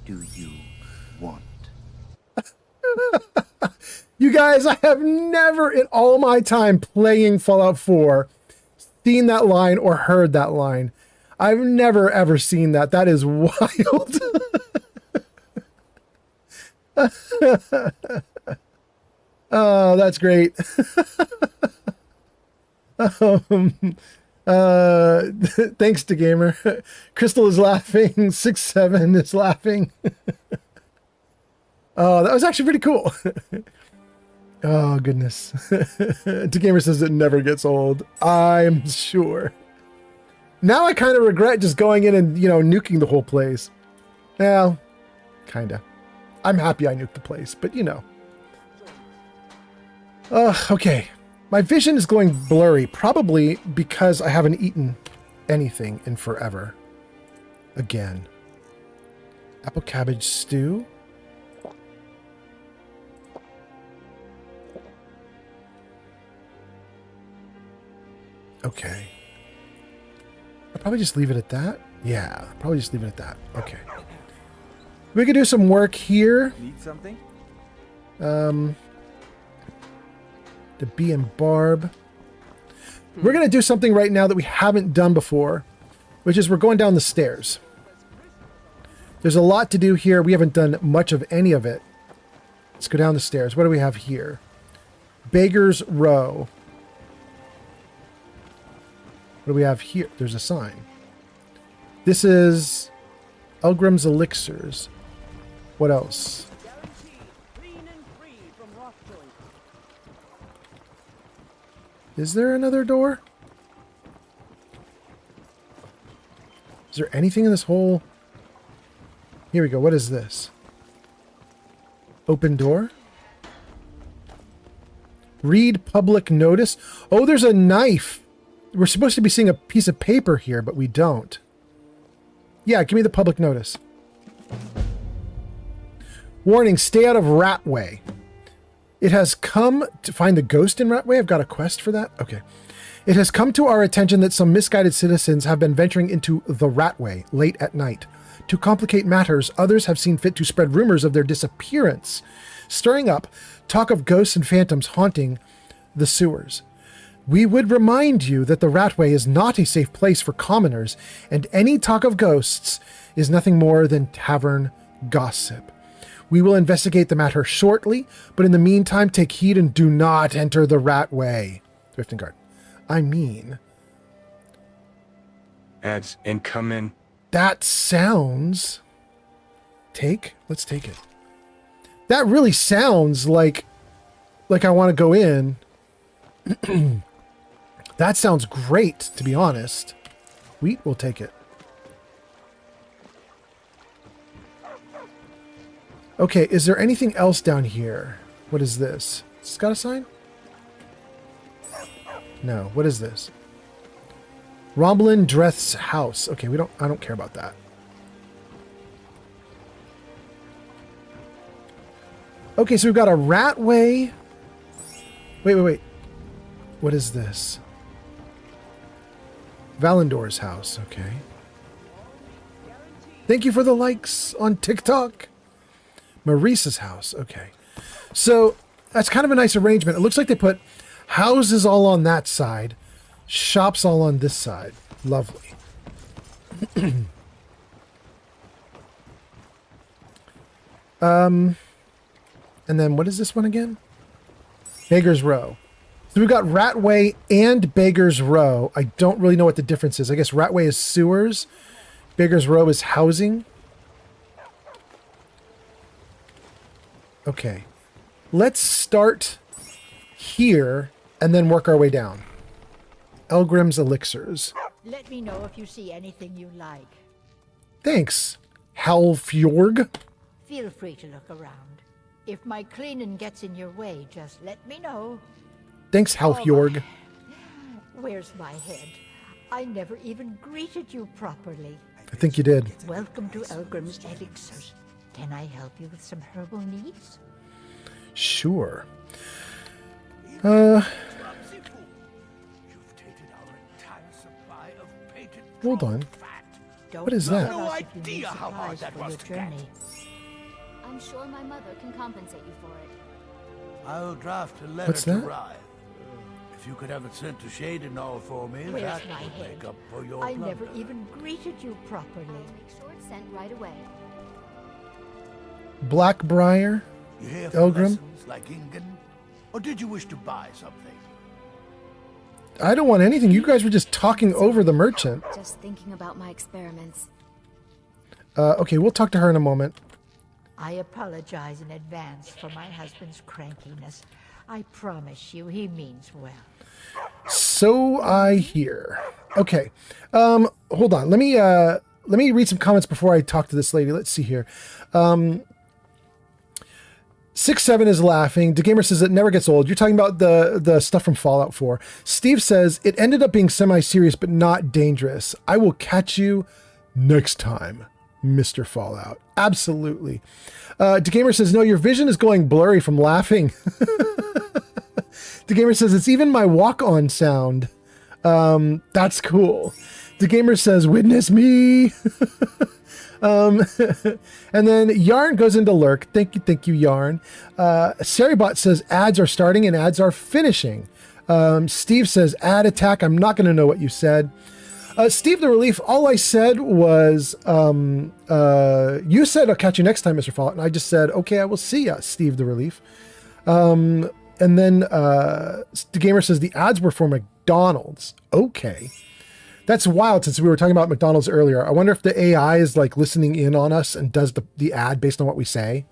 do you want? You guys, I have never in all my time playing Fallout 4 seen that line or heard that line. I've never ever seen that. That is wild. Oh, that's great. Thanks to Gamer. Crystal is laughing. 6-7 is laughing. Oh, that was actually pretty cool. Oh, goodness. Gamer says it never gets old. I'm sure. Now I kind of regret just going in and, nuking the whole place. Well, kind of. I'm happy I nuked the place, but okay. My vision is going blurry, probably because I haven't eaten anything in forever. Again. Apple cabbage stew. Okay. I'll probably just leave it at that. Yeah, probably just leave it at that. Okay. We could do some work here. Need something? The bee and barb. We're going to do something right now that we haven't done before, which is we're going down the stairs. There's a lot to do here. We haven't done much of any of it. Let's go down the stairs. What do we have here? Beggar's Row. What do we have here? There's a sign. This is Elgrim's Elixirs. What else? Is there another door? Is there anything in this whole... Here we go. What is this? Open door? Read public notice. Oh, there's a knife. We're supposed to be seeing a piece of paper here, but we don't. Yeah, give me the public notice. Warning, stay out of Ratway. It has come to find the ghost in Ratway. I've got a quest for that. Okay. It has come to our attention that some misguided citizens have been venturing into the Ratway late at night. To complicate matters, others have seen fit to spread rumors of their disappearance, stirring up talk of ghosts and phantoms haunting the sewers. We would remind you that the Ratway is not a safe place for commoners, and any talk of ghosts is nothing more than tavern gossip. We will investigate the matter shortly, but in the meantime, take heed and do not enter the Ratway. Thriftengard. I mean... Ads incoming. That sounds... Let's take it. That really sounds like I want to go in. That sounds great, to be honest. Wheat, we'll take it. Okay, is there anything else down here? What is this? Has this got a sign? No. What is this? Romblin Dreth's house. Okay, I don't care about that. Okay, so we've got a Ratway. Wait. What is this? Valandor's house. Okay. Thank you for the likes on TikTok. Maurice's house. Okay. So that's kind of a nice arrangement. It looks like they put houses all on that side, shops all on this side. Lovely. And then what is this one again? Beggar's Row. So we've got Ratway and Beggar's Row. I don't really know what the difference is. I guess Ratway is sewers. Beggar's Row is housing. Okay. Let's start here and then work our way down. Elgrim's Elixirs. Let me know if you see anything you like. Thanks, Halfjorg. Feel free to look around. If my cleaning gets in your way, just let me know. Thanks, Halfjorg. Where's my head? I never even greeted you properly. I think you did. Welcome to Elgrim's Elixirs. Can I help you with some herbal needs? Sure. Hold on. What is that? No idea how hard that was to get. I'm sure my mother can compensate you for it. I'll draft a letter What's to that? Rye. If you could have it sent to Shadinall for me, Where's that my would head? make up for your I blunder. never even greeted you properly. Make sure it's sent right away. Blackbriar. You here for Elgrim. lessons like Ingen? Or did you wish to buy something? I don't want anything. You guys were just talking over the merchant. Just thinking about my experiments. Okay, we'll talk to her in a moment. I apologize in advance for my husband's crankiness. I promise you he means well. So I hear. Okay. Hold on. Let me read some comments before I talk to this lady. Let's see here. 6-7 is laughing. DeGamer says it never gets old. You're talking about the stuff from Fallout 4. Steve says it ended up being semi-serious but not dangerous. I will catch you next time, Mr. Fallout. Absolutely. DeGamer says, no, your vision is going blurry from laughing. DeGamer says, it's even my walk-on sound. That's cool. DeGamer says, witness me. And then Yarn goes into lurk. Thank you, Yarn. Saribot says ads are starting and ads are finishing. Steve says ad attack. I'm not going to know what you said. Steve the Relief, all I said was, you said I'll catch you next time, Mr. Fallout. And I just said, okay, I will see ya, Steve the Relief. And then the gamer says the ads were for McDonald's. Okay. That's wild since we were talking about McDonald's earlier. I wonder if the AI is like listening in on us and does the ad based on what we say.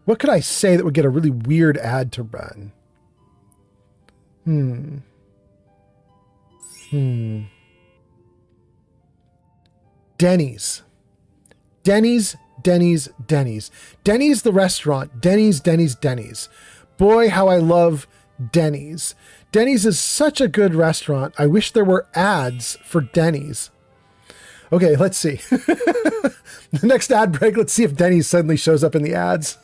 What could I say that would get a really weird ad to run? Denny's. Denny's the restaurant. Denny's. Boy, how I love Denny's. Denny's is such a good restaurant. I wish there were ads for Denny's. Okay, let's see. The next ad break, let's see if Denny's suddenly shows up in the ads.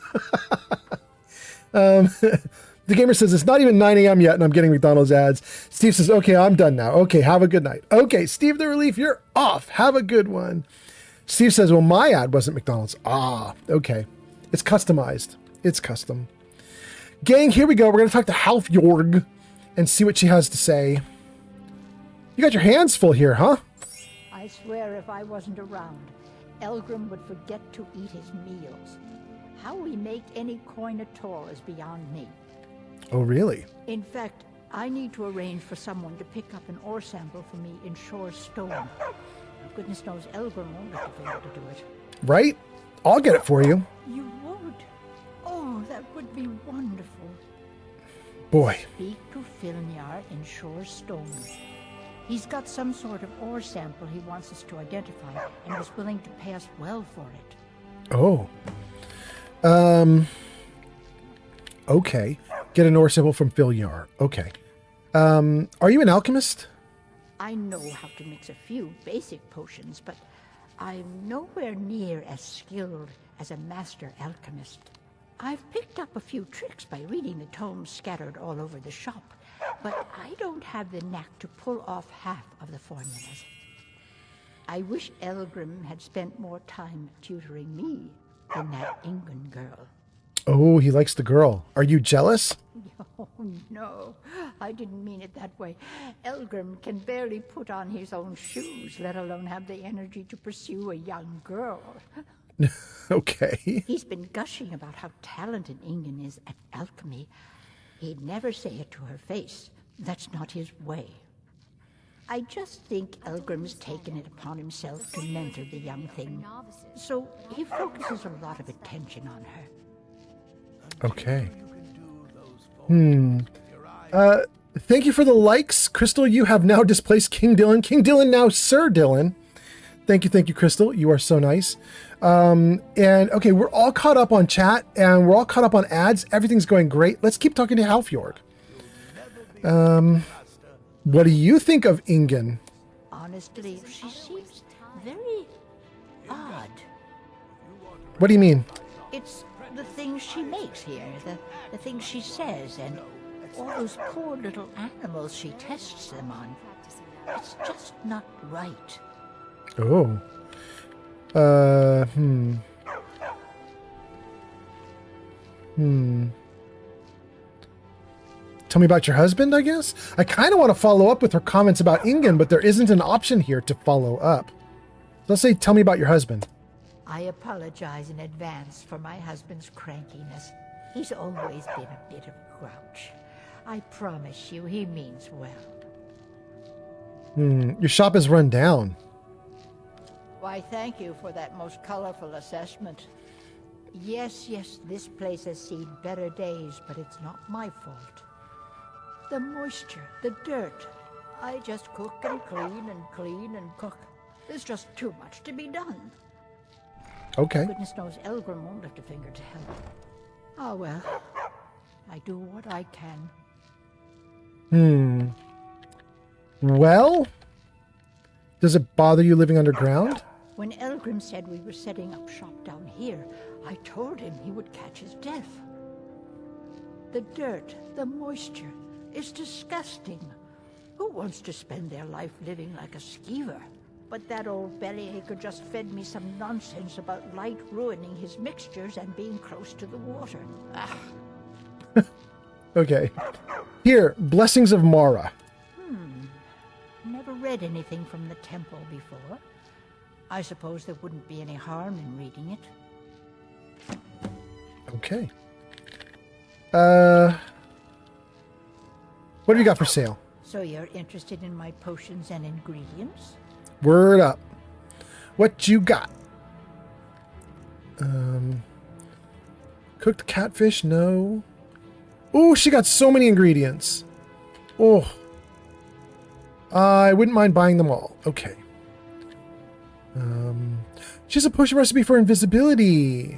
The gamer says it's not even 9 a.m. yet and I'm getting McDonald's ads. Steve says, okay, I'm done now. Okay, have a good night. Okay, Steve the Relief, you're off. Have a good one. Steve says, well, my ad wasn't McDonald's. Ah, okay. It's customized. It's custom. Gang, here we go. We're going to talk to Halfjorg and see what she has to say. You got your hands full here, huh? I swear if I wasn't around, Elgrim would forget to eat his meals. How we make any coin at all is beyond me. Oh, really? In fact, I need to arrange for someone to pick up an ore sample for me in Shore Stone. Goodness knows Elgrim won't have the finger to do it. Right? I'll get it for you. You would? Oh, that would be wonderful. Boy. Speak to Filnyar in Shore Stone. He's got some sort of ore sample he wants us to identify and is willing to pay us well for it. Oh. Okay. Get an ore sample from Filnyar. Okay. Are you an alchemist? I know how to mix a few basic potions, but I'm nowhere near as skilled as a master alchemist. I've picked up a few tricks by reading the tomes scattered all over the shop, but I don't have the knack to pull off half of the formulas. I wish Elgrim had spent more time tutoring me than that Ingun girl. Oh, he likes the girl. Are you jealous? Oh, no. I didn't mean it that way. Elgrim can barely put on his own shoes, let alone have the energy to pursue a young girl. Okay. He's been gushing about how talented Ingen is at alchemy. He'd never say it to her face. That's not his way. I just think Elgrim's taken it upon himself to mentor the young thing. So he focuses a lot of attention on her. Okay. Thank you for the likes. Crystal, you have now displaced King Dylan. King Dylan, now Sir Dylan. Thank you, Crystal. You are so nice. And okay, we're all caught up on chat and we're all caught up on ads. Everything's going great. Let's keep talking to Halfjord. What do you think of Ingen? Honestly, she seems very odd. What do you mean? It's the things she makes here, the things she says, and all those poor little animals she tests them on. It's just not right. Oh. Tell me about your husband, I guess? I kind of want to follow up with her comments about Ingen, but there isn't an option here to follow up. Let's say, tell me about your husband. I apologize in advance for my husband's crankiness. He's always been a bit of a grouch. I promise you, he means well. Your shop is run down. Why, thank you for that most colorful assessment. Yes, this place has seen better days, but it's not my fault. The moisture, the dirt. I just cook and clean and cook. There's just too much to be done. Okay. Goodness knows Elgrim won't lift a finger to help. Oh well, I do what I can. Well, does it bother you living underground? When Elgrim said we were setting up shop down here, I told him he would catch his death. The dirt, the moisture, is disgusting. Who wants to spend their life living like a skeever? But that old bellyacre just fed me some nonsense about light ruining his mixtures and being close to the water. Ah. Okay. Here, Blessings of Mara. Never read anything from the temple before. I suppose there wouldn't be any harm in reading it. Okay. What have you got for sale? So you're interested in my potions and ingredients? Word up. What you got? Cooked catfish? No. Oh, she got so many ingredients. Oh. I wouldn't mind buying them all. Okay. She has a potion recipe for invisibility.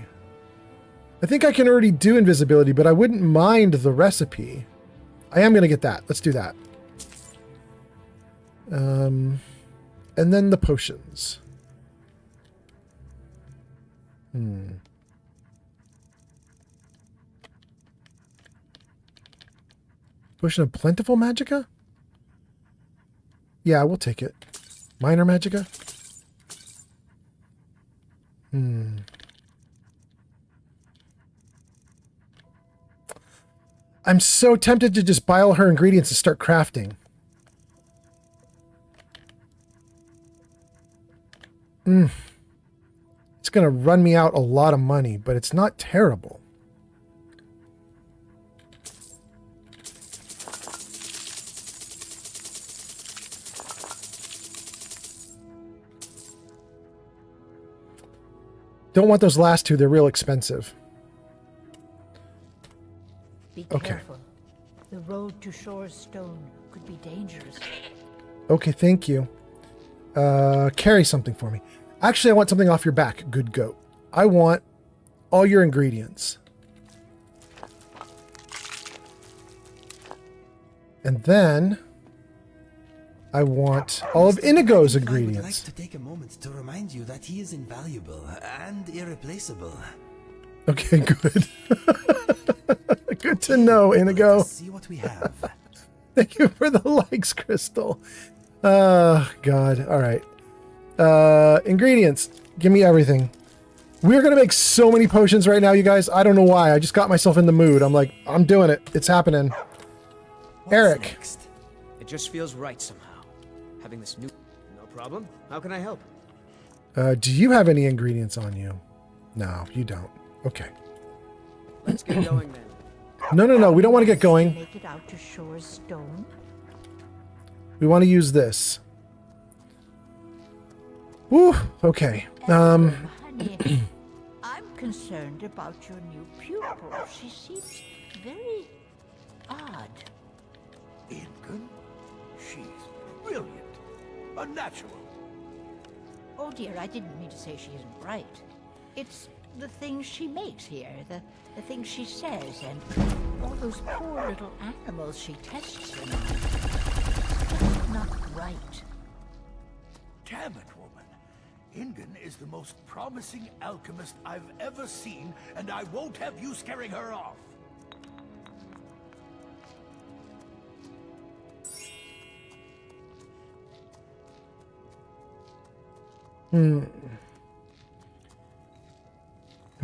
I think I can already do invisibility, but I wouldn't mind the recipe. I am going to get that. Let's do that. And then the potions. Potion of Plentiful Magicka? Yeah, we'll take it. Minor Magicka? I'm so tempted to just buy all her ingredients and start crafting. It's going to run me out a lot of money, but it's not terrible. Don't want those last two. They're real expensive. Be careful. The road to Shore's Stone could be dangerous. Okay, thank you. Carry something for me. Actually, I want something off your back, good goat. I want all your ingredients. And then I want all of Inigo's ingredients. I would like to take a moment to remind you that he is invaluable and irreplaceable. Okay, good. Good to know, Inigo. Let's see what we have. Thank you for the likes, Crystal. God. All right. Ingredients. Give me everything. We're going to make so many potions right now, you guys. I don't know why. I just got myself in the mood. I'm like, I'm doing it. It's happening. Eric. Next? It just feels right somehow. Having this new... No problem. How can I help? Do you have any ingredients on you? No, you don't. Okay. Let's get going then. No. We don't want to get going. Make it out to Shore's Stone. We want to use this. Woo. Okay. Honey, I'm concerned about your new pupil. She seems very odd. Ingun? She's brilliant. A natural. Oh dear, I didn't mean to say she isn't bright. It's the things she makes here, the things she says, and all those poor little animals she tests them on. It's not right. Damn it, woman. Ingun is the most promising alchemist I've ever seen, and I won't have you scaring her off. Am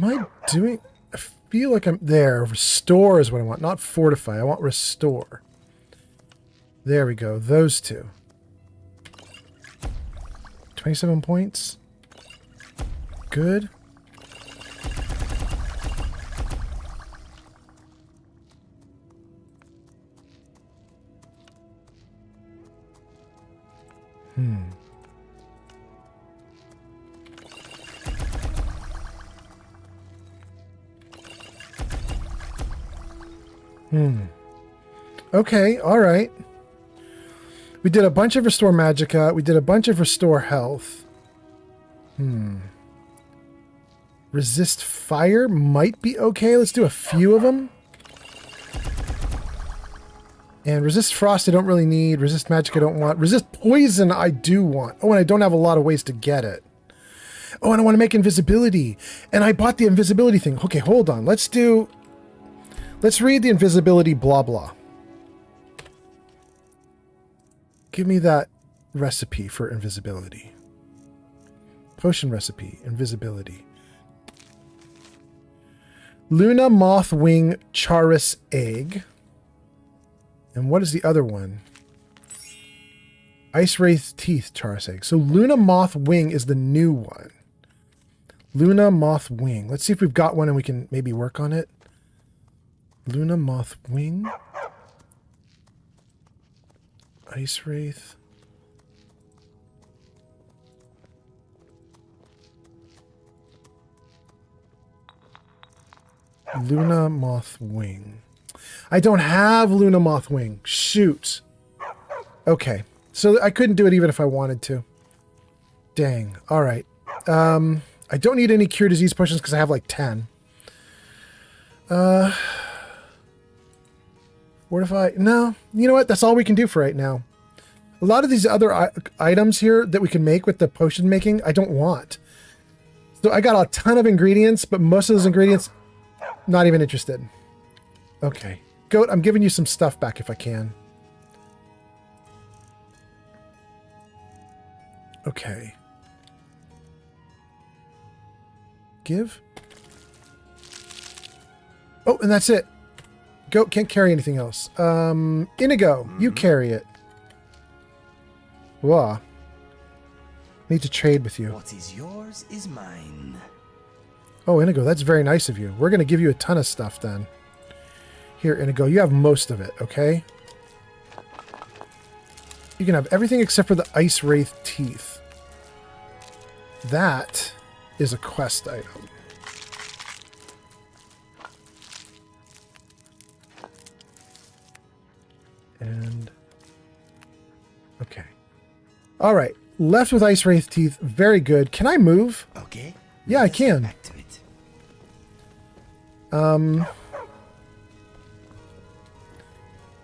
I doing... I feel like I'm... There. Restore is what I want. Not fortify. I want restore. There we go. Those two. 27 points. Good. Okay, all right. We did a bunch of restore magicka. We did a bunch of restore health. Resist fire might be okay. Let's do a few of them. And resist frost I don't really need. Resist magic I don't want. Resist poison I do want. Oh, and I don't have a lot of ways to get it. Oh, and I want to make invisibility. And I bought the invisibility thing. Okay, hold on. Let's read the invisibility blah blah. Give me that recipe for invisibility. Potion recipe, invisibility. Luna Moth Wing Charis Egg. And what is the other one? Ice Wraith Teeth Charis Egg. So Luna Moth Wing is the new one. Luna Moth Wing. Let's see if we've got one and we can maybe work on it. Luna Moth Wing. Ice Wraith. Luna Moth Wing. I don't have Luna Moth Wing. Shoot. Okay. So I couldn't do it even if I wanted to. Dang. All right. I don't need any cure disease potions because I have like 10. Fortify. No. You know what? That's all we can do for right now. A lot of these other items here that we can make with the potion making, I don't want. So I got a ton of ingredients, but most of those ingredients, not even interested. Okay. Goat, I'm giving you some stuff back if I can. Okay. Give. Oh, and that's it. Goat can't carry anything else. Inigo, you carry it. Whoa. Need to trade with you. What is yours is mine. Oh, Inigo, that's very nice of you. We're going to give you a ton of stuff then. Here, Inigo, you have most of it, okay? You can have everything except for the Ice Wraith teeth. That is a quest item. And... okay. All right. Left with Ice Wraith teeth. Very good. Can I move? Okay. Yeah, I can. Back to it.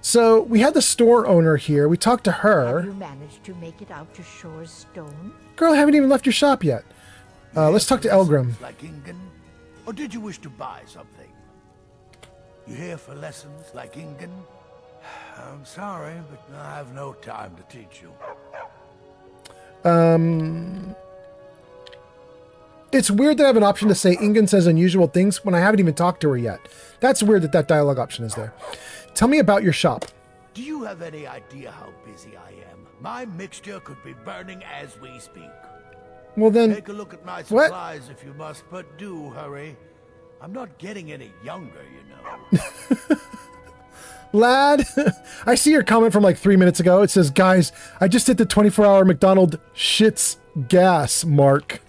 So we had the store owner here. We talked to her. Have you managed to make it out to Shore's Stone? Girl, I haven't even left your shop yet. Let's talk to Elgrim. Like Ingen? Or did you wish to buy something? You here for lessons like Ingen? I'm sorry, but I have no time to teach you. It's weird that I have an option to say Ingen says unusual things when I haven't even talked to her yet. That's weird that that dialogue option is there. Tell me about your shop. Do you have any idea how busy I am? My mixture could be burning as we speak. Well then... take a look at my supplies if you must, but do hurry. I'm not getting any younger, you know. Lad, I see your comment from like 3 minutes ago. It says, guys, I just hit the 24-hour McDonald shits gas mark.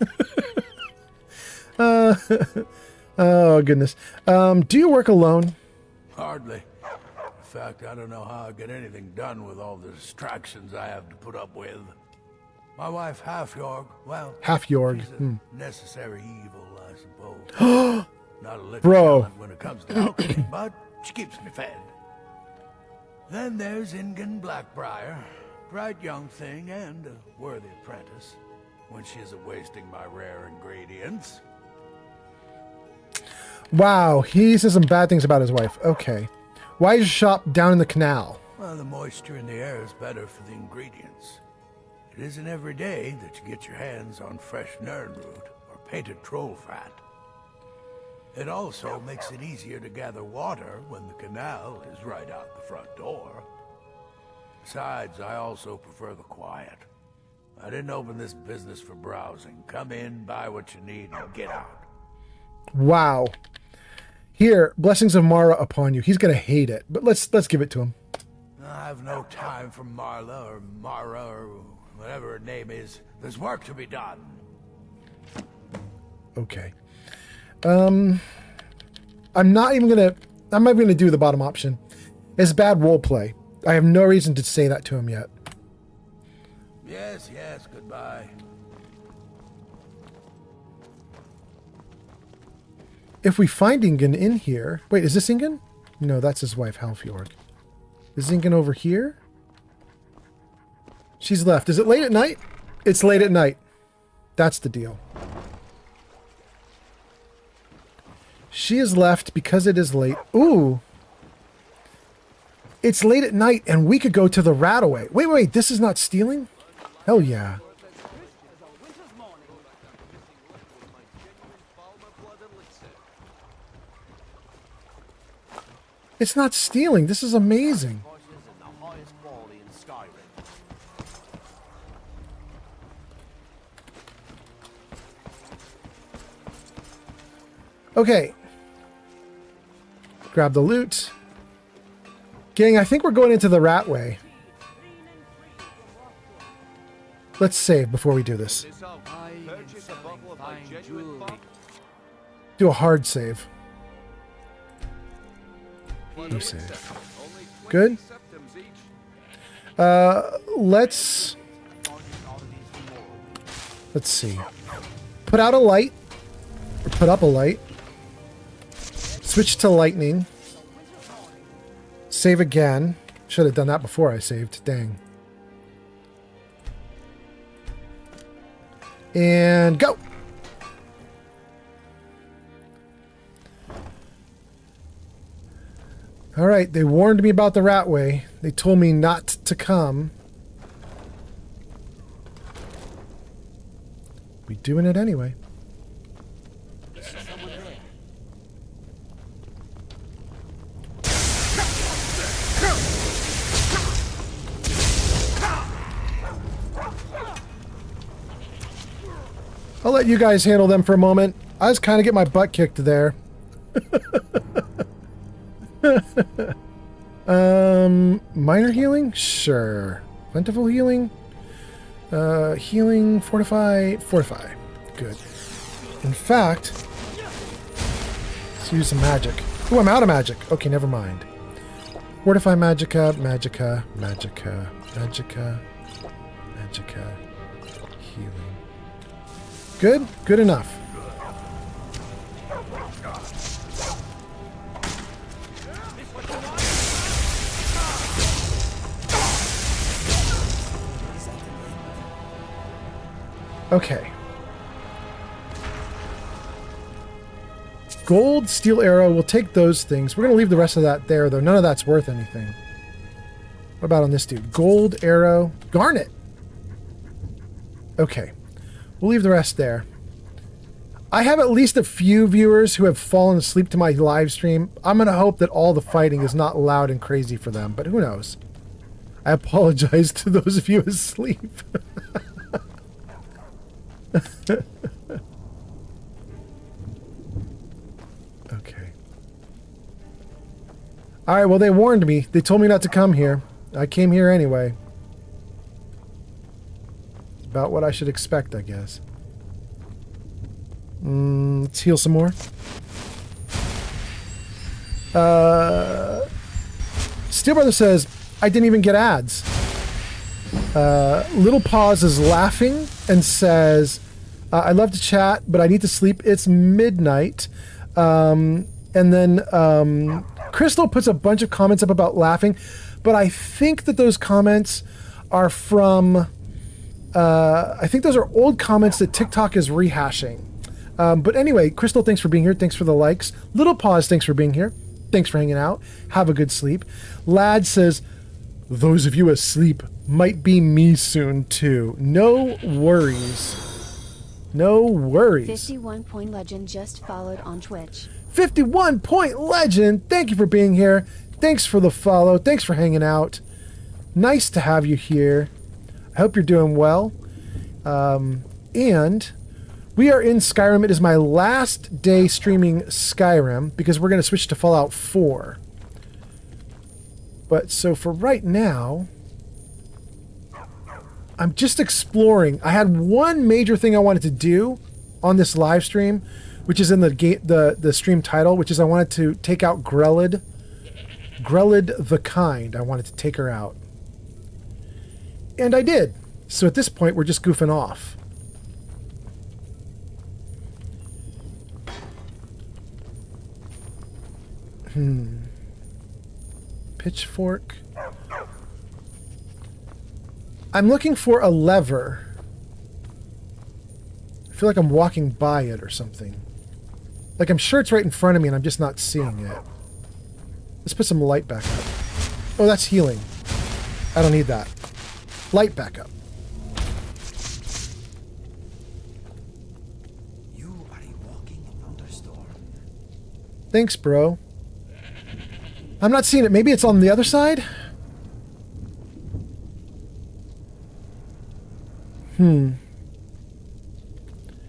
Oh, goodness. Do you work alone? Hardly. In fact, I don't know how I get anything done with all the distractions I have to put up with. My wife, Half-Yorg, well... Half-Yorg. She's a necessary evil, I suppose. Not a lick Bro. talent when it comes to alchemy, but she keeps me fed. Then there's Ingen Blackbriar, bright young thing and a worthy apprentice, when she isn't wasting my rare ingredients. Wow, he says some bad things about his wife. Okay. Why is your shop down in the canal? Well, the moisture in the air is better for the ingredients. It isn't every day that you get your hands on fresh nernroot or painted troll fat. It also makes it easier to gather water when the canal is right out the front door. Besides, I also prefer the quiet. I didn't open this business for browsing. Come in, buy what you need, and get out. Wow. Here, blessings of Mara upon you. He's gonna hate it, but let's give it to him. I have no time for Marla or Mara or whatever her name is. There's work to be done. Okay. I'm not even gonna do the bottom option. It's bad role play. I have no reason to say that to him yet. Yes, yes, goodbye. If we find Ingen in here... Wait, is this Ingen? No, that's his wife, Halfjord. Is Ingen over here? She's left. Is it late at night? It's late at night. That's the deal. She is left because it is late. Ooh. It's late at night and we could go to the Rataway. Wait, this is not stealing? Hell yeah. It's not stealing. This is amazing. Okay. Grab the loot. Gang, I think we're going into the Ratway. Let's save before we do this. Do a hard save. You save. Good. Let's see. Put out a light. Or put up a light. Switch to lightning. Save again. Should have done that before I saved. Dang. And go. All right, they warned me about the Ratway. They told me not to come. We doing it anyway. I'll let you guys handle them for a moment. I was kind of getting my butt kicked there. Minor healing? Sure. Plentiful healing? Healing, fortify. Good. In fact, let's use some magic. Oh, I'm out of magic. Okay, never mind. Fortify magicka. Healing. Good? Good enough. Okay. Gold, steel arrow, we'll take those things. We're going to leave the rest of that there, though. None of that's worth anything. What about on this dude? Gold, arrow, garnet. Okay. We'll leave the rest there. I have at least a few viewers who have fallen asleep to my live stream. I'm going to hope that all the fighting is not loud and crazy for them, but who knows? I apologize to those of you asleep. Okay. Alright, well, they warned me. They told me not to come here. I came here anyway. It's about what I should expect, I guess. Let's heal some more. Steel Brother says, I didn't even get ads. Little Paws is laughing and says, I love to chat, but I need to sleep. It's midnight. And then Crystal puts a bunch of comments up about laughing, but I think that those comments are from... I think those are old comments that TikTok is rehashing. But anyway, Crystal, thanks for being here. Thanks for the likes. Little Paws, thanks for being here. Thanks for hanging out. Have a good sleep. Lad says, those of you asleep might be me soon too. No worries. No worries. 51 Point Legend just followed on Twitch. 51 Point Legend, thank you for being here. Thanks for the follow. Thanks for hanging out. Nice to have you here. I hope you're doing well. And we are in Skyrim. It is my last day streaming Skyrim because we're going to switch to Fallout 4. But so for right now, I'm just exploring. I had one major thing I wanted to do on this live stream, which is in the stream title, which is I wanted to take out Grelod the Kind. I wanted to take her out. And I did. So at this point, we're just goofing off. Pitchfork. I'm looking for a lever. I feel like I'm walking by it or something. Like I'm sure it's right in front of me and I'm just not seeing it. Let's put some light back up. Oh, that's healing. I don't need that. Light back up. You are a walking thunderstorm. Thanks, bro. I'm not seeing it. Maybe it's on the other side?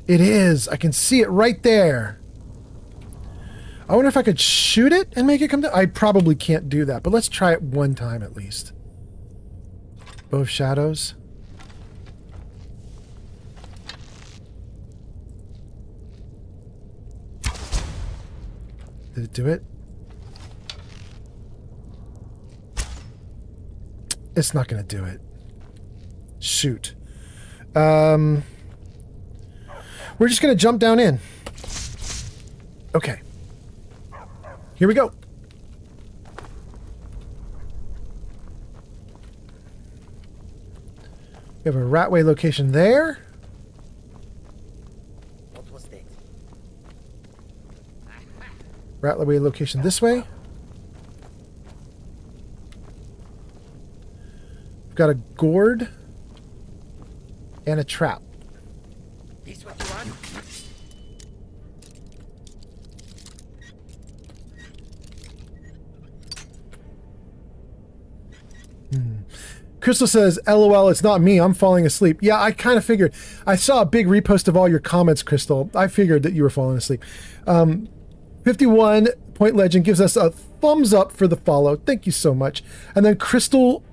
It is. I can see it right there. I wonder if I could shoot it and make it come down. I probably can't do that, but let's try it one time at least. Bow of Shadows. Did it do it? It's not going to do it. Shoot. We're just going to jump down in. Okay. Here we go. We have a Ratway location there. What was that? Ratway location this way. We've got a gourd and a trap. This what you want? Crystal says, LOL, it's not me. I'm falling asleep. Yeah, I kind of figured. I saw a big repost of all your comments, Crystal. I figured that you were falling asleep. 51 Point Legend gives us a thumbs up for the follow. Thank you so much. And then Crystal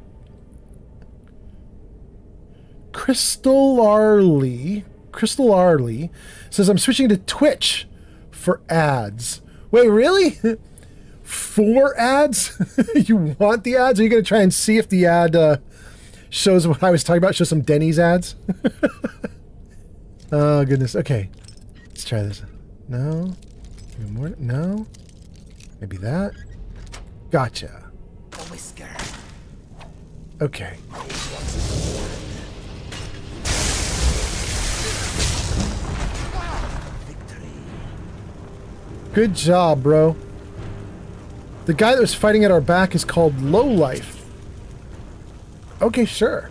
Arley says, I'm switching to Twitch for ads. Wait, really? 4 ads? You want the ads? Are you going to try and see if the ad shows what I was talking about? Show some Denny's ads? Oh, goodness. Okay. Let's try this. No. Maybe more. No. Maybe that. Gotcha. A whisker. Okay. Good job, bro. The guy that was fighting at our back is called Lowlife. Okay, sure.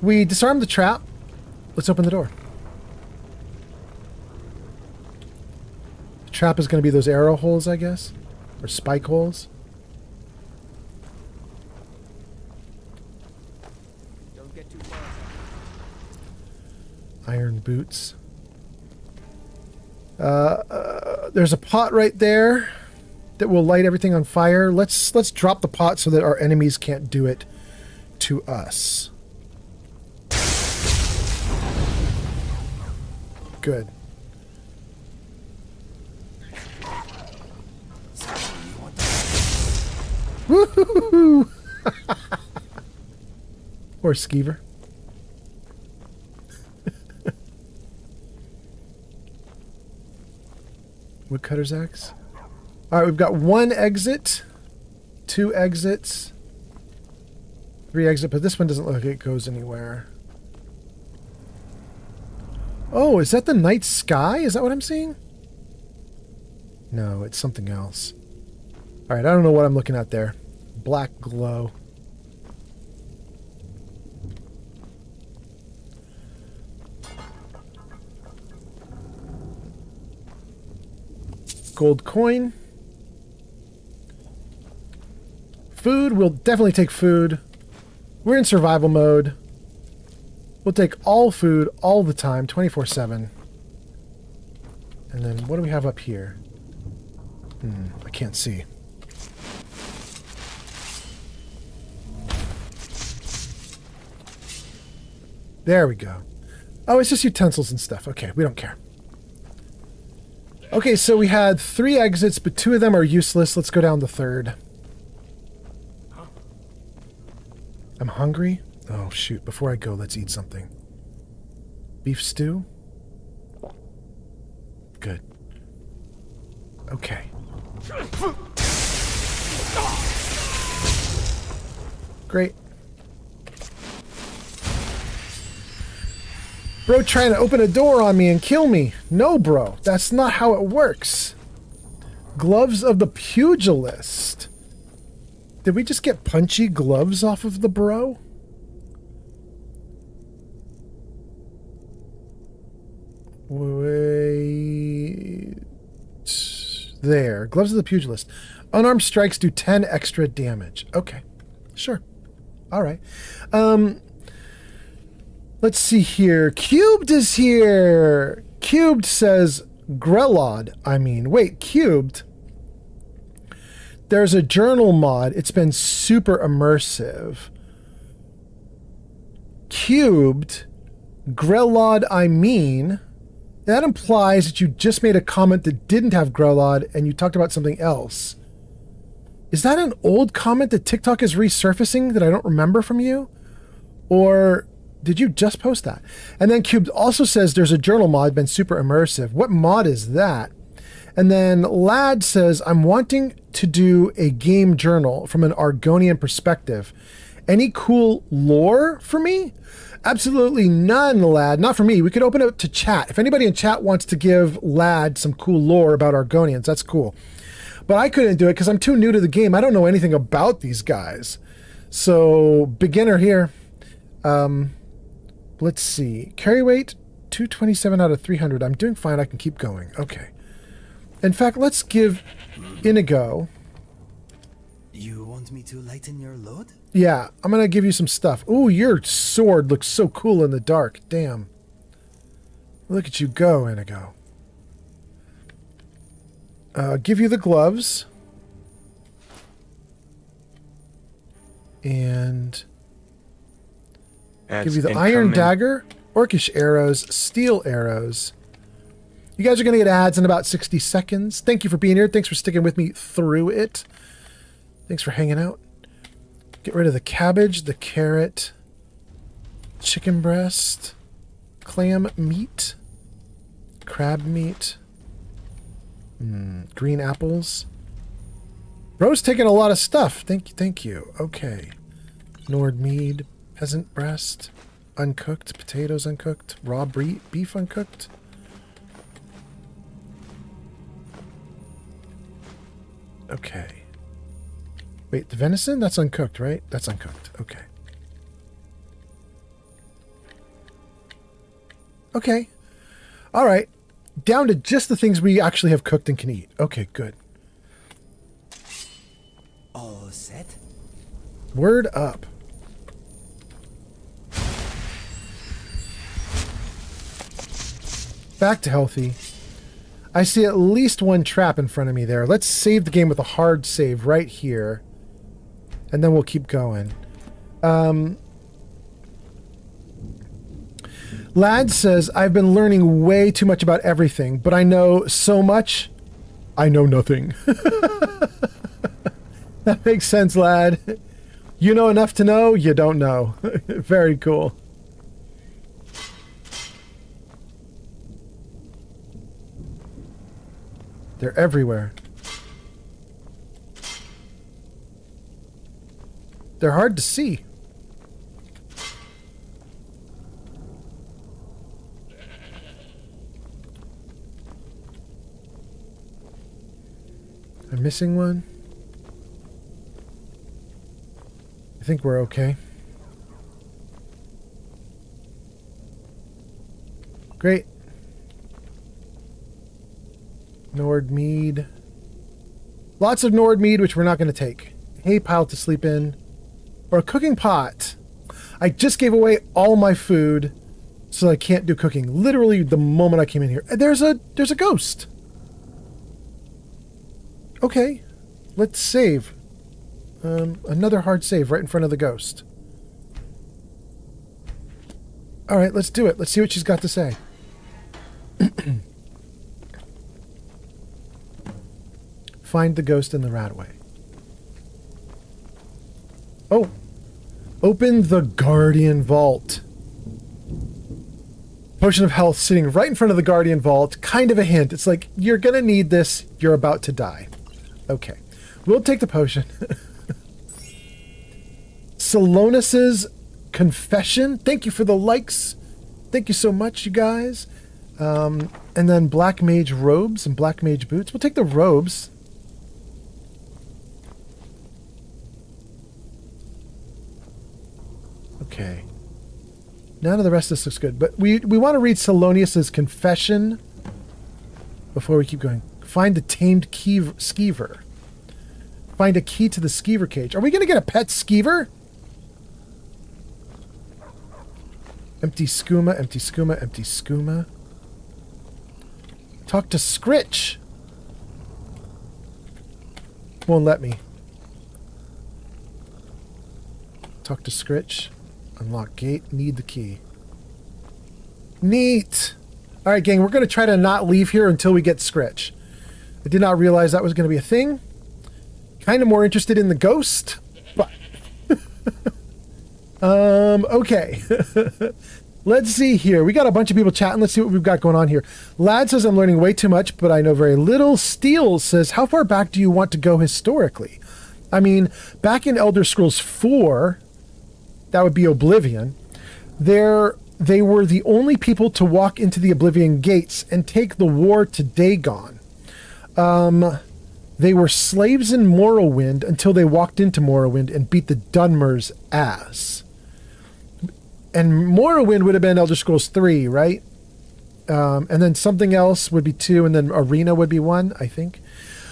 We disarmed the trap. Let's open the door. The trap is going to be those arrow holes, I guess? Or spike holes? Don't get too far. Iron boots. There's a pot right there that will light everything on fire. Let's drop the pot so that our enemies can't do it to us. Good. Woohoo! Or Skeever. Woodcutter's axe. All right, we've got 1 exit, 2 exits, 3 exits, but this one doesn't look like it goes anywhere. Oh, is that the night sky? Is that what I'm seeing? No, it's something else. All right, I don't know what I'm looking at there. Black glow. Gold coin. Food, we'll definitely take food. We're in survival mode. We'll take all food all the time, 24/7. And then what do we have up here? I can't see. There we go. Oh, it's just utensils and stuff. Okay, we don't care. Okay, so we had 3 exits, but 2 of them are useless. Let's go down the 3rd. I'm hungry? Oh, shoot. Before I go, let's eat something. Beef stew? Good. Okay. Great. Bro trying to open a door on me and kill me. No, bro. That's not how it works. Gloves of the pugilist. Did we just get punchy gloves off of the bro? Wait. There. Gloves of the pugilist. Unarmed strikes do 10 extra damage. Okay. Sure. All right. Let's see here. Cubed is here. Cubed says Grelod. Wait, Cubed. There's a journal mod. It's been super immersive. Cubed. Grelod, that implies that you just made a comment that didn't have Grelod and you talked about something else. Is that an old comment that TikTok is resurfacing that I don't remember from you? Or did you just post that? And then Cubed also says there's a journal mod, been super immersive. What mod is that? And then Lad says, I'm wanting to do a game journal from an Argonian perspective. Any cool lore for me? Absolutely none, Lad. Not for me. We could open it up to chat. If anybody in chat wants to give Lad some cool lore about Argonians, that's cool. But I couldn't do it because I'm too new to the game. I don't know anything about these guys. So, beginner here. Let's see. Carry weight, 227 out of 300. I'm doing fine. I can keep going. Okay. In fact, let's give Inigo... You want me to lighten your load? Yeah, I'm going to give you some stuff. Ooh, your sword looks so cool in the dark. Damn. Look at you go, Inigo. Give you the gloves. And give you the iron dagger, orcish arrows, steel arrows. You guys are going to get ads in about 60 seconds. Thank you for being here. Thanks for sticking with me through it. Thanks for hanging out. Get rid of the cabbage, the carrot, chicken breast, clam meat, crab meat, green apples. Bro's taking a lot of stuff. Thank you. Okay. Nord mead, peasant breast, uncooked, potatoes uncooked, raw beef uncooked. Okay. Wait, the venison? That's uncooked, right? That's uncooked. Okay. Okay. All right. Down to just the things we actually have cooked and can eat. Okay, good. All set? Word up. Back to healthy. I see at least one trap in front of me there. Let's save the game with a hard save right here. And then we'll keep going. Lad says, I've been learning way too much about everything, but I know so much, I know nothing. That makes sense, Lad. You know enough to know, you don't know. Very cool. They're everywhere. They're hard to see. I'm missing one. I think we're okay. Great. Nord mead. Lots of Nord mead, which we're not going to take. Hay pile to sleep in. Or a cooking pot. I just gave away all my food, so I can't do cooking. Literally the moment I came in here. There's a ghost. Okay. Let's save. Another hard save right in front of the ghost. Alright, let's do it. Let's see what she's got to say. Find the ghost in the Radway. Oh. Open the Guardian Vault. Potion of health sitting right in front of the Guardian Vault. Kind of a hint. It's like, you're gonna need this. You're about to die. Okay. We'll take the potion. Salonis's Confession. Thank you for the likes. Thank you so much, you guys. And then Black Mage robes and Black Mage boots. We'll take the robes. Okay. None of the rest of this looks good, but we want to read Salonius's Confession before we keep going. Find the tamed skeever. Find a key to the skeever cage. Are we going to get a pet skeever? Empty skooma, empty skooma, empty skooma. Talk to Scritch. Won't let me. Talk to Scritch. Unlock gate. Need the key. Neat. All right, gang. We're going to try to not leave here until we get Scritch. I did not realize that was going to be a thing. Kind of more interested in the ghost, but... okay. Let's see here. We got a bunch of people chatting. Let's see what we've got going on here. Lad says, I'm learning way too much, but I know very little. Steel says, how far back do you want to go historically? I mean, back in Elder Scrolls 4... that would be Oblivion. They were the only people to walk into the Oblivion gates and take the war to Dagon. They were slaves in Morrowind until they walked into Morrowind and beat the Dunmer's ass. And Morrowind would have been Elder Scrolls 3, right? And then something else would be 2, and then Arena would be 1, I think.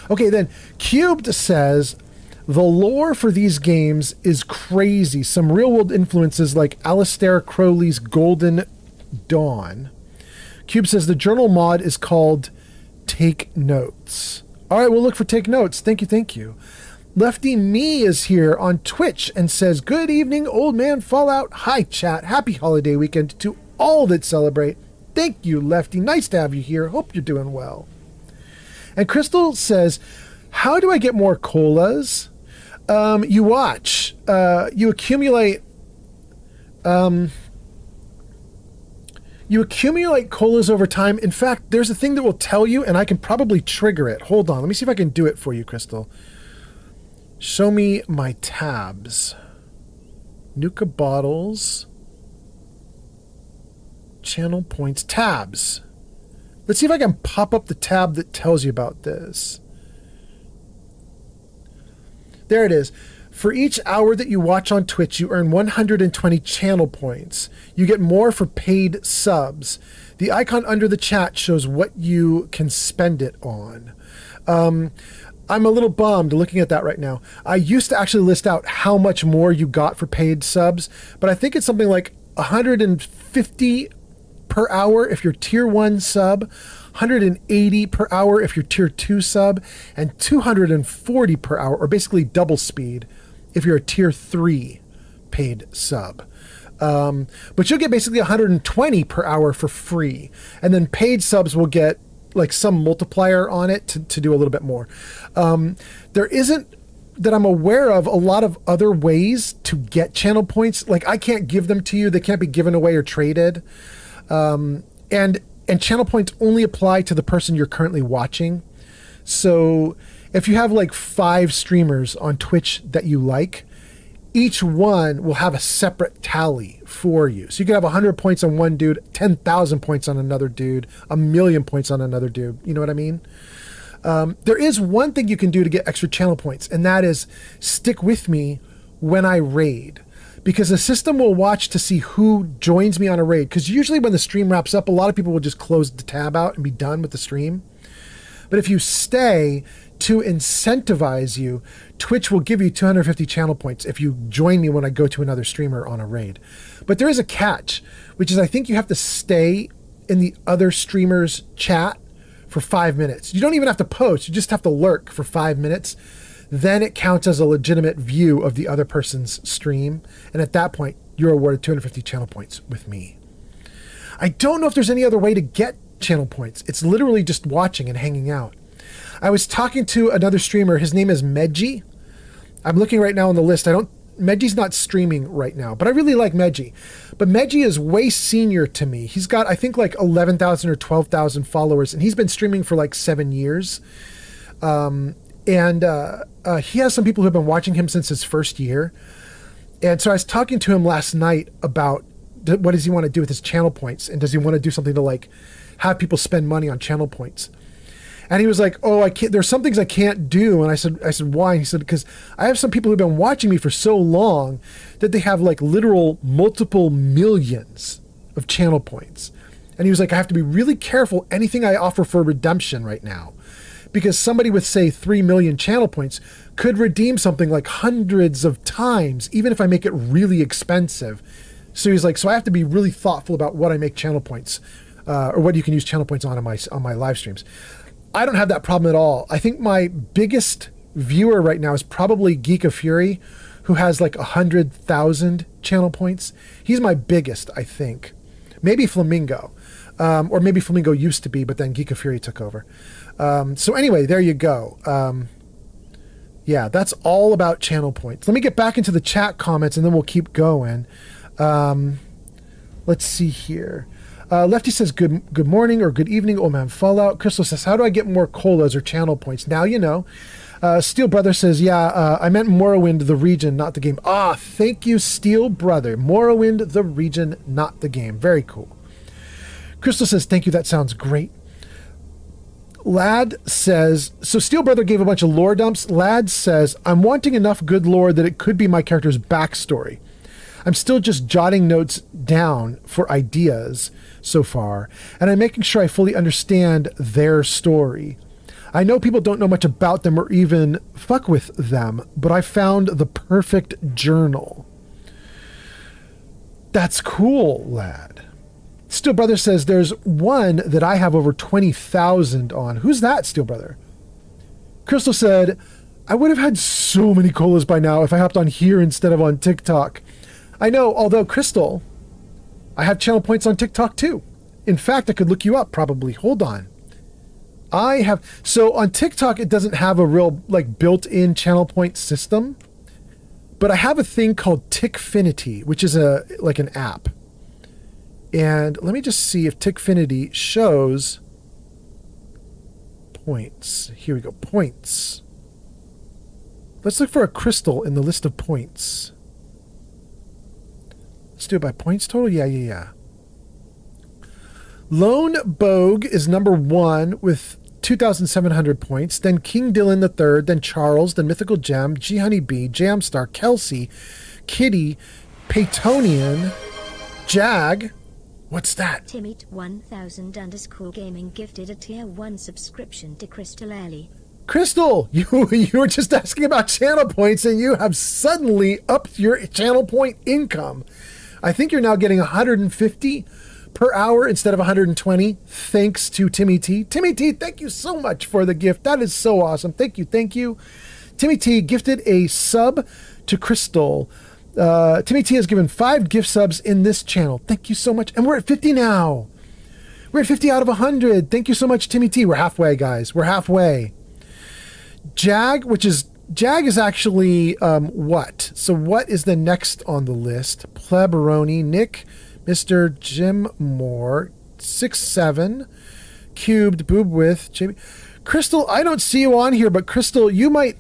Okay, then Cubed says, the lore for these games is crazy. Some real-world influences like Alistair Crowley's Golden Dawn. Cube says the journal mod is called Take Notes. All right, we'll look for Take Notes. Thank you, thank you. Lefty Me is here on Twitch and says, good evening, Old Man Fallout. Hi, chat. Happy holiday weekend to all that celebrate. Thank you, Lefty. Nice to have you here. Hope you're doing well. And Crystal says, how do I get more colas? You watch. You accumulate... You accumulate colas over time. In fact, there's a thing that will tell you, and I can probably trigger it. Hold on. Let me see if I can do it for you, Crystal. Show me my tabs. Nuka bottles. Channel points. Tabs. Let's see if I can pop up the tab that tells you about this. There it is. For each hour that you watch on Twitch, you earn 120 channel points. You get more for paid subs. The icon under the chat shows what you can spend it on. I'm a little bummed looking at that right now. I used to actually list out how much more you got for paid subs, but I think it's something like 150 per hour if you're tier 1 sub, 180 per hour if you're tier 2 sub, and 240 per hour, or basically double speed, if you're a tier 3 paid sub. But you'll get basically 120 per hour for free. And then paid subs will get like some multiplier on it to do a little bit more. There isn't, that I'm aware of, a lot of other ways to get channel points. Like I can't give them to you. They can't be given away or traded. And channel points only apply to the person you're currently watching. So if you have like 5 streamers on Twitch that you like, each one will have a separate tally for you. So you could have 100 points on one dude, 10,000 points on another dude, 1,000,000 points on another dude. You know what I mean? There is one thing you can do to get extra channel points, and that is stick with me when I raid. Because the system will watch to see who joins me on a raid. Because usually when the stream wraps up, a lot of people will just close the tab out and be done with the stream. But if you stay, to incentivize you, Twitch will give you 250 channel points if you join me when I go to another streamer on a raid. But there is a catch, which is I think you have to stay in the other streamer's chat for 5 minutes. You don't even have to post, you just have to lurk for 5 minutes. Then it counts as a legitimate view of the other person's stream. And at that point, you're awarded 250 channel points with me. I don't know if there's any other way to get channel points. It's literally just watching and hanging out. I was talking to another streamer. His name is Medji. I'm looking right now on the list. Medji's not streaming right now, but I really like Medji. But Medji is way senior to me. He's got, I think, like 11,000 or 12,000 followers, and he's been streaming for like 7 years. He has some people who have been watching him since his first year. And so I was talking to him last night about what does he want to do with his channel points, and does he want to do something to like have people spend money on channel points. And he was like, oh, I can't, there's some things I can't do. And I said, why? And he said, because I have some people who've been watching me for so long that they have like literal multiple millions of channel points. And he was like, I have to be really careful anything I offer for redemption right now, because somebody with say 3 million channel points could redeem something like hundreds of times, even if I make it really expensive. So he's like, so I have to be really thoughtful about what I make channel points, or what you can use channel points on my live streams. I don't have that problem at all. I think my biggest viewer right now is probably Geek of Fury, who has like 100,000 channel points. He's my biggest, I think. Maybe Flamingo, or maybe Flamingo used to be, but then Geek of Fury took over. So anyway, there you go. Yeah, that's all about channel points. Let me get back into the chat comments and then we'll keep going. Let's see here. Lefty says, good morning or good evening, Old Man Fallout. Crystal says, how do I get more colas or channel points? Now you know. Steel Brother says, yeah, I meant Morrowind, the region, not the game. Ah, thank you, Steel Brother. Morrowind, the region, not the game. Very cool. Crystal says, thank you, that sounds great. Lad says, so Steel Brother gave a bunch of lore dumps. Lad says, I'm wanting enough good lore that it could be my character's backstory. I'm still just jotting notes down for ideas so far, and I'm making sure I fully understand their story. I know people don't know much about them or even fuck with them, but I found the perfect journal. That's cool, Lad. Steel Brother says there's one that I have over 20,000 on. Who's that, Steel Brother? Crystal said, I would have had so many colas by now if I hopped on here instead of on TikTok. I know, although Crystal, I have channel points on TikTok too. In fact, I could look you up probably. Hold on. So on TikTok, it doesn't have a real like built-in channel point system, but I have a thing called Tickfinity, which is like an app. And let me just see if Tickfinity shows points. Here we go, points. Let's look for a crystal in the list of points. Let's do it by points total. Yeah. Lone Bogue is number 1 with 2,700 points. Then King Dylan III, then Charles, then Mythical Gem, G Honeybee, Jamstar, Kelsey, Kitty, Paytonian, Jag. What's that? Timmy 1000 _gaming gifted a tier 1 subscription to Crystal Alley. Crystal, you were just asking about channel points and you have suddenly upped your channel point income. I think you're now getting 150 per hour instead of 120, thanks to Timmy T. Timmy T, thank you so much for the gift. That is so awesome. Thank you. Timmy T gifted a sub to Crystal. Timmy T has given 5 gift subs in this channel. Thank you so much. And we're at 50 now. We're at 50 out of 100. Thank you so much, Timmy T. We're halfway, guys. We're halfway. Jag is actually what? So what is the next on the list? Pleberoni, Nick, Mr. Jim Moore, 6'7", Cubed, Boob with, JB. Crystal, I don't see you on here, but Crystal, you might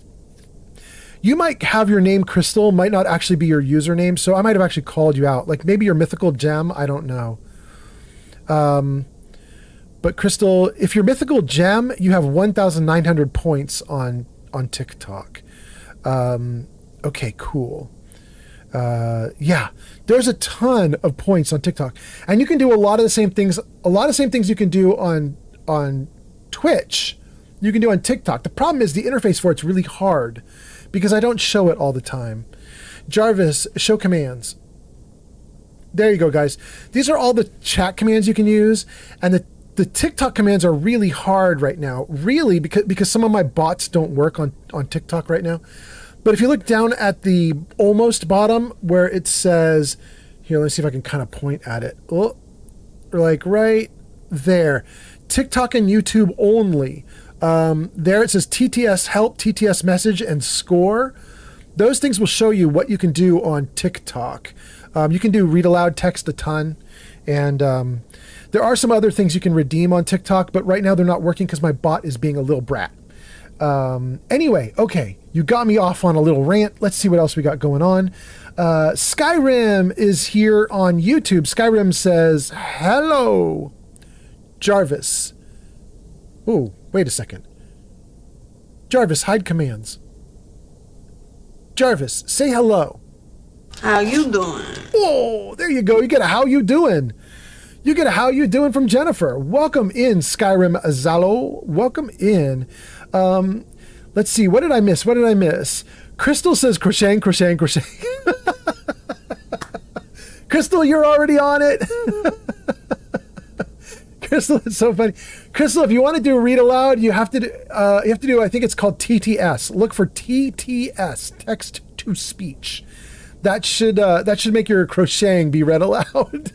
have your name Crystal, might not actually be your username, so I might have actually called you out. Like maybe your Mythical Gem, I don't know. But Crystal, if you're Mythical Gem, you have 1,900 points on TikTok. Okay, cool. Yeah, there's a ton of points on TikTok, and you can do a lot of the same things. A lot of the same things you can do on Twitch, you can do on TikTok. The problem is the interface for it's really hard because I don't show it all the time. Jarvis, show commands. There you go, guys. These are all the chat commands you can use, and the TikTok commands are really hard right now, really, because some of my bots don't work on TikTok right now. But if you look down at the almost bottom where it says, here, let's see if I can kind of point at it. Oh, like right there, TikTok and YouTube only. There it says TTS help, TTS message, and score. Those things will show you what you can do on TikTok. You can do read aloud text a ton, and there are some other things you can redeem on TikTok, but right now they're not working because my bot is being a little brat. Anyway, okay, you got me off on a little rant. Let's see what else we got going on. Skyrim is here on YouTube. Skyrim says, hello, Jarvis. Ooh, wait a second. Jarvis, hide commands. Jarvis, say hello. How you doing? Oh, there you go. You get a how you doing. You get a how you doing from Jennifer. Welcome in, Skyrim Zalo. Welcome in. Let's see. What did I miss? Crystal says crocheting. Crystal, you're already on it. Crystal, it's so funny. Crystal, if you want to do read aloud, you have to do, I think it's called TTS. Look for TTS, text to speech. That should make your crocheting be read aloud.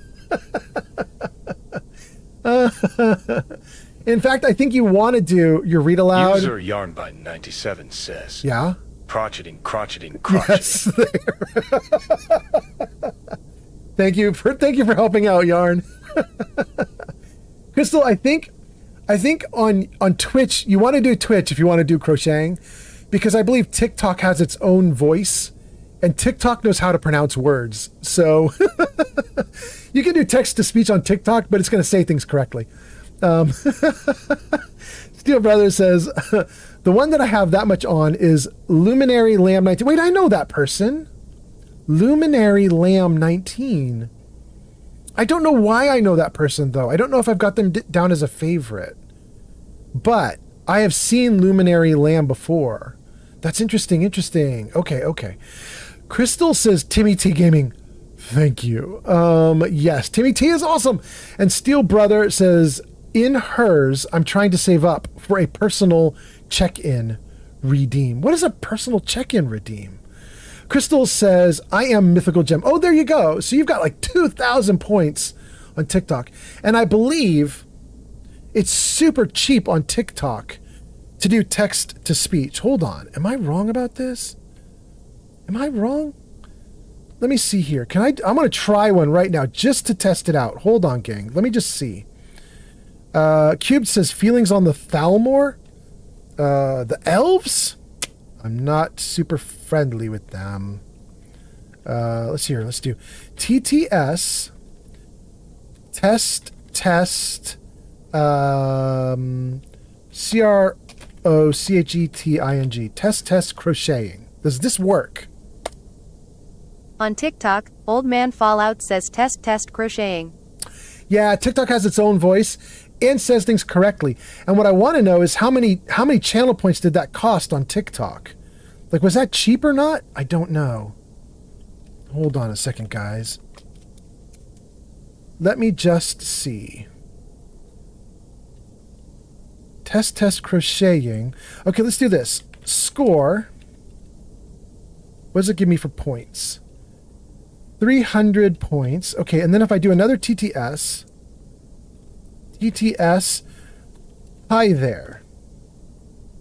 In fact, I think you want to do your read aloud. User Yarnbite97 says. Yeah? Crotcheting. Yes. Thank you for helping out, Yarn. Crystal, I think on Twitch, you want to do Twitch if you want to do crocheting, because I believe TikTok has its own voice, and TikTok knows how to pronounce words. So you can do text to speech on TikTok, but it's going to say things correctly. Steel Brother says, the one that I have that much on is Luminary Lamb 19. Wait, I know that person. Luminary Lamb 19. I don't know why I know that person, though. I don't know if I've got them down as a favorite. But I have seen Luminary Lamb before. That's interesting, interesting. Okay. Crystal says, Timmy T Gaming, thank you. Yes, Timmy T is awesome. And Steel Brother says, in hers, I'm trying to save up for a personal check-in redeem. What is a personal check-in redeem? Crystal says, I am Mythical Gem. Oh, there you go. So you've got like 2,000 points on TikTok. And I believe it's super cheap on TikTok to do text to speech. Hold on. Am I wrong about this? Am I wrong? Let me see here. I'm going to try one right now just to test it out. Hold on, gang. Let me just see. Cube says feelings on the Thalmor. The elves? I'm not super friendly with them. Let's see here. Let's do TTS. Test. CROCHETING. Test crocheting. Does this work? On TikTok, Old Man Fallout says test crocheting. Yeah, TikTok has its own voice and says things correctly. And what I want to know is how many channel points did that cost on TikTok? Like, was that cheap or not? I don't know. Hold on a second, guys. Let me just see. Test crocheting. Okay, let's do this. Score. What does it give me for points? 300 points. Okay, and then if I do another TTS. Hi there.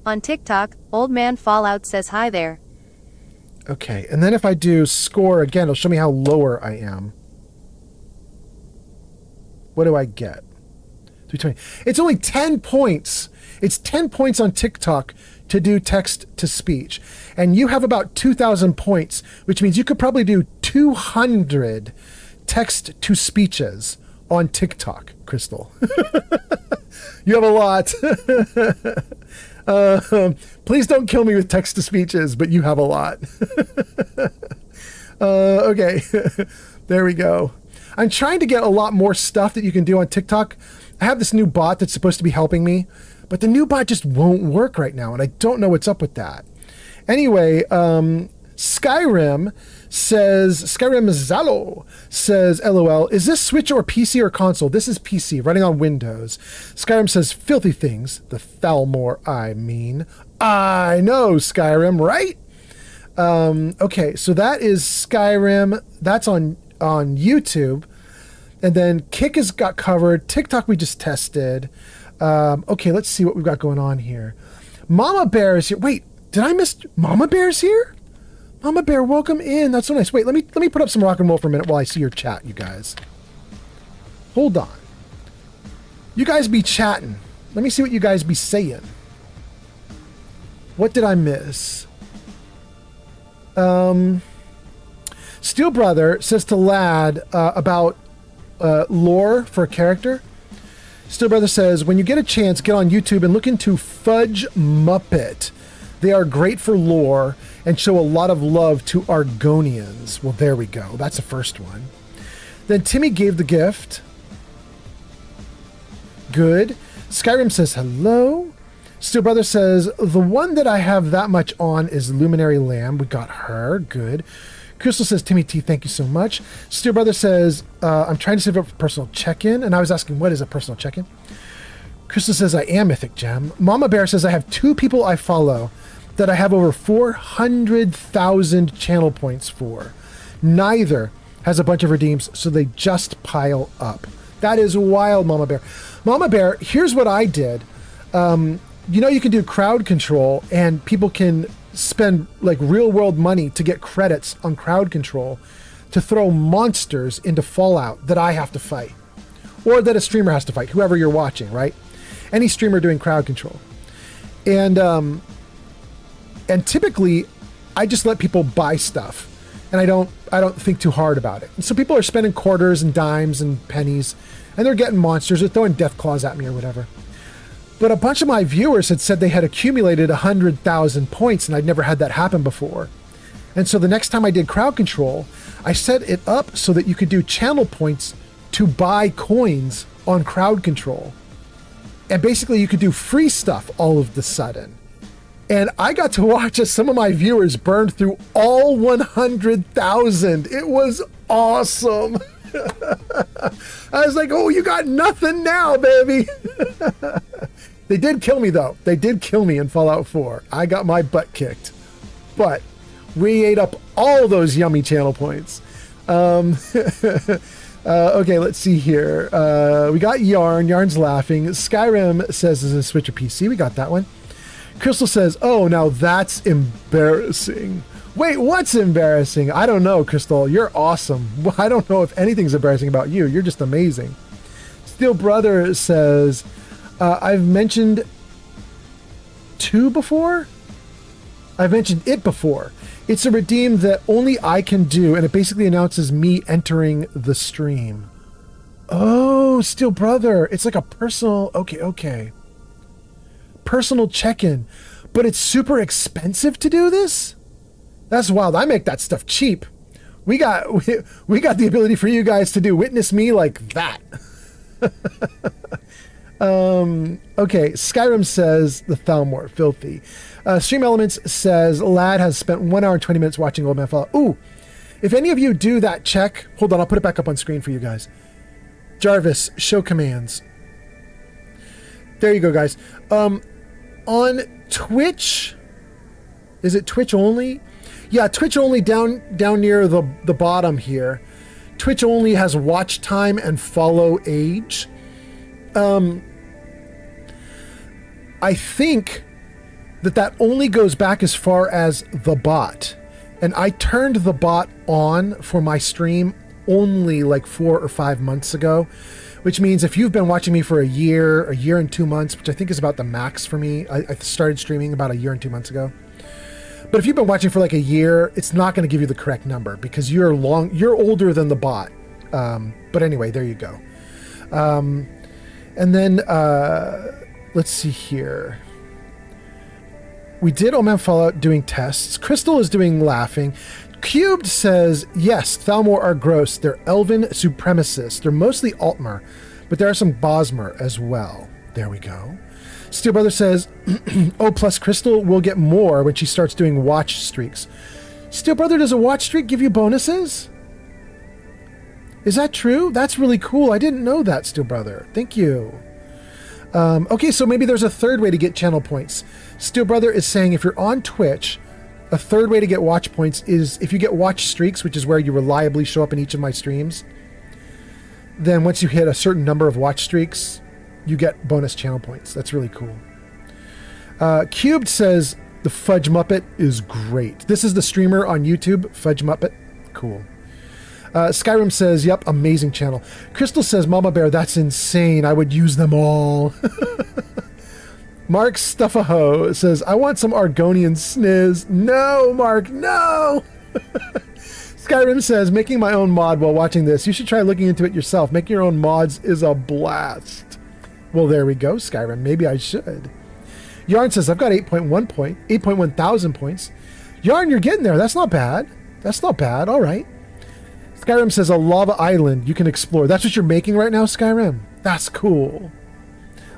On TikTok, Old Man Fallout says hi there. Okay, and then if I do score again, it'll show me how lower I am. What do I get? 320. It's only 10 points. It's 10 points on TikTok to do text to speech. And you have about 2,000 points, which means you could probably do 200 text to speeches on TikTok, Crystal. You have a lot. Please don't kill me with text to speeches, but you have a lot. Okay, there we go. I'm trying to get a lot more stuff that you can do on TikTok. I have this new bot that's supposed to be helping me, but the new bot just won't work right now, and I don't know what's up with that. Anyway, Skyrim Zalo says, LOL, is this Switch or PC or console? This is PC, running on Windows. Skyrim says, filthy things. The Thalmor, I mean. I know, Skyrim, right? Okay, so that is Skyrim. That's on YouTube. And then Kick has got covered. TikTok we just tested. Okay, let's see what we've got going on here. Mama Bear is here. Wait, did I miss Mama Bear's here? Mama Bear, welcome in. That's so nice. Wait, let me put up some rock and roll for a minute while I see your chat, you guys. Hold on. You guys be chatting. Let me see what you guys be saying. What did I miss? Steel Brother says to Lad about lore for a character. Steel Brother says, when you get a chance, get on YouTube and look into Fudge Muppet. They are great for lore and show a lot of love to Argonians. Well, there we go. That's the first one. Then Timmy gave the gift. Good. Skyrim says hello. Steel Brother says, the one that I have that much on is Luminary Lamb. We got her. Good. Crystal says, Timmy T, thank you so much. Steel Brother says, I'm trying to save up for personal check-in. And I was asking, what is a personal check-in? Crystal says, I am Mythic Gem. Mama Bear says, I have 2 people I follow that I have over 400,000 channel points for. Neither has a bunch of redeems, so they just pile up. That is wild, Mama Bear. Mama Bear, here's what I did. You know, you can do crowd control, and people can spend like real world money to get credits on crowd control to throw monsters into Fallout that I have to fight, or that a streamer has to fight, whoever you're watching, right? Any streamer doing crowd control. And typically I just let people buy stuff, and I don't think too hard about it. And so people are spending quarters and dimes and pennies, and they're getting monsters. They're throwing death claws at me or whatever. But a bunch of my viewers had said they had accumulated 100,000 points, and I'd never had that happen before. And so the next time I did crowd control, I set it up so that you could do channel points to buy coins on crowd control. And basically you could do free stuff all of the sudden. And I got to watch as some of my viewers burned through all 100,000. It was awesome. I was like, oh, you got nothing now, baby. They did kill me, though. They did kill me in Fallout 4. I got my butt kicked. But we ate up all those yummy channel points. Okay, let's see here. We got Yarn. Yarn's laughing. Skyrim says is a Switcher PC. We got that one. Crystal says, oh, now that's embarrassing. Wait, what's embarrassing? I don't know, Crystal. You're awesome. I don't know if anything's embarrassing about you. You're just amazing. Steel Brother says, I've mentioned two before? I've mentioned it before. It's a redeem that only I can do, and it basically announces me entering the stream. Oh, Steel Brother. It's like a personal... Okay. Personal check-in. But it's super expensive to do this? That's wild. I make that stuff cheap. We got the ability for you guys to do Witness Me like that. Okay, Skyrim says the Thalmor, filthy. Stream Elements says Lad has spent 1 hour and 20 minutes watching Old Man Fallout. Ooh, if any of you do that check, hold on, I'll put it back up on screen for you guys. Jarvis, show commands. There you go, guys. On Twitch, is it Twitch only? Yeah, Twitch only down near the bottom here. Twitch only has watch time and follow age. I think that only goes back as far as the bot. And I turned the bot on for my stream only like 4 or 5 months ago, which means if you've been watching me for a year and 2 months, which I think is about the max for me. I started streaming about a year and 2 months ago. But if you've been watching for like a year, it's not going to give you the correct number because you're older than the bot. But anyway, there you go. And then let's see here. We did Old Man Fallout doing tests. Crystal is doing laughing. Cubed says, yes, Thalmor are gross. They're elven supremacists. They're mostly Altmer, but there are some Bosmer as well. There we go. Steel Brother says, oh, plus Crystal will get more when she starts doing watch streaks. Steel Brother, does a watch streak give you bonuses? Is that true? That's really cool. I didn't know that, Steel Brother. Thank you. Okay, so maybe there's a third way to get channel points. Steel Brother is saying if you're on Twitch, a third way to get watch points is if you get watch streaks, which is where you reliably show up in each of my streams, then once you hit a certain number of watch streaks, you get bonus channel points. That's really cool. Cubed says the Fudge Muppet is great. This is the streamer on YouTube, Fudge Muppet. Cool. Skyrim says, yep, amazing channel. Crystal says, Mama Bear, that's insane. I would use them all. Mark Stuffaho says, I want some Argonian sniz. No, Mark, no! Skyrim says, making my own mod while watching this. You should try looking into it yourself. Making your own mods is a blast. Well, there we go, Skyrim. Maybe I should. Yarn says, I've got 8.1 thousand points. Yarn, you're getting there. That's not bad. That's not bad. All right. Skyrim says, a lava island you can explore. That's what you're making right now, Skyrim? That's cool.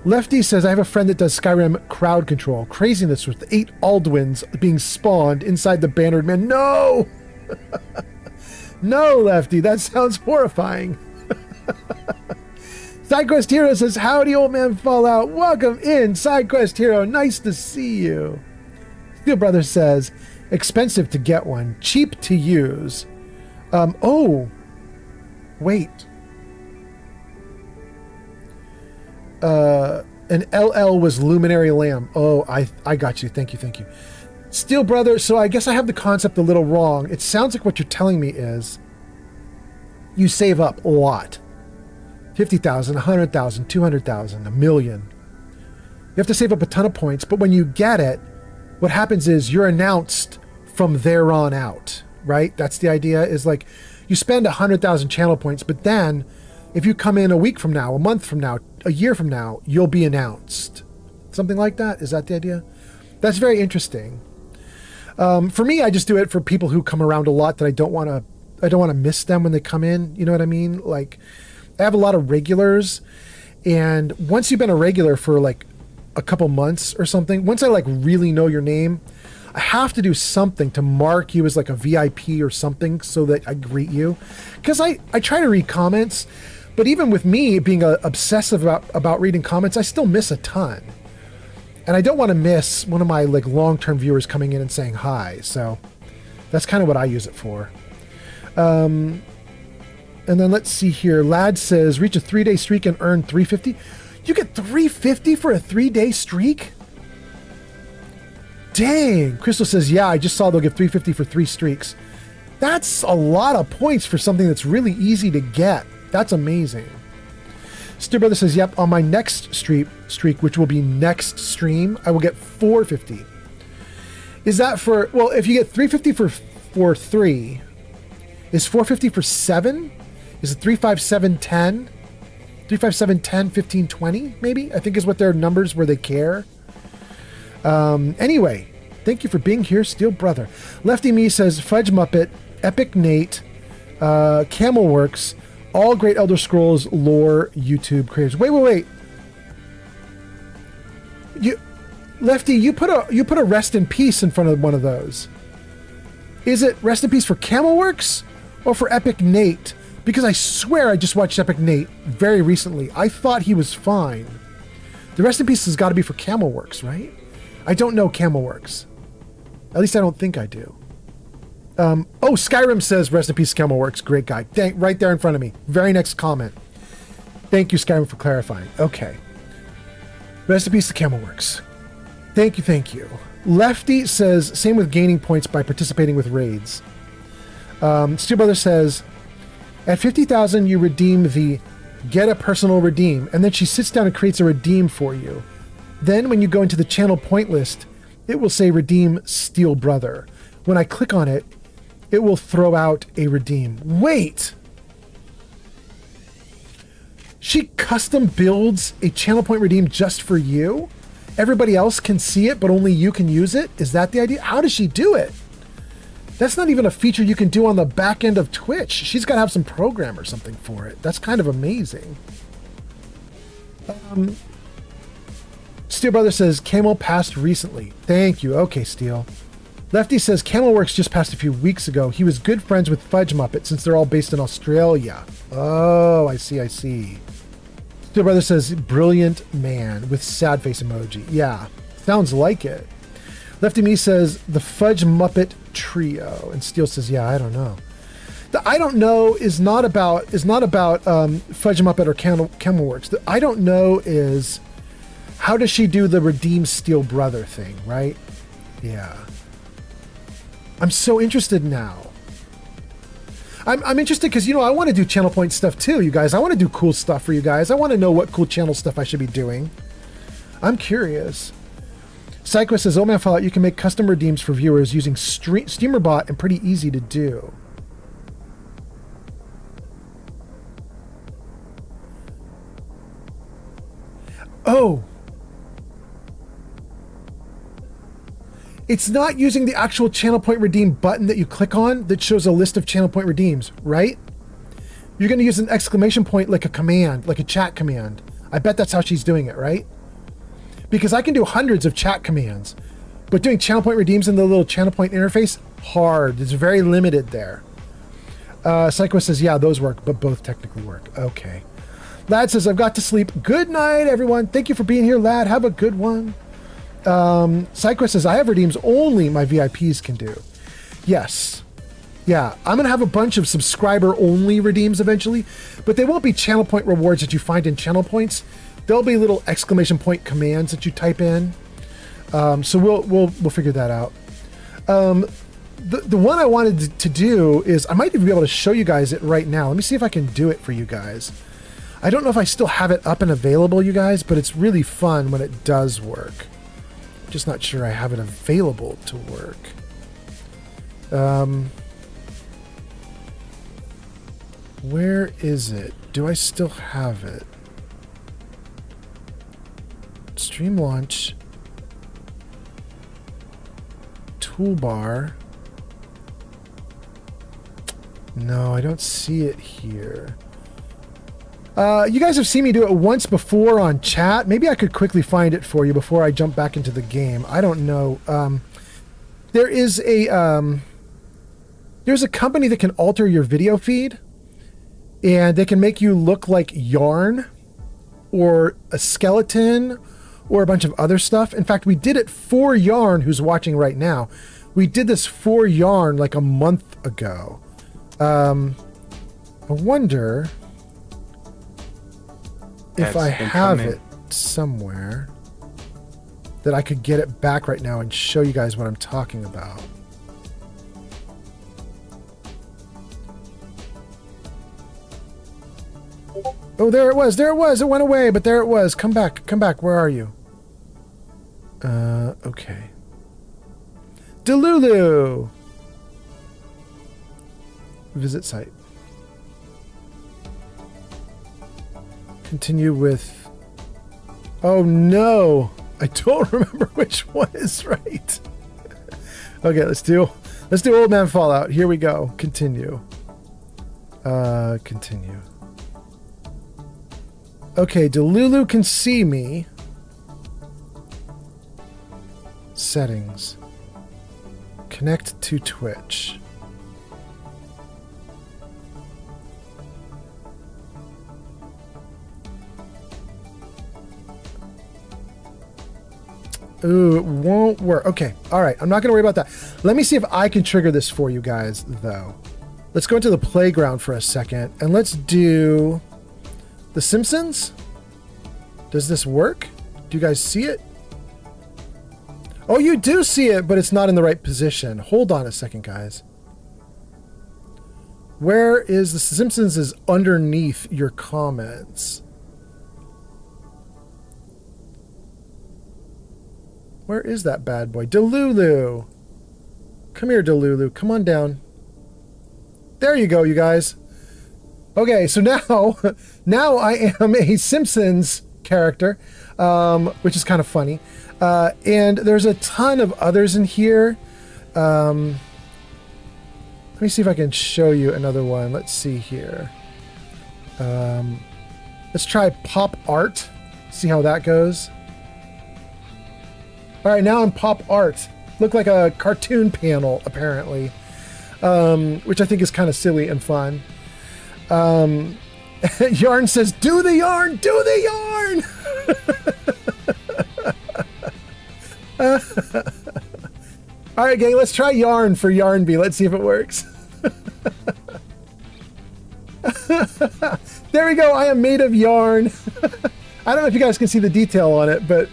Lefty says, I have a friend that does Skyrim crowd control. Craziness with 8 Aldwins being spawned inside the Bannered Man. No! No, Lefty, that sounds horrifying. SideQuest Hero says, howdy, Old Man Fallout. Welcome in, SideQuest Hero. Nice to see you. Steel Brother says, expensive to get one, cheap to use. Oh, wait. An LL was Luminary Lamb. Oh, I got you. Thank you. Steel Brother, so I guess I have the concept a little wrong. It sounds like what you're telling me is you save up a lot. 50,000, 100,000, 200,000, a million. You have to save up a ton of points, but when you get it, what happens is you're announced from there on out, right? That's the idea, is like you spend 100,000 channel points, but then if you come in a week from now, a month from now, a year from now, you'll be announced. something like that. Is that the idea? That's very interesting. For me, I just do it for people who come around a lot that I don't want to miss them when they come in. You know what I mean? Like, I have a lot of regulars, and once you've been a regular for like a couple months or something, once I like really know your name, I have to do something to mark you as like a VIP or something so that I greet you. Because I try to read comments, but even with me being obsessive about reading comments, I still miss a ton. And I don't want to miss one of my like long-term viewers coming in and saying hi. So that's kind of what I use it for. And then let's see here. Lad says, reach a 3-day streak and earn 350. You get 350 for a 3-day streak? Dang. Crystal says, yeah, I just saw they'll give 350 for 3 streaks. That's a lot of points for something that's really easy to get. That's amazing. Stu Brother says, yep, on my next streak, which will be next stream, I will get 450. Is that for, well, if you get 350 for 3, is 450 for 7? Is it 3, 5, 7, 10? 3, 5, 7, 10, 15, 20, maybe? I think is what their numbers where they care. Anyway, thank you for being here, Steel Brother. Lefty Me says, Fudge Muppet, Epic Nate, Camelworks, all great Elder Scrolls lore YouTube creators. Wait. Lefty, you put a rest in peace in front of one of those. Is it rest in peace for Camelworks or for Epic Nate? Because I swear I just watched Epic Nate very recently. I thought he was fine. The rest in peace has got to be for Camelworks, right? I don't know Camelworks. At least I don't think I do. Skyrim says rest in peace Camelworks. Great guy. Right there in front of me. Very next comment. Thank you, Skyrim, for clarifying. Okay. Rest in peace to Camelworks. Thank you. Lefty says, same with gaining points by participating with raids. Steel Brother says, at 50,000 you redeem the get a personal redeem, and then she sits down and creates a redeem for you. Then when you go into the channel point list, it will say redeem Steel Brother. When I click on it, it will throw out a redeem. Wait! She custom builds a channel point redeem just for you? Everybody else can see it, but only you can use it? Is that the idea? How does she do it? That's not even a feature you can do on the back end of Twitch. She's got to have some program or something for it. That's kind of amazing. Steel Brother says, Camel passed recently. Thank you. Okay, Steel. Lefty says, Camelworks just passed a few weeks ago. He was good friends with Fudge Muppet since they're all based in Australia. Oh, I see. Steel Brother says, brilliant man with sad face emoji. Yeah, sounds like it. Lefty Me says, the Fudge Muppet Trio. And Steel says, yeah, I don't know. The I don't know is not about Fudge Muppet or Camelworks. The I don't know is how does she do the redeem Steel Brother thing, right? Yeah. I'm so interested now. I'm interested because, I want to do channel point stuff too, you guys. I want to do cool stuff for you guys. I want to know what cool channel stuff I should be doing. I'm curious. Psycho says, Oh Man Fallout, you can make custom redeems for viewers using SteamerBot and pretty easy to do. Oh! It's not using the actual channel point redeem button that you click on that shows a list of channel point redeems, right? You're going to use an exclamation point like a command, like a chat command. I bet that's how she's doing it, right? Because I can do hundreds of chat commands, but doing channel point redeems in the little channel point interface, hard. It's very limited there. Psycho says, yeah, those work, but both technically work. Okay. Lad says, I've got to sleep. Good night, everyone. Thank you for being here, Lad. Have a good one. Psycho says, I have redeems only my VIPs can do. Yes. Yeah, I'm going to have a bunch of subscriber-only redeems eventually, but they won't be channel point rewards that you find in channel points. There'll be little exclamation point commands that you type in. So we'll figure that out. The one I wanted to do is, I might even be able to show you guys it right now. Let me see if I can do it for you guys. I don't know if I still have it up and available, you guys, but it's really fun when it does work. Just not sure I have it available to work. Where is it? Do I still have it? Stream launch. Toolbar. No, I don't see it here. You guys have seen me do it once before on chat. Maybe I could quickly find it for you before I jump back into the game. I don't know. There is there's a company that can alter your video feed, and they can make you look like Yarn or a skeleton or a bunch of other stuff. In fact, we did it for Yarn, who's watching right now. We did this for Yarn like a month ago. I wonder if I have it somewhere that I could get it back right now and show you guys what I'm talking about. Oh, there it was. There it was. It went away, but there it was. Come back. Come back. Where are you? Okay. Delulu! Visit site. Continue with... Oh, no! I don't remember which one is right. Okay, let's do Old Man Fallout. Here we go. Continue. Continue. Okay, Delulu can see me. Settings. Connect to Twitch. Ooh, it won't work. Okay, all right. I'm not going to worry about that. Let me see if I can trigger this for you guys, though. Let's go into the playground for a second, and let's do The Simpsons. Does this work? Do you guys see it? Oh, you do see it, but it's not in the right position. Hold on a second, guys. Where is The Simpsons is underneath your comments. Where is that bad boy? Delulu! Come here, Delulu. Come on down. There you go, you guys. Okay, so now I am a Simpsons character, which is kind of funny. And there's a ton of others in here. Let me see if I can show you another one. Let's see here. Let's try pop art. See how that goes. All right, now I'm pop art. Look like a cartoon panel, apparently, which I think is kind of silly and fun. Yarn says, "Do the yarn, do the yarn." All right, gang, let's try yarn for Yarn Bee. Let's see if it works. There we go. I am made of yarn. I don't know if you guys can see the detail on it, but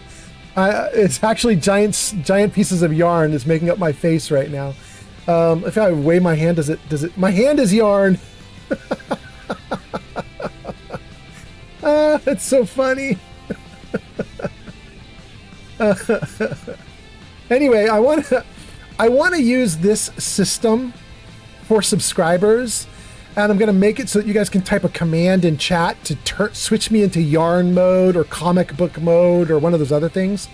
it's actually giant pieces of yarn that's making up my face right now. If I wave my hand, does it? My hand is yarn. It's so funny. Anyway, I want to use this system for subscribers, and I'm going to make it so that you guys can type a command in chat to switch me into yarn mode or comic book mode or one of those other things.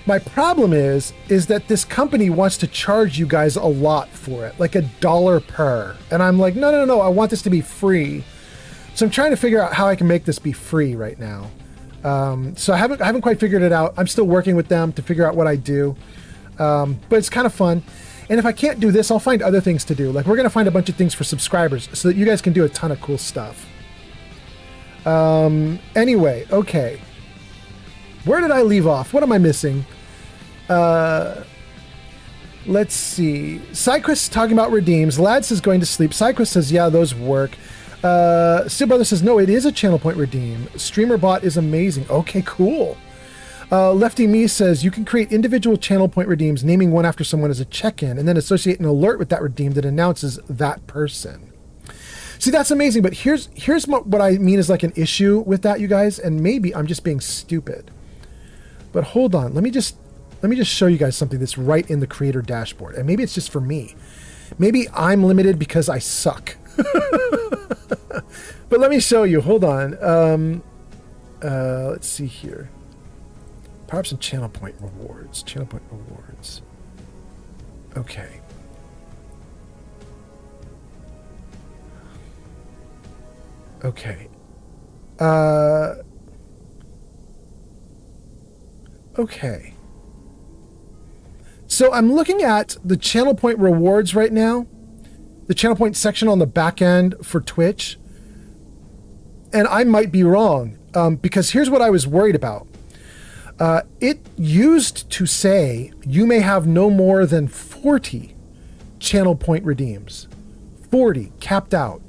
My problem is that this company wants to charge you guys a lot for it, like $1 per. And I'm like, no, I want this to be free. So I'm trying to figure out how I can make this be free right now. So I haven't quite figured it out. I'm still working with them to figure out what I do. But it's kind of fun. And if I can't do this, I'll find other things to do. Like we're going to find a bunch of things for subscribers so that you guys can do a ton of cool stuff. Anyway, okay. Where did I leave off? What am I missing? Let's see. Cyquist talking about redeems. Lad says going to sleep. Cyquist says, yeah, those work. Steel Brother says, no, it is a channel point redeem. StreamerBot is amazing. Okay, cool. Lefty Me says, you can create individual channel point redeems, naming one after someone as a check-in, and then associate an alert with that redeem that announces that person. See, that's amazing, but here's what I mean is like an issue with that, you guys, and maybe I'm just being stupid. But hold on, let me just show you guys something that's right in the creator dashboard, and maybe it's just for me. Maybe I'm limited because I suck. But let me show you. Hold on. Let's see here. Power-ups and channel point rewards. Channel point rewards. Okay. Okay. Okay. So I'm looking at the channel point rewards right now. The channel point section on the back end for Twitch. And I might be wrong. Because here's what I was worried about. It used to say you may have no more than 40 channel point redeems. 40, capped out.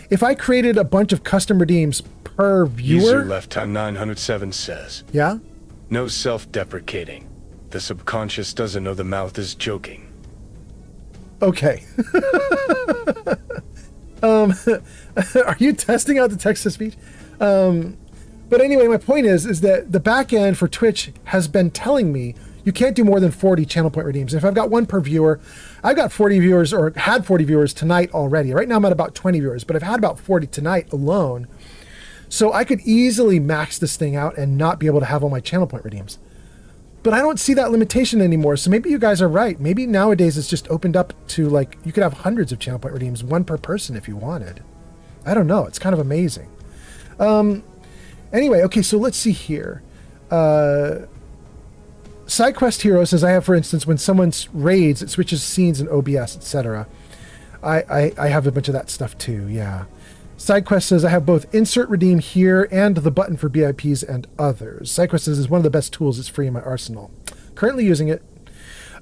If I created a bunch of custom redeems per viewer... User lifetime 907 says. Yeah? No self-deprecating. The subconscious doesn't know the mouth is joking. Okay. Are you testing out the text-to-speech? But anyway, my point is that the back end for Twitch has been telling me you can't do more than 40 channel point redeems. If I've got one per viewer, I've got 40 viewers, or had 40 viewers tonight already. Right now I'm at about 20 viewers, but I've had about 40 tonight alone. So I could easily max this thing out and not be able to have all my channel point redeems. But I don't see that limitation anymore. So maybe you guys are right. Maybe nowadays it's just opened up to, like, you could have hundreds of channel point redeems, one per person if you wanted. I don't know. It's kind of amazing. Anyway, okay, so let's see here. SideQuest Hero says, I have, for instance, when someone raids, it switches scenes in OBS, etc. I have a bunch of that stuff too, yeah. SideQuest says, I have both insert redeem here and the button for VIPs and others. SideQuest says, it's one of the best tools. It's free in my arsenal. Currently using it.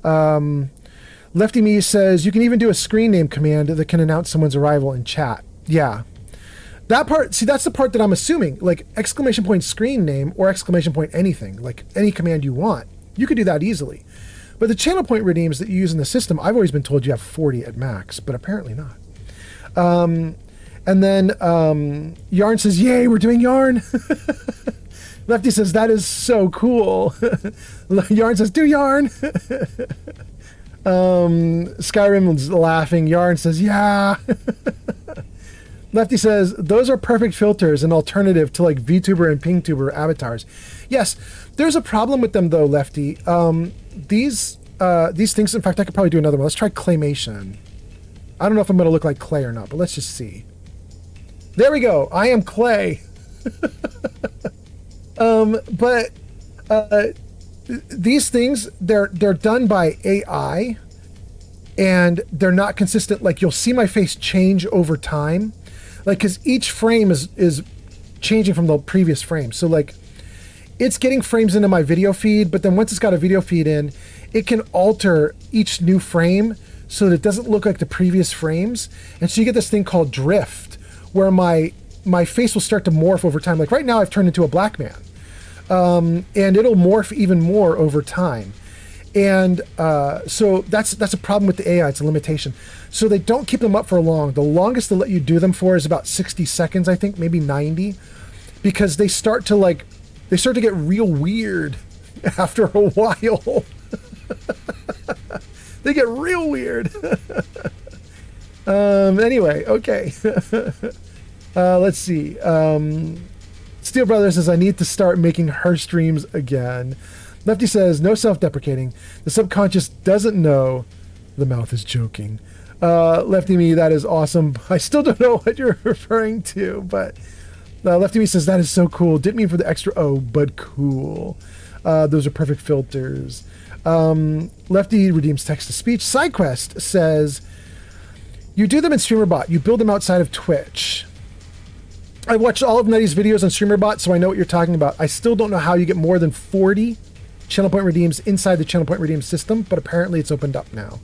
Lefty Me says, you can even do a screen name command that can announce someone's arrival in chat. Yeah. That part, see, that's the part that I'm assuming. Like, exclamation point screen name or exclamation point anything. Like, any command you want. You could do that easily. But the channel point redeems that you use in the system, I've always been told you have 40 at max, but apparently not. And then Yarn says, yay, we're doing Yarn. Lefty says, that is so cool. Yarn says, do Yarn. Skyrim is laughing. Yarn says, yeah. Lefty says, those are perfect filters, an alternative to like VTuber and PingTuber avatars. Yes, there's a problem with them though, Lefty. These things, in fact, I could probably do another one. Let's try claymation. I don't know if I'm going to look like Clay or not, but let's just see. There we go. I am Clay. These things, they're done by AI, and they're not consistent. Like, you'll see my face change over time, like, because each frame is changing from the previous frame. So like, it's getting frames into my video feed, but then once it's got a video feed in, it can alter each new frame so that it doesn't look like the previous frames. And so you get this thing called drift, where my face will start to morph over time. Like right now I've turned into a black man. And it'll morph even more over time. And so that's a problem with the AI. It's a limitation. So they don't keep them up for long. The longest they'll let you do them for is about 60 seconds, I think, maybe 90, because they start to get real weird after a while. They get real weird. Anyway, okay. Let's see. Steel Brother says, I need to start making her streams again. Lefty says, no self-deprecating. The subconscious doesn't know the mouth is joking. Lefty Me, that is awesome. I still don't know what you're referring to, but Lefty Me says, that is so cool. Didn't mean for the extra O, but cool. Those are perfect filters. Lefty redeems text-to-speech. SideQuest says, you do them in StreamerBot. You build them outside of Twitch. I watched all of Nutty's videos on StreamerBot, so I know what you're talking about. I still don't know how you get more than 40 channel point redeems inside the channel point redeem system, but apparently it's opened up now.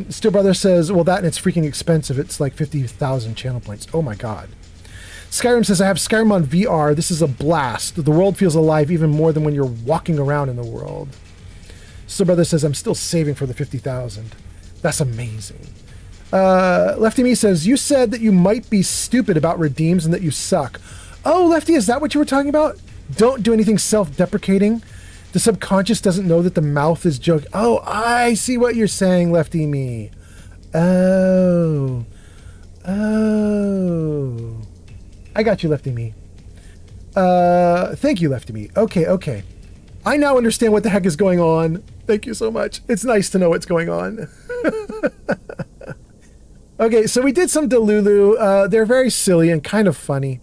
Steel Brother says, well, that and it's freaking expensive. It's like 50,000 channel points. Oh my God. Skyrim says, I have Skyrim on VR. This is a blast. The world feels alive even more than when you're walking around in the world. Steel Brother says, I'm still saving for the 50,000. That's amazing. Lefty Me says, you said that you might be stupid about redeems and that you suck. Oh, Lefty, is that what you were talking about? Don't do anything self-deprecating. The subconscious doesn't know that the mouth is joking. Oh, I see what you're saying, Lefty Me. Oh. I got you, Lefty Me. Thank you, Lefty Me. Okay. I now understand what the heck is going on. Thank you so much. It's nice to know what's going on. Okay, so we did some Delulu. They're very silly and kind of funny.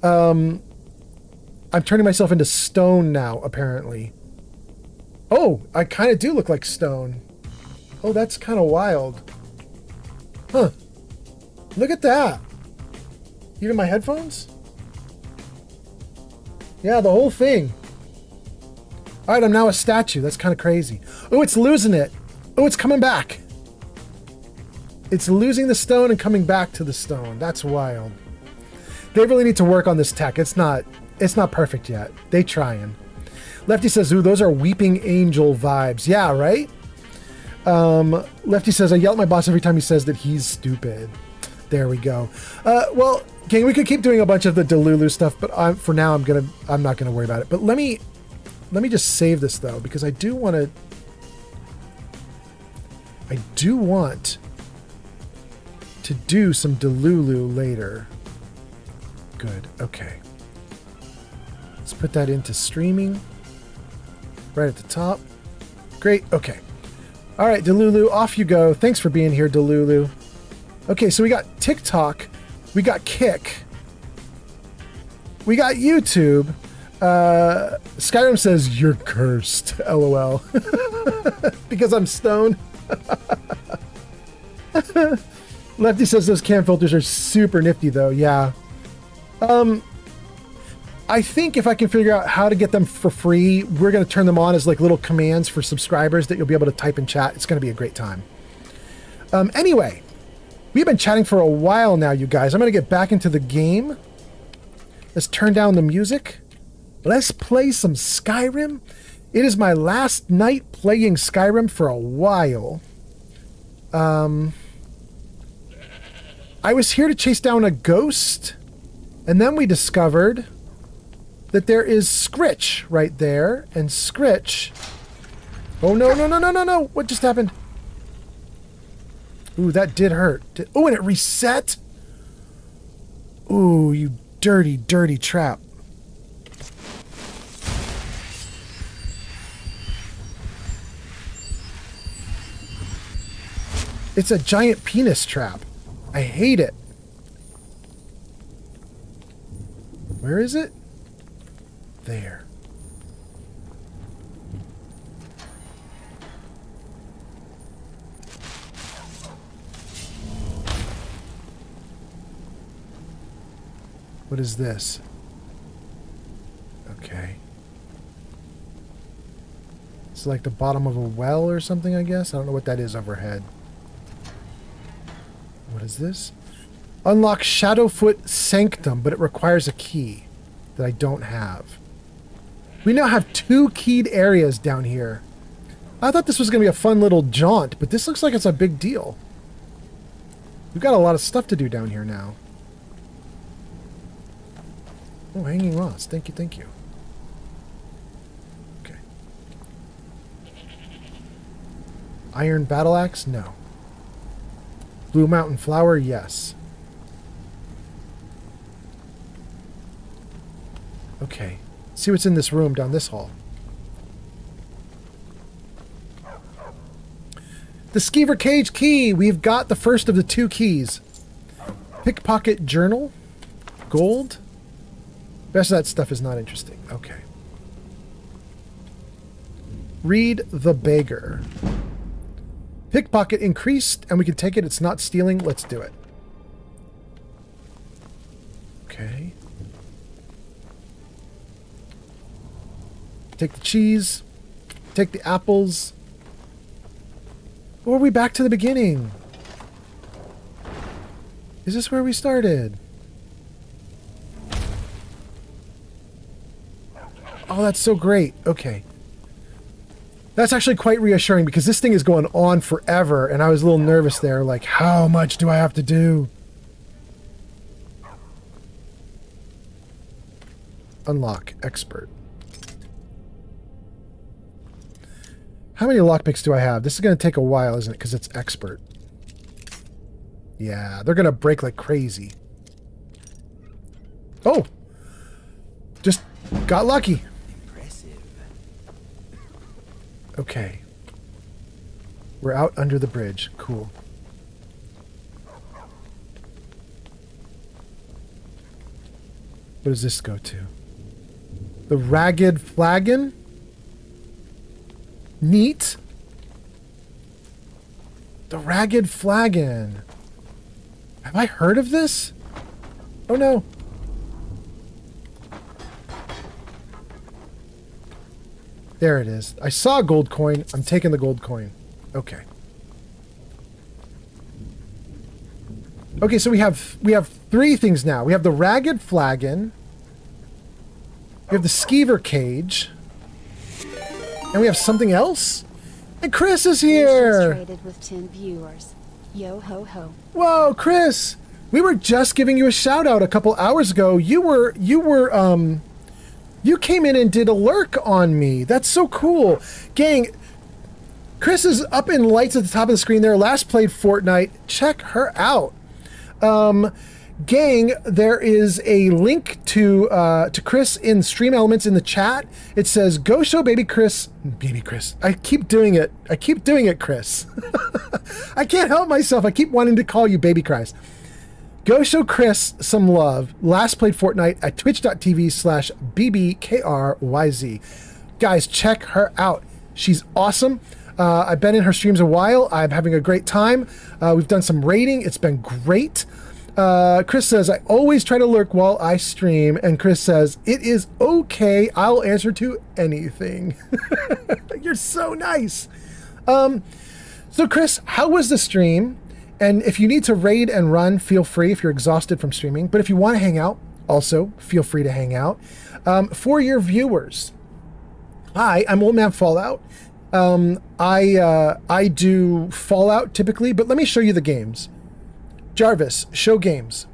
I'm turning myself into stone now, apparently. Oh, I kind of do look like stone. Oh, that's kind of wild. Huh. Look at that. Even my headphones? Yeah, the whole thing. All right, I'm now a statue. That's kind of crazy. Oh, it's losing it. Oh, it's coming back. It's losing the stone and coming back to the stone. That's wild. They really need to work on this tech. It's not perfect yet. They trying. Lefty says, ooh, those are weeping angel vibes. Yeah, right? Lefty says, I yell at my boss every time he says that he's stupid. There we go. Well, gang, we could keep doing a bunch of the Delulu stuff, but for now, I'm not gonna worry about it. But let me just save this though, because I do want to do some Delulu later. Good. Okay. Let's put that into streaming. Right at the top. Great. Okay. All right, Delulu, off you go. Thanks for being here, Delulu. Okay, so we got TikTok. We got Kick. We got YouTube. Skyrim says, you're cursed. LOL. Because I'm stoned. Lefty says those cam filters are super nifty, though. Yeah. I think if I can figure out how to get them for free, we're going to turn them on as like little commands for subscribers that you'll be able to type in chat. It's going to be a great time. Anyway, we've been chatting for a while now, you guys. I'm going to get back into the game. Let's turn down the music. Let's play some Skyrim. It is my last night playing Skyrim for a while. I was here to chase down a ghost, and then we discovered that there is Scritch right there, and Scritch... Oh, no, no, no, no, no, no! What just happened? Ooh, that did hurt. Oh, and it reset? Ooh, you dirty, dirty trap. It's a giant penis trap. I hate it. Where is it? There. What is this? Okay. It's like the bottom of a well or something, I guess. I don't know what that is overhead. What is this? Unlock Shadowfoot Sanctum, but it requires a key that I don't have. We now have 2 keyed areas down here. I thought this was going to be a fun little jaunt, but this looks like it's a big deal. We've got a lot of stuff to do down here now. Oh, Hanging Ross. Thank you, thank you. Okay. Iron Battle Axe? No. Blue Mountain Flower? Yes. Okay. See what's in this room down this hall. The Skeever Cage key! We've got the first of the 2 keys. Pickpocket journal. Gold. The rest of that stuff is not interesting. Okay. Read the beggar. Pickpocket increased, and we can take it. It's not stealing. Let's do it. Okay. Take the cheese. Take the apples. Or are we back to the beginning? Is this where we started? Oh, that's so great. Okay. That's actually quite reassuring because this thing is going on forever, and I was a little nervous there, like, how much do I have to do? Unlock. Expert. How many lockpicks do I have? This is going to take a while, isn't it? Because it's expert. Yeah, they're going to break like crazy. Oh! Just got lucky. Okay. We're out under the bridge. Cool. What does this go to? The Ragged Flagon? Neat. The Ragged Flagon. Have I heard of this? Oh no. There it is. I saw a gold coin. I'm taking the gold coin. Okay. Okay, so we have 3 things now. We have the Ragged Flagon. We have the Skeever Cage. And we have something else? And Chris is here! Traded with 10 viewers. Yo ho ho. Whoa, Chris! We were just giving you a shout out a couple hours ago. You came in and did a lurk on me. That's so cool. Gang, Chris is up in lights at the top of the screen there. Last played Fortnite. Check her out. Gang, there is a link to Chris in Stream Elements in the chat. It says, go show baby Chris. I keep doing it, Chris. I can't help myself. I keep wanting to call you baby Christ. Go show Chris some love. Last played Fortnite at twitch.tv/bbkryz. Guys, check her out. She's awesome. I've been in her streams a while. I'm having a great time. We've done some raiding. It's been great. Chris says, I always try to lurk while I stream. And Chris says, it is okay. I'll answer to anything. You're so nice. So Chris, how was the stream? And if you need to raid and run, feel free if you're exhausted from streaming. But if you want to hang out, also feel free to hang out. For your viewers, hi, I'm Old Man Fallout. I do Fallout typically, but let me show you the games. Jarvis, show games.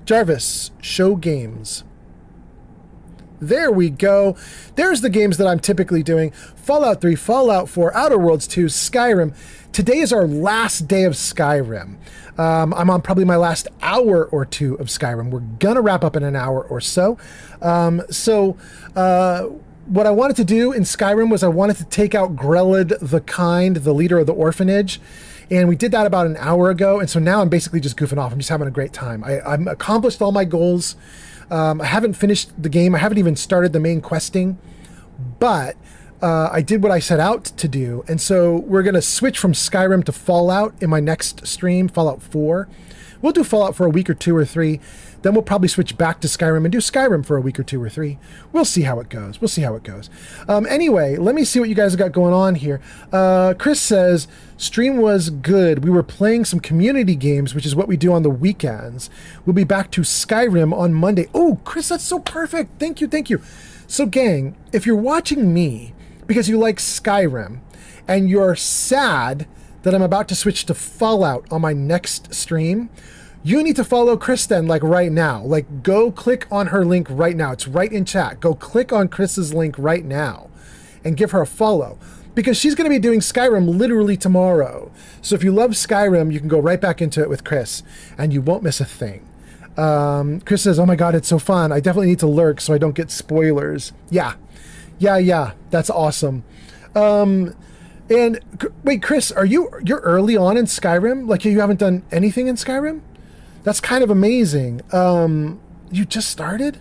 Jarvis, show games. There we go. There's the games that I'm typically doing. Fallout 3, Fallout 4, Outer Worlds 2, Skyrim. Today is our last day of Skyrim. I'm on probably my last hour or two of Skyrim. We're gonna wrap up in an hour or so. What I wanted to do in Skyrim was I wanted to take out Grelod the Kind, the leader of the orphanage. And we did that about an hour ago. And so now I'm basically just goofing off. I'm just having a great time. I've accomplished all my goals. I haven't finished the game. I haven't even started the main questing. But I did what I set out to do. And so we're going to switch from Skyrim to Fallout in my next stream, Fallout 4. We'll do Fallout for a week or 2 or 3. Then we'll probably switch back to Skyrim and do Skyrim for a week or 2 or 3. We'll see how it goes. Anyway, let me see what you guys have got going on here. Chris says, stream was good. We were playing some community games, which is what we do on the weekends. We'll be back to Skyrim on Monday. Oh, Chris, that's so perfect. Thank you. So, gang, if you're watching me because you like Skyrim and you're sad that I'm about to switch to Fallout on my next stream, you need to follow Kristen, like right now. Like, go click on her link right now. It's right in chat. Go click on Chris's link right now and give her a follow, because she's going to be doing Skyrim literally tomorrow. So if you love Skyrim, you can go right back into it with Chris and you won't miss a thing. Chris says, oh my God, it's so fun. I definitely need to lurk so I don't get spoilers. Yeah. That's awesome. And wait, Chris, you're early on in Skyrim? Like, you haven't done anything in Skyrim? That's kind of amazing. You just started?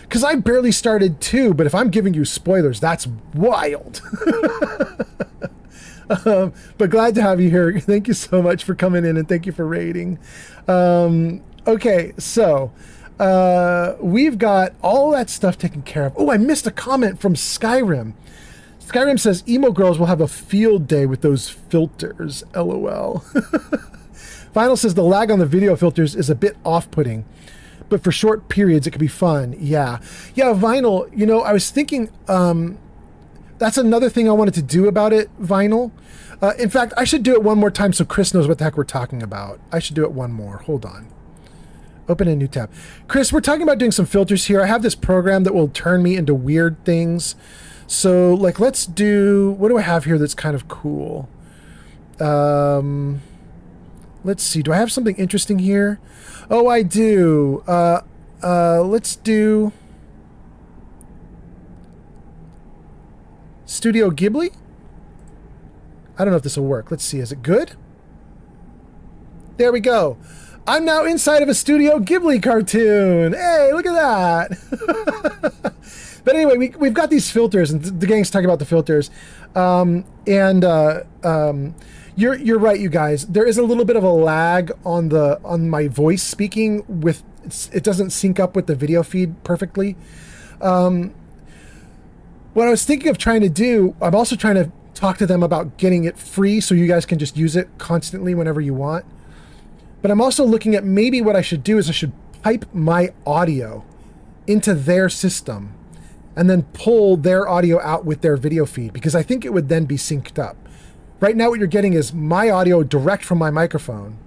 Because I barely started too, but if I'm giving you spoilers, that's wild. But glad to have you here. Thank you so much for coming in, and thank you for raiding. Okay, so we've got all that stuff taken care of. Oh, I missed a comment from Skyrim. Skyrim says, emo girls will have a field day with those filters. LOL. Final says the lag on the video filters is a bit off-putting, but for short periods it could be fun. Yeah, Vinyl, I was thinking that's another thing I wanted to do about it, Vinyl. In fact, I should do it one more time so Chris knows what the heck we're talking about. I should do it one more. Hold on. Open a new tab. Chris, we're talking about doing some filters here. I have this program that will turn me into weird things. So, like, let's do... What do I have here that's kind of cool? Let's see. Do I have something interesting here? Oh, I do. Let's do... Studio Ghibli. I don't know if this will work. Let's see. Is it good? There we go. I'm now inside of a Studio Ghibli cartoon. Hey, look at that. But anyway, we've got these filters, and the gang's talking about the filters. You're right, you guys. There is a little bit of a lag on my voice speaking. It doesn't sync up with the video feed perfectly. What I was thinking of trying to do, I'm also trying to talk to them about getting it free so you guys can just use it constantly whenever you want. But I'm also looking at maybe what I should do is I should pipe my audio into their system and then pull their audio out with their video feed, because I think it would then be synced up. Right now what you're getting is my audio direct from my microphone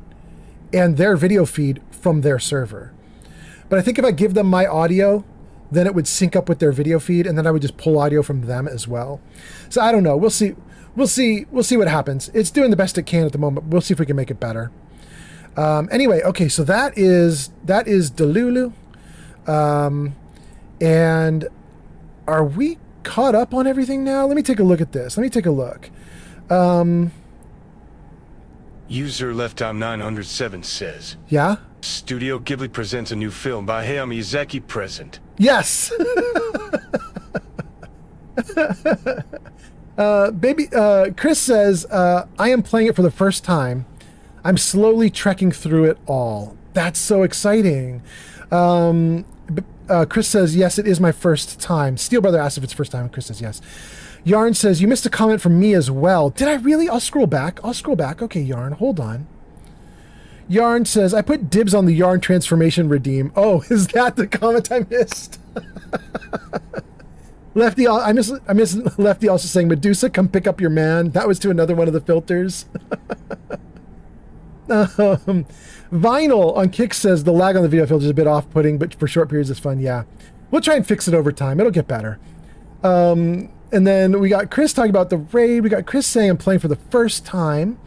and their video feed from their server. But I think if I give them my audio, then it would sync up with their video feed, and then I would just pull audio from them as well. So I don't know. We'll see what happens. It's doing the best it can at the moment. We'll see if we can make it better. Anyway, okay, so that is Delulu. And are we caught up on everything now? Let me take a look at this. Let me take a look. User Lifetime 907 says, yeah? Studio Ghibli presents a new film by Hayao Miyazaki present. Yes! Chris says, I am playing it for the first time. I'm slowly trekking through it all. That's so exciting. Chris says, yes, it is my first time. Steel Brother asked if it's first time. Chris says, yes. Yarn says, you missed a comment from me as well. Did I really? I'll scroll back. Okay, Yarn, hold on. Yarn says, I put dibs on the Yarn transformation redeem. Oh, is that the comment I missed? Lefty, I miss Lefty also saying, Medusa, come pick up your man. That was to another one of the filters. Vinyl on Kick says, the lag on the video filter is a bit off-putting, but for short periods it's fun. Yeah. We'll try and fix it over time. It'll get better. And then we got Chris talking about the raid. We got Chris saying, I'm playing for the first time.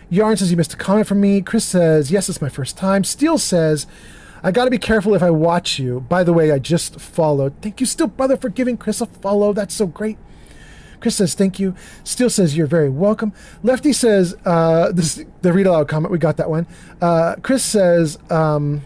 Yarn says, you missed a comment from me. Chris says, yes, it's my first time. Steel says, I gotta be careful if I watch you. By the way, I just followed. Thank you, Steel Brother, for giving Chris a follow. That's so great. Chris says, thank you. Steel says, you're very welcome. Lefty says, this is the read aloud comment. We got that one. Chris says, like,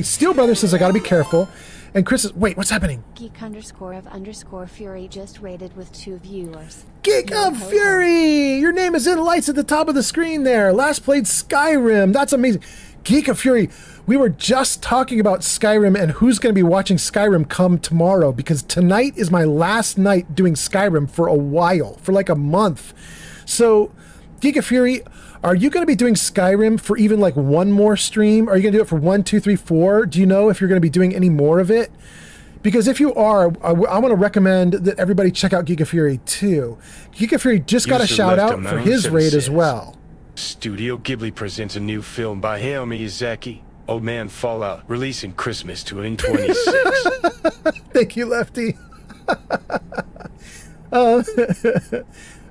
Steel Brother says, I gotta be careful. And Chris says, wait, what's happening? Geek_of_Fury just rated with 2 viewers. Geek of Fury! Your name is in lights at the top of the screen there. Last played Skyrim. That's amazing. Geek of Fury. We were just talking about Skyrim and who's going to be watching Skyrim come tomorrow, because tonight is my last night doing Skyrim for a while, for like a month. So, Geek of Fury, are you going to be doing Skyrim for even like one more stream? Are you going to do it for 1, 2, 3, 4? Do you know if you're going to be doing any more of it? Because if you are, I want to recommend that everybody check out Geek of Fury too. Geek of Fury just got a shout out for his raid as well. Studio Ghibli presents a new film by Hayao Miyazaki, Old Man Fallout, releasing Christmas 2026. Thank you, Lefty.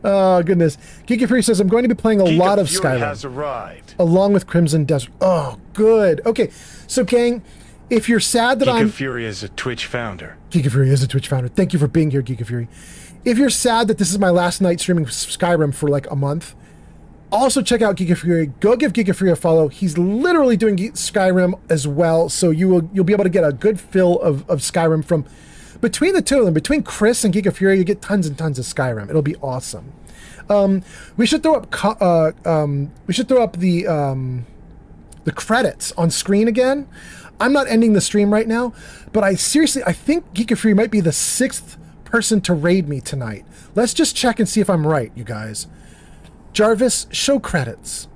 Oh, goodness. Geeky Fury says, I'm going to be playing a lot of Skyrim. Has arrived. Along with Crimson Desert. Oh, good. Okay, so gang, if you're sad that Geek of Fury is a Twitch founder. Geek of Fury is a Twitch founder. Thank you for being here, Geek of Fury. If you're sad that this is my last night streaming Skyrim for like a month, also check out Geek of Fury. Go give Geek of Fury a follow. He's literally doing Skyrim as well, so you'll be able to get a good fill of Skyrim from between the two of them. Between Chris and Geek of Fury, you get tons and tons of Skyrim. It'll be awesome. We should throw up the credits on screen again. I'm not ending the stream right now, but I think Geek of Fury might be the 6th person to raid me tonight. Let's just check and see if I'm right, you guys. Jarvis, show credits.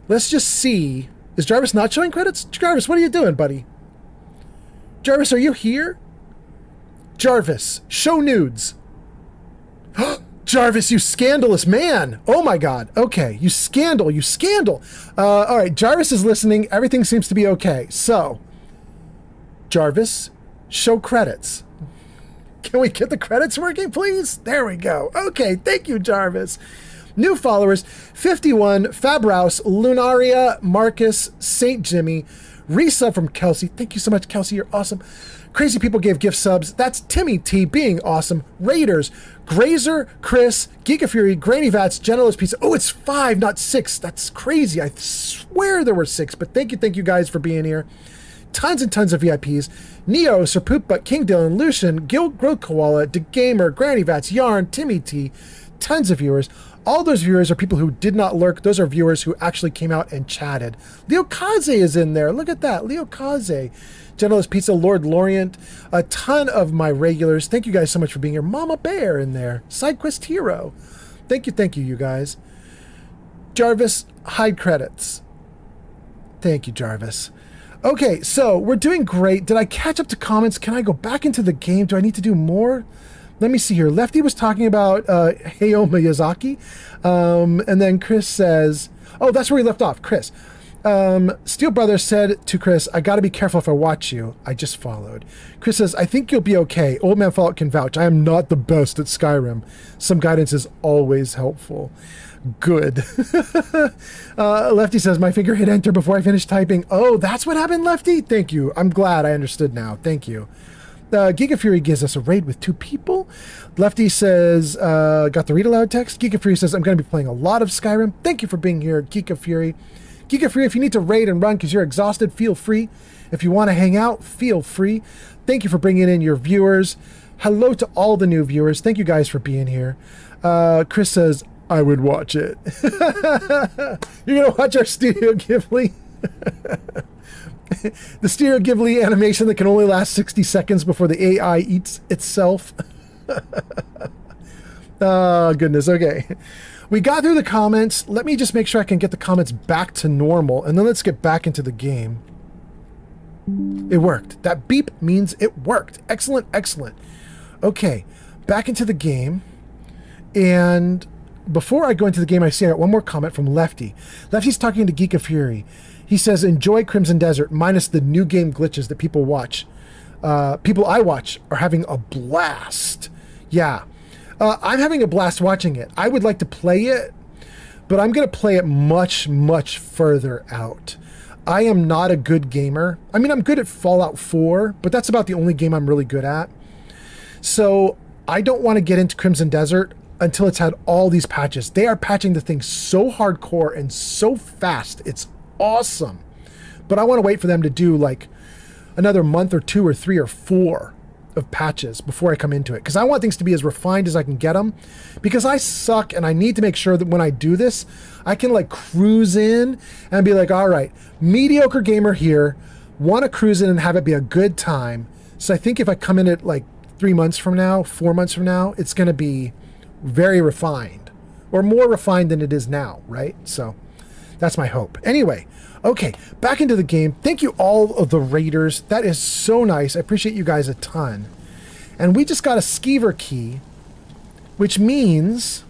Let's just see. Is Jarvis not showing credits? Jarvis, what are you doing, buddy? Jarvis, are you here? Jarvis, show nudes. Jarvis, you scandalous man. Oh my God. Okay, you scandal. All right, Jarvis is listening. Everything seems to be okay. So, Jarvis, show credits. Can we get the credits working, please? There we go. Okay, thank you, Jarvis. New followers, 51, Fabraus, Lunaria, Marcus, St. Jimmy, resub from Kelsey. Thank you so much, Kelsey. You're awesome. Crazy people gave gift subs. That's Timmy T being awesome. Raiders, Grazer, Chris, Geek of Fury, Granny Vats, Generalist Pizza. Oh, it's 5, not 6. That's crazy. I swear there were 6, but thank you guys for being here. Tons and tons of VIPs. Neo, Sir Poop Butt, King Dylan, Lucian, Gil Growth Koala, The Gamer, Granny Vats, Yarn, Timmy T. Tons of viewers. All those viewers are people who did not lurk. Those are viewers who actually came out and chatted. Leo Kaze is in there. Look at that. Leo Kaze. Generalist Pizza, Lord Lorient. A ton of my regulars. Thank you guys so much for being here. Mama Bear in there. SideQuest Hero. Thank you, you guys. Jarvis, hide credits. Thank you, Jarvis. Okay, so we're doing great. Did I catch up to comments? Can I go back into the game? Do I need to do more? Let me see here. Lefty was talking about Hayao Miyazaki. And then Chris says, oh, that's where we left off. Chris. Steel Brothers said to Chris, I got to be careful if I watch you. I just followed. Chris says, I think you'll be okay. Old Man Fallout can vouch. I am not the best at Skyrim. Some guidance is always helpful. Good. Lefty says, my finger hit enter before I finished typing. Oh, that's what happened, Lefty? Thank you. I'm glad I understood now. Thank you. Giga Fury gives us a raid with 2 people. Lefty says, got the read aloud text. Giga Fury says, I'm going to be playing a lot of Skyrim. Thank you for being here, Giga Fury. Giga Fury, if you need to raid and run because you're exhausted, feel free. If you want to hang out, feel free. Thank you for bringing in your viewers. Hello to all the new viewers. Thank you guys for being here. Chris says, I would watch it. You're going to watch our Studio Ghibli? The Studio Ghibli animation that can only last 60 seconds before the AI eats itself. Oh, goodness. Okay. We got through the comments. Let me just make sure I can get the comments back to normal, and then let's get back into the game. It worked. That beep means it worked. Excellent, excellent. Okay, back into the game. And before I go into the game, I see I got one more comment from Lefty. Lefty's talking to Geek of Fury. He says, enjoy Crimson Desert, minus the new game glitches that people watch. People I watch are having a blast. Yeah. I'm having a blast watching it. I would like to play it, but I'm going to play it much, much further out. I am not a good gamer. I mean, I'm good at Fallout 4, but that's about the only game I'm really good at. So I don't want to get into Crimson Desert until it's had all these patches. They are patching the thing so hardcore and so fast. It's awesome. But I want to wait for them to do like another month or 2 or 3 or 4 of patches before I come into it, because I want things to be as refined as I can get them, because I suck and I need to make sure that when I do this I can like cruise in and be like, all right, mediocre gamer here, want to cruise in and have it be a good time. So I think if I come in at like 3 months from now, 4 months from now, it's going to be very refined, or more refined than it is now, right? So that's my hope. Anyway, okay, back into the game. Thank you all of the raiders. That is so nice. I appreciate you guys a ton. And we just got a skeever key, which means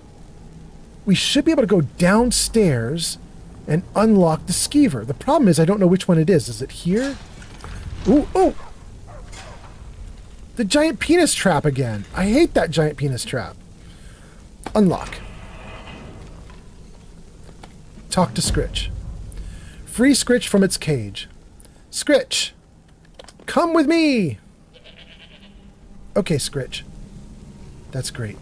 we should be able to go downstairs and unlock the skeever. The problem is I don't know which one it is. Is it here? Ooh, ooh! The giant penis trap again. I hate that giant penis trap. Unlock. Talk to Scritch. Free Scritch from its cage. Scritch, come with me! Okay, Scritch. That's great.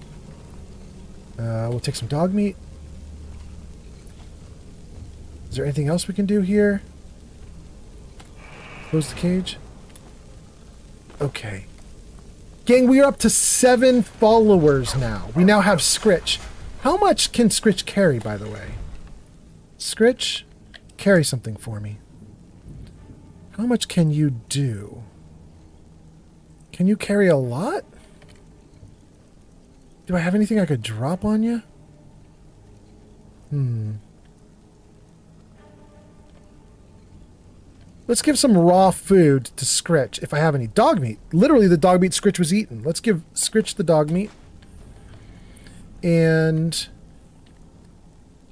We'll take some dog meat. Is there anything else we can do here? Close the cage. Okay. Gang, we are up to 7 followers now. We now have Scritch. How much can Scritch carry, by the way? Scritch, carry something for me. How much can you do? Can you carry a lot? Do I have anything I could drop on you? Let's give some raw food to Scritch, if I have any. Dog meat. Literally the dog meat Scritch was eating. Let's give Scritch the dog meat. And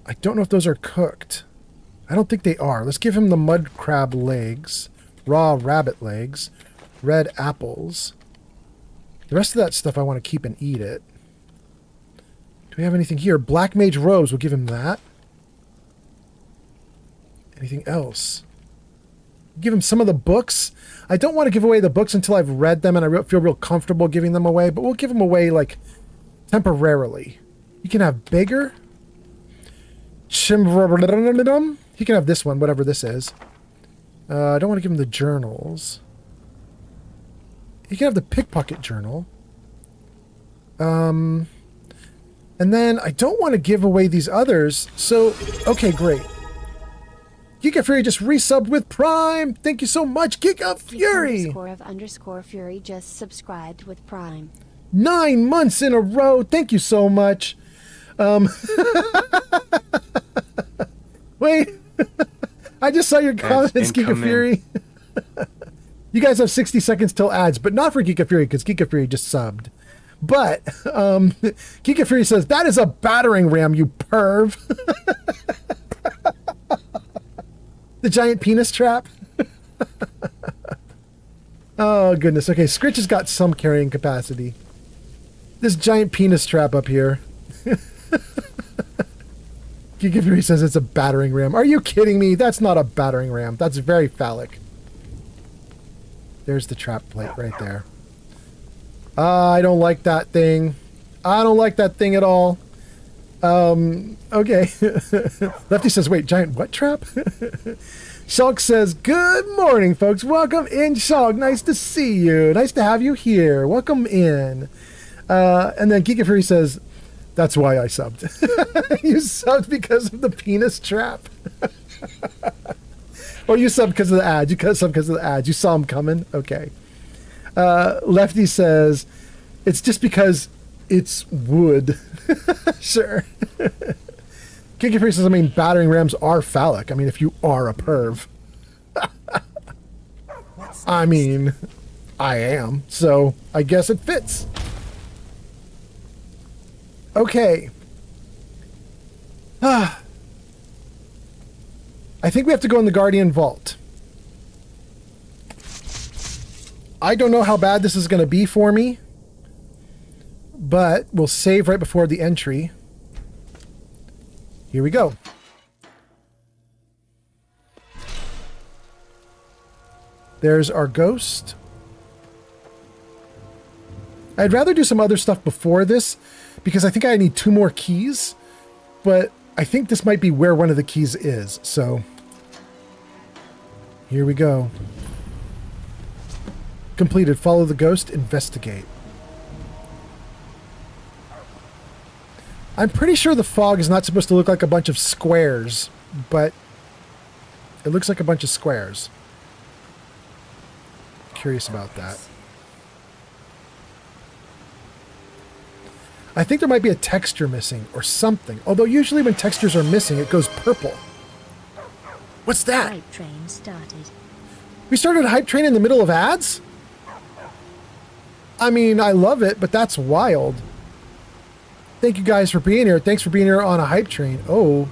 I don't know if those are cooked. I don't think they are. Let's give him the mud crab legs, raw rabbit legs, red apples. The rest of that stuff I want to keep and eat it. Do we have anything here? Black Mage Robes, we'll give him that. Anything else? Give him some of the books. I don't want to give away the books until I've read them and I feel real comfortable giving them away, but we'll give them away, like, temporarily. You can have bigger. He can have this one, whatever this is. I don't want to give him the journals. You can have the pickpocket journal. And then I don't want to give away these others. So, okay, great. Giga Fury just resubbed with Prime. Thank you so much, Giga Fury. _Fury just subscribed with Prime. 9 months in a row. Thank you so much. Wait. I just saw your comments, Giga Fury. You guys have 60 seconds till ads, but not for Giga Fury because Giga Fury just subbed. But Giga Fury says, that is a battering ram, you perv. The giant penis trap. Oh, goodness. Okay, Scritch has got some carrying capacity. This giant penis trap up here. Giga Fury says it's a battering ram. Are you kidding me? That's not a battering ram. That's very phallic. There's the trap plate right there. I don't like that thing. I don't like that thing at all. Okay. Lefty says, wait, giant what trap? Shulk says, good morning, folks. Welcome in, Shulk. Nice to see you. Nice to have you here. Welcome in. And then Giga Fury says, that's why I subbed. You subbed because of the penis trap. Or you subbed because of the ads. You subbed because of the ads. You saw them coming? Okay. Lefty says, it's just because it's wood. Sure. Giga Fury says, I mean, battering rams are phallic. I mean, if you are a perv. I mean, I am. So, I guess it fits. Okay. I think we have to go in the Guardian Vault. I don't know how bad this is going to be for me, but we'll save right before the entry. Here we go. There's our ghost. I'd rather do some other stuff before this because I think I need 2 more keys, but I think this might be where one of the keys is. So here we go. Completed. Follow the ghost. Investigate. I'm pretty sure the fog is not supposed to look like a bunch of squares, but it looks like a bunch of squares. Curious about that. I think there might be a texture missing or something. Although usually when textures are missing, it goes purple. What's that? Hype train started. We started a hype train in the middle of ads? I mean, I love it, but that's wild. Thank you guys for being here. Thanks for being here on a hype train. Oh.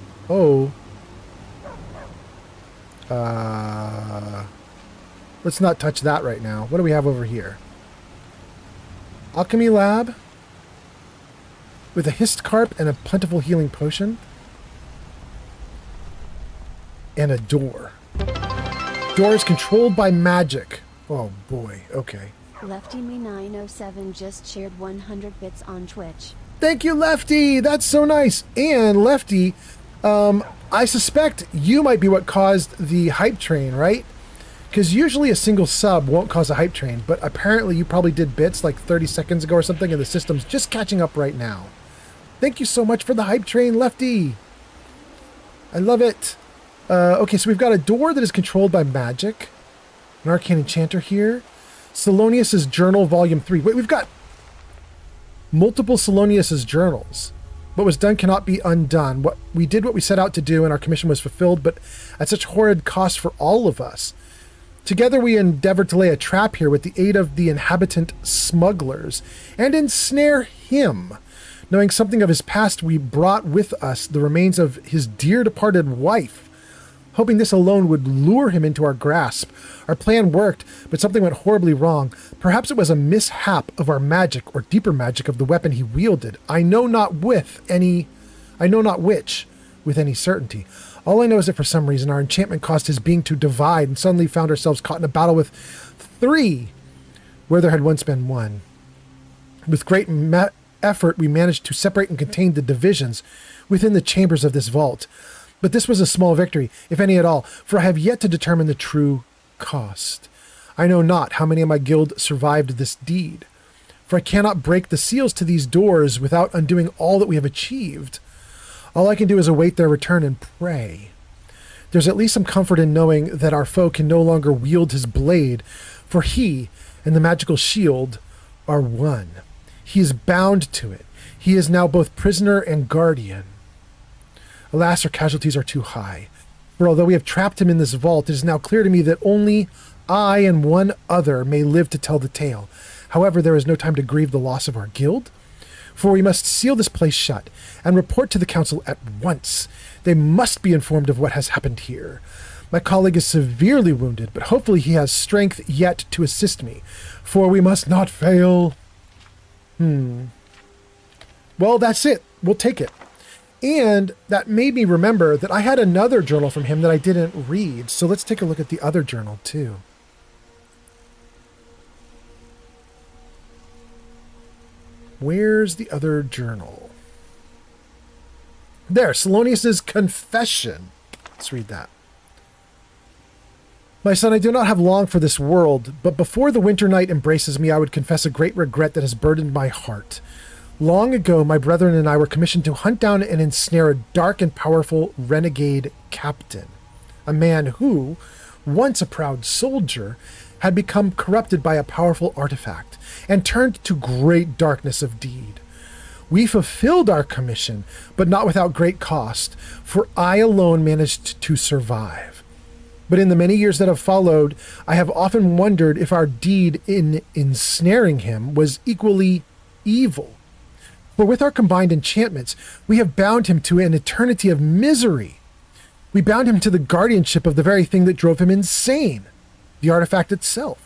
Let's not touch that right now. What do we have over here? Alchemy Lab. With a hissed carp and a plentiful healing potion. And a door. Door is controlled by magic. Oh boy, okay. Lefty Me 907 just shared 100 bits on Twitch. Thank you, Lefty! That's so nice. And Lefty, I suspect you might be what caused the hype train, right? Because usually a single sub won't cause a hype train, but apparently you probably did bits like 30 seconds ago or something, and the system's just catching up right now. Thank you so much for the hype train, Lefty. I love it. Okay, so we've got a door that is controlled by magic. An arcane enchanter here. Salonius's Journal, Volume 3. Wait, we've got multiple Salonius's journals. What was done cannot be undone. We did what we set out to do, and our commission was fulfilled, but at such horrid cost for all of us. Together we endeavored to lay a trap here with the aid of the inhabitant smugglers, and ensnare him. Knowing something of his past, we brought with us the remains of his dear departed wife. hoping this alone would lure him into our grasp. Our plan worked, but something went horribly wrong. Perhaps it was a mishap of our magic, or deeper magic of the weapon he wielded. I know not which, with any certainty. All I know is that for some reason our enchantment caused his being to divide, and suddenly found ourselves caught in a battle with 3, where there had once been 1. With great effort, we managed to separate and contain the divisions within the chambers of this vault. But this was a small victory, if any at all, for I have yet to determine the true cost. I know not how many of my guild survived this deed, for I cannot break the seals to these doors without undoing all that we have achieved. All I can do is await their return and pray. There's at least some comfort in knowing that our foe can no longer wield his blade, for he and the magical shield are one. He is bound to it. He is now both prisoner and guardian. Alas, our casualties are too high. For although we have trapped him in this vault, it is now clear to me that only I and one other may live to tell the tale. However, there is no time to grieve the loss of our guild, for we must seal this place shut and report to the council at once. They must be informed of what has happened here. My colleague is severely wounded, but hopefully he has strength yet to assist me, for we must not fail. Well, that's it. We'll take it. And that made me remember that I had another journal from him that I didn't read. So let's take a look at the other journal too. Where's the other journal? There, Salonius's confession. Let's read that. My son, I do not have long for this world, but before the winter night embraces me, I would confess a great regret that has burdened my heart. Long ago, my brethren and I were commissioned to hunt down and ensnare a dark and powerful renegade captain, a man who, once a proud soldier, had become corrupted by a powerful artifact and turned to great darkness of deed. We fulfilled our commission, but not without great cost, for I alone managed to survive. But in the many years that have followed, I have often wondered if our deed in ensnaring him was equally evil. For with our combined enchantments, we have bound him to an eternity of misery. We bound him to the guardianship of the very thing that drove him insane, the artifact itself.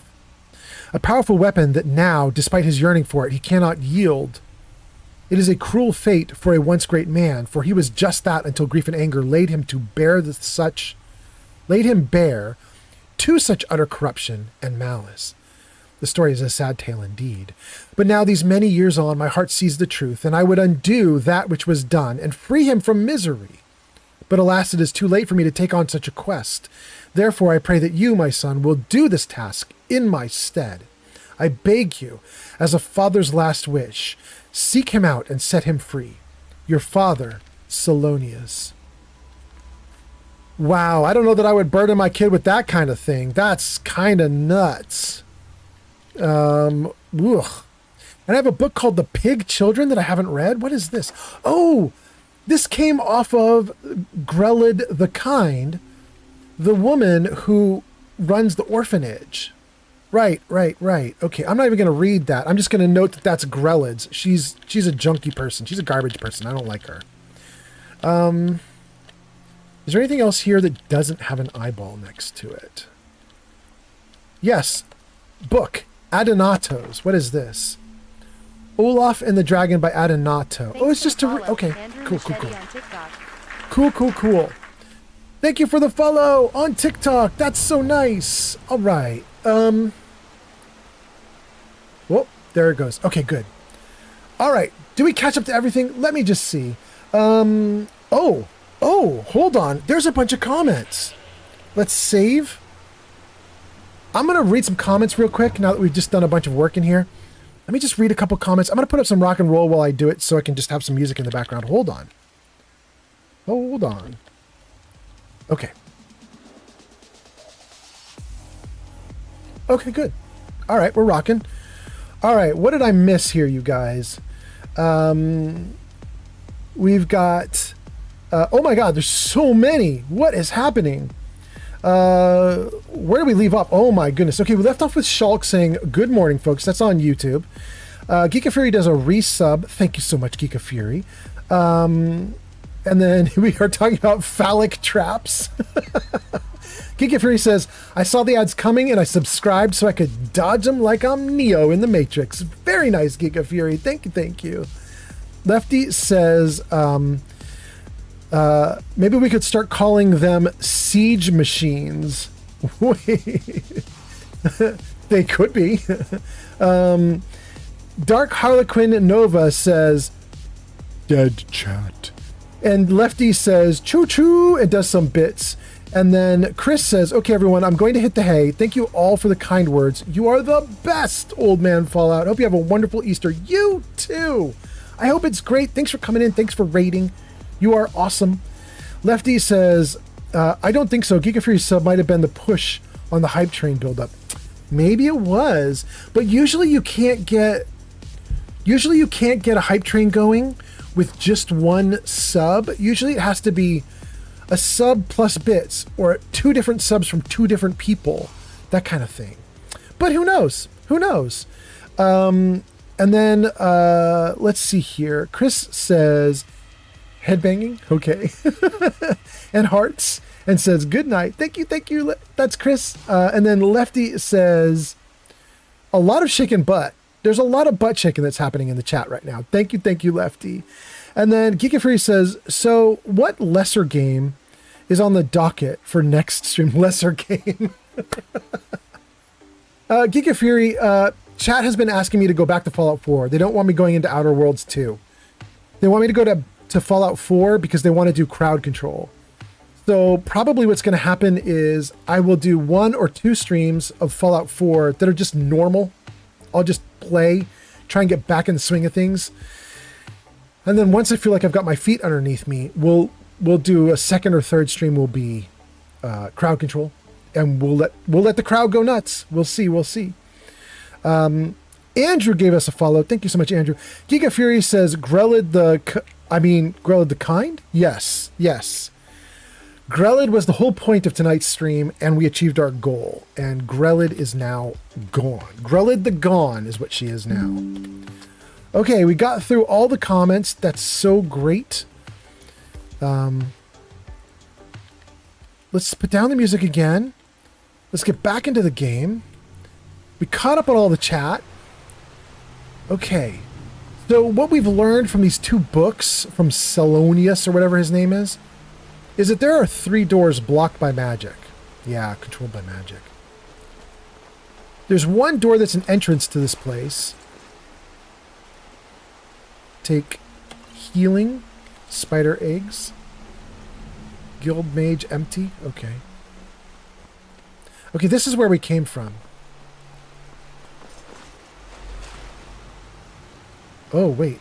A powerful weapon that now, despite his yearning for it, he cannot yield. It is a cruel fate for a once great man, for he was just that until grief and anger laid him bare to such utter corruption and malice. The story is a sad tale indeed. But now, these many years on, my heart sees the truth, and I would undo that which was done and free him from misery. But alas, it is too late for me to take on such a quest. Therefore, I pray that you, my son, will do this task in my stead. I beg you, as a father's last wish, seek him out and set him free. Your father, Salonius. Wow, I don't know that I would burden my kid with that kind of thing. That's kind of nuts. And I have a book called The Pig Children that I haven't read. What is this? Oh, this came off of Grelod the Kind, the woman who runs the orphanage. Right. Okay, I'm not even going to read that. I'm just going to note that that's Grelod's. She's a junky person. She's a garbage person. I don't like her. Is there anything else here that doesn't have an eyeball next to it? Yes. Book. Adonatos. What is this? Olaf and the Dragon by Adonato. Oh, it's just a... Okay. Cool. Thank you for the follow on TikTok. That's so nice. All right. Whoa, there it goes. Okay, good. All right. Do we catch up to everything? Let me just see. Oh, hold on. There's a bunch of comments. Let's save. I'm going to read some comments real quick now that we've just done a bunch of work in here. Let me just read a couple comments. I'm going to put up some rock and roll while I do it so I can just have some music in the background. Hold on. Okay. Okay, good. All right, we're rocking. All right, what did I miss here, you guys? We've got... oh my god, there's so many. What is happening? Where do we leave off? Oh my goodness. Okay, we left off with Shulk saying, good morning, folks. That's on YouTube. Geeka Fury does a resub. Thank you so much, Geeka Fury. And then we are talking about phallic traps. Giga Fury says, I saw the ads coming and I subscribed so I could dodge them like I'm Neo in the Matrix. Very nice, Giga Fury. Thank you, thank you. Lefty says, maybe we could start calling them siege machines. Wait. They could be. Dark Harlequin Nova says, dead chat. And Lefty says, choo choo, and does some bits. And then Chris says, okay, everyone, I'm going to hit the hay. Thank you all for the kind words. You are the best, Old Man Fallout. Hope you have a wonderful Easter. You too. I hope it's great. Thanks for coming in. Thanks for rating. You are awesome. Lefty says, I don't think so. Giga Fury sub might have been the push on the hype train buildup. Maybe it was, but usually you can't get a hype train going with just one sub. Usually it has to be a sub plus bits or 2 different subs from 2 different people, that kind of thing. But who knows? Who knows? And then let's see here. Chris says headbanging. Okay. And hearts. And says, good night. Thank you. Thank you. That's Chris. And then Lefty says, a lot of shaking butt. There's a lot of butt shaking that's happening in the chat right now. Thank you. Thank you, Lefty. And then Giga Fury says, so what lesser game is on the docket for next stream? Lesser game. Giga Fury, chat has been asking me to go back to Fallout 4. They don't want me going into Outer Worlds 2. They want me to go to Fallout 4 because they want to do crowd control. So probably what's going to happen is I will do 1 or 2 streams of Fallout 4 that are just normal. I'll just play, try and get back in the swing of things. And then once I feel like I've got my feet underneath me, we'll do a 2nd or 3rd stream will be crowd control, and we'll let the crowd go nuts. We'll see. Andrew gave us a follow. Thank you so much, Andrew. Giga Fury says Grelod the Kind? Yes. Grelod was the whole point of tonight's stream, and we achieved our goal. And Grelod is now gone. Grelod the Gone is what she is now. Okay, we got through all the comments. That's so great. Let's put down the music again. Let's get back into the game. We caught up on all the chat. Okay. So what we've learned from these 2 books from Selonius or whatever his name is that there are 3 doors blocked by magic. Yeah, controlled by magic. There's 1 door that's an entrance to this place. Take healing, spider eggs, guild mage empty. Okay. Okay, this is where we came from. Oh, wait.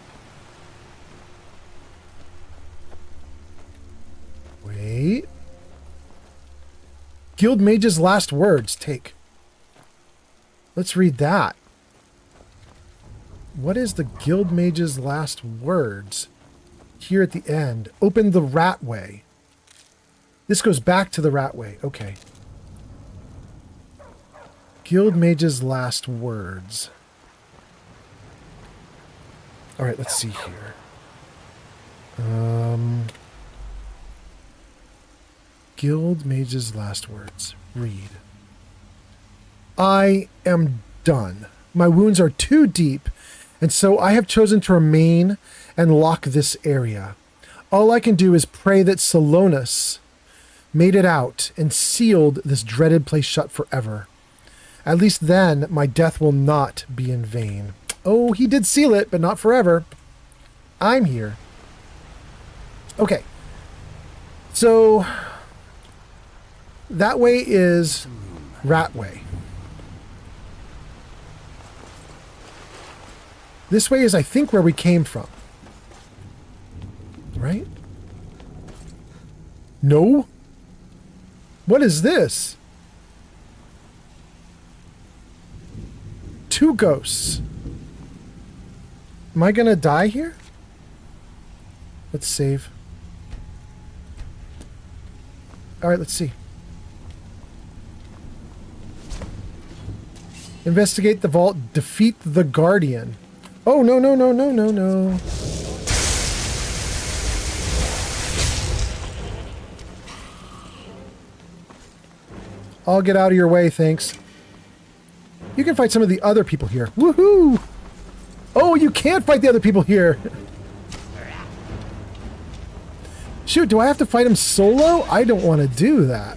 Wait. Guild Mage's last words. Take. Let's read that. What is the Guild Mage's last words? Here at the end. Open the Ratway. This goes back to the Ratway. Okay. Guild Mage's last words. All right, let's see here. Guild Mage's last words. Read. I am done. My wounds are too deep, and so I have chosen to remain and lock this area. All I can do is pray that Selonius made it out and sealed this dreaded place shut forever. At least then my death will not be in vain. Oh, he did seal it, but not forever. I'm here. Okay. So that way is Ratway. This way is, I think, where we came from. Right? No? What is this? 2 ghosts. Am I gonna die here? Let's save. Alright, let's see. Investigate the vault. Defeat the Guardian. Oh, no. I'll get out of your way, thanks. You can fight some of the other people here. Woohoo! Oh, you can't fight the other people here. Shoot, do I have to fight him solo? I don't want to do that.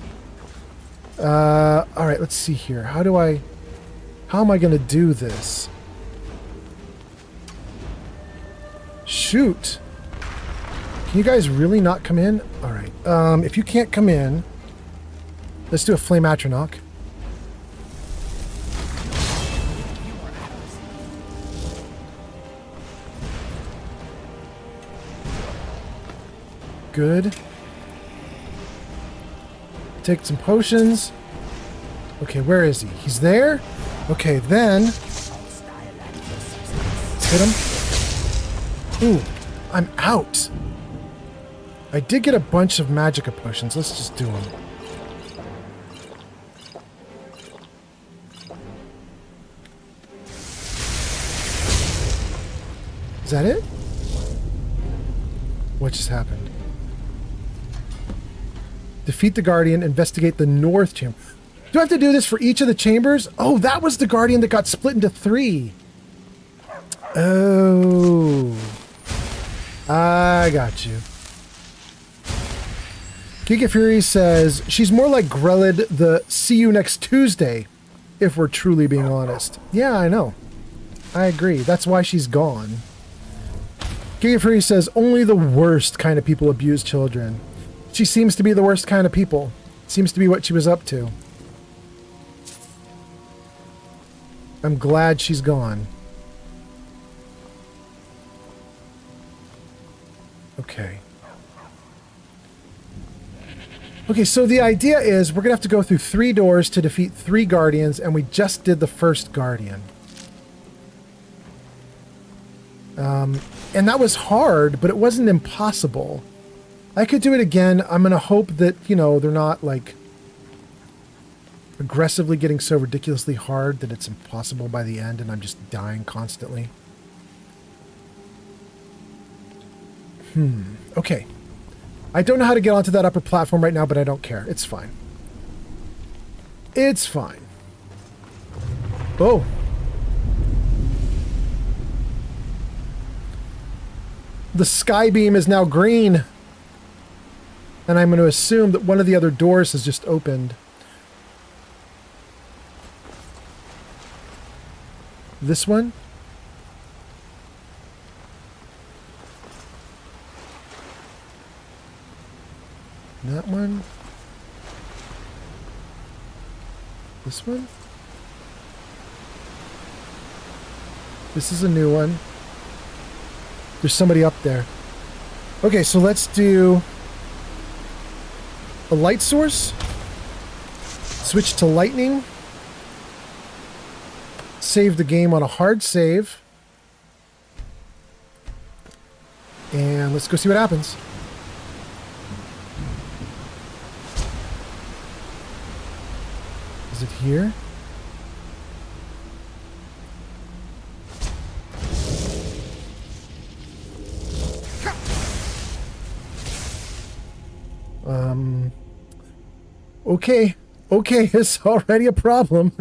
Alright, let's see here. How am I going to do this? Shoot. Can you guys really not come in? Alright, if you can't come in, let's do a flame atronach. Good. Take some potions. Okay, where is he? He's there? Okay, then... let's hit him. Ooh, I'm out. I did get a bunch of magicka potions. Let's just do them. Is that it? What just happened? Defeat the Guardian, investigate the North Chamber. Do I have to do this for each of the chambers? Oh, that was the Guardian that got split into 3. Oh. I got you. Giga Fury says, she's more like Grelod the see you next Tuesday, if we're truly being honest. Yeah, I know. I agree. That's why she's gone. Giga Fury says, only the worst kind of people abuse children. She seems to be the worst kind of people. Seems to be what she was up to. I'm glad she's gone. Okay. Okay, so the idea is we're going to have to go through 3 doors to defeat 3 guardians, and we just did the first guardian. And that was hard, but it wasn't impossible. I could do it again. I'm going to hope that, you know, they're not, like, aggressively getting so ridiculously hard that it's impossible by the end and I'm just dying constantly. Okay. I don't know how to get onto that upper platform right now, but I don't care. It's fine. It's fine. Oh. The sky beam is now green. And I'm going to assume that one of the other doors has just opened. This one? That one? This one? This is a new one. There's somebody up there. Okay, so let's do a light source. Switch to lightning. Save the game on a hard save. And let's go see what happens. Is it here? Okay. Okay, it's already a problem.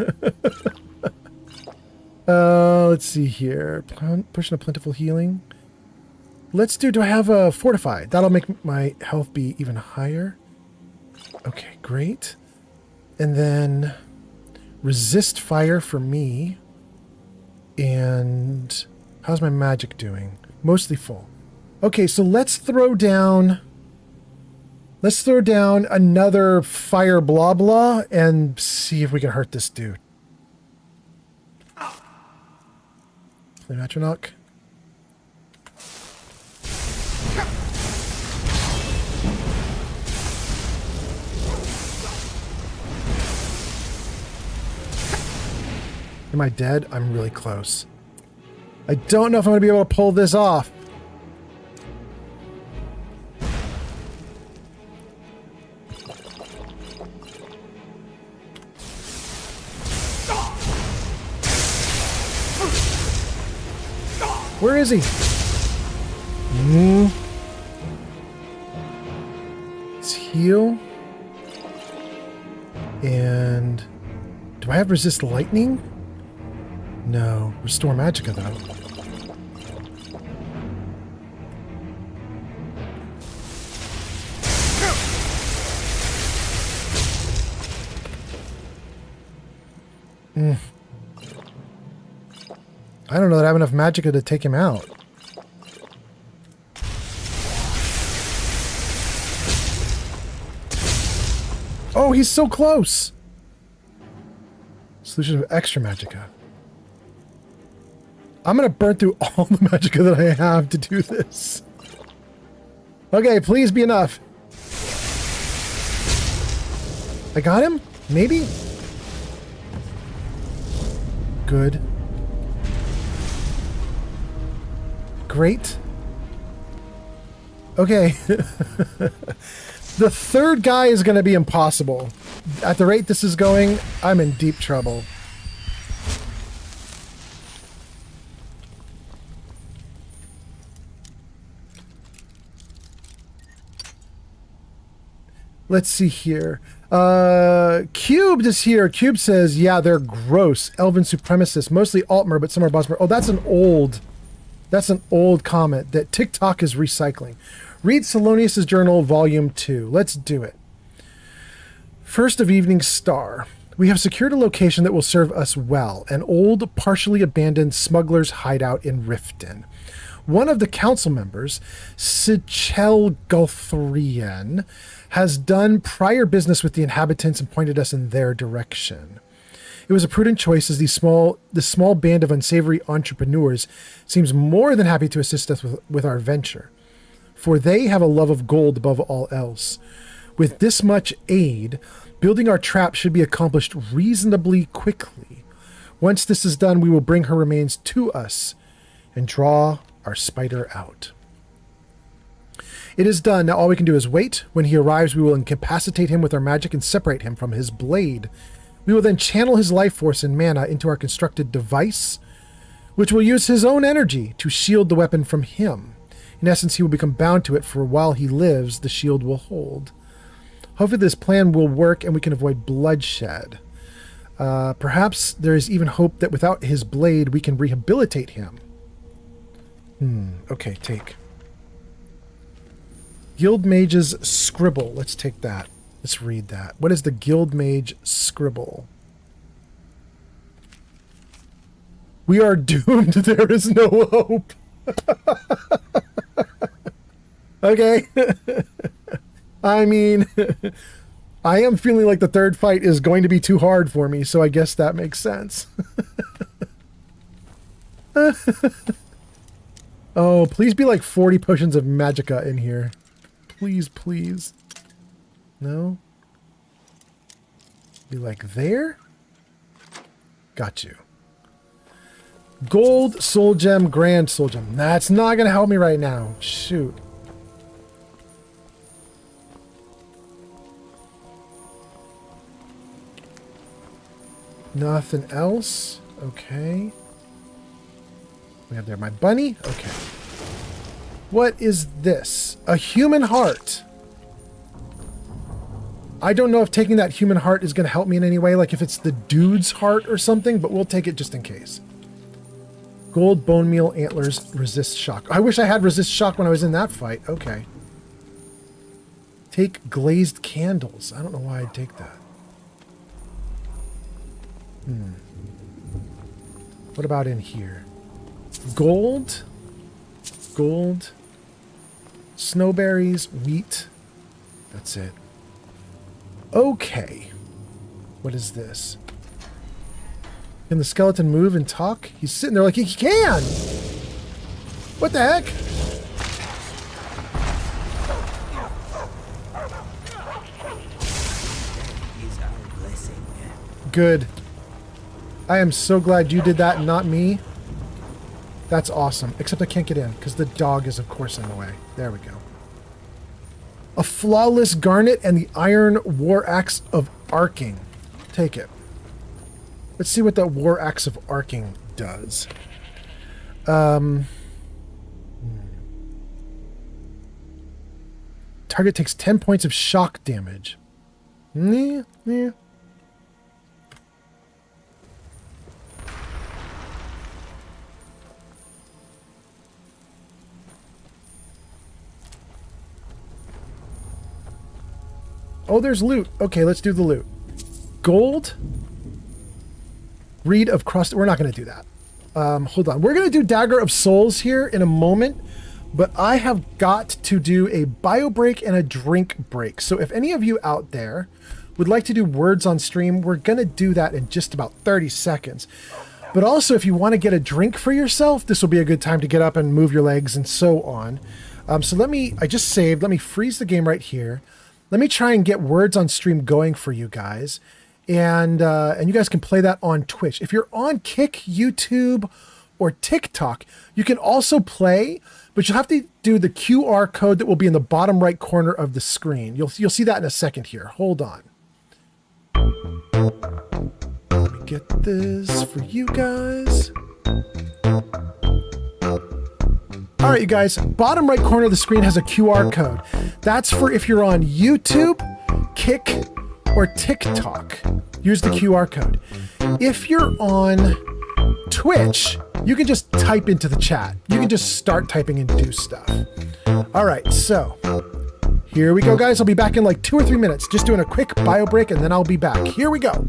Let's see here. Pushing a plentiful healing. Let's do I have a fortified? That'll make my health be even higher. Okay, great. And then resist fire for me. And how's my magic doing? Mostly full. Okay, so let's throw down another fire blah blah and see if we can hurt this dude. Flame atronach. Am I dead? I'm really close. I don't know if I'm going to be able to pull this off. Where is he? Let's heal. And I have resist lightning? No. Restore magicka, though. I don't know that I have enough magicka to take him out. Oh, he's so close! Solution of extra magicka. I'm gonna burn through all the magicka that I have to do this. Okay, please be enough. I got him? Maybe? Good. Great. Okay. The third guy is going to be impossible. At the rate this is going, I'm in deep trouble. Let's see here. Cubed is here. Cube says, yeah, they're gross. Elven supremacists, mostly Altmer, but some are Bossmer. Oh, that's an old comment that TikTok is recycling. Read Salonius' Journal, Volume 2. Let's do it. First of Evening Star. We have secured a location that will serve us well. An old, partially abandoned smuggler's hideout in Riften. One of the council members, Sichel Gulthrian, has done prior business with the inhabitants and pointed us in their direction. It was a prudent choice, as this small band of unsavory entrepreneurs seems more than happy to assist us with our venture, for they have a love of gold above all else. With this much aid, building our trap should be accomplished reasonably quickly. Once this is done, we will bring her remains to us and draw our spider out. It is done. Now all we can do is wait. When he arrives, we will incapacitate him with our magic and separate him from his blade. We will then channel his life force and mana into our constructed device, which will use his own energy to shield the weapon from him. In essence, he will become bound to it, for while he lives, the shield will hold. Hopefully this plan will work and we can avoid bloodshed. Perhaps there is even hope that without his blade, we can rehabilitate him. Okay, take. Guild Mage's Scribble. Let's take that. Let's read that. What is the Guild Mage Scribble? We are doomed. There is no hope. Okay. I mean, I am feeling like the third fight is going to be too hard for me, so I guess that makes sense. Oh, please be like 40 potions of magicka in here. Please, please. No? Be like there? Got you. Gold soul gem, grand soul gem. That's not going to help me right now. Shoot. Nothing else. Okay. We have there my bunny. Okay. What is this? A human heart. I don't know if taking that human heart is going to help me in any way, like if it's the dude's heart or something, but we'll take it just in case. Gold bone meal antlers resist shock. I wish I had resist shock when I was in that fight. Okay. Take glazed candles. I don't know why I'd take that. What about in here? Gold. Gold. Snowberries. Wheat. That's it. Okay. What is this? Can the skeleton move and talk? He's sitting there like he can! What the heck? Good. I am so glad you did that and not me. That's awesome. Except I can't get in because the dog is, of course, in the way. There we go. A flawless garnet and the iron war axe of arcing. Take it. Let's see what the war axe of arcing does. Target takes 10 points of shock damage. Yeah. Oh, there's loot. Okay, let's do the loot. Gold. Reed of Crust. We're not going to do that. Hold on. We're going to do Dagger of Souls here in a moment, but I have got to do a bio break and a drink break. So if any of you out there would like to do words on stream, we're going to do that in just about 30 seconds. But also, if you want to get a drink for yourself, this will be a good time to get up and move your legs and so on. So I just saved. Let me freeze the game right here. Let me try and get words on stream going for you guys. And you guys can play that on Twitch. If you're on Kick, YouTube, or TikTok, you can also play, but you'll have to do the QR code that will be in the bottom right corner of the screen. You'll see that in a second here. Hold on. Let me get this for you guys. All right, you guys, bottom right corner of the screen has a QR code. That's for if you're on YouTube, Kick, or TikTok. Use the QR code. If you're on Twitch, you can just type into the chat. You can just start typing and do stuff. All right, so here we go, guys. I'll be back in like 2 or 3 minutes. Just doing a quick bio break, and then I'll be back. Here we go.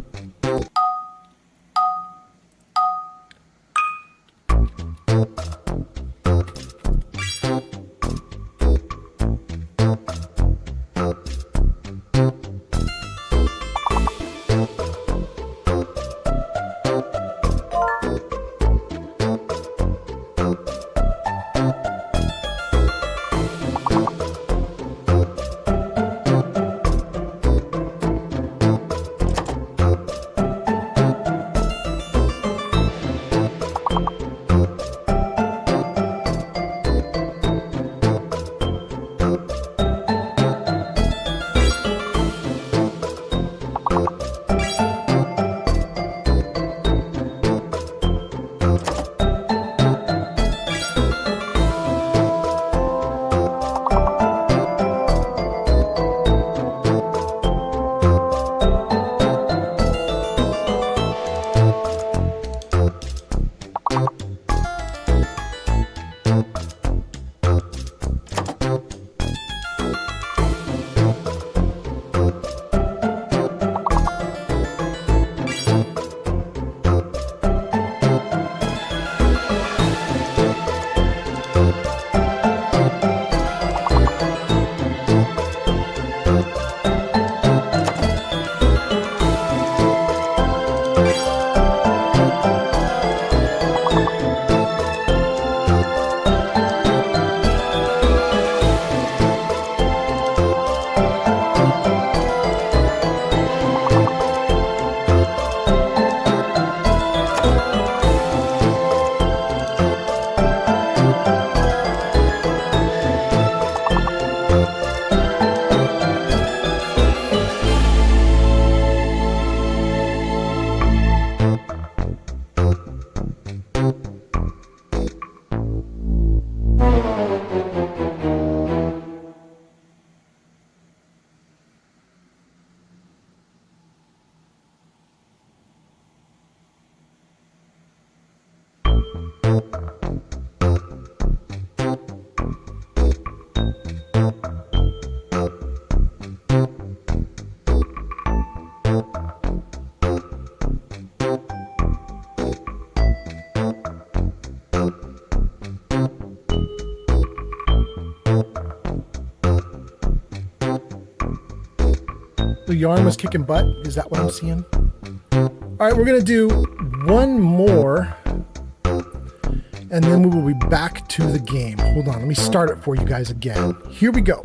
The yarn was kicking butt. Is that what I'm seeing? All right, we're going to do one more, and then we will be back to the game. Hold on, let me start it for you guys again. Here we go.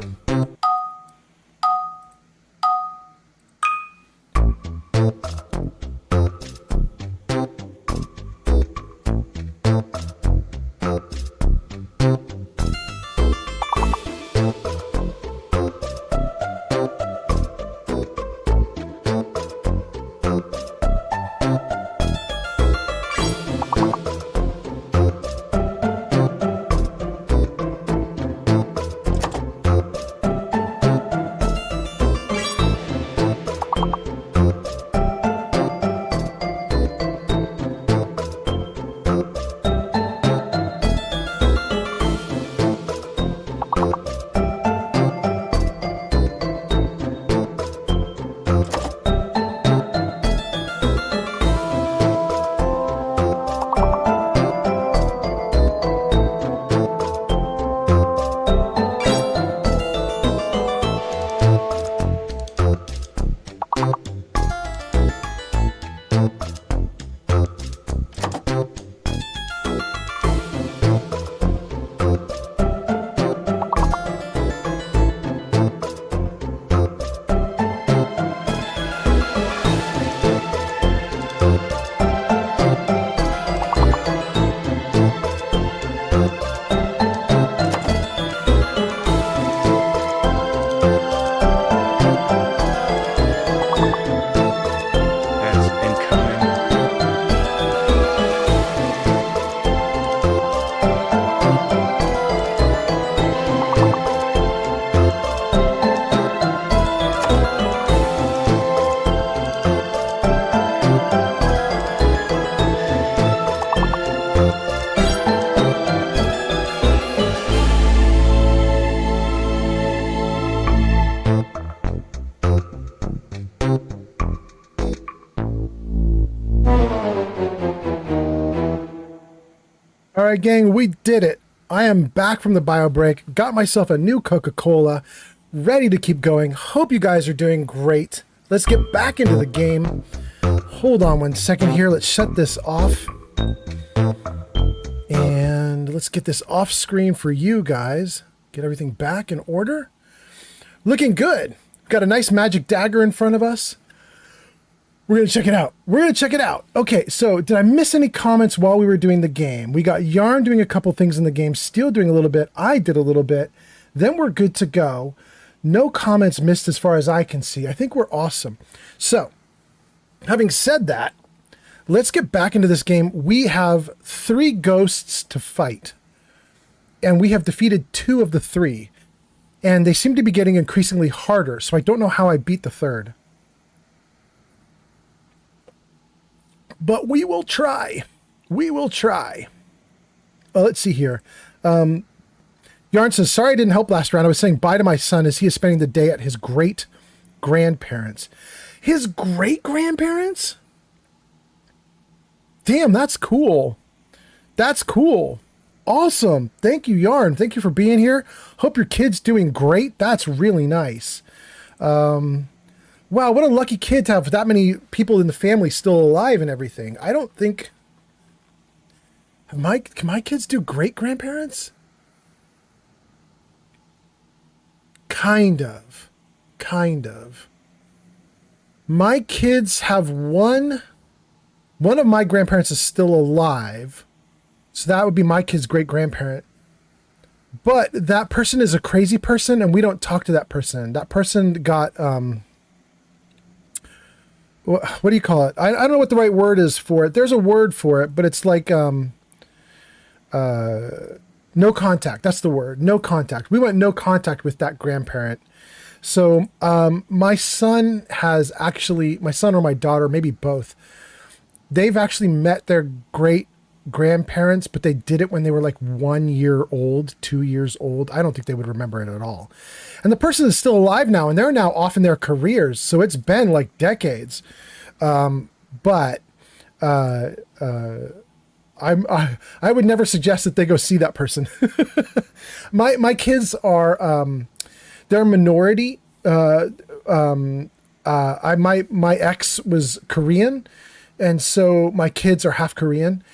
All right, gang, we did it. I am back from the bio break. Got myself a new Coca-Cola, ready to keep going. Hope you guys are doing great. Let's get back into the game. Hold on one second here. Let's shut this off. And let's get this off screen for you guys. Get everything back in order. Looking good. Got a nice magic dagger in front of us. We're going to check it out. We're going to check it out. Okay, so did I miss any comments while we were doing the game? We got Yarn doing a couple things in the game, Steel doing a little bit, I did a little bit. Then we're good to go. No comments missed as far as I can see. I think we're awesome. So, having said that, let's get back into this game. We have 3 ghosts to fight. And we have defeated 2 of the 3. And they seem to be getting increasingly harder, so I don't know how I beat the 3rd. But we will try. We will try. Let's see here. Yarn says, sorry I didn't help last round. I was saying bye to my son as he is spending the day at his great-grandparents. His great-grandparents? Damn, that's cool. That's cool. Awesome. Thank you, Yarn. Thank you for being here. Hope your kid's doing great. That's really nice. Wow, what a lucky kid to have that many people in the family still alive and everything. I don't think... Can my kids do great-grandparents? Kind of. Kind of. My kids have one... One of my grandparents is still alive. So that would be my kid's great-grandparent. But that person is a crazy person, and we don't talk to that person. That person got... what do you call it? I don't know what the right word is for it. There's a word for it, but it's like no contact. That's the word. No contact. We went no contact with that grandparent. So my son or my daughter, maybe both, they've actually met their great grandparents, but they did it when they were like 1 year old, 2 years old. I don't think they would remember it at all. And the person is still alive now, and they're now off in their careers. So it's been like decades. But I would never suggest that they go see that person. My kids are, they're a minority. My ex was Korean, and so my kids are half Korean.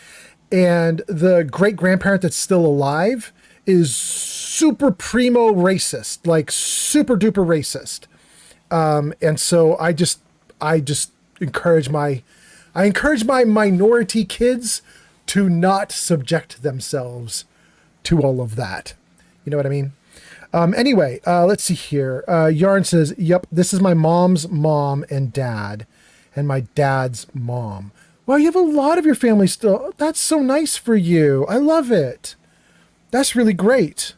And the great-grandparent that's still alive is super primo racist, like super duper racist. And so I just encourage my minority kids to not subject themselves to all of that. You know what I mean? Anyway, let's see here. Yarn says, yep, this is my mom's mom and dad and my dad's mom. Wow, you have a lot of your family still. That's so nice for you. I love it. That's really great.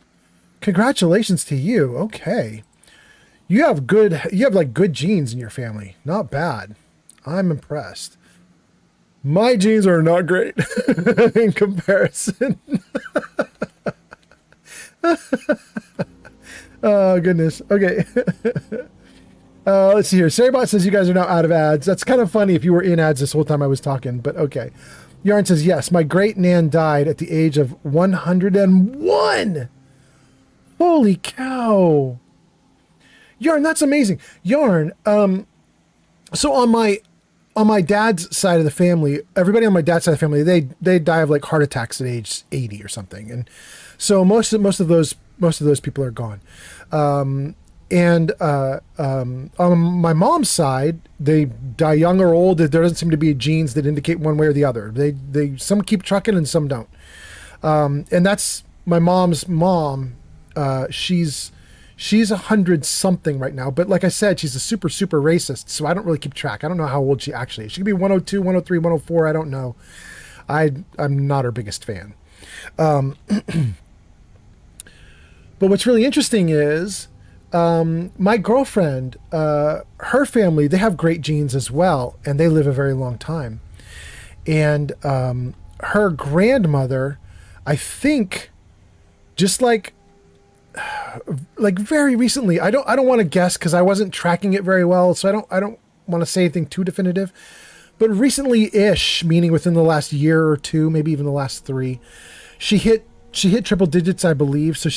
Congratulations to you. Okay. You have like good genes in your family. Not bad. I'm impressed. My genes are not great in comparison. Oh, goodness. Okay. Let's see here. Sarybot says you guys are now out of ads. That's kind of funny if you were in ads this whole time I was talking, but okay. Yarn says, yes, my great nan died at the age of 101. Holy cow. Yarn, that's amazing. Yarn, so on my dad's side of the family, everybody on my dad's side of the family, they die of like heart attacks at age 80 or something. And so most of those people are gone. And on my mom's side, they die young or old. There doesn't seem to be genes that indicate one way or the other. They some keep trucking and some don't. And that's my mom's mom. She's 100 something right now, but like I said, she's a super racist. So I don't really keep track. I don't know how old she actually is. She could be 102, 103, 104. I don't know. I'm not her biggest fan. But what's really interesting is my girlfriend, her family, they have great genes as well, and they live a very long time. And her grandmother, I think, just like very recently, I don't want to guess because I wasn't tracking it very well, so I don't want to say anything too definitive. But recently-ish, meaning within the last year or two, maybe even the last 3, She hit triple digits, I believe. So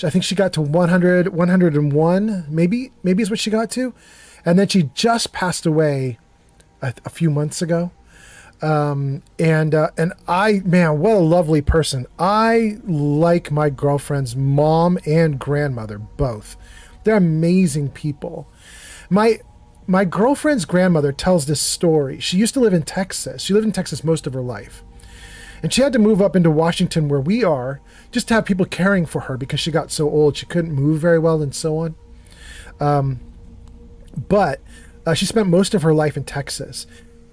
I think she got to 100, 101, maybe is what she got to. And then she just passed away a few months ago. And I, man, what a lovely person. I like my girlfriend's mom and grandmother, both. They're amazing people. My girlfriend's grandmother tells this story. She used to live in Texas. She lived in Texas most of her life. And she had to move up into Washington where we are just to have people caring for her because she got so old. She couldn't move very well and so on. But she spent most of her life in Texas.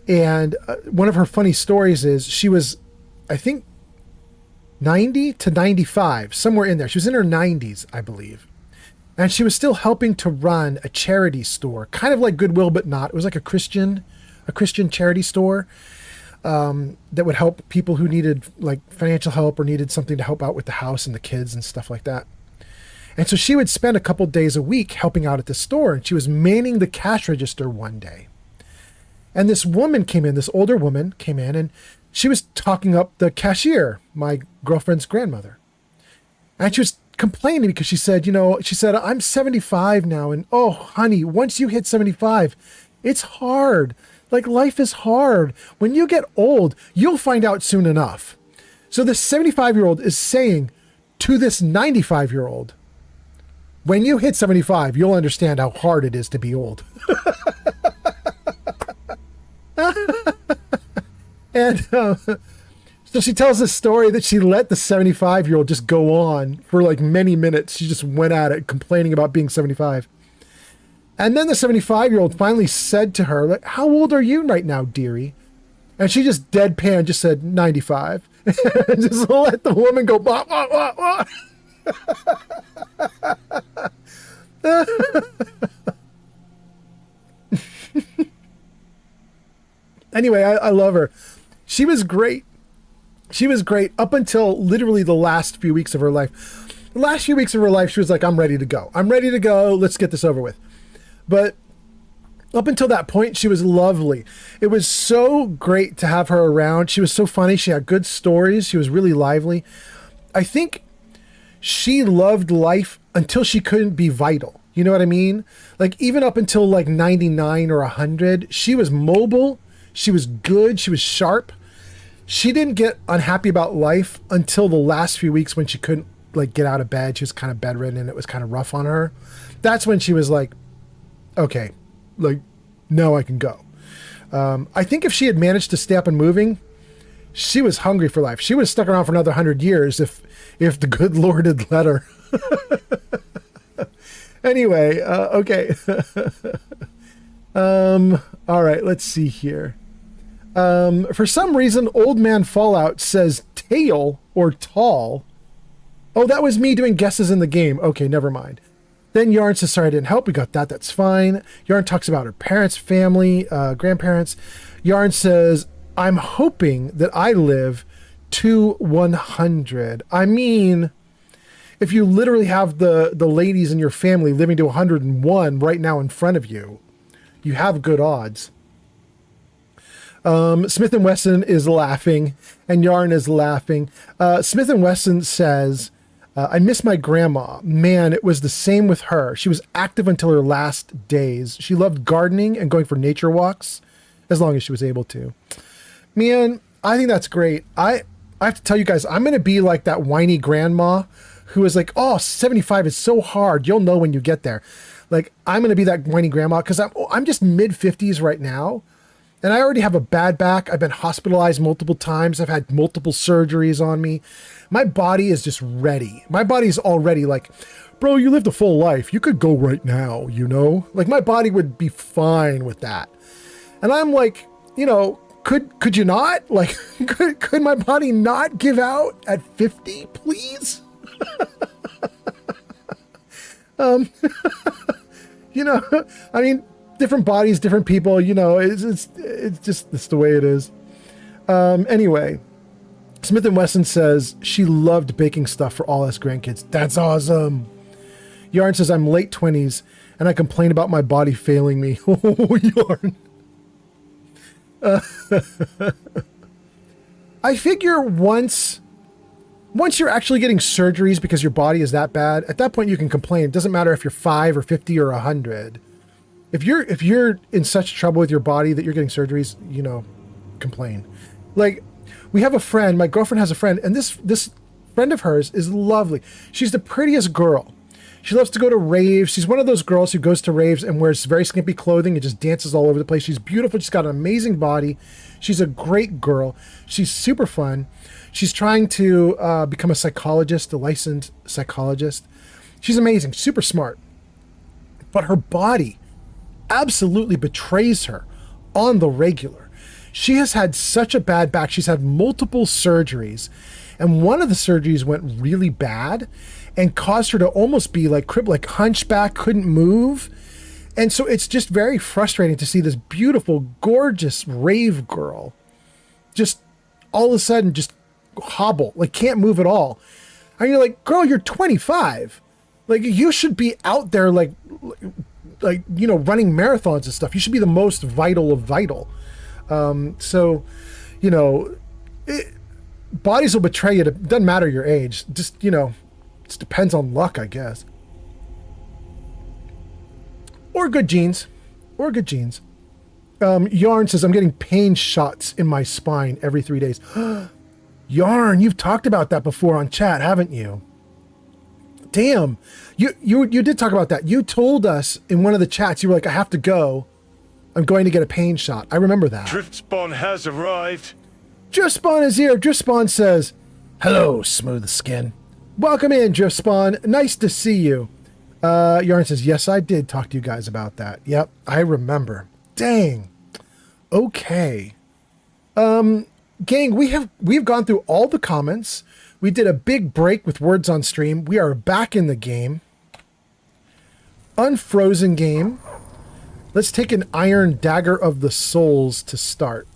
And one of her funny stories is she was, I think, 90 to 95, somewhere in there. She was in her 90s, I believe. And she was still helping to run a charity store, kind of like Goodwill, but not. It was like a Christian charity store that would help people who needed like financial help or needed something to help out with the house and the kids and stuff like that. And so she would spend a couple days a week helping out at the store. And she was manning the cash register one day. And this woman came in, this older woman came in, and she was talking up the cashier, my girlfriend's grandmother. And she was complaining because she said, I'm 75 now. And oh, honey, once you hit 75, it's hard. Like life is hard. When you get old, you'll find out soon enough. So this 75-year-old is saying to this 95-year-old, when you hit 75, you'll understand how hard it is to be old. And so she tells this story that she let the 75-year-old just go on for like many minutes. She just went at it, complaining about being 75. And then the 75-year-old finally said to her, like, how old are you right now, dearie? And she just deadpan just said 95. And just let the woman go, blah, blah, blah, blah. Anyway, I love her. She was great. She was great up until literally the last few weeks of her life. The last few weeks of her life, she was like, I'm ready to go. I'm ready to go. Let's get this over with. But up until that point, she was lovely. It was so great to have her around. She was so funny. She had good stories. She was really lively. I think she loved life until she couldn't be vital. You know what I mean? Like even up until like 99 or 100, she was mobile. She was good. She was sharp. She didn't get unhappy about life until the last few weeks when she couldn't like get out of bed. She was kind of bedridden and it was kind of rough on her. That's when she was like, okay, like now I can go. I think if she had managed to stay up and moving, she was hungry for life. She would have stuck around for another 100 years if the good Lord had let her. Anyway, okay. All right, let's see here. For some reason, Old Man Fallout says tail or tall. Oh, that was me doing guesses in the game. Okay, never mind. Then Yarn says, sorry I didn't help. We got that. That's fine. Yarn talks about her parents, family, grandparents. Yarn says, I'm hoping that I live to 100. I mean, if you literally have the ladies in your family living to 101 right now in front of you, you have good odds. Smith & Wesson is laughing, and Yarn is laughing. Smith & Wesson says, I miss my grandma. Man, it was the same with her. She was active until her last days. She loved gardening and going for nature walks as long as she was able to. Man, I think that's great. I have to tell you guys, I'm going to be like that whiny grandma who is like, oh, 75 is so hard. You'll know when you get there. Like, I'm going to be that whiny grandma because I'm just mid-50s right now. And I already have a bad back. I've been hospitalized multiple times. I've had multiple surgeries on me. My body is just ready. My body's already like, bro, you lived a full life. You could go right now, you know? Like, my body would be fine with that. And I'm like, you know, could you not? Like, could my body not give out at 50, please? You know, I mean, different bodies, different people, you know, it's the way it is. Anyway, Smith & Wesson says she loved baking stuff for all us grandkids. That's awesome. Yarn says I'm late 20s and I complain about my body failing me. Oh, Yarn. I figure once once you're actually getting surgeries because your body is that bad, at that point you can complain. It doesn't matter if you're 5 or 50 or 100. If you're in such trouble with your body that you're getting surgeries, you know, complain. Like, we have a friend, my girlfriend has a friend, and this friend of hers is lovely. She's the prettiest girl. She loves to go to raves. She's one of those girls who goes to raves and wears very skimpy clothing and just dances all over the place. She's beautiful. She's got an amazing body. She's a great girl. She's super fun. She's trying to become a psychologist, a licensed psychologist. She's amazing, super smart. But her body absolutely betrays her on the regular. She has had such a bad back. She's had multiple surgeries. And one of the surgeries went really bad and caused her to almost be like like hunchback, couldn't move. And so it's just very frustrating to see this beautiful, gorgeous rave girl just all of a sudden just hobble, like can't move at all. And you're like, girl, you're 25. Like, you should be out there like, you know, running marathons and stuff. You should be the most vital of vital. So, you know, bodies will betray you. It doesn't matter your age. Just, you know, it depends on luck, I guess. Or good genes. Or good genes. Yarn says, I'm getting pain shots in my spine every 3 days. Yarn, you've talked about that before on chat, haven't you? Damn. You did talk about that. You told us in one of the chats, you were like, I have to go. I'm going to get a pain shot. I remember that. Driftspawn has arrived. Driftspawn is here. Driftspawn says, hello, smooth skin. Welcome in, Driftspawn. Nice to see you. Yarn says, yes, I did talk to you guys about that. Yep, I remember. Dang. Okay. Gang, we've gone through all the comments. We did a big break with words on stream. We are back in the game. Unfrozen game. Let's take an Iron Dagger of the Souls to start.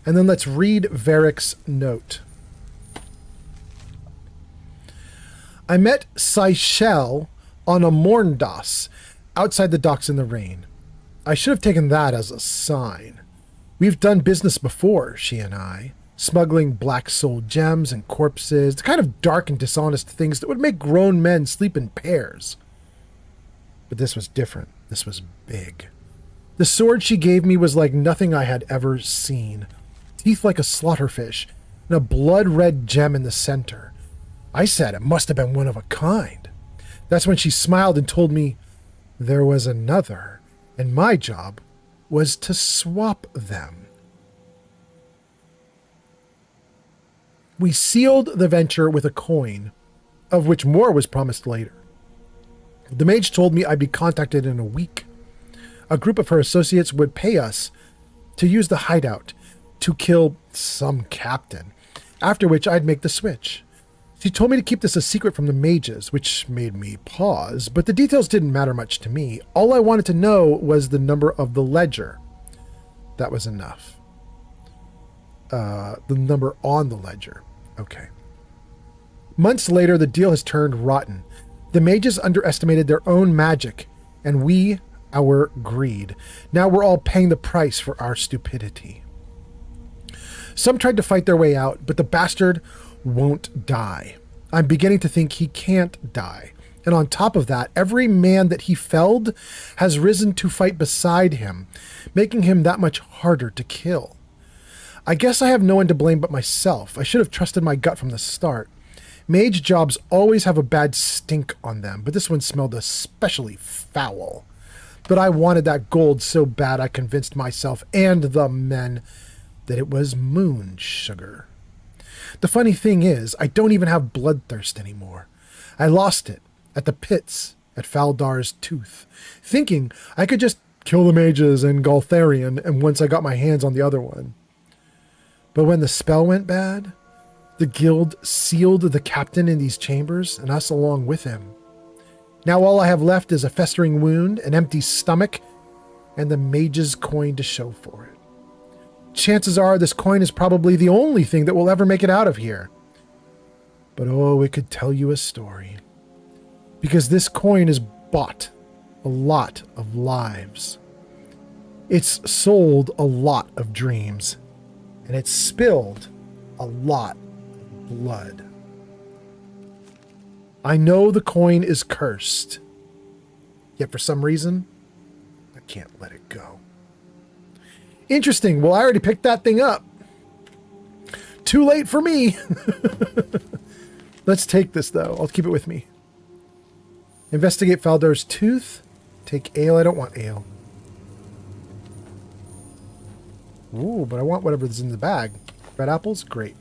And then let's read Varric's note. I met Seychelle on a Morndas outside the docks in the rain. I should have taken that as a sign. We've done business before, she and I, smuggling black soul gems and corpses, the kind of dark and dishonest things that would make grown men sleep in pairs. But this was different. This was big. The sword she gave me was like nothing I had ever seen. Teeth like a slaughterfish, and a blood-red gem in the center. I said it must have been one of a kind. That's when she smiled and told me there was another, and my job was to swap them. We sealed the venture with a coin, of which more was promised later. The mage told me I'd be contacted in a week. A group of her associates would pay us to use the hideout to kill some captain, after which I'd make the switch. She told me to keep this a secret from the mages, which made me pause, but the details didn't matter much to me. All I wanted to know was the number of the ledger. That was enough. The number on the ledger. Okay. Months later, the deal has turned rotten. The mages underestimated their own magic, and we, our greed. Now we're all paying the price for our stupidity. Some tried to fight their way out, but the bastard won't die. I'm beginning to think he can't die. And on top of that, every man that he felled has risen to fight beside him, making him that much harder to kill. I guess I have no one to blame but myself. I should have trusted my gut from the start. Mage jobs always have a bad stink on them, but this one smelled especially foul. But I wanted that gold so bad I convinced myself and the men that it was moon sugar. The funny thing is, I don't even have bloodthirst anymore. I lost it at the pits at Faldar's Tooth, thinking I could just kill the mages and Galtharion, and once I got my hands on the other one. But when the spell went bad, the guild sealed the captain in these chambers, and us along with him. Now all I have left is a festering wound, an empty stomach, and the mage's coin to show for it. Chances are this coin is probably the only thing that will ever make it out of here. But oh, it could tell you a story. Because this coin has bought a lot of lives. It's sold a lot of dreams. And it's spilled a lot of blood. I know the coin is cursed. Yet for some reason, I can't let it go. Interesting. Well, I already picked that thing up. Too late for me. Let's take this, though. I'll keep it with me. Investigate Faldor's tooth. Take ale. I don't want ale. Ooh, but I want whatever's in the bag. Red apples? Great.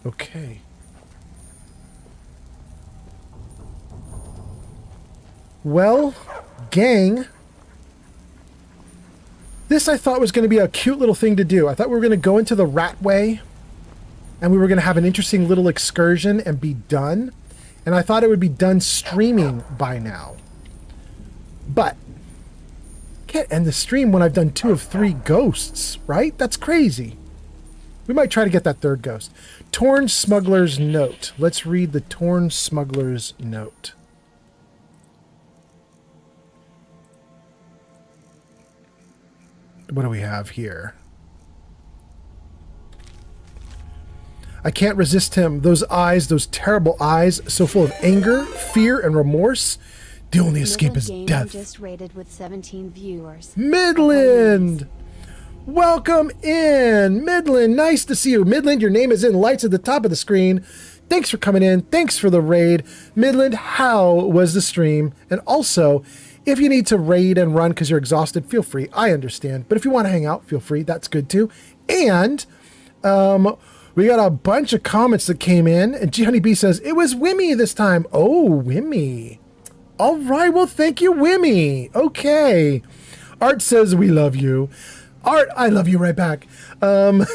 Okay. Well, gang, this I thought was going to be a cute little thing to do. I thought we were going to go into the Ratway and we were going to have an interesting little excursion and be done. And I thought it would be done streaming by now. But can't end the stream when I've done 2 of 3 ghosts, right? That's crazy. We might try to get that third ghost. Torn Smuggler's Note. Let's read the Torn Smuggler's Note. What do we have here? I can't resist him. Those eyes, those terrible eyes, so full of anger, fear, and remorse. The only escape is death. Just rated with 17 viewers. Midland! Welcome in! Midland, nice to see you. Midland, your name is in lights at the top of the screen. Thanks for coming in. Thanks for the raid. Midland, how was the stream? And also, if you need to raid and run because you're exhausted, feel free. I understand. But if you want to hang out, feel free. That's good too. And we got a bunch of comments that came in. And G Honey B says, it was Wimmy this time. Oh, Wimmy. All right. Well, thank you, Wimmy. Okay. Art says, we love you. Art, I love you right back. Let's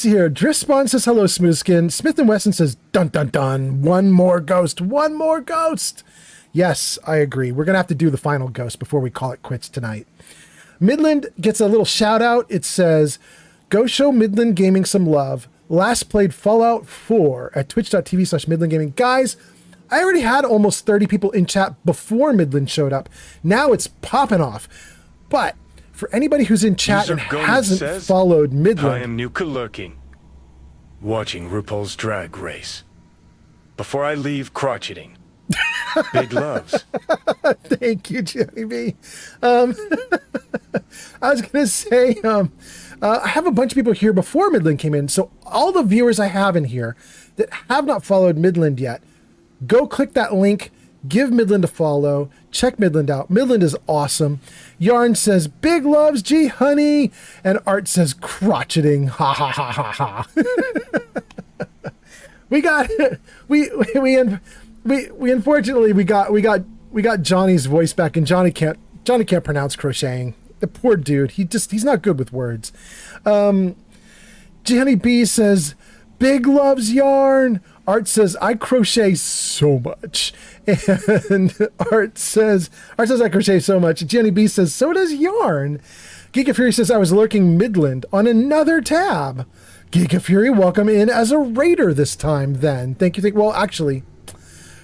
see here. Driftspawn says, hello, Smoothskin. Smith & Wesson says, dun, dun, dun. One more ghost. One more ghost. Yes, I agree. We're going to have to do the final ghost before we call it quits tonight. Midland gets a little shout out. It says, go show Midland Gaming some love. Last played Fallout 4 at twitch.tv/Midland Gaming. Guys, I already had almost 30 people in chat before Midland showed up. Now it's popping off. But for anybody who's in chat and hasn't followed Midland, I am Nuka lurking, watching RuPaul's Drag Race. Before I leave crotcheting. Big loves. Thank you, Jimmy B. I was going to say, I have a bunch of people here before Midland came in. So all the viewers I have in here that have not followed Midland yet, go click that link, give Midland a follow, check Midland out. Midland is awesome. Yarn says, big loves, G Honey. And Art says, crotcheting. Ha ha ha ha ha. We unfortunately we got Johnny's voice back, and Johnny can't pronounce crocheting. The poor dude. He's not good with words. Jenny B says, big loves Yarn. Art says, I crochet so much. And Art says I crochet so much. Jenny B says, so does Yarn. Geek of Fury says, I was lurking Midland on another tab. Geek of Fury, welcome in as a raider this time then. Thank you. Well, actually,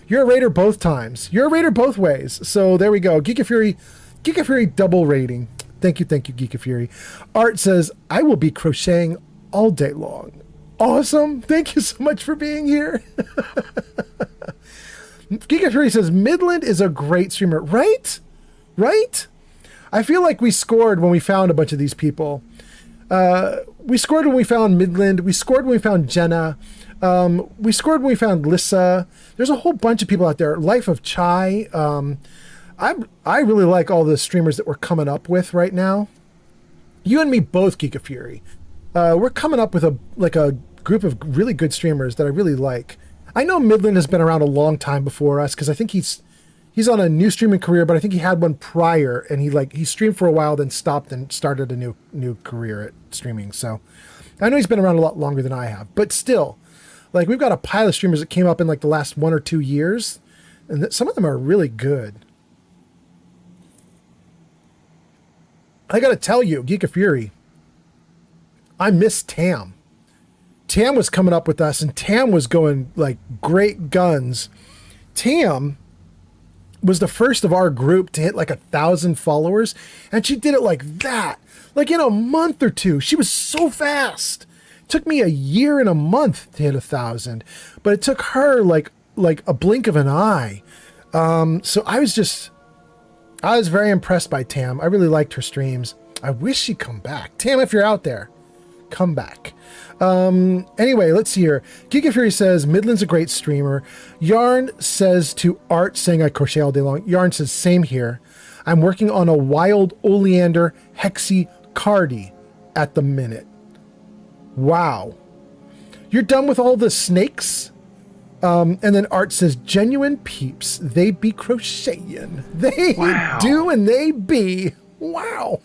you're a raider both times. You're a raider both ways. So there we go. Geek of Fury double rating. Thank you, Geek of Fury. Art says, I will be crocheting all day long. Awesome. Thank you so much for being here. Geek of Fury says, Midland is a great streamer. Right? I feel like we scored when we found a bunch of these people. We scored when we found Midland. We scored when we found Jenna. We scored when we found Lissa. There's a whole bunch of people out there. Life of Chai. I really like all the streamers that we're coming up with right now. You and me both, Geek of Fury. We're coming up with a group of really good streamers that I really like. I know Midland has been around a long time before us because I think he's on a new streaming career, but I think he had one prior, and he streamed for a while, then stopped and started a new career at streaming. So I know he's been around a lot longer than I have, but still, like, we've got a pile of streamers that came up in like the last 1 or 2 years, and some of them are really good. I got to tell you, Geek of Fury, I miss Tam. Tam was coming up with us, and Tam was going like great guns. Tam was the first of our group to hit like 1,000 followers, and she did it like that, like in a month or two. She was so fast. It took me a year and a month to hit 1,000, but it took her like a blink of an eye. So I was very impressed by Tam. I really liked her streams. I wish she'd come back. Tam, if you're out there, come back. Anyway, let's see here. Giga Fury says, Midland's a great streamer. Yarn says to Art, saying I crochet all day long. Yarn says, same here. I'm working on a wild oleander hexy cardi at the minute. Wow. You're done with all the snakes? And then Art says, genuine peeps. They be crocheting. They do and they be. Wow.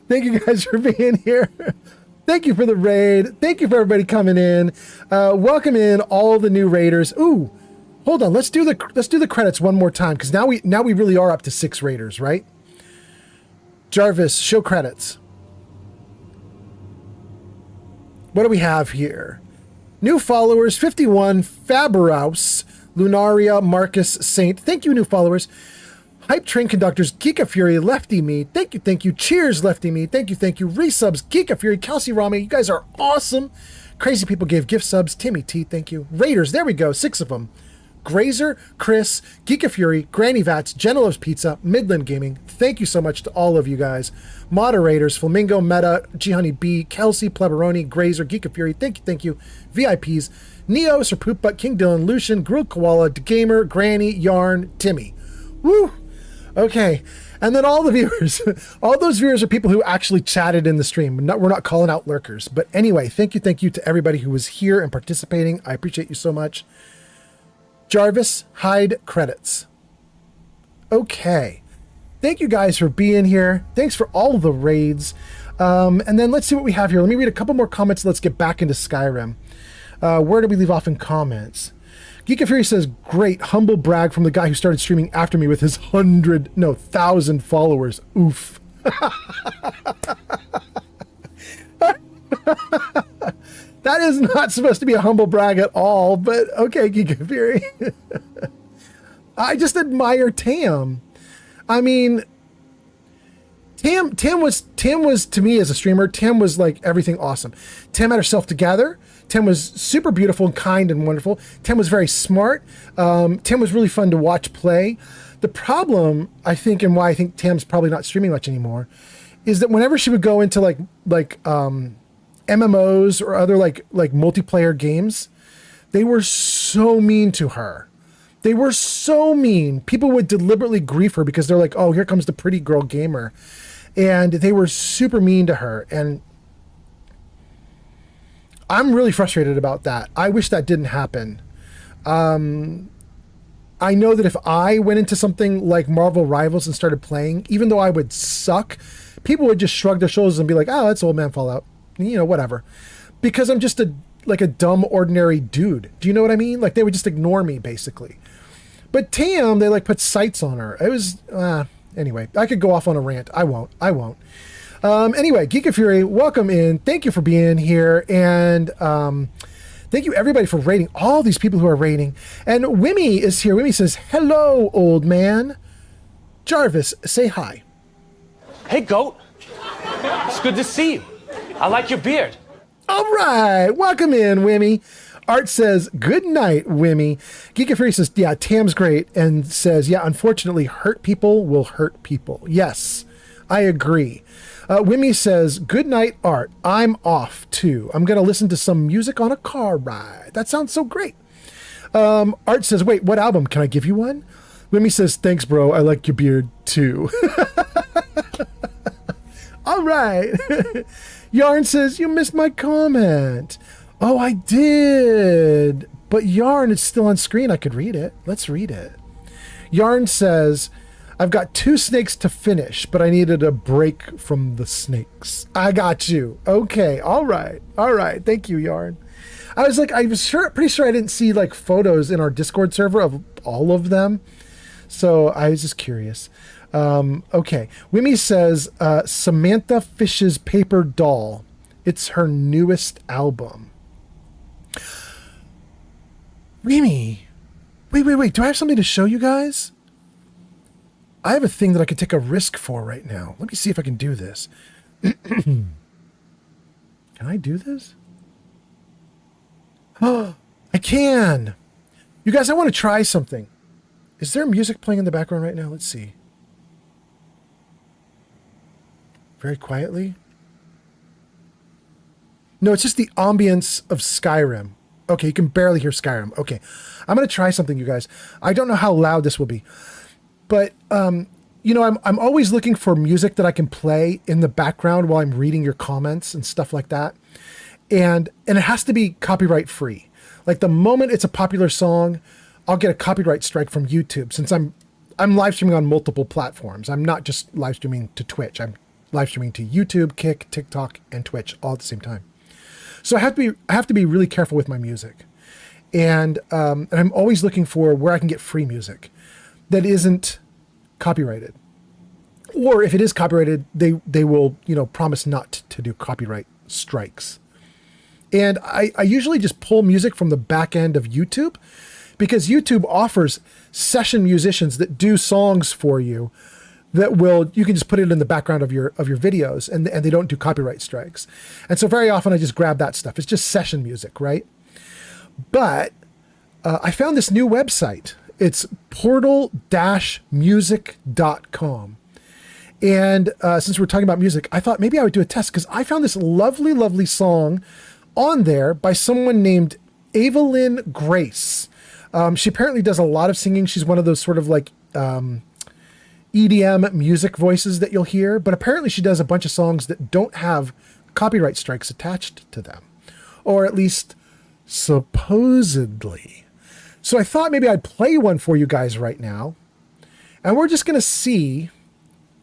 Thank you guys for being here. Thank you for the raid. Thank you for everybody coming in. Welcome in all the new raiders. Ooh, hold on. Let's do the credits one more time, because now we really are up to 6 raiders, right? Jarvis, show credits. What do we have here? New followers, 51, Faberaus, Lunaria, Marcus, Saint. Thank you, new followers. Hype Train Conductors, Geeka Fury, Lefty Me. Thank you. Cheers, Lefty Me. Thank you. Resubs, Geeka Fury, Kelsey Rami. You guys are awesome. Crazy People gave gift subs. Timmy T, thank you. Raiders, there we go. 6 of them. Grazer, Chris, Geeka Fury, Granny Vats, Jenna Loves Pizza, Midland Gaming. Thank you so much to all of you guys. Moderators, Flamingo, Meta, G Honey B, Kelsey, Pleberoni, Grazer, Geeka Fury. Thank you. VIPs, Neo, Sir Poop Butt, King Dylan, Lucian, Grilled Koala, Gamer, Granny, Yarn, Timmy. Woo! Okay, and then all the viewers, all those viewers are people who actually chatted in the stream. We're not calling out lurkers. But anyway, thank you to everybody who was here and participating. I appreciate you so much. Jarvis, hide credits. Okay, thank you guys for being here. Thanks for all the raids. And then let's see what we have here. Let me read a couple more comments. Let's get back into Skyrim. Where did we leave off in comments? Geeka Fury says, great, humble brag from the guy who started streaming after me with his 1,000 followers. Oof. That is not supposed to be a humble brag at all, but okay, Geeka Fury. I just admire Tam. I mean, Tam was to me as a streamer, Tam was like everything awesome. Tam had herself together. Tam was super beautiful and kind and wonderful. Tam was very smart. Tam was really fun to watch play. The problem, I think, and why I think Tam's probably not streaming much anymore, is that whenever she would go into like MMOs or other like multiplayer games, they were so mean to her. They were so mean. People would deliberately grief her because they're like, oh, here comes the pretty girl gamer. And they were super mean to her. And I'm really frustrated about that. I wish that didn't happen. I know that if I went into something like Marvel Rivals and started playing, even though I would suck, people would just shrug their shoulders and be like, oh, that's old man Fallout. You know, whatever. Because I'm just a dumb, ordinary dude. Do you know what I mean? Like, they would just ignore me, basically. But Tam, they like put sights on her. It was, anyway, I could go off on a rant. I won't. Anyway, Geeka Fury, welcome in. Thank you for being here. And thank you, everybody, for rating. All these people who are rating. And Wimmy is here. Wimmy says, hello, old man. Jarvis, say hi. Hey, Goat. It's good to see you. I like your beard. All right. Welcome in, Wimmy. Art says, good night, Wimmy. Geeka Fury says, yeah, Tam's great. And says, yeah, unfortunately, hurt people will hurt people. Yes, I agree. Wimmy says, good night, Art. I'm off, too. I'm going to listen to some music on a car ride. That sounds so great. Art says, wait, what album? Can I give you one? Wimmy says, thanks, bro. I like your beard, too. All right. Yarn says, you missed my comment. Oh, I did. But Yarn, it's still on screen. I could read it. Let's read it. Yarn says, I've got 2 snakes to finish, but I needed a break from the snakes. I got you. Okay. All right. Thank you, Yarn. I was pretty sure I didn't see like photos in our Discord server of all of them. So I was just curious. Okay. Wimmy says, Samantha Fish's Paper Doll. It's her newest album. Wimmy, wait. Do I have something to show you guys? I have a thing that I could take a risk for right now. Let me see if I can do this. Can I do this? Oh, I can. You guys, I want to try something. Is there music playing in the background right now? Let's see. Very quietly. No, it's just the ambience of Skyrim. Okay, you can barely hear Skyrim. Okay, I'm going to try something, you guys. I don't know how loud this will be. But, you know, I'm always looking for music that I can play in the background while I'm reading your comments and stuff like that. And it has to be copyright free. Like the moment it's a popular song, I'll get a copyright strike from YouTube since I'm live streaming on multiple platforms. I'm not just live streaming to Twitch. I'm live streaming to YouTube, Kick, TikTok, and Twitch all at the same time. So I have to be really careful with my music. And I'm always looking for where I can get free music that isn't copyrighted. Or if it is copyrighted, they will, you know, promise not to do copyright strikes. And I usually just pull music from the back end of YouTube because YouTube offers session musicians that do songs for you that you can just put it in the background of your videos and they don't do copyright strikes. And so very often I just grab that stuff. It's just session music, right? But I found this new website. It's portal-music.com. And since we're talking about music, I thought maybe I would do a test because I found this lovely, lovely song on there by someone named Evelyn Grace. She apparently does a lot of singing. She's one of those sort of like EDM music voices that you'll hear, but apparently she does a bunch of songs that don't have copyright strikes attached to them, or at least supposedly. So I thought maybe I'd play one for you guys right now, and we're just going to see.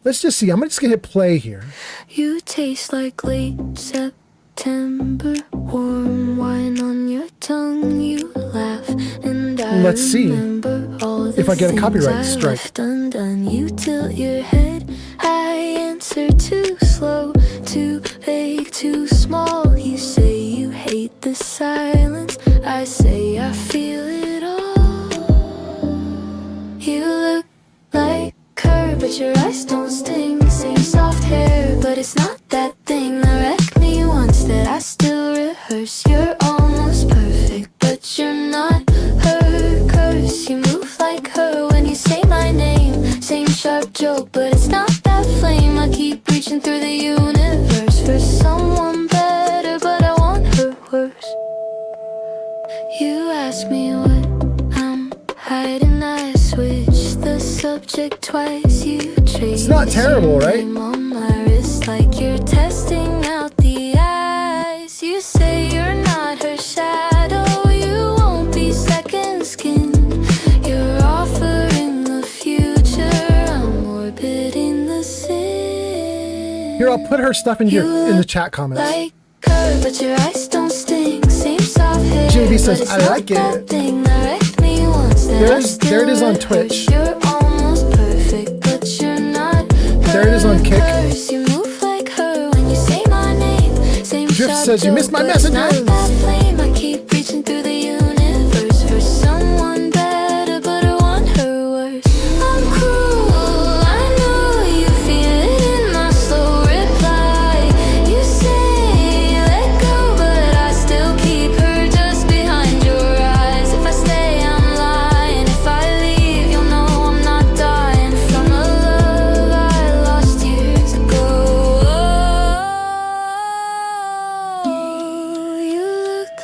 Let's just see. I'm just going to hit play here. You taste like late September, warm wine on your tongue. You laugh, and Let's see if I get a copyright strike. Undone. You tilt your head. I answer too slow, too vague, too small. You say you hate the silence. I say I feel it all. You look like her, but your eyes don't sting. Same soft hair, but it's not that thing that wrecked me once that I still rehearse. You're almost perfect, but you're not her curse. You move like her when you say my name. Same sharp joke, but it's not that flame. I keep reaching through the universe for someone better, but I want her worse. You ask me what I'm hiding, I switch the subject twice. You trade. It's not terrible, right? On my wrist like you're testing out the eyes. You say you're not her shadow. You won't be second skin. You're offering the future. I'm orbiting the sin. Here, I'll put her stuff in the chat comments. Like her, but your eyes don't sting. Same soft hair. JB says, I like it. There it is on Twitch. You're almost perfect, but you're not. There it is on Kick. You move like her when you say my name. Same Drift says, you missed my messages. Not that flame. I keep reaching through the universe for someone better, but I want her worse. I'm cruel, I know you feel it in my slow reply. You say let go, but I still keep her just behind your eyes. If I stay, I'm lying. If I leave, you'll know I'm not dying from a love I lost years ago. You look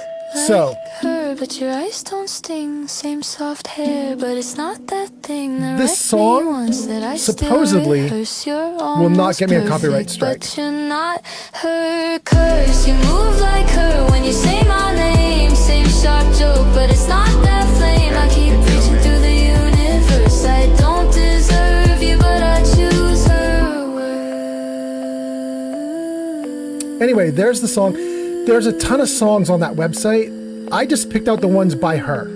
So, her, but your eyes don't sting. Same soft hair, but it's not that thing that this song supposedly will not get me a copyright strike. But you're not her curse. You move like her when you say my name. Same sharp joke, but it's not that flame. I keep reaching through the universe. I don't deserve you, but I choose her word. Anyway, there's the song. There's a ton of songs on that website. I just picked out the ones by her,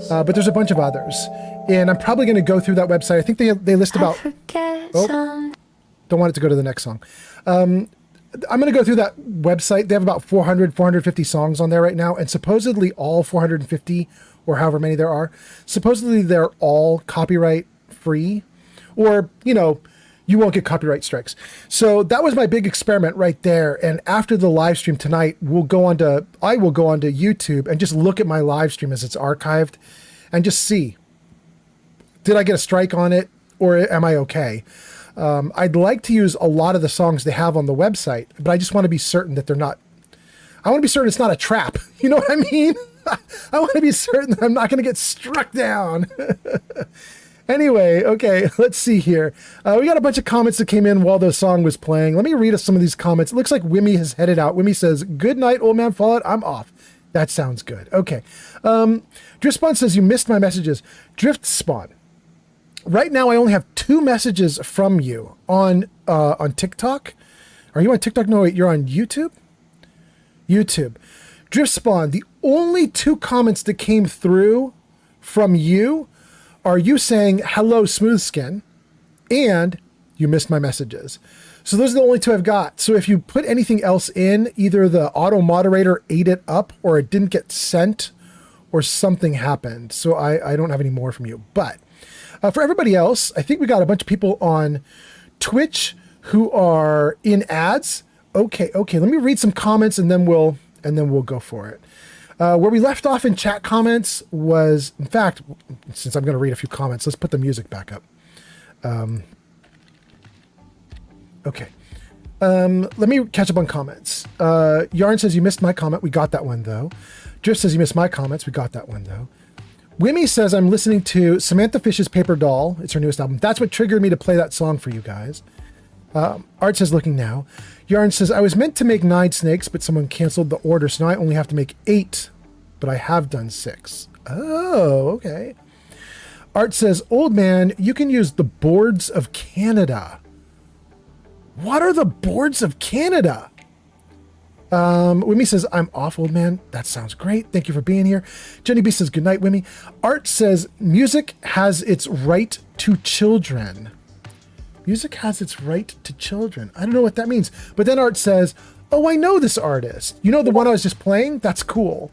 but there's a bunch of others, and I'm probably going to go through that website. I think they list about. Oh, don't want it to go to the next song. I'm going to go through that website. They have about 450 songs on there right now, and supposedly all 450 or however many there are. Supposedly they're all copyright free, or, you know, you won't get copyright strikes. So that was my big experiment right there. And after the live stream tonight, I will go onto YouTube and just look at my live stream as it's archived and just see, did I get a strike on it, or am I okay? I'd like to use a lot of the songs they have on the website, but I just want to be certain that they're not, I want to be certain it's not a trap. You know what I mean? I want to be certain that I'm not going to get struck down. Anyway, okay, let's see here. We got a bunch of comments that came in while the song was playing. Let me read us some of these comments. It looks like Wimmy has headed out. Wimmy says, good night, old man Fallout. I'm off. That sounds good. Okay. Drift Spawn says, you missed my messages. Drift Spawn. Right now, I only have 2 messages from you on TikTok. Are you on TikTok? No, wait, you're on YouTube? YouTube. Drift Spawn, the only 2 comments that came through from you are you saying, hello, Smooth Skin, and you missed my messages. So those are the only 2 I've got. So if you put anything else in, either the auto moderator ate it up, or it didn't get sent, or something happened. So I don't have any more from you. But for everybody else, I think we got a bunch of people on Twitch who are in ads. Okay. Let me read some comments and then we'll go for it. Where we left off in chat comments was, in fact, since I'm going to read a few comments, let's put the music back up. Okay. Let me catch up on comments. Yarn says you missed my comment. We got that one though. Drift says you missed my comments. We got that one though. Wimmy says I'm listening to Samantha Fish's Paper Doll. It's her newest album. That's what triggered me to play that song for you guys. Art says looking now. Yarn says I was meant to make 9 snakes, but someone canceled the order, so now I only have to make 8, but I have done 6. Oh, okay. Art says, old man, you can use the boards of Canada. What are the boards of Canada? Wimmy says, I'm off, old man. That sounds great. Thank you for being here. Jenny B says, good night, Wimmy. Art says, music has its right to children. Music has its right to children. I don't know what that means. But then Art says, oh, I know this artist. You know the one I was just playing? That's cool.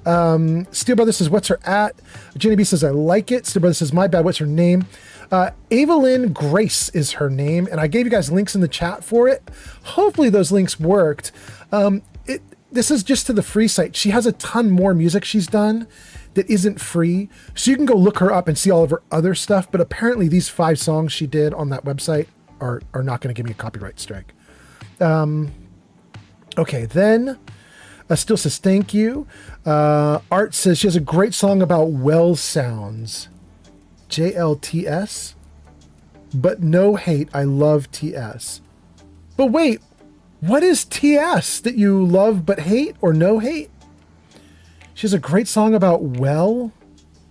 Steel Brother says, what's her at? Jenny B says, I like it. Steel Brother says, my bad. What's her name? Evelyn Grace is her name. And I gave you guys links in the chat for it. Hopefully those links worked. This is just to the free site. She has a ton more music she's done that isn't free. So you can go look her up and see all of her other stuff. But apparently these 5 songs she did on that website are not going to give me a copyright strike. Okay, then still says thank you. Art says she has a great song about well sounds. JLTS. But no hate. I love TS. But wait, what is TS that you love but hate or no hate? She has a great song about well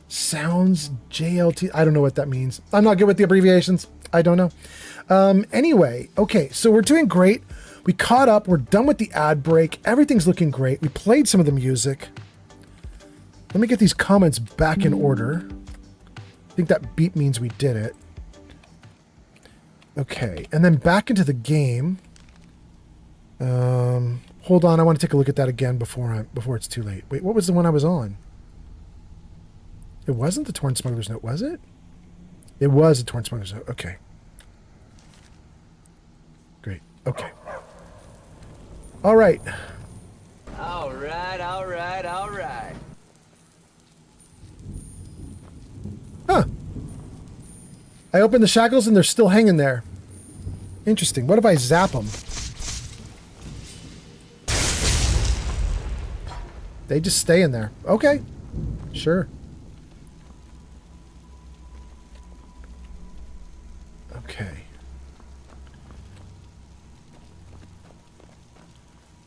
sounds JLT. I don't know what that means. I'm not good with the abbreviations. I don't know. Anyway, okay, so we're doing great. We caught up. We're done with the ad break. Everything's looking great. We played some of the music. Let me get these comments back in order. I think that beep means we did it. Okay, and then back into the game. Hold on, I want to take a look at that again before it's too late. Wait, what was the one I was on? It wasn't the Torn Smuggler's Note, was it? It was the Torn Smuggler's Note. Okay. Great. Okay. All right. All right. Huh. I opened the shackles and they're still hanging there. Interesting. What if I zap them? They just stay in there. Okay. Sure. Okay.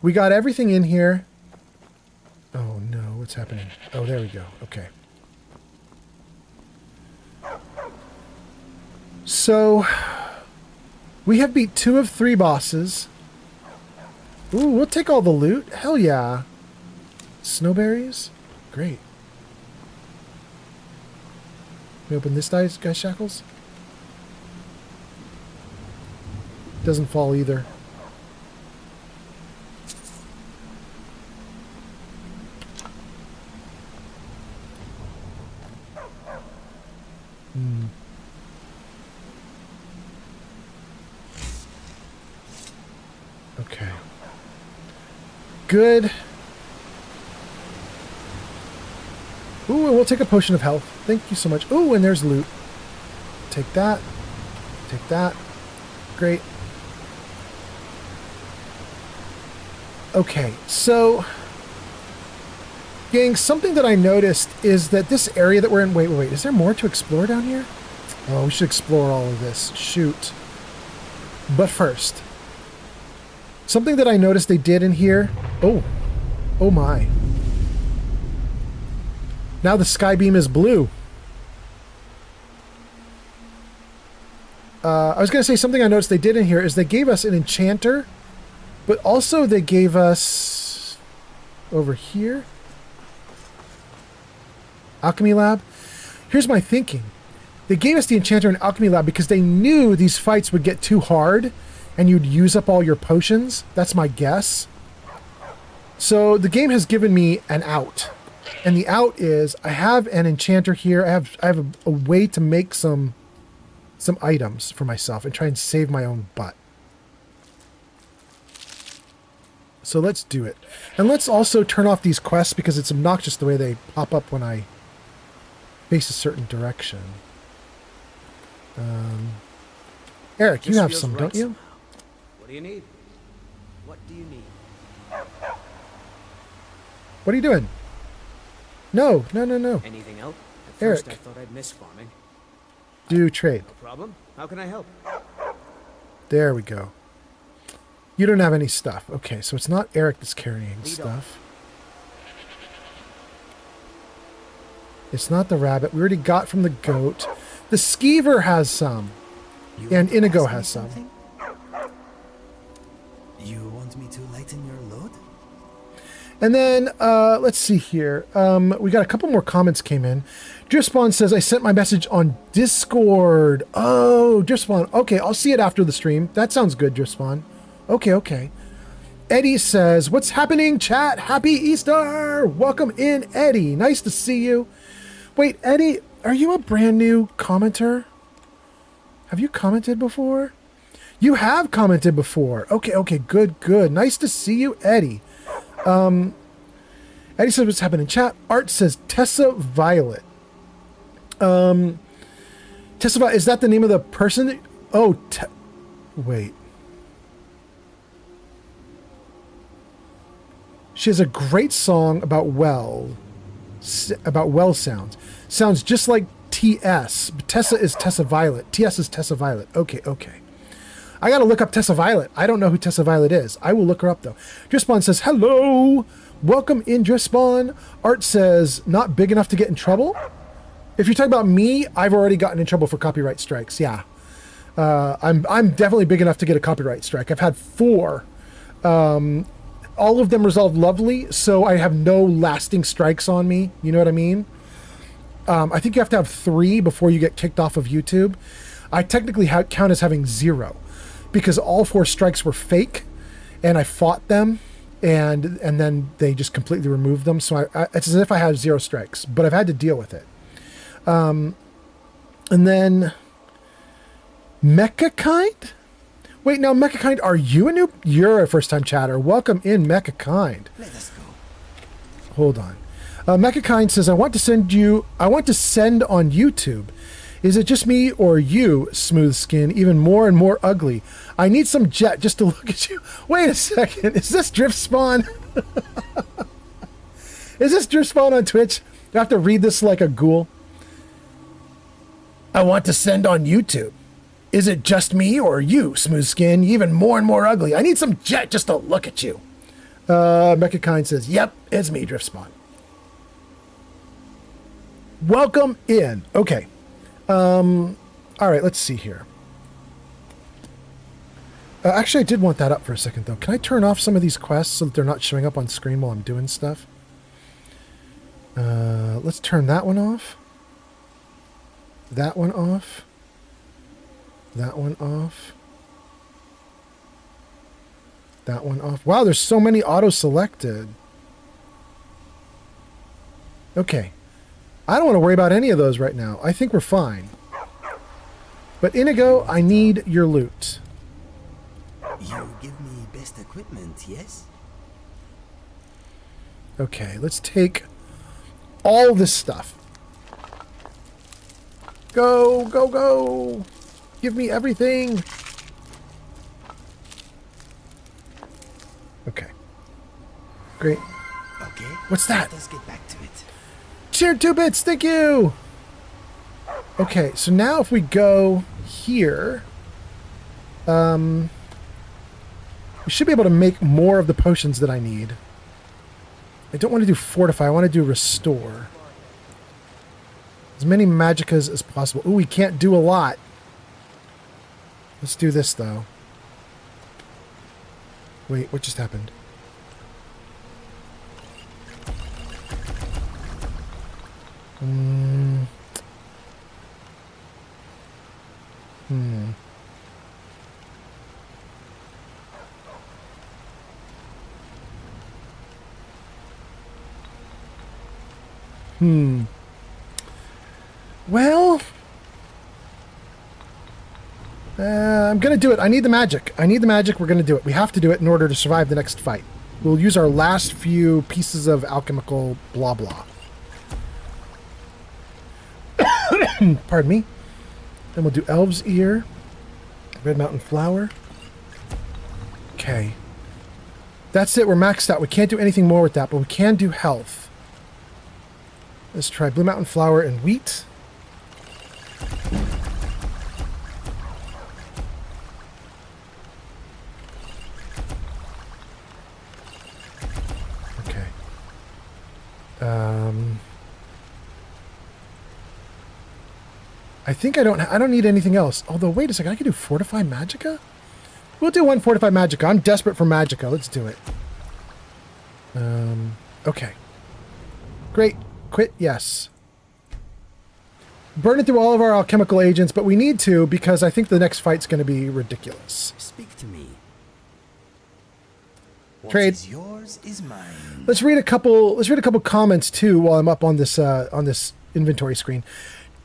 We got everything in here. Oh no, what's happening? Oh, there we go. Okay. So, we have beat 2 of 3 bosses. Ooh, we'll take all the loot. Hell yeah. Snowberries? Great. Can we open this guy's shackles? Doesn't fall either. Okay. Good. Ooh, and we'll take a potion of health. Thank you so much. Ooh, and there's loot. Take that. Take that. Great. Okay, so... gang, something that I noticed is that this area that we're in... Wait. Is there more to explore down here? Oh, we should explore all of this. Shoot. But first... something that I noticed they did in here... Oh. Oh my. Now the sky beam is blue. I was going to say something I noticed they did in here is they gave us an enchanter, but also they gave us over here alchemy lab. Here's my thinking. They gave us the enchanter and alchemy lab because they knew these fights would get too hard and you'd use up all your potions. That's my guess. So the game has given me an out. And the out is I have an enchanter here. I have a way to make some items for myself and try and save my own butt. So let's do it. And let's also turn off these quests because it's obnoxious the way they pop up when I face a certain direction. Eric, you have some, don't you? What do you need? What do you need? What are you doing? No. Anything else? At Eric. first I thought I'd miss farming. Do trade. No problem. How can I help? There we go. You don't have any stuff. Okay, so it's not Eric that's carrying stuff. It's not the rabbit. We already got from the goat. The skeever has some. And Inigo has some. You want me to lighten your load? And then, let's see here. We got a couple more comments came in. Driftspawn says, I sent my message on Discord. Oh, Driftspawn. Okay, I'll see it after the stream. That sounds good, Driftspawn. Okay. Eddie says, what's happening, chat? Happy Easter! Welcome in, Eddie. Nice to see you. Wait, Eddie, are you a brand new commenter? Have you commented before? You have commented before. Okay, good. Nice to see you, Eddie. Eddie says, what's happening in chat? Art says, Tessa Violet. Tessa Violet, is that the name of the person? Wait. She has a great song about well sounds. Sounds just like TS. But Tessa is Tessa Violet. TS is Tessa Violet. Okay. I gotta look up Tessa Violet. I don't know who Tessa Violet is. I will look her up though. Driftspawn says, hello. Welcome in, Driftspawn. Art says, not big enough to get in trouble. If you're talking about me, I've already gotten in trouble for copyright strikes. Yeah. I'm definitely big enough to get a copyright strike. I've had 4. All of them resolved lovely, so I have no lasting strikes on me. You know what I mean? I think you have to have 3 before you get kicked off of YouTube. I technically count as having 0 because all 4 strikes were fake, and I fought them, and then they just completely removed them. So it's as if I had 0 strikes, but I've had to deal with it. And then Mecha Kind? Wait, now Mecha Kind, are you a new? You're a first-time chatter. Welcome in, Mecha Kind. Let us go. Hold on. Mecha Kind says, I want to send on YouTube. Is it just me or you, Smooth Skin, even more and more ugly? I need some jet just to look at you. Wait a second. Is this Driftspawn? Is this Driftspawn on Twitch? Do I have to read this like a ghoul? I want to send on YouTube. Is it just me or you, Smooth Skin, even more and more ugly? I need some jet just to look at you. Mecha Kind says, yep, it's me, Driftspawn. Welcome in. Okay. All right, let's see here. Actually, I did want that up for a second, though. Can I turn off some of these quests so that they're not showing up on screen while I'm doing stuff? Let's turn that one off. That one off. That one off. That one off. Wow, there's so many auto-selected. Okay. I don't want to worry about any of those right now. I think we're fine. But Inigo, I need your loot. You give me best equipment, yes? Okay, let's take all this stuff. Go, go, go! Give me everything! Okay. Great. Okay. What's that? Let us get back to it. Cheer 2 bits, thank you! Okay, so now if we go here, we should be able to make more of the potions that I need. I don't want to do fortify, I want to do restore. As many magicas as possible. Ooh, we can't do a lot. Let's do this, though. Wait, what just happened? Hmm. Well, I'm going to do it. I need the magic. I need the magic. We're going to do it. We have to do it in order to survive the next fight. We'll use our last few pieces of alchemical blah blah. Pardon me. Then we'll do Elf's Ear. Red Mountain Flower. Okay. That's it. We're maxed out. We can't do anything more with that, but we can do health. Let's try Blue Mountain Flower and Wheat. Okay. I think I don't need anything else. Although, wait a second, I can do Fortify Magicka? We'll do one Fortify Magicka. I'm desperate for Magicka. Let's do it. Okay. Great. Quit, yes. Burn it through all of our alchemical agents, but we need to because I think the next fight's going to be ridiculous. Speak to me. What Trade. is yours is mine. Let's read a couple comments too while I'm up on this inventory screen.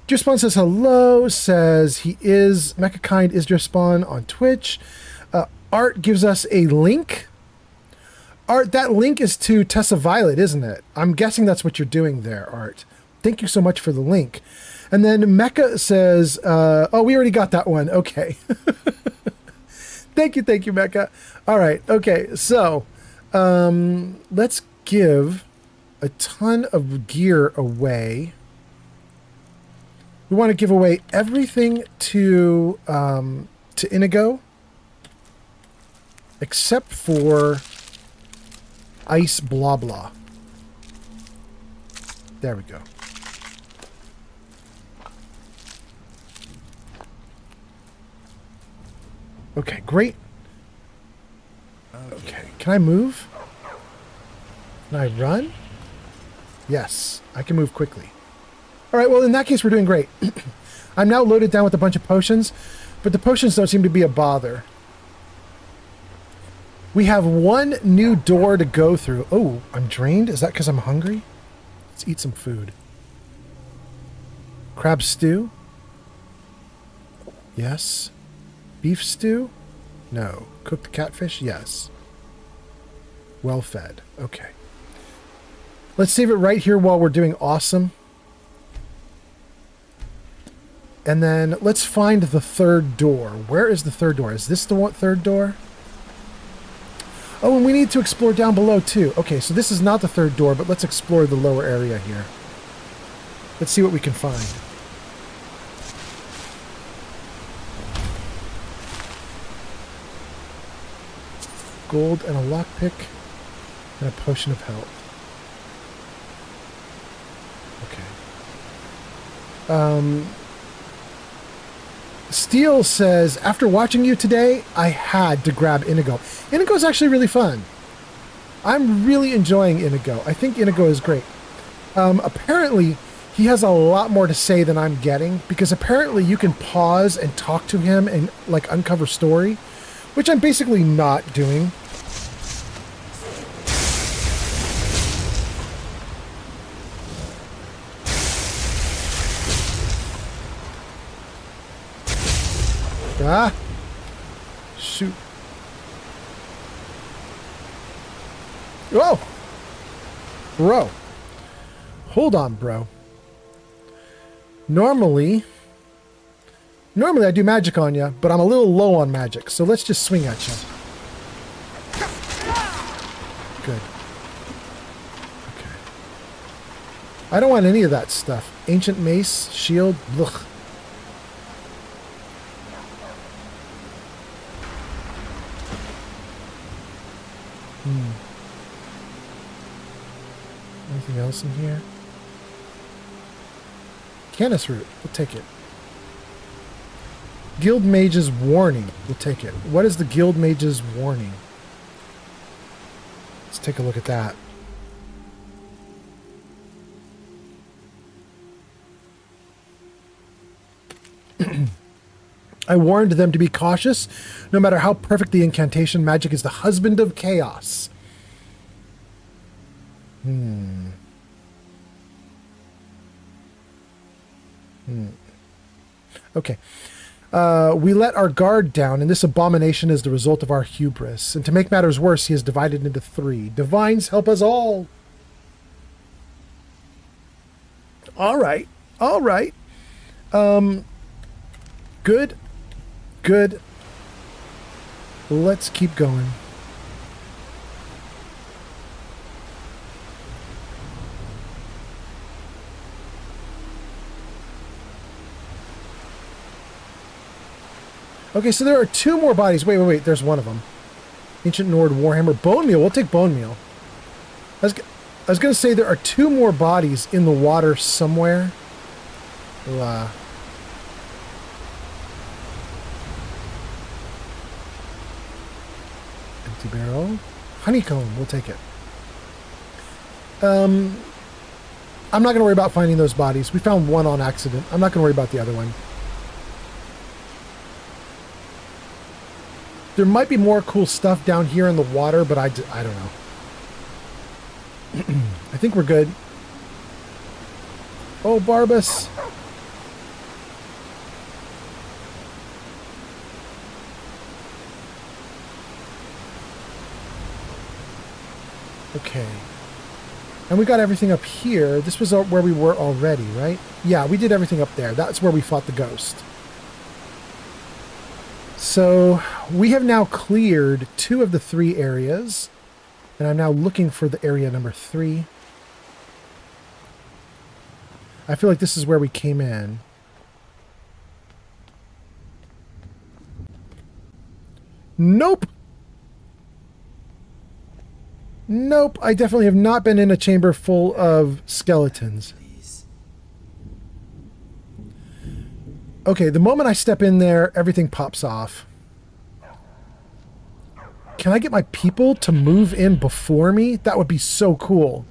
Juspawn says hello, says he is Mecha Kind is Juspawn on Twitch. Art gives us a link. Art, that link is to Tessa Violet, isn't it? I'm guessing that's what you're doing there, Art. Thank you so much for the link. And then Mecha says, oh, we already got that one. Okay. Thank you, Mecha. All right, okay, so let's give a ton of gear away. We want to give away everything to Inigo, except for Ice Blah Blah. There we go. Okay, great. Okay, can I move? Can I run? Yes, I can move quickly. All right, well, in that case, we're doing great. I'm now loaded down with a bunch of potions, but the potions don't seem to be a bother. We have one new door to go through. Oh, I'm drained? Is that because I'm hungry? Let's eat some food. Crab stew? Yes. Beef stew? No. Cooked catfish? Yes. Well fed. Okay. Let's save it right here while we're doing awesome. And then let's find the third door. Where is the third door? Is this the third door? Oh, and we need to explore down below too. Okay, so this is not the third door, but let's explore the lower area here. Let's see what we can find. Gold and a lockpick and a potion of health. Okay. Steele says, after watching you today, I had to grab Inigo. Inigo's actually really fun. I'm really enjoying Inigo. I think Inigo is great. Apparently, he has a lot more to say than I'm getting, because apparently you can pause and talk to him and like uncover story, which I'm basically not doing. Ah! Shoot. Whoa! Bro. Hold on, bro. Normally I do magic on you, but I'm a little low on magic, so let's just swing at you. Good. Okay. I don't want any of that stuff. Ancient mace, shield, ugh. Anything else in here? Canis root. We'll take it. Guild Mage's Warning. We'll take it. What is the Guild Mage's Warning? Let's take a look at that. I warned them to be cautious. No matter how perfect the incantation, magic is the husband of chaos. Okay. We let our guard down, and this abomination is the result of our hubris. And to make matters worse, he is divided into 3. Divines, help us all! All right. All right. Good. Good. Let's keep going. Okay, so there are 2 more bodies. Wait. There's one of them. Ancient Nord Warhammer. Bone Meal. We'll take Bone Meal. I was going to say there are 2 more bodies in the water somewhere. We'll, empty barrel. Honeycomb. We'll take it. I'm not going to worry about finding those bodies. We found one on accident. I'm not going to worry about the other one. There might be more cool stuff down here in the water, but I don't know. I think we're good. Oh, Barbas. Okay. And we got everything up here. This was where we were already, right? Yeah, we did everything up there. That's where we fought the ghost. So we have now cleared 2 of the 3 areas, and I'm now looking for the area number 3. I feel like this is where we came in. Nope. Nope, I definitely have not been in a chamber full of skeletons. Okay, the moment I step in there, everything pops off. Can I get my people to move in before me? That would be so cool.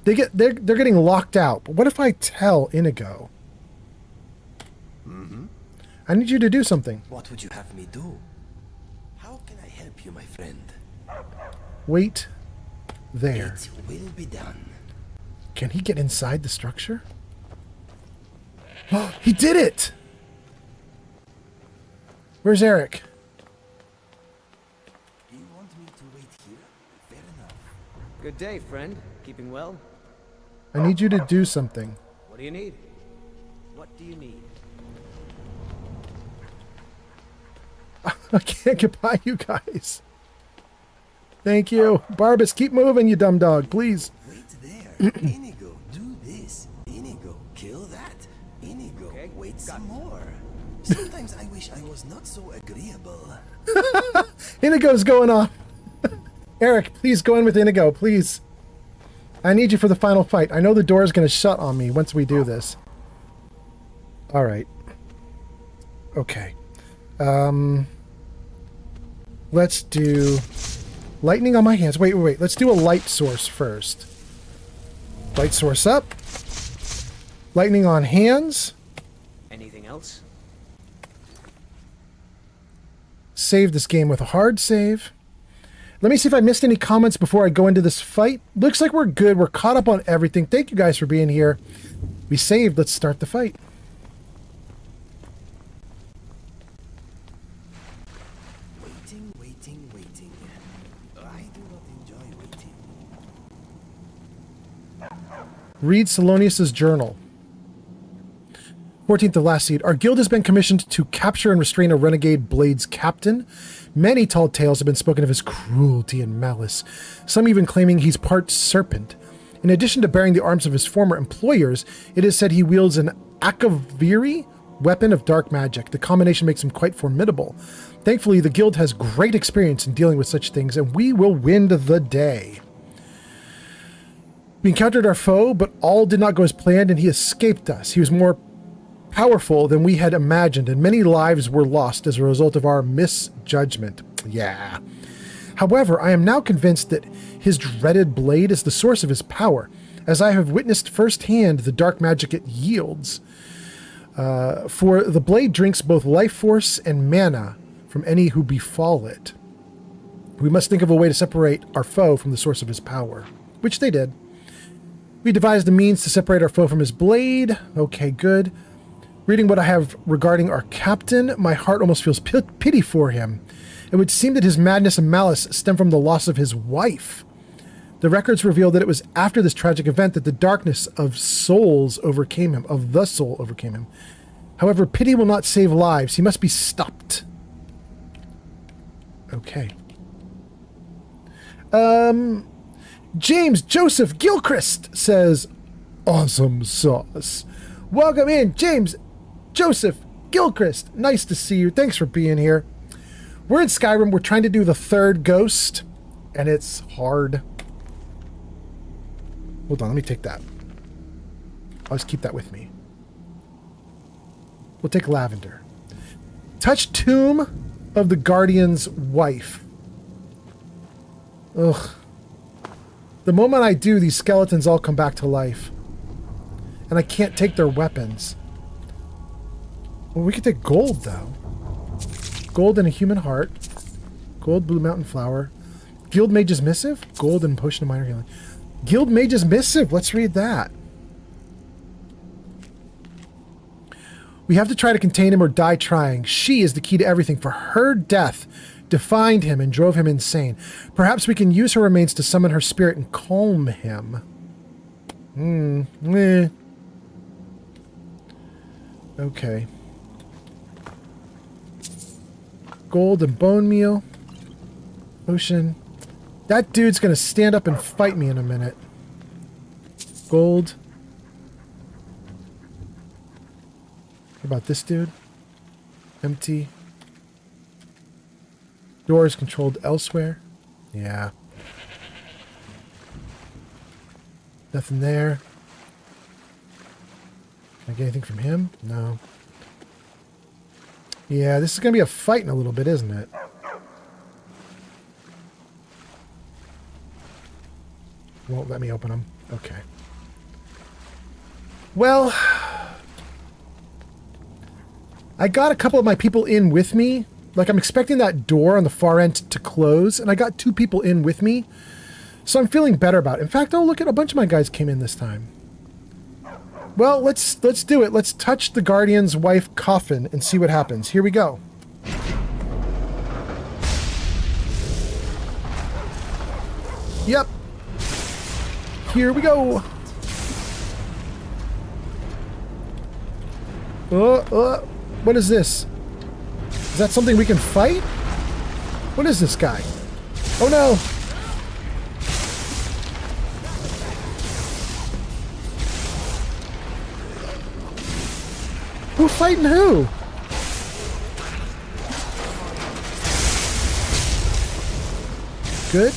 They're getting locked out. But what if I tell Inigo? I need you to do something. What would you have me do? How can I help you, my friend? Wait there. It will be done. Can he get inside the structure? Oh, he did it! Where's Eric? Do you want me to wait here? Fair enough. Good day, friend. Keeping well? I need you to do something. What do you need? What do you need? I can't get by you guys. Thank you. Barbas, keep moving, you dumb dog, please. Wait there. Inigo, do this. Inigo, kill that. Inigo, okay, wait some more. Sometimes I wish I was not so agreeable. Inigo's going off. Eric, please go in with Inigo, please. I need you for the final fight. I know the door is going to shut on me once we do this. All right. Okay. Let's do lightning on my hands. Wait. Let's do a light source first. Light source up. Lightning on hands. Anything else? Save this game with a hard save. Let me see if I missed any comments before I go into this fight. Looks like we're good. We're caught up on everything. Thank you guys for being here. We saved. Let's start the fight. Read Salonius's journal. 14th of last seed. Our guild has been commissioned to capture and restrain a renegade Blades captain. Many tall tales have been spoken of his cruelty and malice, some even claiming he's part serpent. In addition to bearing the arms of his former employers, it is said he wields an Akaviri weapon of dark magic. The combination makes him quite formidable. Thankfully, the guild has great experience in dealing with such things, and we will win the day. We encountered our foe, but all did not go as planned, and he escaped us. He was more powerful than we had imagined, and many lives were lost as a result of our misjudgment. Yeah. However, I am now convinced that his dreaded blade is the source of his power, as I have witnessed firsthand the dark magic it yields. For the blade drinks both life force and mana from any who befall it. We must think of a way to separate our foe from the source of his power, which they did. We devised a means to separate our foe from his blade. Okay, good. Reading what I have regarding our captain, my heart almost feels pity for him. It would seem that his madness and malice stem from the loss of his wife. The records reveal that it was after this tragic event that the darkness of souls overcame him, of the soul overcame him. However, pity will not save lives. He must be stopped. Okay. James Joseph Gilchrist says, awesome sauce. Welcome in, James Joseph Gilchrist. Nice to see you. Thanks for being here. We're in Skyrim. We're trying to do the third ghost, and it's hard. Hold on, let me take that. I'll just keep that with me. We'll take Lavender. Touch Tomb of the Guardian's wife. Ugh. The moment I do, these skeletons all come back to life. And I can't take their weapons. Well, we could take gold, though. Gold and a human heart. Gold, blue mountain flower. Guild Mage's Missive? Gold and potion of minor healing. Guild Mage's Missive. Let's read that. We have to try to contain him or die trying. She is the key to everything. For her death defined him and drove him insane. Perhaps we can use her remains to summon her spirit and calm him. Okay. Gold and bone meal. Ocean. That dude's gonna stand up and fight me in a minute. Gold. What about this dude? Empty. Doors controlled elsewhere. Yeah. Nothing there. Can I get anything from him? No. Yeah, this is going to be a fight in a little bit, isn't it? Won't let me open them. Okay. Well, I got a couple of my people in with me. Like, I'm expecting that door on the far end to close, and I got 2 people in with me. So I'm feeling better about it. In fact, oh, look at a bunch of my guys came in this time. Well, let's do it. Let's touch the Guardian's wife coffin and see what happens. Here we go. Yep. Here we go. What is this? Is that something we can fight? What is this guy? Oh no! Who's fighting who? Good.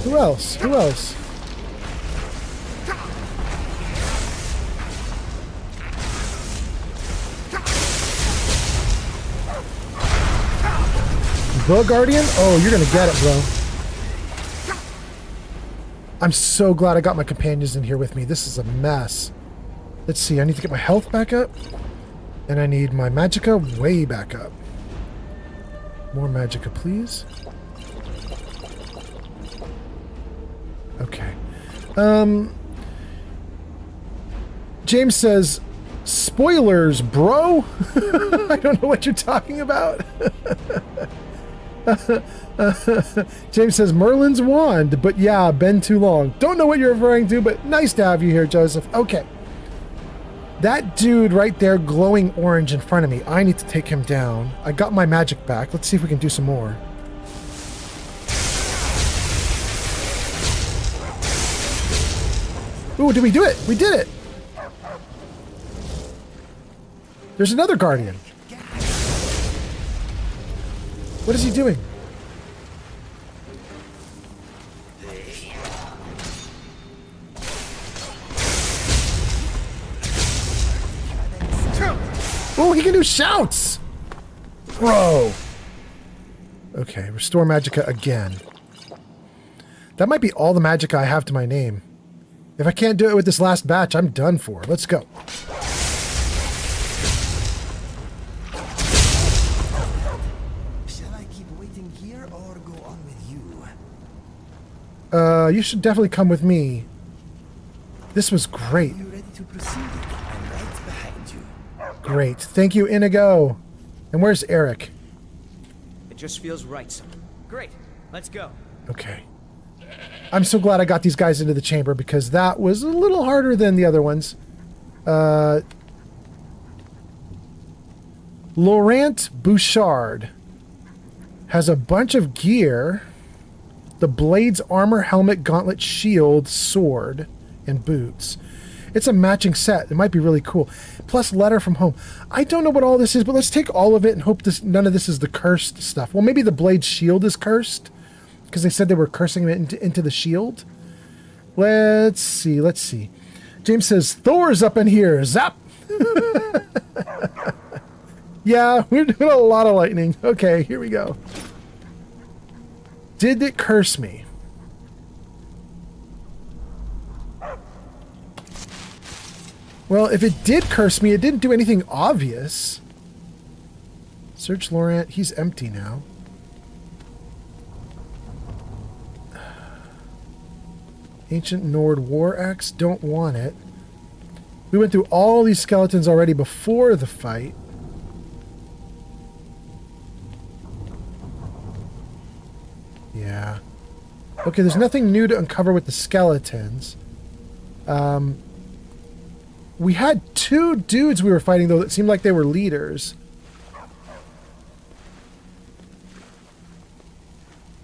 Who else? Who else? The Guardian? Oh, you're gonna get it, bro. I'm so glad I got my companions in here with me. This is a mess. Let's see, I need to get my health back up. And I need my magicka way back up. More magicka, please. Okay. James says, spoilers, bro. I don't know what you're talking about. James says Merlin's wand, but yeah, been too long. Don't know what you're referring to, but nice to have you here, Joseph. Okay. That dude right there glowing orange in front of me, I need to take him down. I got my magic back. Let's see if we can do some more. Ooh, did we do it? We did it! There's another guardian. What is he doing? Oh, he can do shouts! Bro! Okay, restore magicka again. That might be all the magicka I have to my name. If I can't do it with this last batch, I'm done for. Let's go. Shall I keep waiting here or go on with you? You should definitely come with me. This was great. Are you ready to proceed? I'm right behind you. Great. Thank you, Inigo. And where's Eric? It just feels right, son. Great. Let's go. Okay. I'm so glad I got these guys into the chamber because that was a little harder than the other ones. Laurent Bouchard has a bunch of gear. The blades, armor, helmet, gauntlet, shield, sword, and boots. It's a matching set. It might be really cool. Plus letter from home. I don't know what all this is, but let's take all of it and hope none of this is the cursed stuff. Well, maybe the blade shield is cursed. Because they said they were cursing it into the shield. Let's see. James says, Thor's up in here. Zap! Yeah, we're doing a lot of lightning. Okay, here we go. Did it curse me? Well, if it did curse me, it didn't do anything obvious. Search Laurent. He's empty now. Ancient Nord War Axe, don't want it. We went through all these skeletons already before the fight. Yeah. Okay, there's nothing new to uncover with the skeletons. We had two dudes we were fighting, though, that seemed like they were leaders.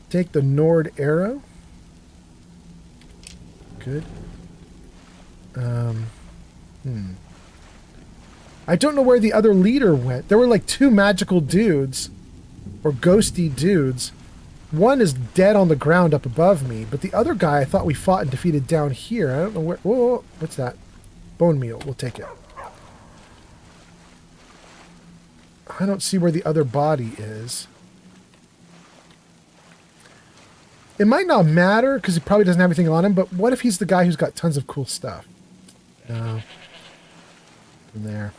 Take the Nord arrow. Good. I don't know where the other leader went. There were like two magical dudes. Or ghosty dudes. One is dead on the ground up above me. But the other guy I thought we fought and defeated down here. I don't know where... Whoa, what's that? Bone meal. We'll take it. I don't see where the other body is. It might not matter, because he probably doesn't have anything on him, but what if he's the guy who's got tons of cool stuff? No. From there.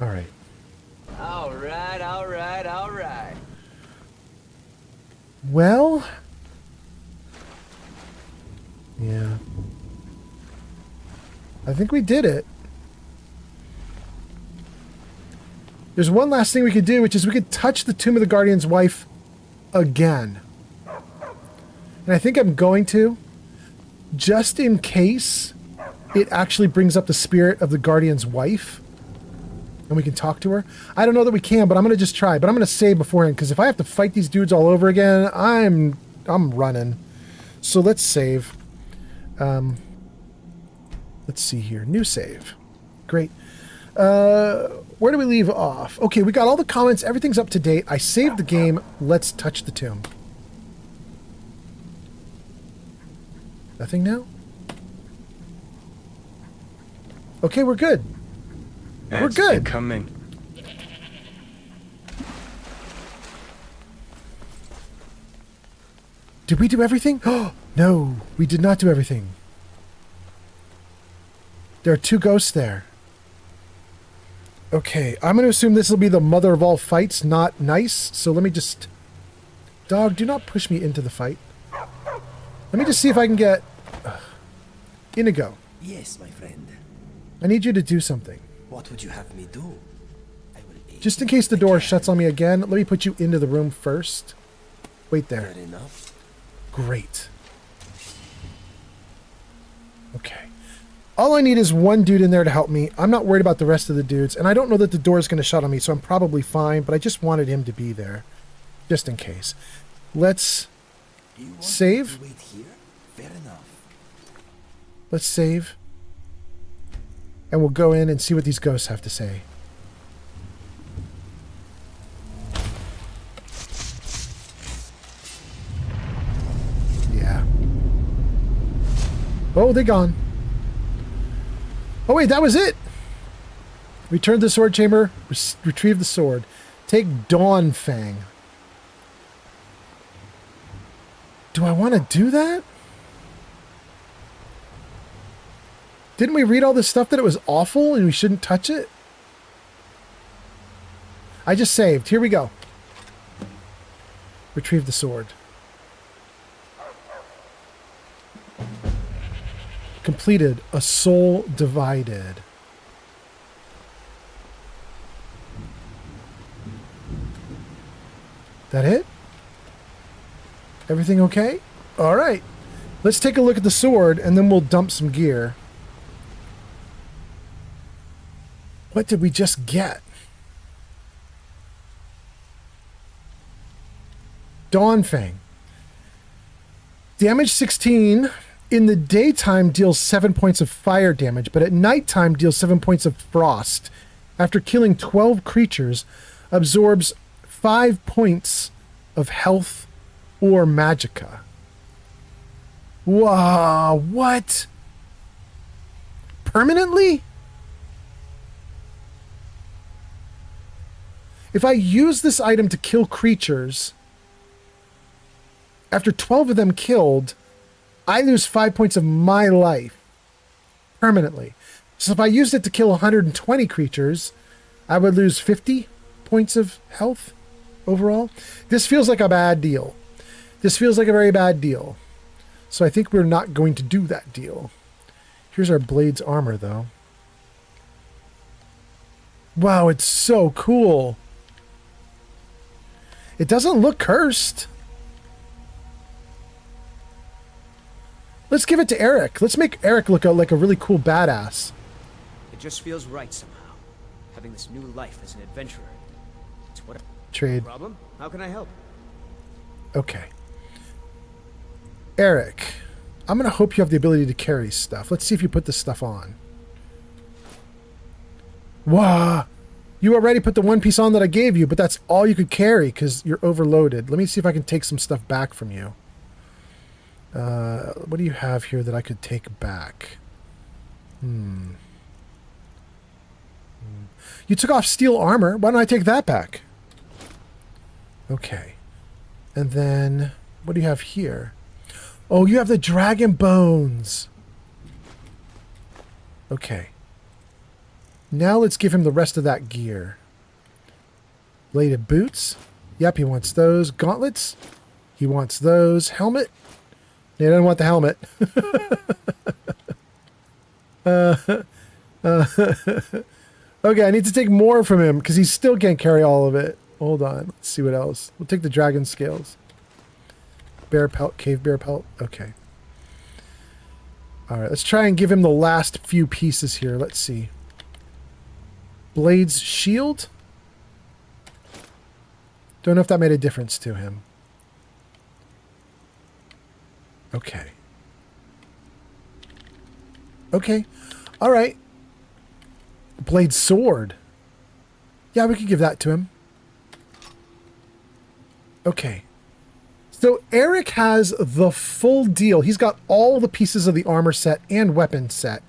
Alright. Alright. Well... yeah. I think we did it. There's one last thing we could do, which is we could touch the Tomb of the Guardian's wife again. And I think I'm going to, just in case it actually brings up the spirit of the Guardian's wife, and we can talk to her. I don't know that we can, but I'm going to just try. But I'm going to save beforehand, because if I have to fight these dudes all over again, I'm running. So let's save. Let's see here. New save. Great. Where do we leave off? Okay, we got all the comments. Everything's up to date. I saved the game. Let's touch the tomb. Nothing now? Okay, we're good. We're good. Coming. Did we do everything? Oh, no, we did not do everything. There are two ghosts there. Okay, I'm going to assume this will be the mother of all fights, not nice. So let me just... Dog, do not push me into the fight. Let me just see if I can get... Inigo. Yes, my friend. I need you to do something. What would you have me do? I will aid Just in case the door shuts on me again, let me put you into the room first. Wait there. Good enough. Great. Okay. All I need is one dude in there to help me. I'm not worried about the rest of the dudes, and I don't know that the door is going to shut on me, so I'm probably fine, but I just wanted him to be there, just in case. Let's save. Wait here? Fair enough. Let's save. And we'll go in and see what these ghosts have to say. Yeah. Oh, they're gone. Oh, wait, that was it. Return to the sword chamber. Retrieve the sword. Take Dawn Fang. Do I want to do that? Didn't we read all this stuff that it was awful and we shouldn't touch it? I just saved. Here we go. Retrieve the sword. Completed. A soul divided. That it? Everything okay? All right. Let's take a look at the sword and then we'll dump some gear. What did we just get? Dawn Fang. Damage 16. In the daytime deals 7 points of fire damage, but at nighttime deals 7 points of frost. After killing 12 creatures, absorbs 5 points of health or magicka. Wow, what? Permanently? If I use this item to kill creatures, after 12 of them killed, I lose 5 points of my life permanently. So if I used it to kill 120 creatures, I would lose 50 points of health overall. This feels like a bad deal. This feels like a very bad deal. So I think we're not going to do that deal. Here's our Blade's armor, though. Wow, it's so cool. It doesn't look cursed. Let's give it to Eric. Let's make Eric look like a really cool badass. It just feels right somehow, having this new life as an adventurer. It's what. Trade. Problem? How can I help? Okay. Eric, I'm going to hope you have the ability to carry stuff. Let's see if you put this stuff on. Wow. You already put the one piece on that I gave you, but that's all you could carry because you're overloaded. Let me see if I can take some stuff back from you. What do you have here that I could take back? You took off steel armor. Why don't I take that back? Okay. And then, what do you have here? Oh, you have the dragon bones. Okay. Now let's give him the rest of that gear. Bladed boots. Yep, he wants those. Gauntlets. He wants those. Helmet. He doesn't want the helmet. Okay, I need to take more from him because he still can't carry all of it. Hold on. Let's see what else. We'll take the dragon scales. Bear pelt, cave bear pelt. Okay. All right, let's try and give him the last few pieces here. Let's see. Blade's shield. Don't know if that made a difference to him. Okay. Okay. All right. Blade sword. Yeah, we could give that to him. Okay. So Eric has the full deal. He's got all the pieces of the armor set and weapon set.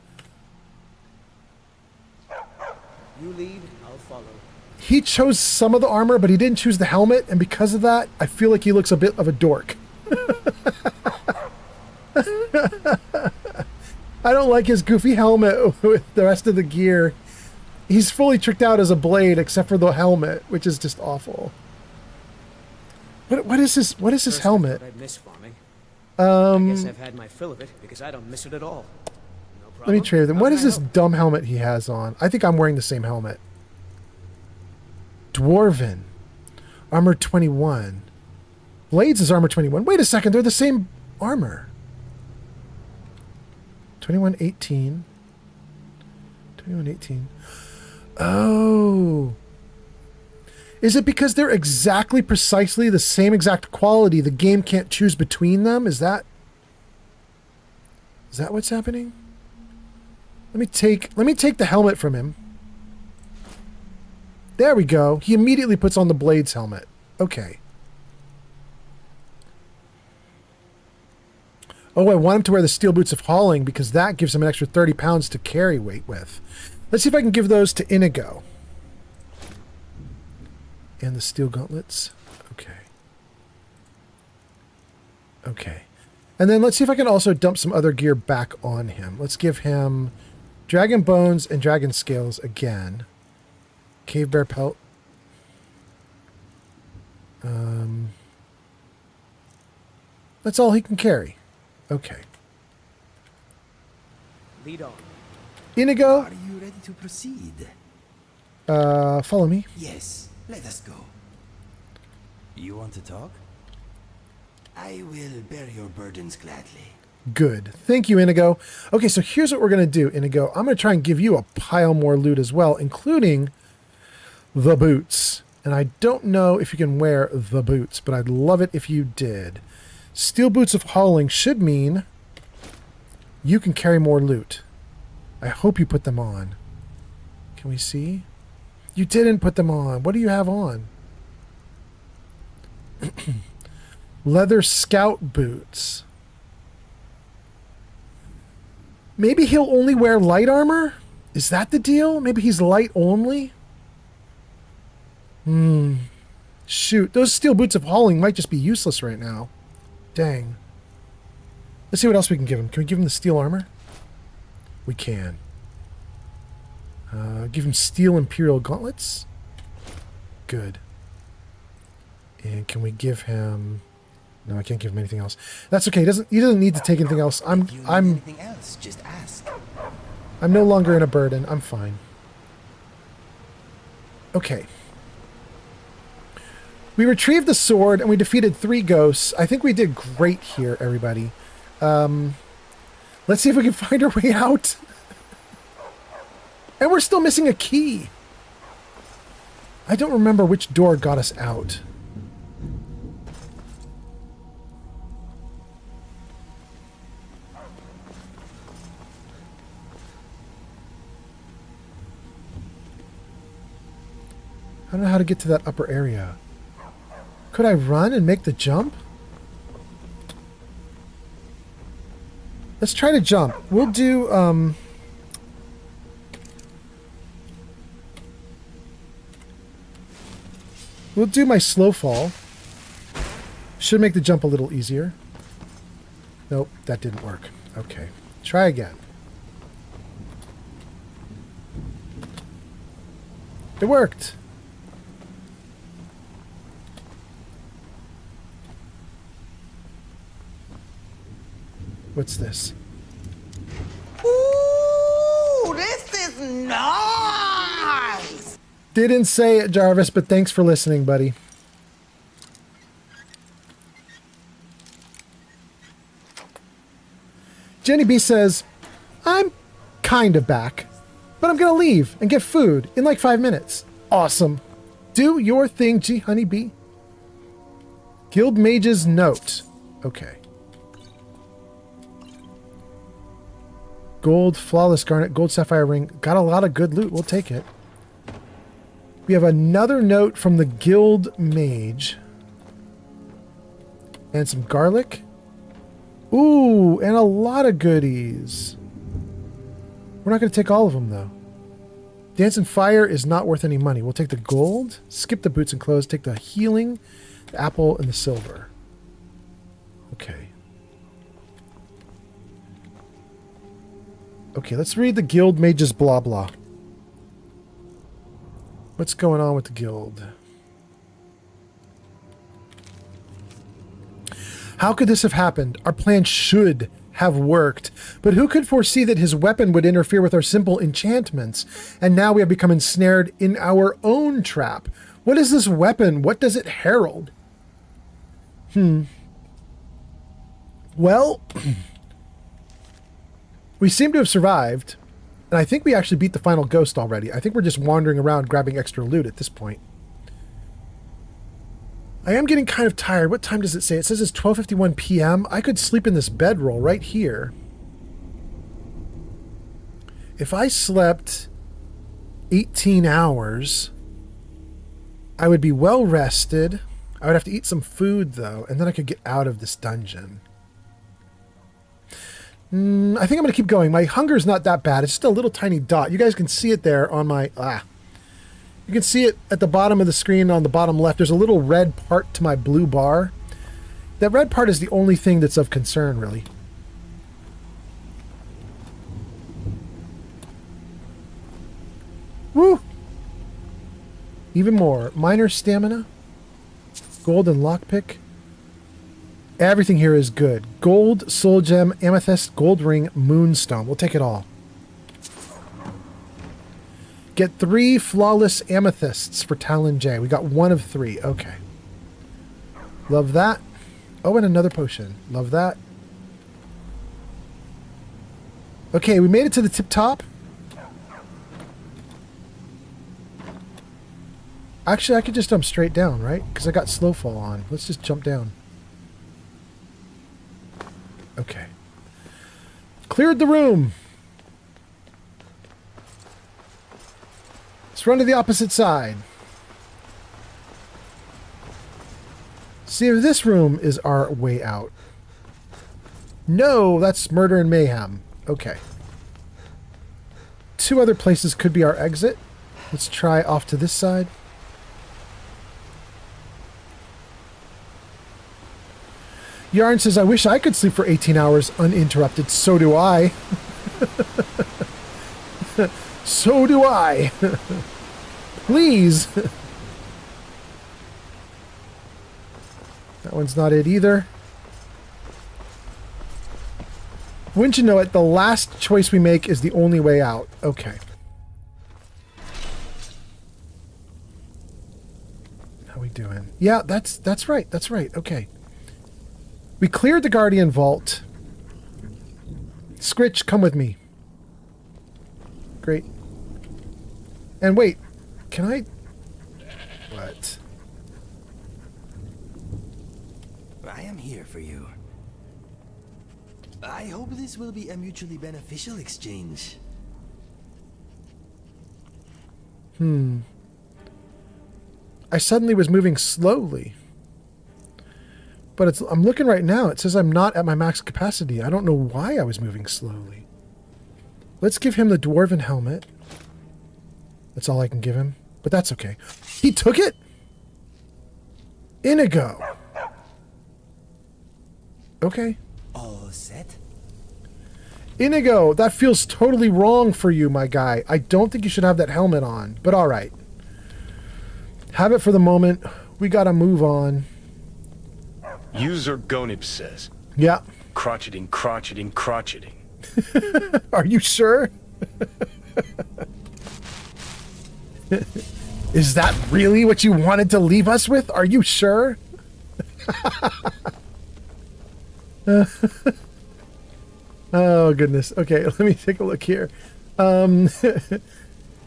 You lead, I'll follow. He chose some of the armor, but he didn't choose the helmet, and because of that, I feel like he looks a bit of a dork. I don't like his goofy helmet with the rest of the gear. He's fully tricked out as a blade except for the helmet, which is just awful. What is his helmet? I miss farming. I guess I've had my fill of it because I don't miss it at all. No problem. Let me trade with him. How What can is I this help? dumb helmet he has on? I think I'm wearing the same helmet. Dwarven. Armor 21. Blades is armor 21. Wait a second, they're the same armor. 2118. 2118. Oh. Is it because they're exactly precisely the same exact quality, the game can't choose between them? Is that what's happening? Let me take the helmet from him. There we go. He immediately puts on the Blades helmet. Okay. Oh, I want him to wear the steel boots of hauling because that gives him an extra 30 pounds to carry weight with. Let's see if I can give those to Inigo. And the steel gauntlets. Okay. Okay. And then let's see if I can also dump some other gear back on him. Let's give him dragon bones and dragon scales again. Cave bear pelt. That's all he can carry. Okay. Lead on. Inigo. Are you ready to proceed? Follow me. Yes, let us go. You want to talk? I will bear your burdens gladly. Good. Thank you, Inigo. Okay, so here's what we're going to do, Inigo. I'm going to try and give you a pile more loot as well, including the boots. And I don't know if you can wear the boots, but I'd love it if you did. Steel boots of hauling should mean you can carry more loot. I hope you put them on. Can we see? You didn't put them on. What do you have on? Leather scout boots. Maybe he'll only wear light armor? Is that the deal? Maybe he's light only? Shoot, those steel boots of hauling might just be useless right now. Dang. Let's see what else we can give him. Can we give him the steel armor? We can. Give him steel imperial gauntlets. Good. And can we give him... No, I can't give him anything else. That's okay. He doesn't need to take anything else. Anything else, just ask. I'm no longer in a burden. I'm fine. Okay. We retrieved the sword and we defeated 3 ghosts. I think we did great here, everybody. Let's see if we can find our way out. And we're still missing a key. I don't remember which door got us out. I don't know how to get to that upper area. Could I run and make the jump? Let's try to jump. We'll do, we'll do my slow fall. Should make the jump a little easier. Nope, that didn't work. Okay, try again. It worked. What's this? Ooh, this is nice! Didn't say it, Jarvis, but thanks for listening, buddy. Jenny B says, I'm kind of back, but I'm going to leave and get food in like 5 minutes. Awesome. Do your thing, G Honeybee. Guild Mage's note. Okay. Gold, flawless garnet, gold sapphire ring. Got a lot of good loot. We'll take it. We have another note from the Guild Mage. And some garlic. Ooh, and a lot of goodies. We're not going to take all of them, though. Dance and fire is not worth any money. We'll take the gold, skip the boots and clothes, take the healing, the apple, and the silver. Okay. Okay, let's read the Guild Mage's blah blah. What's going on with the guild? How could this have happened? Our plan should have worked, but who could foresee that his weapon would interfere with our simple enchantments? And now we have become ensnared in our own trap. What is this weapon? What does it herald? Well, we seem to have survived. And I think we actually beat the final ghost already. I think we're just wandering around grabbing extra loot at this point. I am getting kind of tired. What time does it say? It says it's 12:51 p.m. I could sleep in this bedroll right here. If I slept 18 hours, I would be well rested. I would have to eat some food, though, and then I could get out of this dungeon. I think I'm going to keep going. My hunger is not that bad. It's just a little tiny dot. You guys can see it there on my... You can see it at the bottom of the screen on the bottom left. There's a little red part to my blue bar. That red part is the only thing that's of concern, really. Woo! Even more. Minor stamina. Golden lockpick. Everything here is good. Gold, soul gem, amethyst, gold ring, moonstone. We'll take it all. Get 3 flawless amethysts for Talon J. We got 1 of 3. Okay. Love that. Oh, and another potion. Love that. Okay, we made it to the tip top. Actually, I could just jump straight down, right? Because I got slow fall on. Let's just jump down. Okay. Cleared the room. Let's run to the opposite side. See if this room is our way out. No, that's murder and mayhem. Okay. 2 other places could be our exit. Let's try off to this side. Yarn says, I wish I could sleep for 18 hours uninterrupted. So do I. So do I. Please. That one's not it either. Wouldn't you know it, the last choice we make is the only way out. Okay. How we doing? Yeah, that's right. That's right. Okay. We cleared the Guardian Vault. Scritch, come with me. Great. And wait, can I... What? I am here for you. I hope this will be a mutually beneficial exchange. I suddenly was moving slowly. But I'm looking right now. It says I'm not at my max capacity. I don't know why I was moving slowly. Let's give him the dwarven helmet. That's all I can give him. But that's okay. He took it? Inigo. Okay. All set? Inigo, that feels totally wrong for you, my guy. I don't think you should have that helmet on. But all right. Have it for the moment. We gotta move on. User Gonib says. Yeah. Crotcheting, crotcheting, crotcheting. Are you sure? Is that really what you wanted to leave us with? Are you sure? Oh, goodness. Okay, let me take a look here.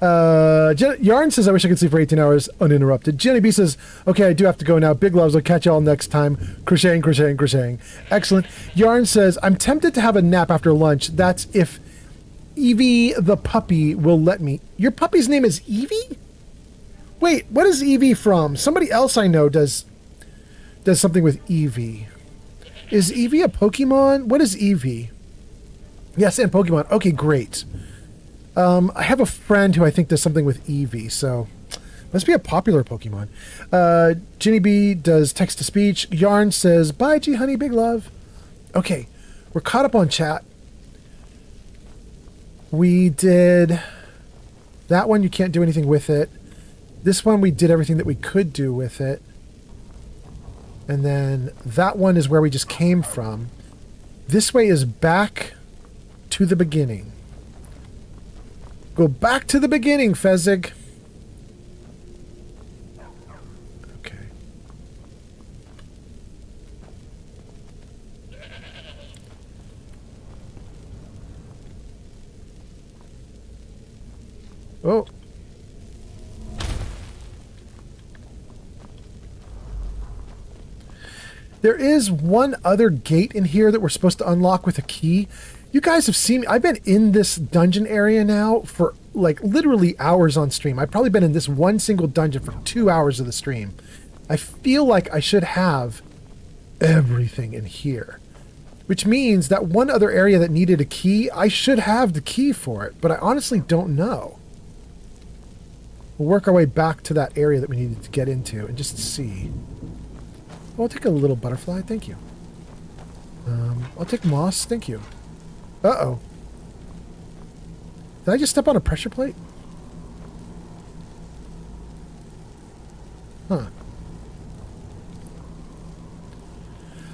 Yarn says, I wish I could sleep for 18 hours uninterrupted. Jenny B says, okay, I do have to go now. Big loves. I'll catch y'all next time. Crocheting, crocheting, crocheting. Excellent. Yarn says, I'm tempted to have a nap after lunch. That's if Evie the puppy will let me. Your puppy's name is Evie? Wait, what is Evie from? Somebody else I know does something with Evie. Is Evie a Pokemon? What is Evie? Yes, and Pokemon. Okay, great. I have a friend who I think does something with Eevee, so must be a popular Pokemon. Ginny B does text-to-speech. Yarn says, bye, G Honey, big love. Okay, we're caught up on chat. We did that one, you can't do anything with it. This one, we did everything that we could do with it. And then that one is where we just came from. This way is back to the beginning. Go back to the beginning, Fezzik. There is one other gate in here that we're supposed to unlock with a key. You guys have seen me. I've been in this dungeon area now for like literally hours on stream. I've probably been in this one single dungeon for 2 hours of the stream. I feel like I should have everything in here, which means that one other area that needed a key, I should have the key for it, but I honestly don't know. We'll work our way back to that area that we needed to get into and just see. Well, I'll take a little butterfly, thank you. I'll take moss, thank you. Uh-oh. Did I just step on a pressure plate? Huh.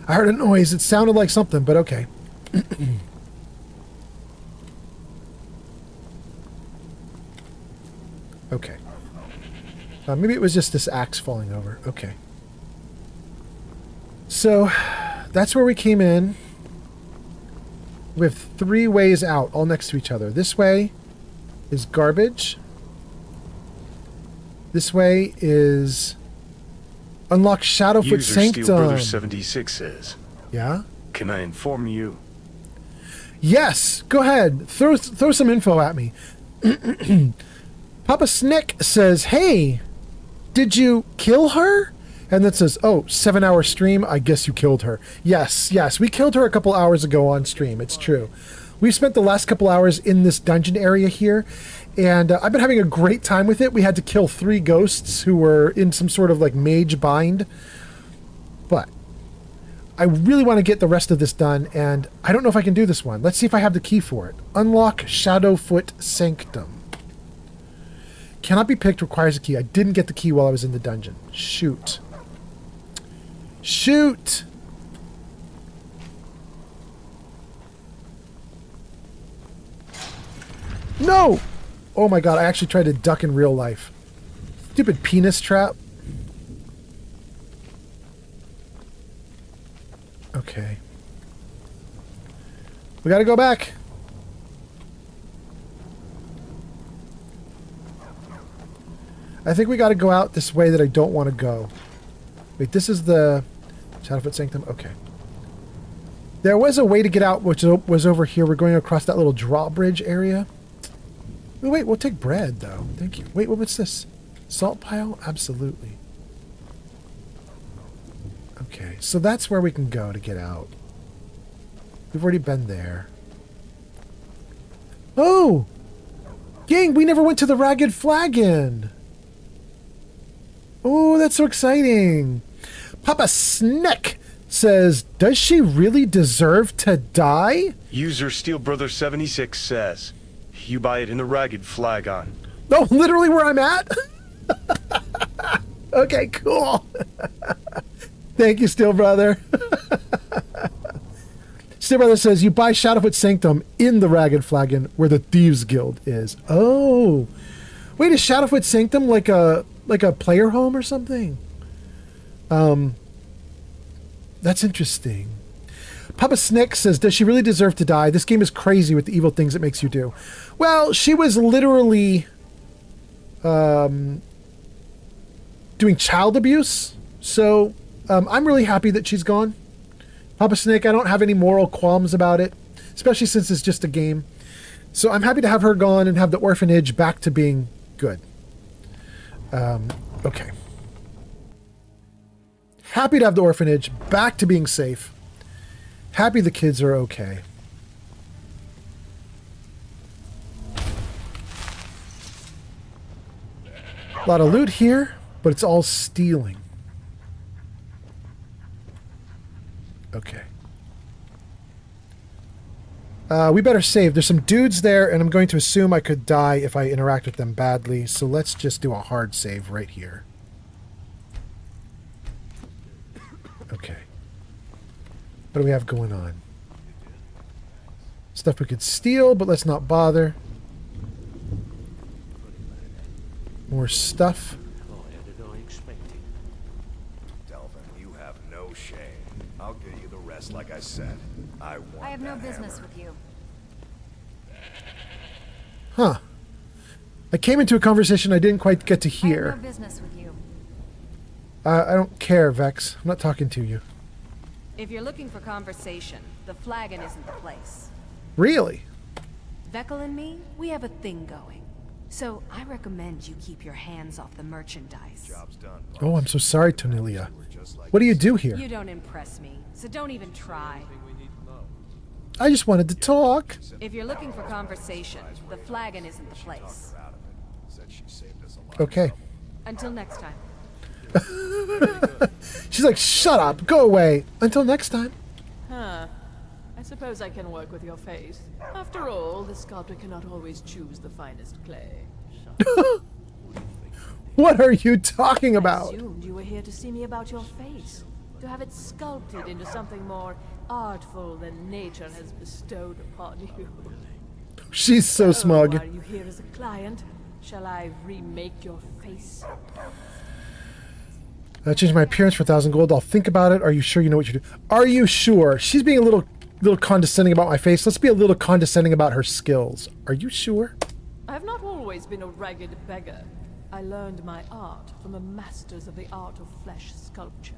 I heard a noise. It sounded like something, but okay. Okay. Maybe it was just this axe falling over. Okay. So, that's where we came in. We have 3 ways out, all next to each other. This way is garbage. This way is unlock Shadowfoot User Sanctum. Steel Brother 76 says. Yeah? Can I inform you? Yes, go ahead. Throw some info at me. Papa Snick says, hey, did you kill her? And then says, oh, 7-hour stream, I guess you killed her. Yes, we killed her a couple hours ago on stream. It's true. We've spent the last couple hours in this dungeon area here, and I've been having a great time with it. We had to kill 3 ghosts who were in some sort of like mage bind. But I really want to get the rest of this done, and I don't know if I can do this one. Let's see if I have the key for it. Unlock Shadowfoot Sanctum. Cannot be picked, requires a key. I didn't get the key while I was in the dungeon. Shoot. Shoot! No! Oh my god, I actually tried to duck in real life. Stupid penis trap. Okay. We gotta go back. I think we gotta go out this way that I don't want to go. Wait, this is the Shadowfoot Sanctum? Okay. There was a way to get out, which was over here. We're going across that little drawbridge area. Wait, we'll take bread, though. Thank you. Wait, what's this? Salt pile? Absolutely. Okay, so that's where we can go to get out. We've already been there. Oh! Gang, we never went to the Ragged Flagon! Oh, that's so exciting! Papa Snick says, does she really deserve to die? User Steel Brother 76 says, you buy it in the Ragged Flagon. No, literally where I'm at? Okay, cool. Thank you, Steel Brother. Steel Brother says, you buy Shadowfoot Sanctum in the Ragged Flagon where the Thieves Guild is. Oh. Wait, is Shadowfoot Sanctum like a player home or something? That's interesting. Papa Snick says, does she really deserve to die? This game is crazy with the evil things it makes you do. Well, she was literally doing child abuse. So I'm really happy that she's gone. Papa Snick, I don't have any moral qualms about it, especially since it's just a game. So I'm happy to have her gone and have the orphanage back to being good. Okay. Happy to have the orphanage back to being safe. Happy the kids are okay. A lot of loot here, but it's all stealing. Okay. We better save. There's some dudes there, and I'm going to assume I could die if I interact with them badly, so let's just do a hard save right here. Okay. What do we have going on? Stuff we could steal, but let's not bother. More stuff. Delvin, you have no shame. I'll get you the rest like I said. I have no that business hammer. with you. Huh. I came into a conversation I didn't quite get to I hear. have no business with you. I don't care, Vex. I'm not talking to you. If you're looking for conversation, the flagon isn't the place. Really? Vekel and me, we have a thing going. So I recommend you keep your hands off the merchandise. Job's done. Oh, I'm so sorry, Tonilia. What do you do here? You don't impress me, so don't even try. I just wanted to talk. If you're looking for conversation, the flagon isn't the place. Okay. Until next time. She's like, shut up, go away. Until next time. Huh. I suppose I can work with your face. After all, the sculptor cannot always choose the finest clay. What are you talking about? I assumed you were here to see me about your face. To have it sculpted into something more artful than nature has bestowed upon you. She's so smug. Are you here as a client? Shall I remake your face? I changed my appearance for 1,000 gold. I'll think about it. Are you sure you know what you do? Are you sure? She's being a little condescending about my face. Let's be a little condescending about her skills. Are you sure? I've not always been a ragged beggar. I learned my art from the masters of the art of flesh sculpture.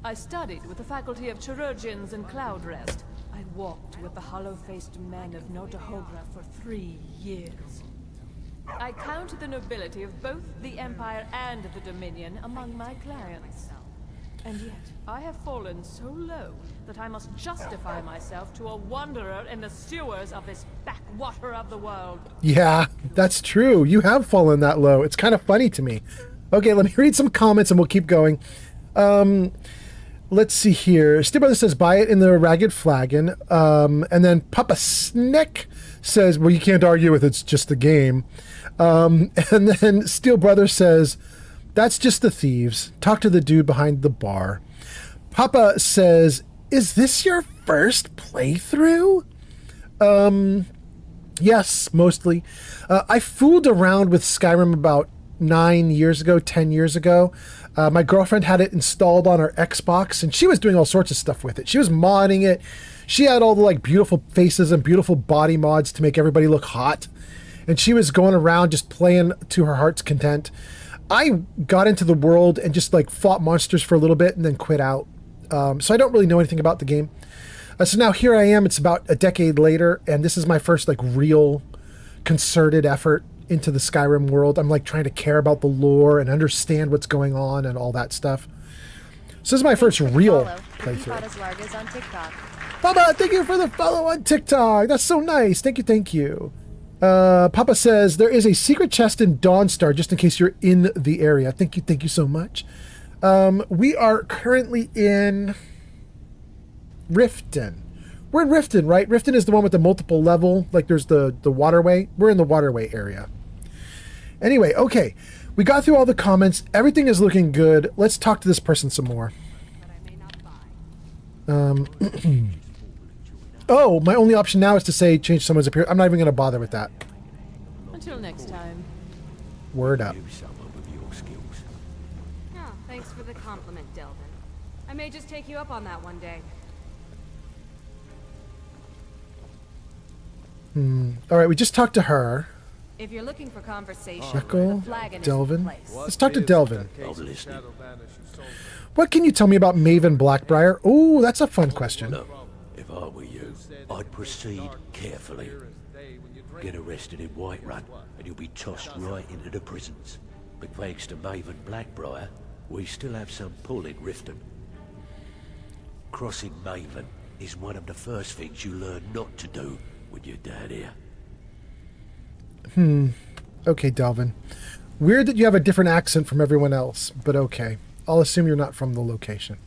I studied with the faculty of chirurgeons and cloud rest. I walked with the hollow-faced men of Notahogra for 3 years. I counted the nobility of both the Empire and the Dominion among my clients. And yet, I have fallen so low that I must justify myself to a wanderer in the sewers of this backwater of the world. Yeah, that's true. You have fallen that low. It's kind of funny to me. Okay, let me read some comments and we'll keep going. Let's see here. Steve Brother says, buy it in the ragged flagon. And then Papa Snick says, well, you can't argue with it's just the game. And then Steel Brother says, that's just the thieves. Talk to the dude behind the bar. Papa says, is this your first playthrough? Yes, mostly. I fooled around with Skyrim about 9 years ago, 10 years ago. My girlfriend had it installed on her Xbox and she was doing all sorts of stuff with it. She was modding it. She had all the like beautiful faces and beautiful body mods to make everybody look hot. And she was going around just playing to her heart's content. I got into the world and just like fought monsters for a little bit and then quit out. So I don't really know anything about the game. So now here I am. It's about a decade later, and this is my first like real concerted effort into the Skyrim world. I'm like trying to care about the lore and understand what's going on and all that stuff. So this is my first real playthrough. On TikTok. Baba, thank you for the follow on TikTok. That's so nice. Thank you, thank you. Papa says there is a secret chest in Dawnstar just in case you're in the area. Thank you so much. We are currently in Riften. We're in Riften, right? Riften is the one with the multiple level, like there's the waterway. We're in the waterway area. Anyway, okay. We got through all the comments. Everything is looking good. Let's talk to this person some more. Oh, my only option now is to say change someone's appearance. I'm not even going to bother with that. Until next time. Word up. Oh, thanks for the compliment, Delvin. I may just take you up on that one day. All right, we just talked to her. If you're looking for conversation, Jekyll, the flagon Delvin. is the place. Let's talk to Delvin. I'm listening. What can you tell me about Maven Blackbriar? Oh, that's a fun question. Look, if I were you, I'd proceed carefully. Get arrested in Whiterun, and you'll be tossed right into the prisons. But thanks to Maven Blackbriar, we still have some pull in Riften. Crossing Maven is one of the first things you learn not to do when you're down here. Okay, Delvin. Weird that you have a different accent from everyone else, but okay. I'll assume you're not from the location.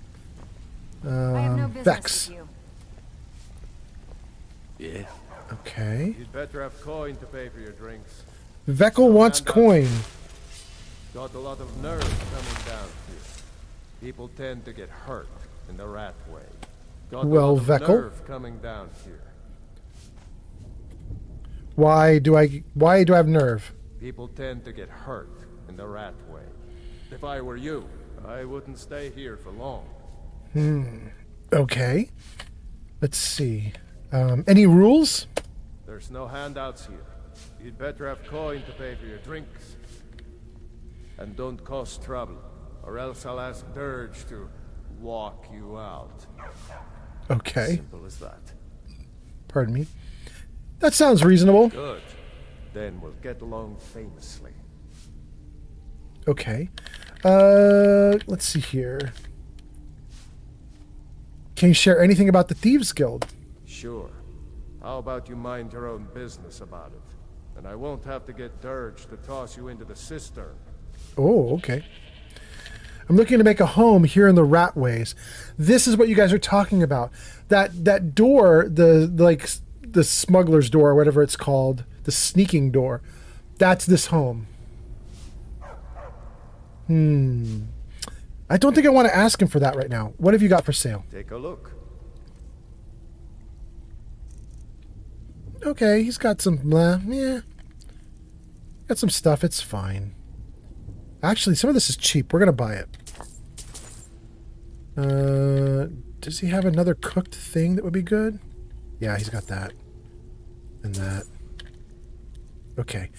I have no business Vex. with you. Yeah. Okay. You'd better have coin to pay for your drinks. Vekel wants coin. Got a lot of nerves coming down here. People tend to get hurt in the rat way. Got Well, a lot of Vekel? nerve coming down here. Why do I have nerve? People tend to get hurt in the rat way. If I were you, I wouldn't stay here for long. Okay. Let's see. Any rules? There's no handouts here. You'd better have coin to pay for your drinks. And don't cause trouble, or else I'll ask Dirge to walk you out. Okay. Simple as that. Pardon me. That sounds reasonable. Good. Then we'll get along famously. Okay. Let's see here. Can you share anything about the Thieves Guild? Sure. How about you mind your own business about it? And I won't have to get Dirge to toss you into the cistern. Oh, okay. I'm looking to make a home here in the Ratways. This is what you guys are talking about. That door, the smuggler's door, or whatever it's called, the sneaking door. That's this home. I don't think I want to ask him for that right now. What have you got for sale? Take a look. Okay, he's got some got some stuff. It's fine. Actually, some of this is cheap. We're gonna buy it. Does he have another cooked thing that would be good? Yeah, he's got that. And that. Okay.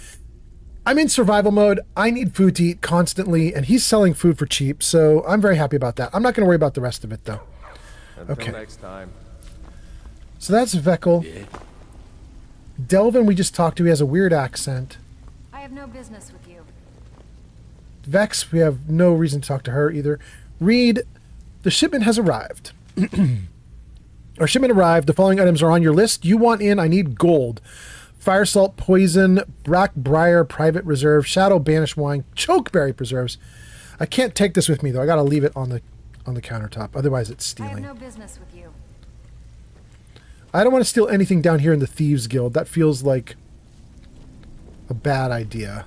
I'm in survival mode. I need food to eat constantly, and he's selling food for cheap, so I'm very happy about that. I'm not going to worry about the rest of it, though. Until next time. So that's Veckel. Yeah. Delvin we just talked to. He has a weird accent. I have no business with you. Vex, we have no reason to talk to her either. Reed, the shipment has arrived. Our shipment arrived. The following items are on your list. You want in, I need gold. Fire salt, poison, blackbriar, private reserve, shadow banished wine, chokeberry preserves. I can't take this with me though. I gotta leave it on the countertop. Otherwise it's stealing. I have no business with you. I don't want to steal anything down here in the Thieves Guild. That feels like a bad idea.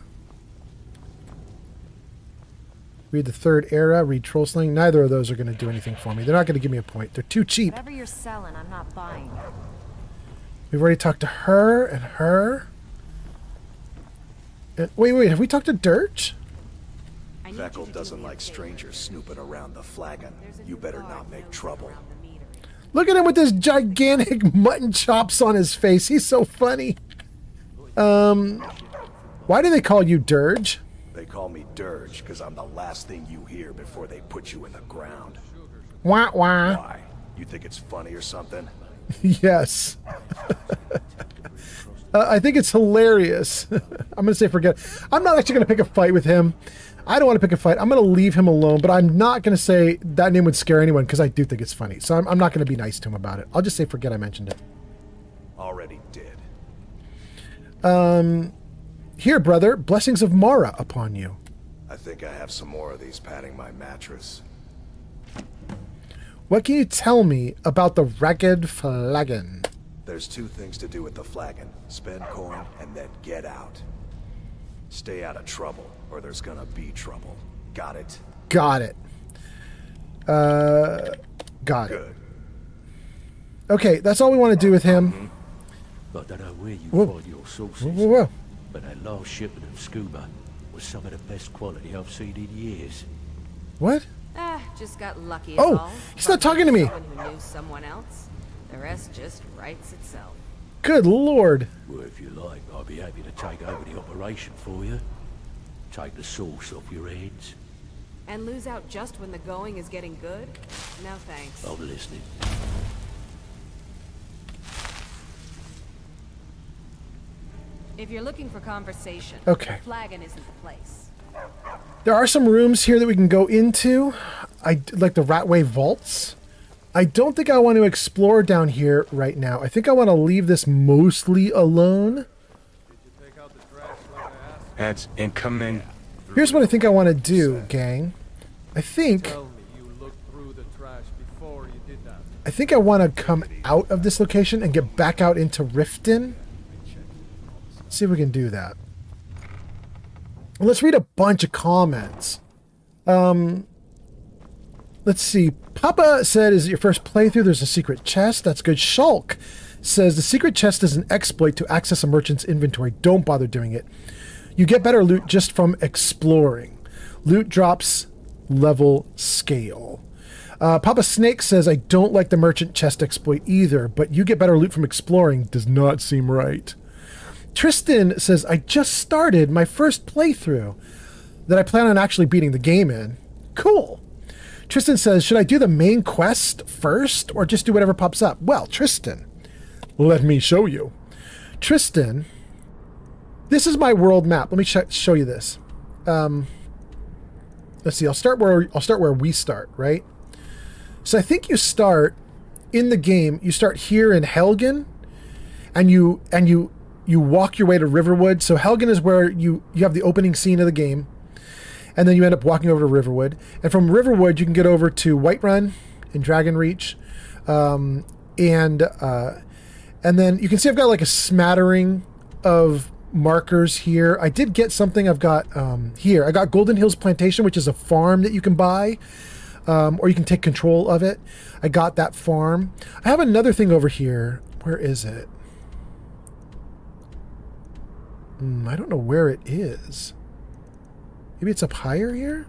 Read the Third Era, read Troll Slaying. Neither of those are going to do anything for me. They're not going to give me a point. They're too cheap. Whatever you're selling, I'm not buying. We've already talked to her and her. And, wait, have we talked to Dirge? Veckel doesn't like strangers snooping around the flagon. You better not make trouble. Look at him with his gigantic mutton chops on his face. He's so funny. Why do they call you Dirge? They call me Dirge because I'm the last thing you hear before they put you in the ground. Wah wah. Why? You think it's funny or something? Yes. I think it's hilarious. I'm going to say forget. I'm not actually going to pick a fight with him. I don't want to pick a fight. I'm going to leave him alone, but I'm not going to say that name would scare anyone because I do think it's funny. So I'm not going to be nice to him about it. I'll just say forget I mentioned it. Already did. Here, brother, blessings of Mara upon you. I think I have some more of these padding my mattress. What can you tell me about the ragged flagon? There's two things to do with the flagon. Spend coin and then get out. Stay out of trouble, or there's gonna be trouble. Got it? Got it. Got it. Okay, that's all we want to do with him. I don't know where you find your sources, but that last shipment of scuba was some of the best quality I've seen in years. What? Just got lucky. Oh, he's not talking to me. Someone who knew someone else. The rest just writes itself. Good lord. Well, if you like, I'll be happy to take over the operation for you. Take the sauce off your hands. And lose out just when the going is getting good? No thanks. I'm listening. If you're looking for conversation, okay. Flagon isn't the place. There are some rooms here that we can go into. I like the Ratway vaults. I don't think I want to explore down here right now. I think I want to leave this mostly alone. Heads incoming. Here's what I think I want to do, gang. I think I want to come out of this location and get back out into Riften. See if we can do that. Let's read a bunch of comments. Let's see. Papa said, is it your first playthrough? There's a secret chest. That's good. Shulk says, the secret chest is an exploit to access a merchant's inventory. Don't bother doing it. You get better loot just from exploring. Loot drops level scale. Papa Snake says, I don't like the merchant chest exploit either, but you get better loot from exploring. Does not seem right. Tristan says, I just started my first playthrough that I plan on actually beating the game in. Cool. Tristan says, should I do the main quest first or just do whatever pops up? Well, Tristan, let me show you. Tristan, this is my world map. Let me show you this. Let's see. I'll start where we start, right? So I think you start in the game. You start here in Helgen, and you walk your way to Riverwood. So Helgen is where you have the opening scene of the game, and then you end up walking over to Riverwood. And from Riverwood, you can get over to Whiterun and Dragonreach, and then you can see I've got like a smattering of markers here. I did get something. I've got here. I got Golden Hills Plantation, which is a farm that you can buy, or you can take control of it. I got that farm. I have another thing over here. Where is it? I don't know where it is. Maybe it's up higher here?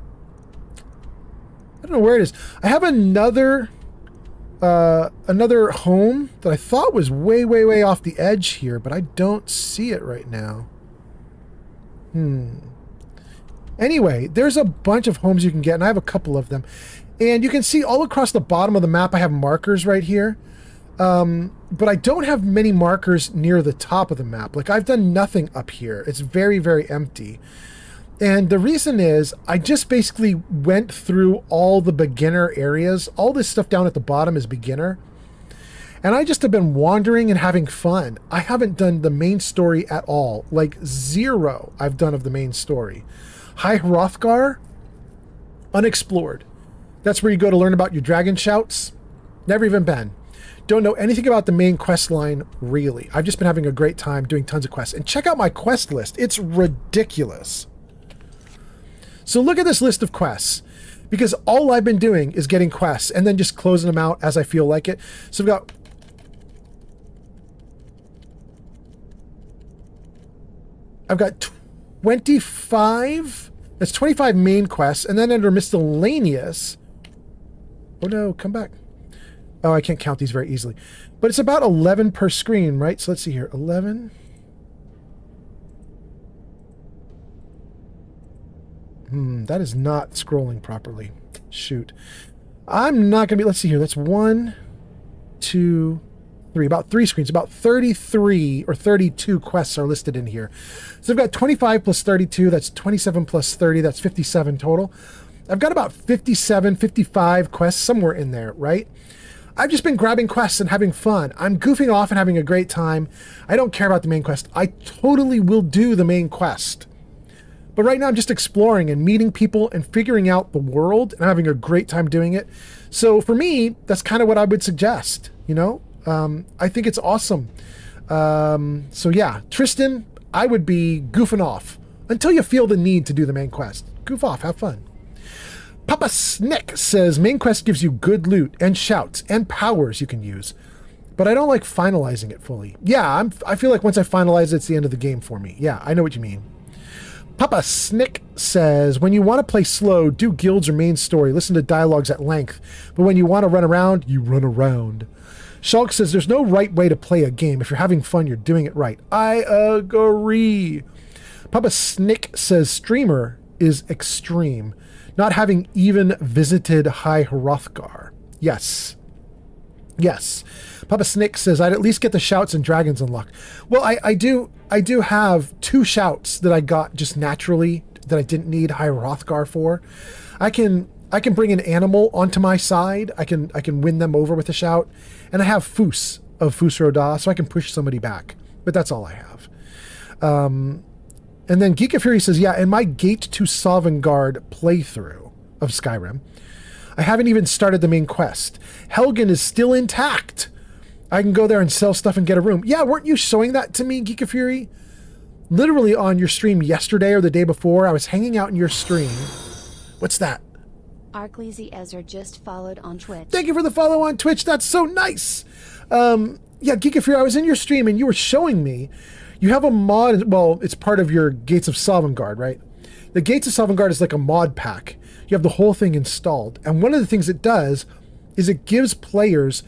I don't know where it is. I have another home that I thought was way, way, way off the edge here, but I don't see it right now. Anyway, there's a bunch of homes you can get, and I have a couple of them. And you can see all across the bottom of the map, I have markers right here. But I don't have many markers near the top of the map. Like, I've done nothing up here. It's very, very empty. And the reason is I just basically went through all the beginner areas. All this stuff down at the bottom is beginner. And I just have been wandering and having fun. I haven't done the main story at all. Like, zero I've done of the main story. High Hrothgar, unexplored. That's where you go to learn about your dragon shouts. Never even been. Don't know anything about the main quest line, really. I've just been having a great time doing tons of quests. And check out my quest list. It's ridiculous. So look at this list of quests, because all I've been doing is getting quests and then just closing them out as I feel like it. So I've got 25, that's 25 main quests, and then under miscellaneous, oh no, come back. Oh, I can't count these very easily. But it's about 11 per screen, right? So let's see here, 11. That is not scrolling properly. Shoot. I'm not going to be... Let's see here. That's 1, 2, 3. About 3 screens. About 33 or 32 quests are listed in here. So I've got 25 plus 32. That's 27 plus 30. That's 57 total. I've got about 57, 55 quests somewhere in there, right? I've just been grabbing quests and having fun. I'm goofing off and having a great time. I don't care about the main quest. I totally will do the main quest. But right now I'm just exploring and meeting people and figuring out the world and having a great time doing it. So for me, that's kind of what I would suggest, you know? I think it's awesome. So yeah, Tristan, I would be goofing off until you feel the need to do the main quest. Goof off, have fun. Papa Snick says, main quest gives you good loot and shouts and powers you can use, but I don't like finalizing it fully. Yeah, I feel like once I finalize it, it's the end of the game for me. Yeah, I know what you mean. Papa Snick says, when you want to play slow, do guilds or main story, listen to dialogues at length, but when you want to run around, you run around. Shulk says, there's no right way to play a game. If you're having fun, you're doing it right. I agree. Papa Snick says, streamer is extreme, not having even visited High Hrothgar. Yes. Yes. Papa Snick says, I'd at least get the shouts and dragons unlocked. Well, I do have 2 shouts that I got just naturally that I didn't need High Hrothgar for. I can bring an animal onto my side. I can win them over with a shout. And I have Foos of Fus Roda, so I can push somebody back. But that's all I have. And then Geek of Fury says, yeah, in my Gate to Sovngarde playthrough of Skyrim, I haven't even started the main quest. Helgen is still intact. I can go there and sell stuff and get a room. Yeah, weren't you showing that to me, Geek of Fury? Literally on your stream yesterday or the day before, I was hanging out in your stream. What's that? Arcleasy Ezra just followed on Twitch. Thank you for the follow on Twitch. That's so nice. Yeah, Geek of Fury, I was in your stream and you were showing me. You have a mod, well, it's part of your Gates of Sovngarde, right? The Gates of Sovngarde is like a mod pack. You have the whole thing installed. And one of the things it does is it gives players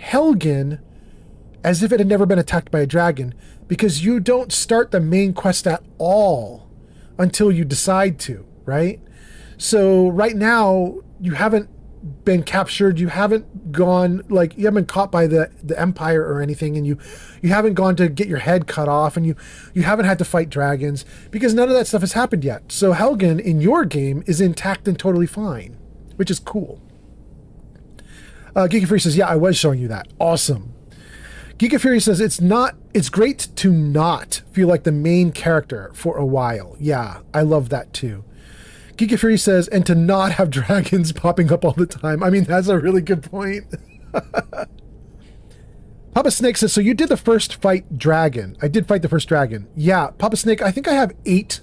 Helgen as if it had never been attacked by a dragon, because you don't start the main quest at all until you decide to, right? So right now, you haven't been captured. You haven't gone, like, you haven't been caught by the Empire or anything, and you haven't gone to get your head cut off, and you haven't had to fight dragons, because none of that stuff has happened yet. So Helgen in your game is intact and totally fine, which is cool. Geeky Fury says, yeah, I was showing you that. Awesome. Geeky Fury says, it's great to not feel like the main character for a while. Yeah, I love that too. Geeky Fury says, and to not have dragons popping up all the time. I mean, that's a really good point. Papa Snake says, so you did the first fight dragon. I did fight the first dragon. Yeah, Papa Snake, I think I have 8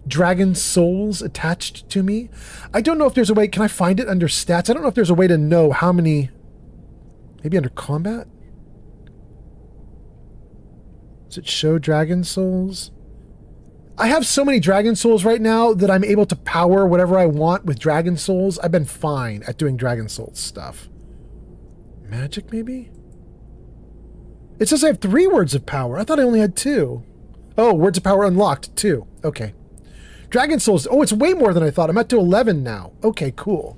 dragon souls attached to me. I don't know if there's a way, can I find it under stats? I don't know if there's a way to know how many, maybe under combat? Does it show dragon souls? I have so many dragon souls right now that I'm able to power whatever I want with dragon souls. I've been fine at doing dragon souls stuff. Magic, maybe? It says I have 3 words of power. I thought I only had 2. Oh, words of power unlocked, 2. Okay. Dragon souls. Oh, it's way more than I thought. I'm up to 11 now. Okay, cool.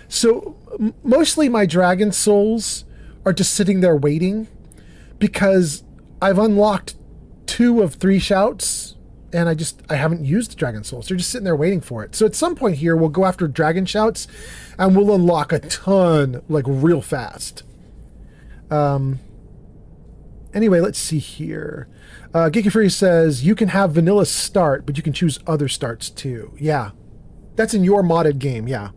So mostly my dragon souls are just sitting there waiting because I've unlocked 2 of 3 shouts, and I haven't used the dragon souls. They're just sitting there waiting for it. So at some point here, we'll go after dragon shouts, and we'll unlock a ton, like, real fast. Anyway, let's see here. Geeky Fury says, you can have vanilla start, but you can choose other starts too. Yeah. That's in your modded game, yeah.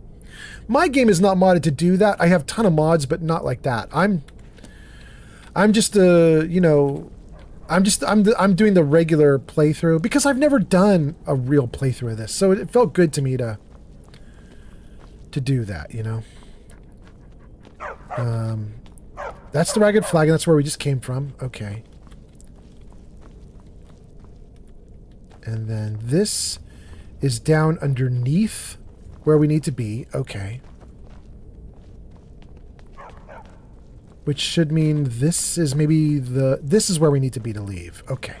My game is not modded to do that. I have a ton of mods, but not like that. I'm just you know, I'm doing the regular playthrough because I've never done a real playthrough of this. So it felt good to me to do that, you know. That's the Ragged Flag, and that's where we just came from. Okay. And then this is down underneath where we need to be. Okay. Which should mean this is maybe this is where we need to be to leave. Okay.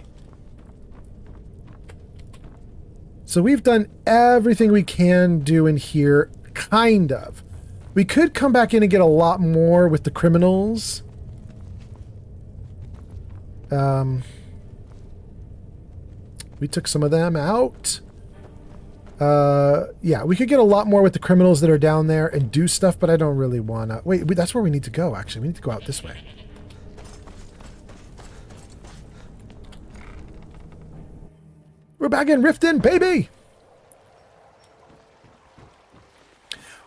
So we've done everything we can do in here, kind of. We could come back in and get a lot more with the criminals. We took some of them out. Yeah, we could get a lot more with the criminals that are down there and do stuff, but I don't really want to. Wait, that's where we need to go, actually. We need to go out this way. We're back in Riften, baby!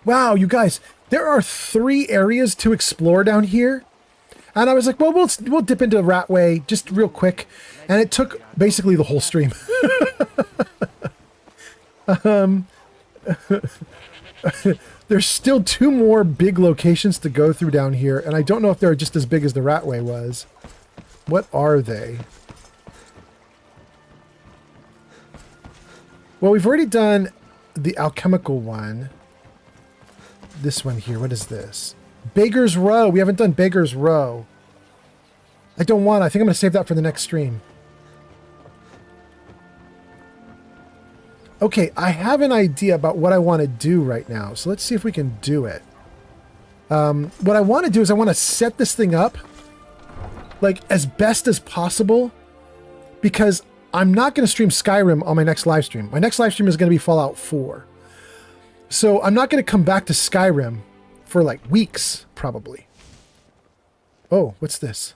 Wow, you guys, there are 3 areas to explore down here. And I was like, well, we'll dip into Ratway just real quick. And it took basically the whole stream. There's still 2 more big locations to go through down here, and I don't know if they're just as big as the Ratway was. What are they? Well, we've already done the alchemical one. This one here, what is this? Beggar's Row. We haven't done Beggar's Row. I don't want. I think I'm going to save that for the next stream. Okay, I have an idea about what I want to do right now. So let's see if we can do it. What I want to do is I want to set this thing up like as best as possible because I'm not going to stream Skyrim on my next live stream. My next live stream is going to be Fallout 4. So I'm not going to come back to Skyrim for like weeks, probably. Oh, what's this?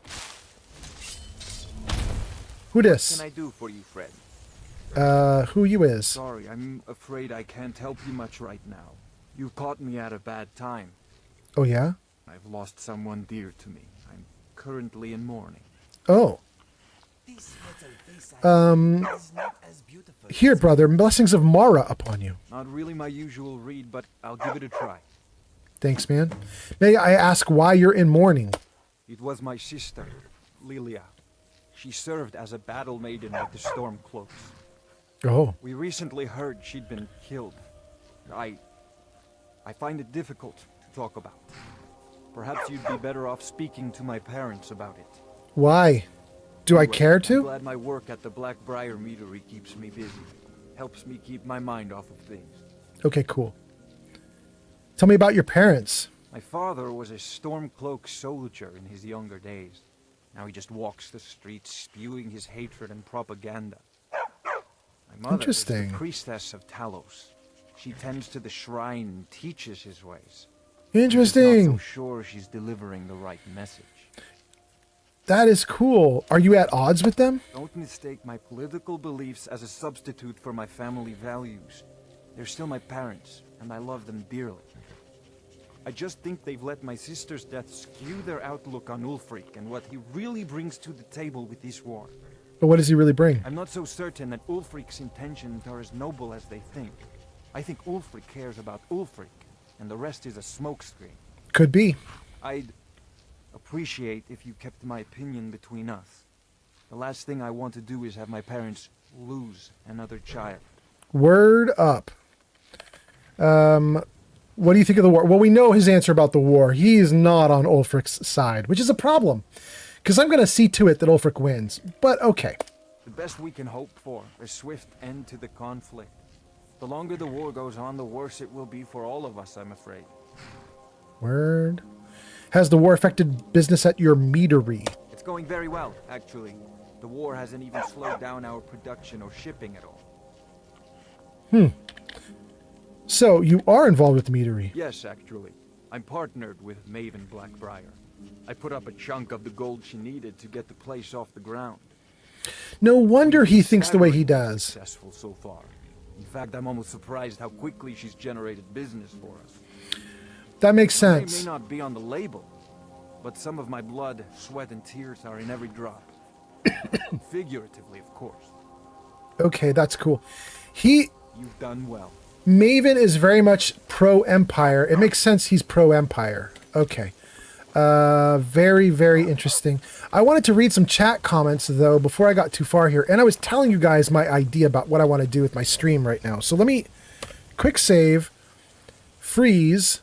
Who this? What can I do for you, friend? Who you is? Sorry, I'm afraid I can't help you much right now. You caught me at a bad time. Oh, yeah? I've lost someone dear to me. I'm currently in mourning. Oh. Here, brother, blessings of Mara upon you. Not really my usual read, but I'll give it a try. Thanks, man. May I ask why you're in mourning? It was my sister, Lilia. She served as a battle maiden with the Stormcloaks. Oh. We recently heard she'd been killed. I find it difficult to talk about. Perhaps you'd be better off speaking to my parents about it. Why? Do I care I'm to? glad my work at the Blackbriar Meadery keeps me busy. Helps me keep my mind off of things. Okay, cool. Tell me about your parents. My father was a Stormcloak soldier in his younger days. Now he just walks the streets spewing his hatred and propaganda. My mother is the priestess of Talos. She tends to the shrine and teaches his ways. Interesting. I'm not so sure she's delivering the right message. That is cool. Are you at odds with them? Don't mistake my political beliefs as a substitute for my family values. They're still my parents, and I love them dearly. I just think they've let my sister's death skew their outlook on Ulfric and what he really brings to the table with this war. But what does he really bring? I'm not so certain that Ulfric's intentions are as noble as they think. I think Ulfric cares about Ulfric, and the rest is a smokescreen. Could be. I'd appreciate if you kept my opinion between us. The last thing I want to do is have my parents lose another child. Word up. What do you think of the war? Well, we know his answer about the war. He is not on Ulfric's side, which is a problem. Because I'm going to see to it that Ulfric wins. But okay. The best we can hope for is a swift end to the conflict. The longer the war goes on, the worse it will be for all of us, I'm afraid. Word. Has the war affected business at your meadery? It's going very well, actually. The war hasn't even slowed down our production or shipping at all. So, you are involved with the meadery? Yes, actually. I'm partnered with Maven Blackbriar. I put up a chunk of the gold she needed to get the place off the ground. No wonder he thinks the way he does. Successful so far. In fact, I'm almost surprised how quickly she's generated business for us. That makes sense. It may not be on the label, but some of my blood, sweat, and tears are in every drop. Figuratively, of course. Okay, that's cool. You've done well. Maven is very much pro-Empire. It makes sense he's pro-Empire. Okay. Very, very interesting. I wanted to read some chat comments, though, before I got too far here. And I was telling you guys my idea about what I want to do with my stream right now. So let me quick save, freeze.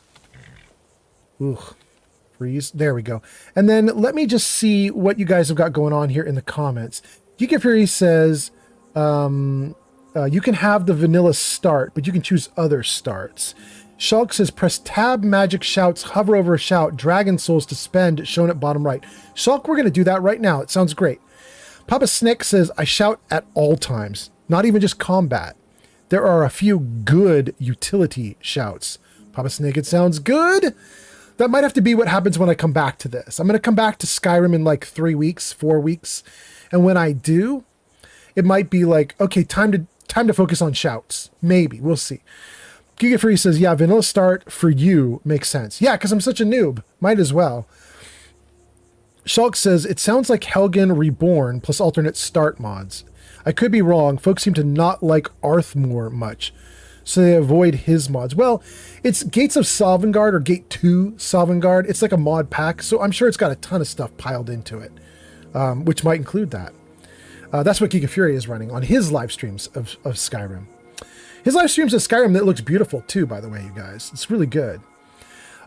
Freeze. There we go. And then let me just see what you guys have got going on here in the comments. Geek Fury says, you can have the vanilla start, but you can choose other starts. Shulk says, press tab, magic shouts, hover over a shout, dragon souls to spend, shown at bottom right. Shulk, we're going to do that right now. It sounds great. Papa Snick says, I shout at all times, not even just combat. There are a few good utility shouts. Papa Snick, it sounds good. That might have to be what happens when I come back to this. I'm going to come back to Skyrim in like 3 weeks, 4 weeks. And when I do, it might be like, okay, time to focus on shouts. Maybe. We'll see. Giga Free says, yeah, vanilla start for you makes sense. Yeah, because I'm such a noob. Might as well. Shulk says, it sounds like Helgen Reborn plus alternate start mods. I could be wrong. Folks seem to not like Arthmore much, so they avoid his mods. Well, it's Gates of Sovngarde or Gate 2 Sovngarde. It's like a mod pack, so I'm sure it's got a ton of stuff piled into it, which might include that. That's what Giga Fury is running on his live streams of Skyrim. His live streams of Skyrim, that looks beautiful too, by the way, you guys. It's really good.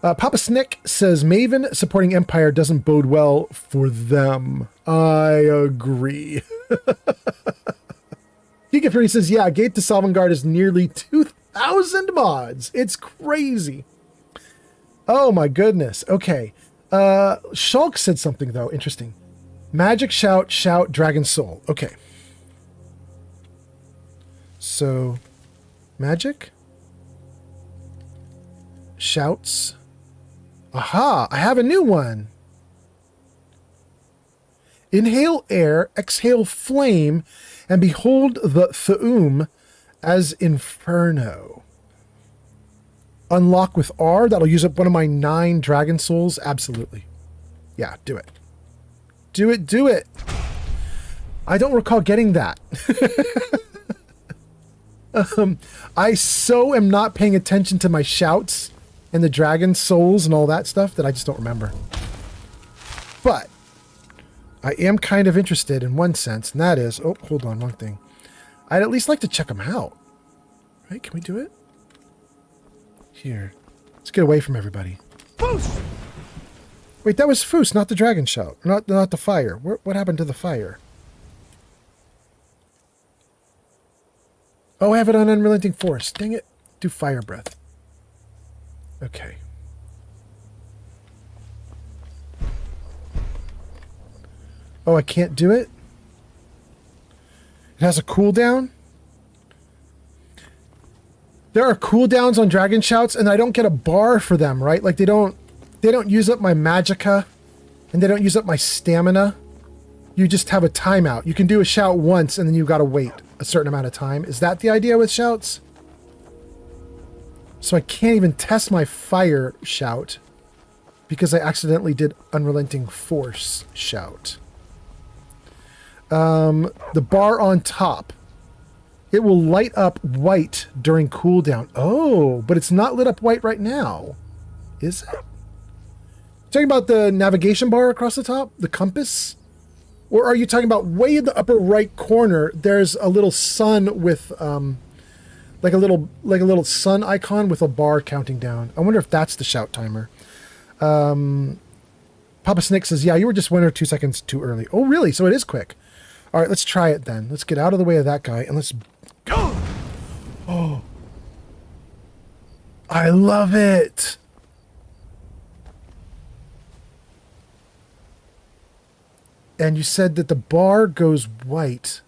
Papa Snick says, Maven supporting Empire doesn't bode well for them. I agree. Giga Fury says, yeah, Gate to Sovngarde is nearly 2,000 mods. It's crazy. Oh my goodness. Okay. Shulk said something, though, interesting. Magic, shout, dragon soul. Okay. So, magic, shouts. Aha, I have a new one. Inhale air, exhale flame, and behold the Thu'um as inferno. Unlock with R. That'll use up one of my 9 dragon souls. Absolutely. Yeah, do it. Do it, do it. I don't recall getting that. I so am not paying attention to my shouts and the dragon souls and all that stuff that I just don't remember. But I am kind of interested in one sense, and that is, oh, hold on, wrong thing. I'd at least like to check them out. Right, can we do it? Here. Let's get away from everybody. Foos! Wait, that was Foos, not the dragon shout. Not the fire. What happened to the fire? Oh, I have it on Unrelenting Force. Dang it. Do fire breath. Okay. Oh, I can't do it? It has a cooldown? There are cooldowns on Dragon Shouts, and I don't get a bar for them, right? Like, they don't use up my magicka, and they don't use up my stamina. You just have a timeout. You can do a shout once, and then you gotta wait a certain amount of time. Is that the idea with shouts? So I can't even test my fire shout because I accidentally did Unrelenting Force shout. The bar on top. It will light up white during cooldown. Oh, but it's not lit up white right now. Is it? Talking about the navigation bar across the top? The compass? Or are you talking about way in the upper right corner, there's a little sun with, like a little sun icon with a bar counting down. I wonder if that's the shout timer. Papa Snick says, yeah, you were just 1 or 2 seconds too early. Oh, really? So it is quick. All right, let's try it then. Let's get out of the way of that guy and let's go. Oh, I love it. And you said that the bar goes white.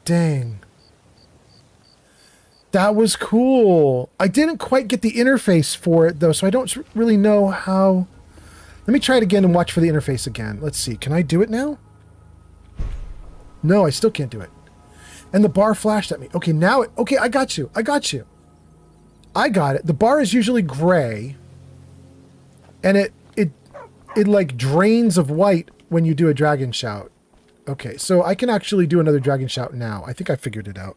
Dang. That was cool. I didn't quite get the interface for it, though, so I don't really know how... Let me try it again and watch for the interface again. Let's see. Can I do it now? No, I still can't do it. And the bar flashed at me. Okay, now it... Okay, I got you. I got you. I got it. The bar is usually gray. And it like drains of white when you do a dragon shout. Okay, so I can actually do another dragon shout now. I think I figured it out.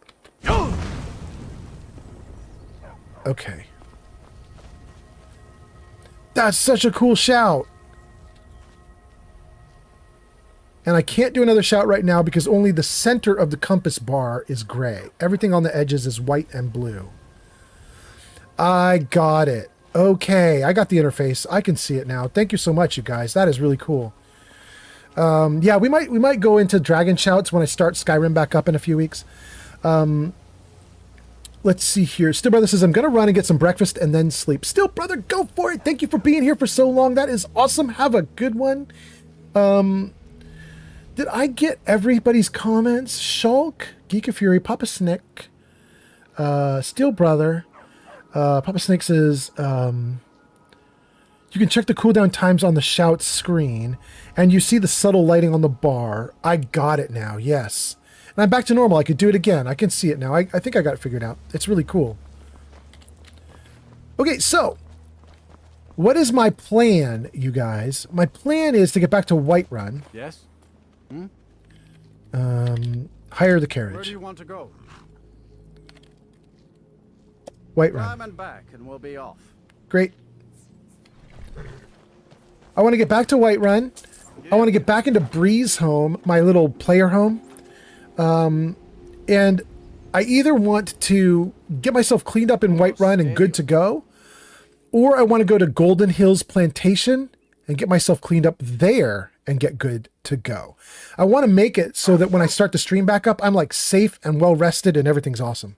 Okay. That's such a cool shout. And I can't do another shout right now because only the center of the compass bar is gray. Everything on the edges is white and blue. I got it. Okay, I got the interface. I can see it now. Thank you so much, you guys. That is really cool. Yeah, we might go into Dragon Shouts when I start Skyrim back up in a few weeks. Let's see here. Still Brother says, I'm going to run and get some breakfast and then sleep. Still Brother, go for it. Thank you for being here for so long. That is awesome. Have a good one. Did I get everybody's comments? Shulk, Geek of Fury, Papa Snick, Steel Brother. Papa Snake says, you can check the cooldown times on the shout screen, and you see the subtle lighting on the bar. I got it now, yes. And I'm back to normal. I could do it again. I can see it now. I think I got it figured out. It's really cool. Okay, so, what is my plan, you guys? My plan is to get back to Whiterun. Yes? Hire the carriage. Where do you want to go? Whiterun. Time and back, and we'll be off. Great. I want to get back to Whiterun. I want to get back into Breeze home, my little player home. And I either want to get myself cleaned up in Whiterun and good to go, or I want to go to Golden Hills Plantation and get myself cleaned up there and get good to go. I want to make it so that when I start the stream back up, I'm like safe and well rested and everything's awesome.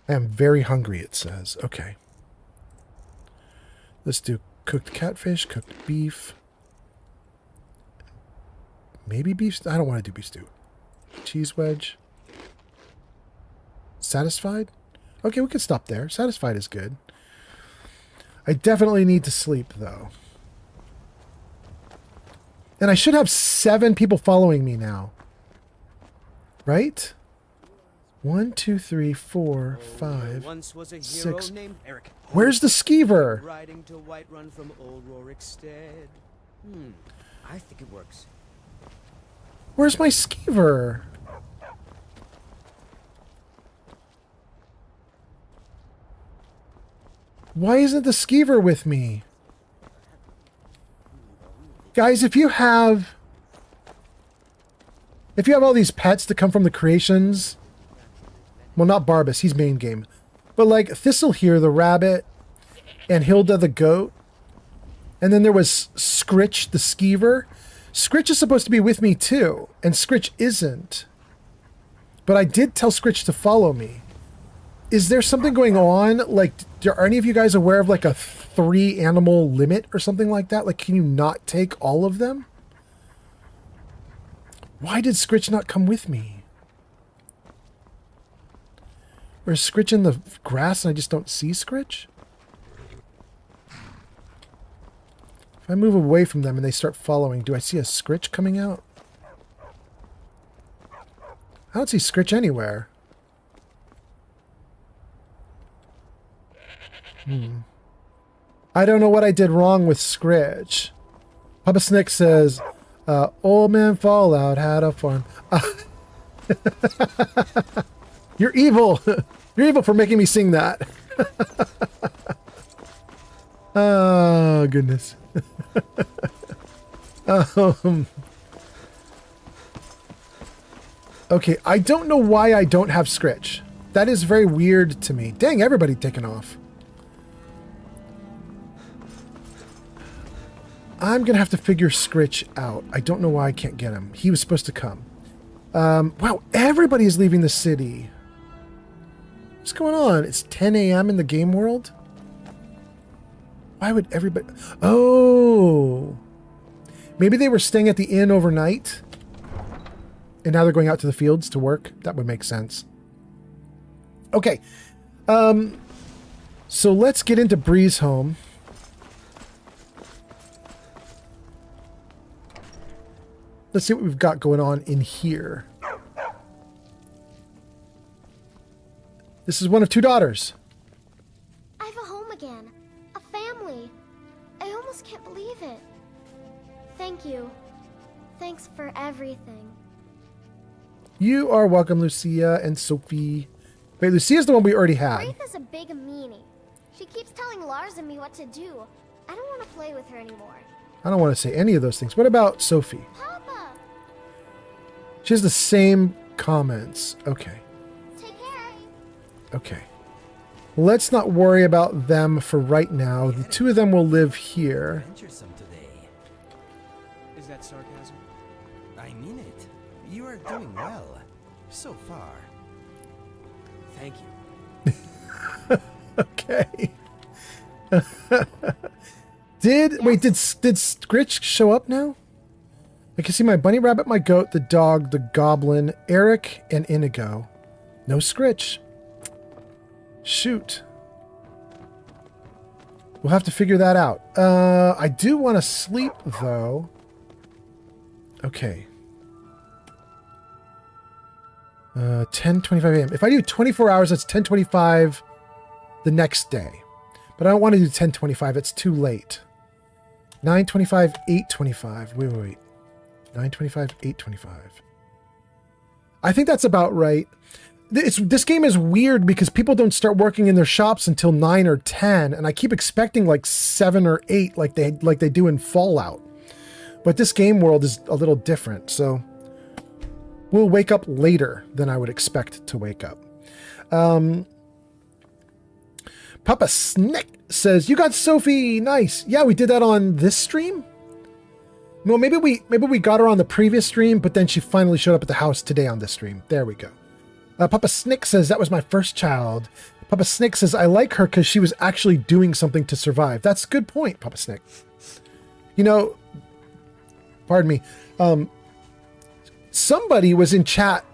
I am very hungry, it says. Okay. Let's do cooked catfish, cooked beef. Maybe beef. I don't want to do beef stew. Cheese wedge. Satisfied? Okay, we can stop there. Satisfied is good. I definitely need to sleep, though. And I should have 7 people following me now. Right? 1, 2, 3, 4, 5, 6. Where's the skeever? Riding to Whiterun from Old Rorikstead. I think it works. Where's my skeever? Why isn't the skeever with me? Guys, if you have all these pets that come from the creations, well, not Barbas, he's main game, but like Thistle here, the rabbit, and Hilda the goat, and then there was Scritch the skeever. Scritch is supposed to be with me too, and Scritch isn't. But I did tell Scritch to follow me. is there something going on? Like, are any of you guys aware of like a 3 animal limit or something like that? Like, can you not take all of them? Why did Scritch not come with me? Or is Scritch in the grass and I just don't see Scritch? If I move away from them and they start following, do I see a Scritch coming out? I don't see Scritch anywhere. I don't know what I did wrong with Scritch. Papa Snick says, old man Fallout had a farm. You're evil. You're evil for making me sing that. Oh, goodness. Okay, I don't know why I don't have Scritch. That is very weird to me. Dang, everybody taking off. I'm going to have to figure Scritch out. I don't know why I can't get him. He was supposed to come. Wow, everybody is leaving the city. What's going on? It's 10 a.m. in the game world? Why would everybody... Oh! Maybe they were staying at the inn overnight, and now they're going out to the fields to work. That would make sense. Okay. So let's get into Bree's home. Let's see what we've got going on in here. This is one of 2 daughters. I have a home again. A family. I almost can't believe it. Thank you. Thanks for everything. You are welcome, Lucia and Sophie. Wait, Lucia's the one we already had. Wraith is a big meanie. She keeps telling Lars and me what to do. I don't want to play with her anymore. I don't want to say any of those things. What about Sophie? Papa! She has the same comments. Okay. Take care. Okay. Let's not worry about them for right now. The 2 of them will live here. Adventuresome today. Is that sarcasm? I mean it. You are doing well. So far. Thank you. Okay. Did Scritch show up now? I can see my bunny rabbit, my goat, the dog, the goblin, Eric, and Inigo. No Scritch. Shoot. We'll have to figure that out. I do want to sleep, though. Okay. 10:25 a.m. If I do 24 hours, that's 10:25 the next day. But I don't want to do 10:25. It's too late. 9:25, 8:25. Wait. 9:25, 8:25. I think that's about right. This game is weird because people don't start working in their shops until 9 or 10, and I keep expecting like 7 or 8 like they do in Fallout. But this game world is a little different, so we'll wake up later than I would expect to wake up. Papa Snick says, "You got Sophie, nice." Yeah, we did that on this stream. No, maybe we got her on the previous stream, but then she finally showed up at the house today on this stream. There we go. Papa Snick says, "That was my first child." Papa Snick says, "I like her because she was actually doing something to survive." That's a good point, Papa Snick. You know, pardon me. Somebody was in chat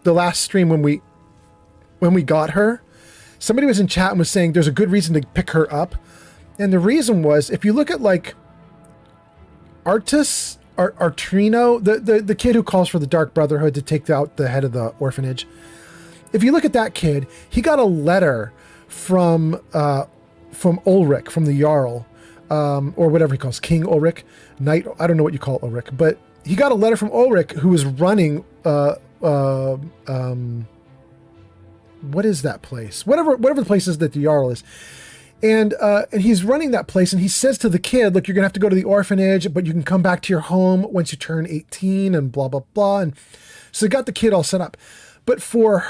the last stream when we got her. Somebody was in chat and was saying there's a good reason to pick her up. And the reason was, if you look at like Artrino, the kid who calls for the Dark Brotherhood to take out the head of the orphanage. If you look at that kid, he got a letter from Ulrich, from the Jarl, or whatever he calls King Ulrich, Knight. I don't know what you call Ulrich, but he got a letter from Ulrich, who was running what is that place? Whatever the place is that the Jarl is. And he's running that place, and he says to the kid, "Look, you're gonna have to go to the orphanage, but you can come back to your home once you turn 18," and blah blah blah. And so they got the kid all set up. But for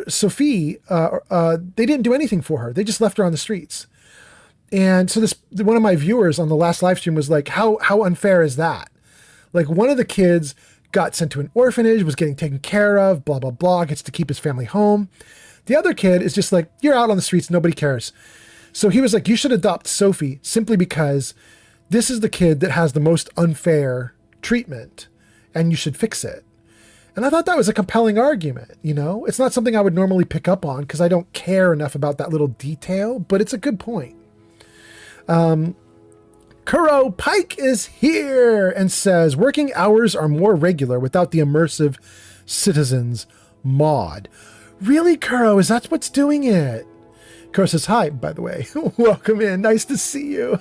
Sophie, they didn't do anything for her. They just left her on the streets. And so one of my viewers on the last live stream was like, "How unfair is that? Like, one of the kids got sent to an orphanage, was getting taken care of, blah blah blah, gets to keep his family home. The other kid is just like, you're out on the streets, nobody cares. So he was like, you should adopt Sophie simply because this is the kid that has the most unfair treatment and you should fix it. And I thought that was a compelling argument, you know? It's not something I would normally pick up on because I don't care enough about that little detail, but it's a good point. Kuro Pike is here and says, working hours are more regular without the immersive citizens mod. Really, Kuro? Is that what's doing it? Kuro says, hi, by the way. Welcome in. Nice to see you.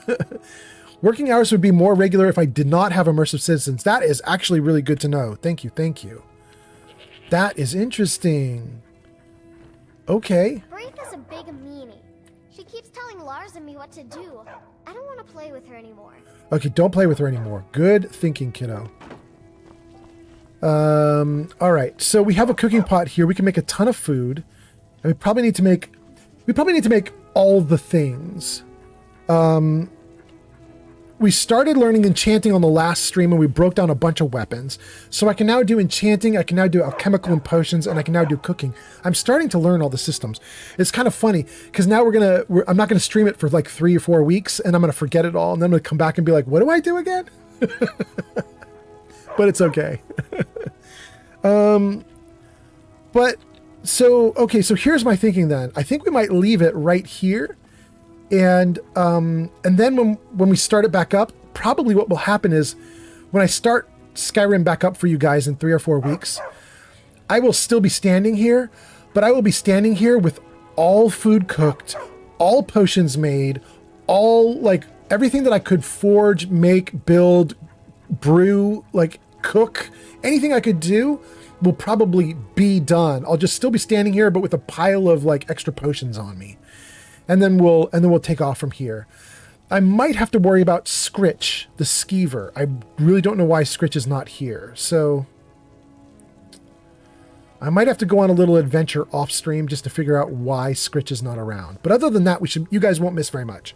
Working hours would be more regular if I did not have immersive citizens. That is actually really good to know. Thank you. Thank you. That is interesting. Okay. Braith is a big meanie. She keeps telling Lars and me what to do. I don't want to play with her anymore. Okay, don't play with her anymore. Good thinking, kiddo. All right. So we have a cooking pot here. We can make a ton of food. And we probably need to make all the things. We started learning enchanting on the last stream and we broke down a bunch of weapons. So I can now do enchanting, I can now do alchemical and potions, and I can now do cooking. I'm starting to learn all the systems. It's kind of funny because now I'm not gonna stream it for like 3 or 4 weeks and I'm gonna forget it all. And then I'm gonna come back and be like, what do I do again? But it's okay. So here's my thinking then. I think we might leave it right here. And then when we start it back up, probably what will happen is when I start Skyrim back up for you guys in 3 or 4 weeks, I will still be standing here, but I will be standing here with all food cooked, all potions made, all like everything that I could forge, make, build, brew, like cook, anything I could do will probably be done. I'll just still be standing here, but with a pile of like extra potions on me. And then we'll take off from here. I might have to worry about Scritch, the skeever. I really don't know why Scritch is not here. So I might have to go on a little adventure off stream just to figure out why Scritch is not around. But other than that, you guys won't miss very much.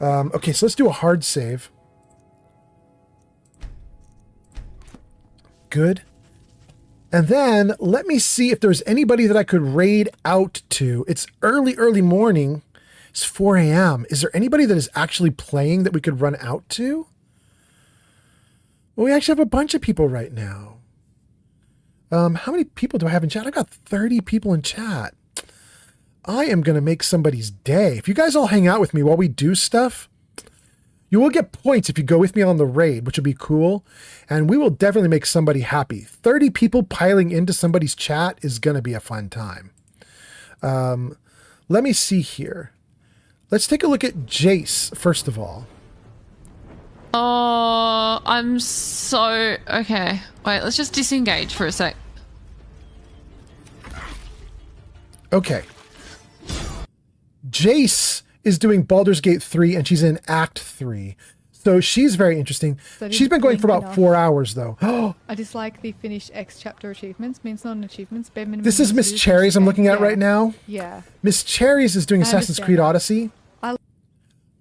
Okay, so let's do a hard save. Good. And then let me see if there's anybody that I could raid out to. It's early morning. It's 4 a.m. Is there anybody that is actually playing that we could run out to? Well, we actually have a bunch of people right now. How many people do I have in chat? I got 30 people in chat. I am going to make somebody's day. If you guys all hang out with me while we do stuff, you will get points if you go with me on the raid, which will be cool. And we will definitely make somebody happy. 30 people piling into somebody's chat is going to be a fun time. Let me see here. Let's take a look at Jace, first of all. Oh, I'm so... Okay. Wait, let's just disengage for a sec. Okay. Jace is doing Baldur's Gate 3 and she's in Act 3. So she's very interesting. So She's been going for about 4 hours though. I dislike the finish X chapter achievements. Means not an achievement. This is Miss Cherries I'm looking at right now. Yeah. Miss Cherries is doing Assassin's Creed Odyssey.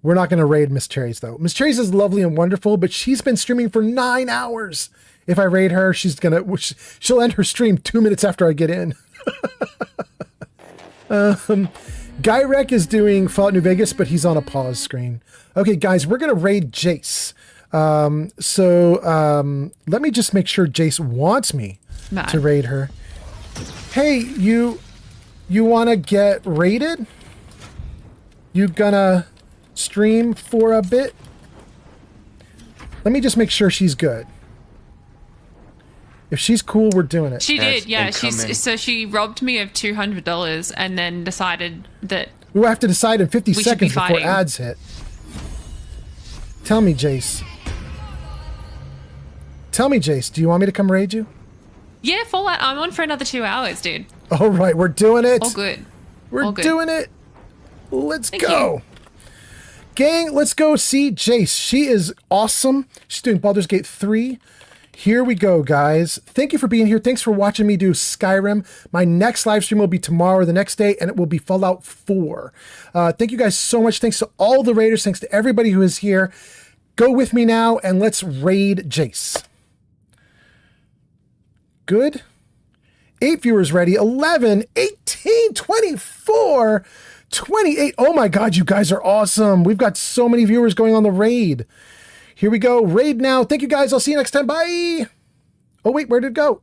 We're not going to raid Miss Cherries though. Miss Cherries is lovely and wonderful, but she's been streaming for 9 hours. If I raid her, she'll end her stream 2 minutes after I get in. Gyrek is doing Fallout New Vegas, but he's on a pause screen. Okay, guys, we're going to raid Jace. Let me just make sure Jace wants me to raid her. Hey, you want to get raided? You gonna stream for a bit? Let me just make sure she's good. If she's cool, we're doing it. She did, yeah. She robbed me of $200 and then decided that we'll have to decide in 50 seconds before ads hit. Tell me, Jace. Do you want me to come raid you? Yeah, Fallout. I'm on for another 2 hours, dude. All right, we're doing it. All good. We're doing it. Let's go. Gang, let's go see Jace. She is awesome. She's doing Baldur's Gate 3. Here we go, guys. Thank you for being here. Thanks for watching me do Skyrim. My next live stream will be tomorrow or the next day, and it will be Fallout 4. Thank you guys so much. Thanks to all the raiders. Thanks to everybody who is here. Go with me now, and let's raid Jace. Good. 8 viewers ready. 11, 18, 24, 28. Oh my God, you guys are awesome. We've got so many viewers going on the raid. Here we go. Raid now. Thank you guys. I'll see you next time. Bye. Oh wait, where did it go?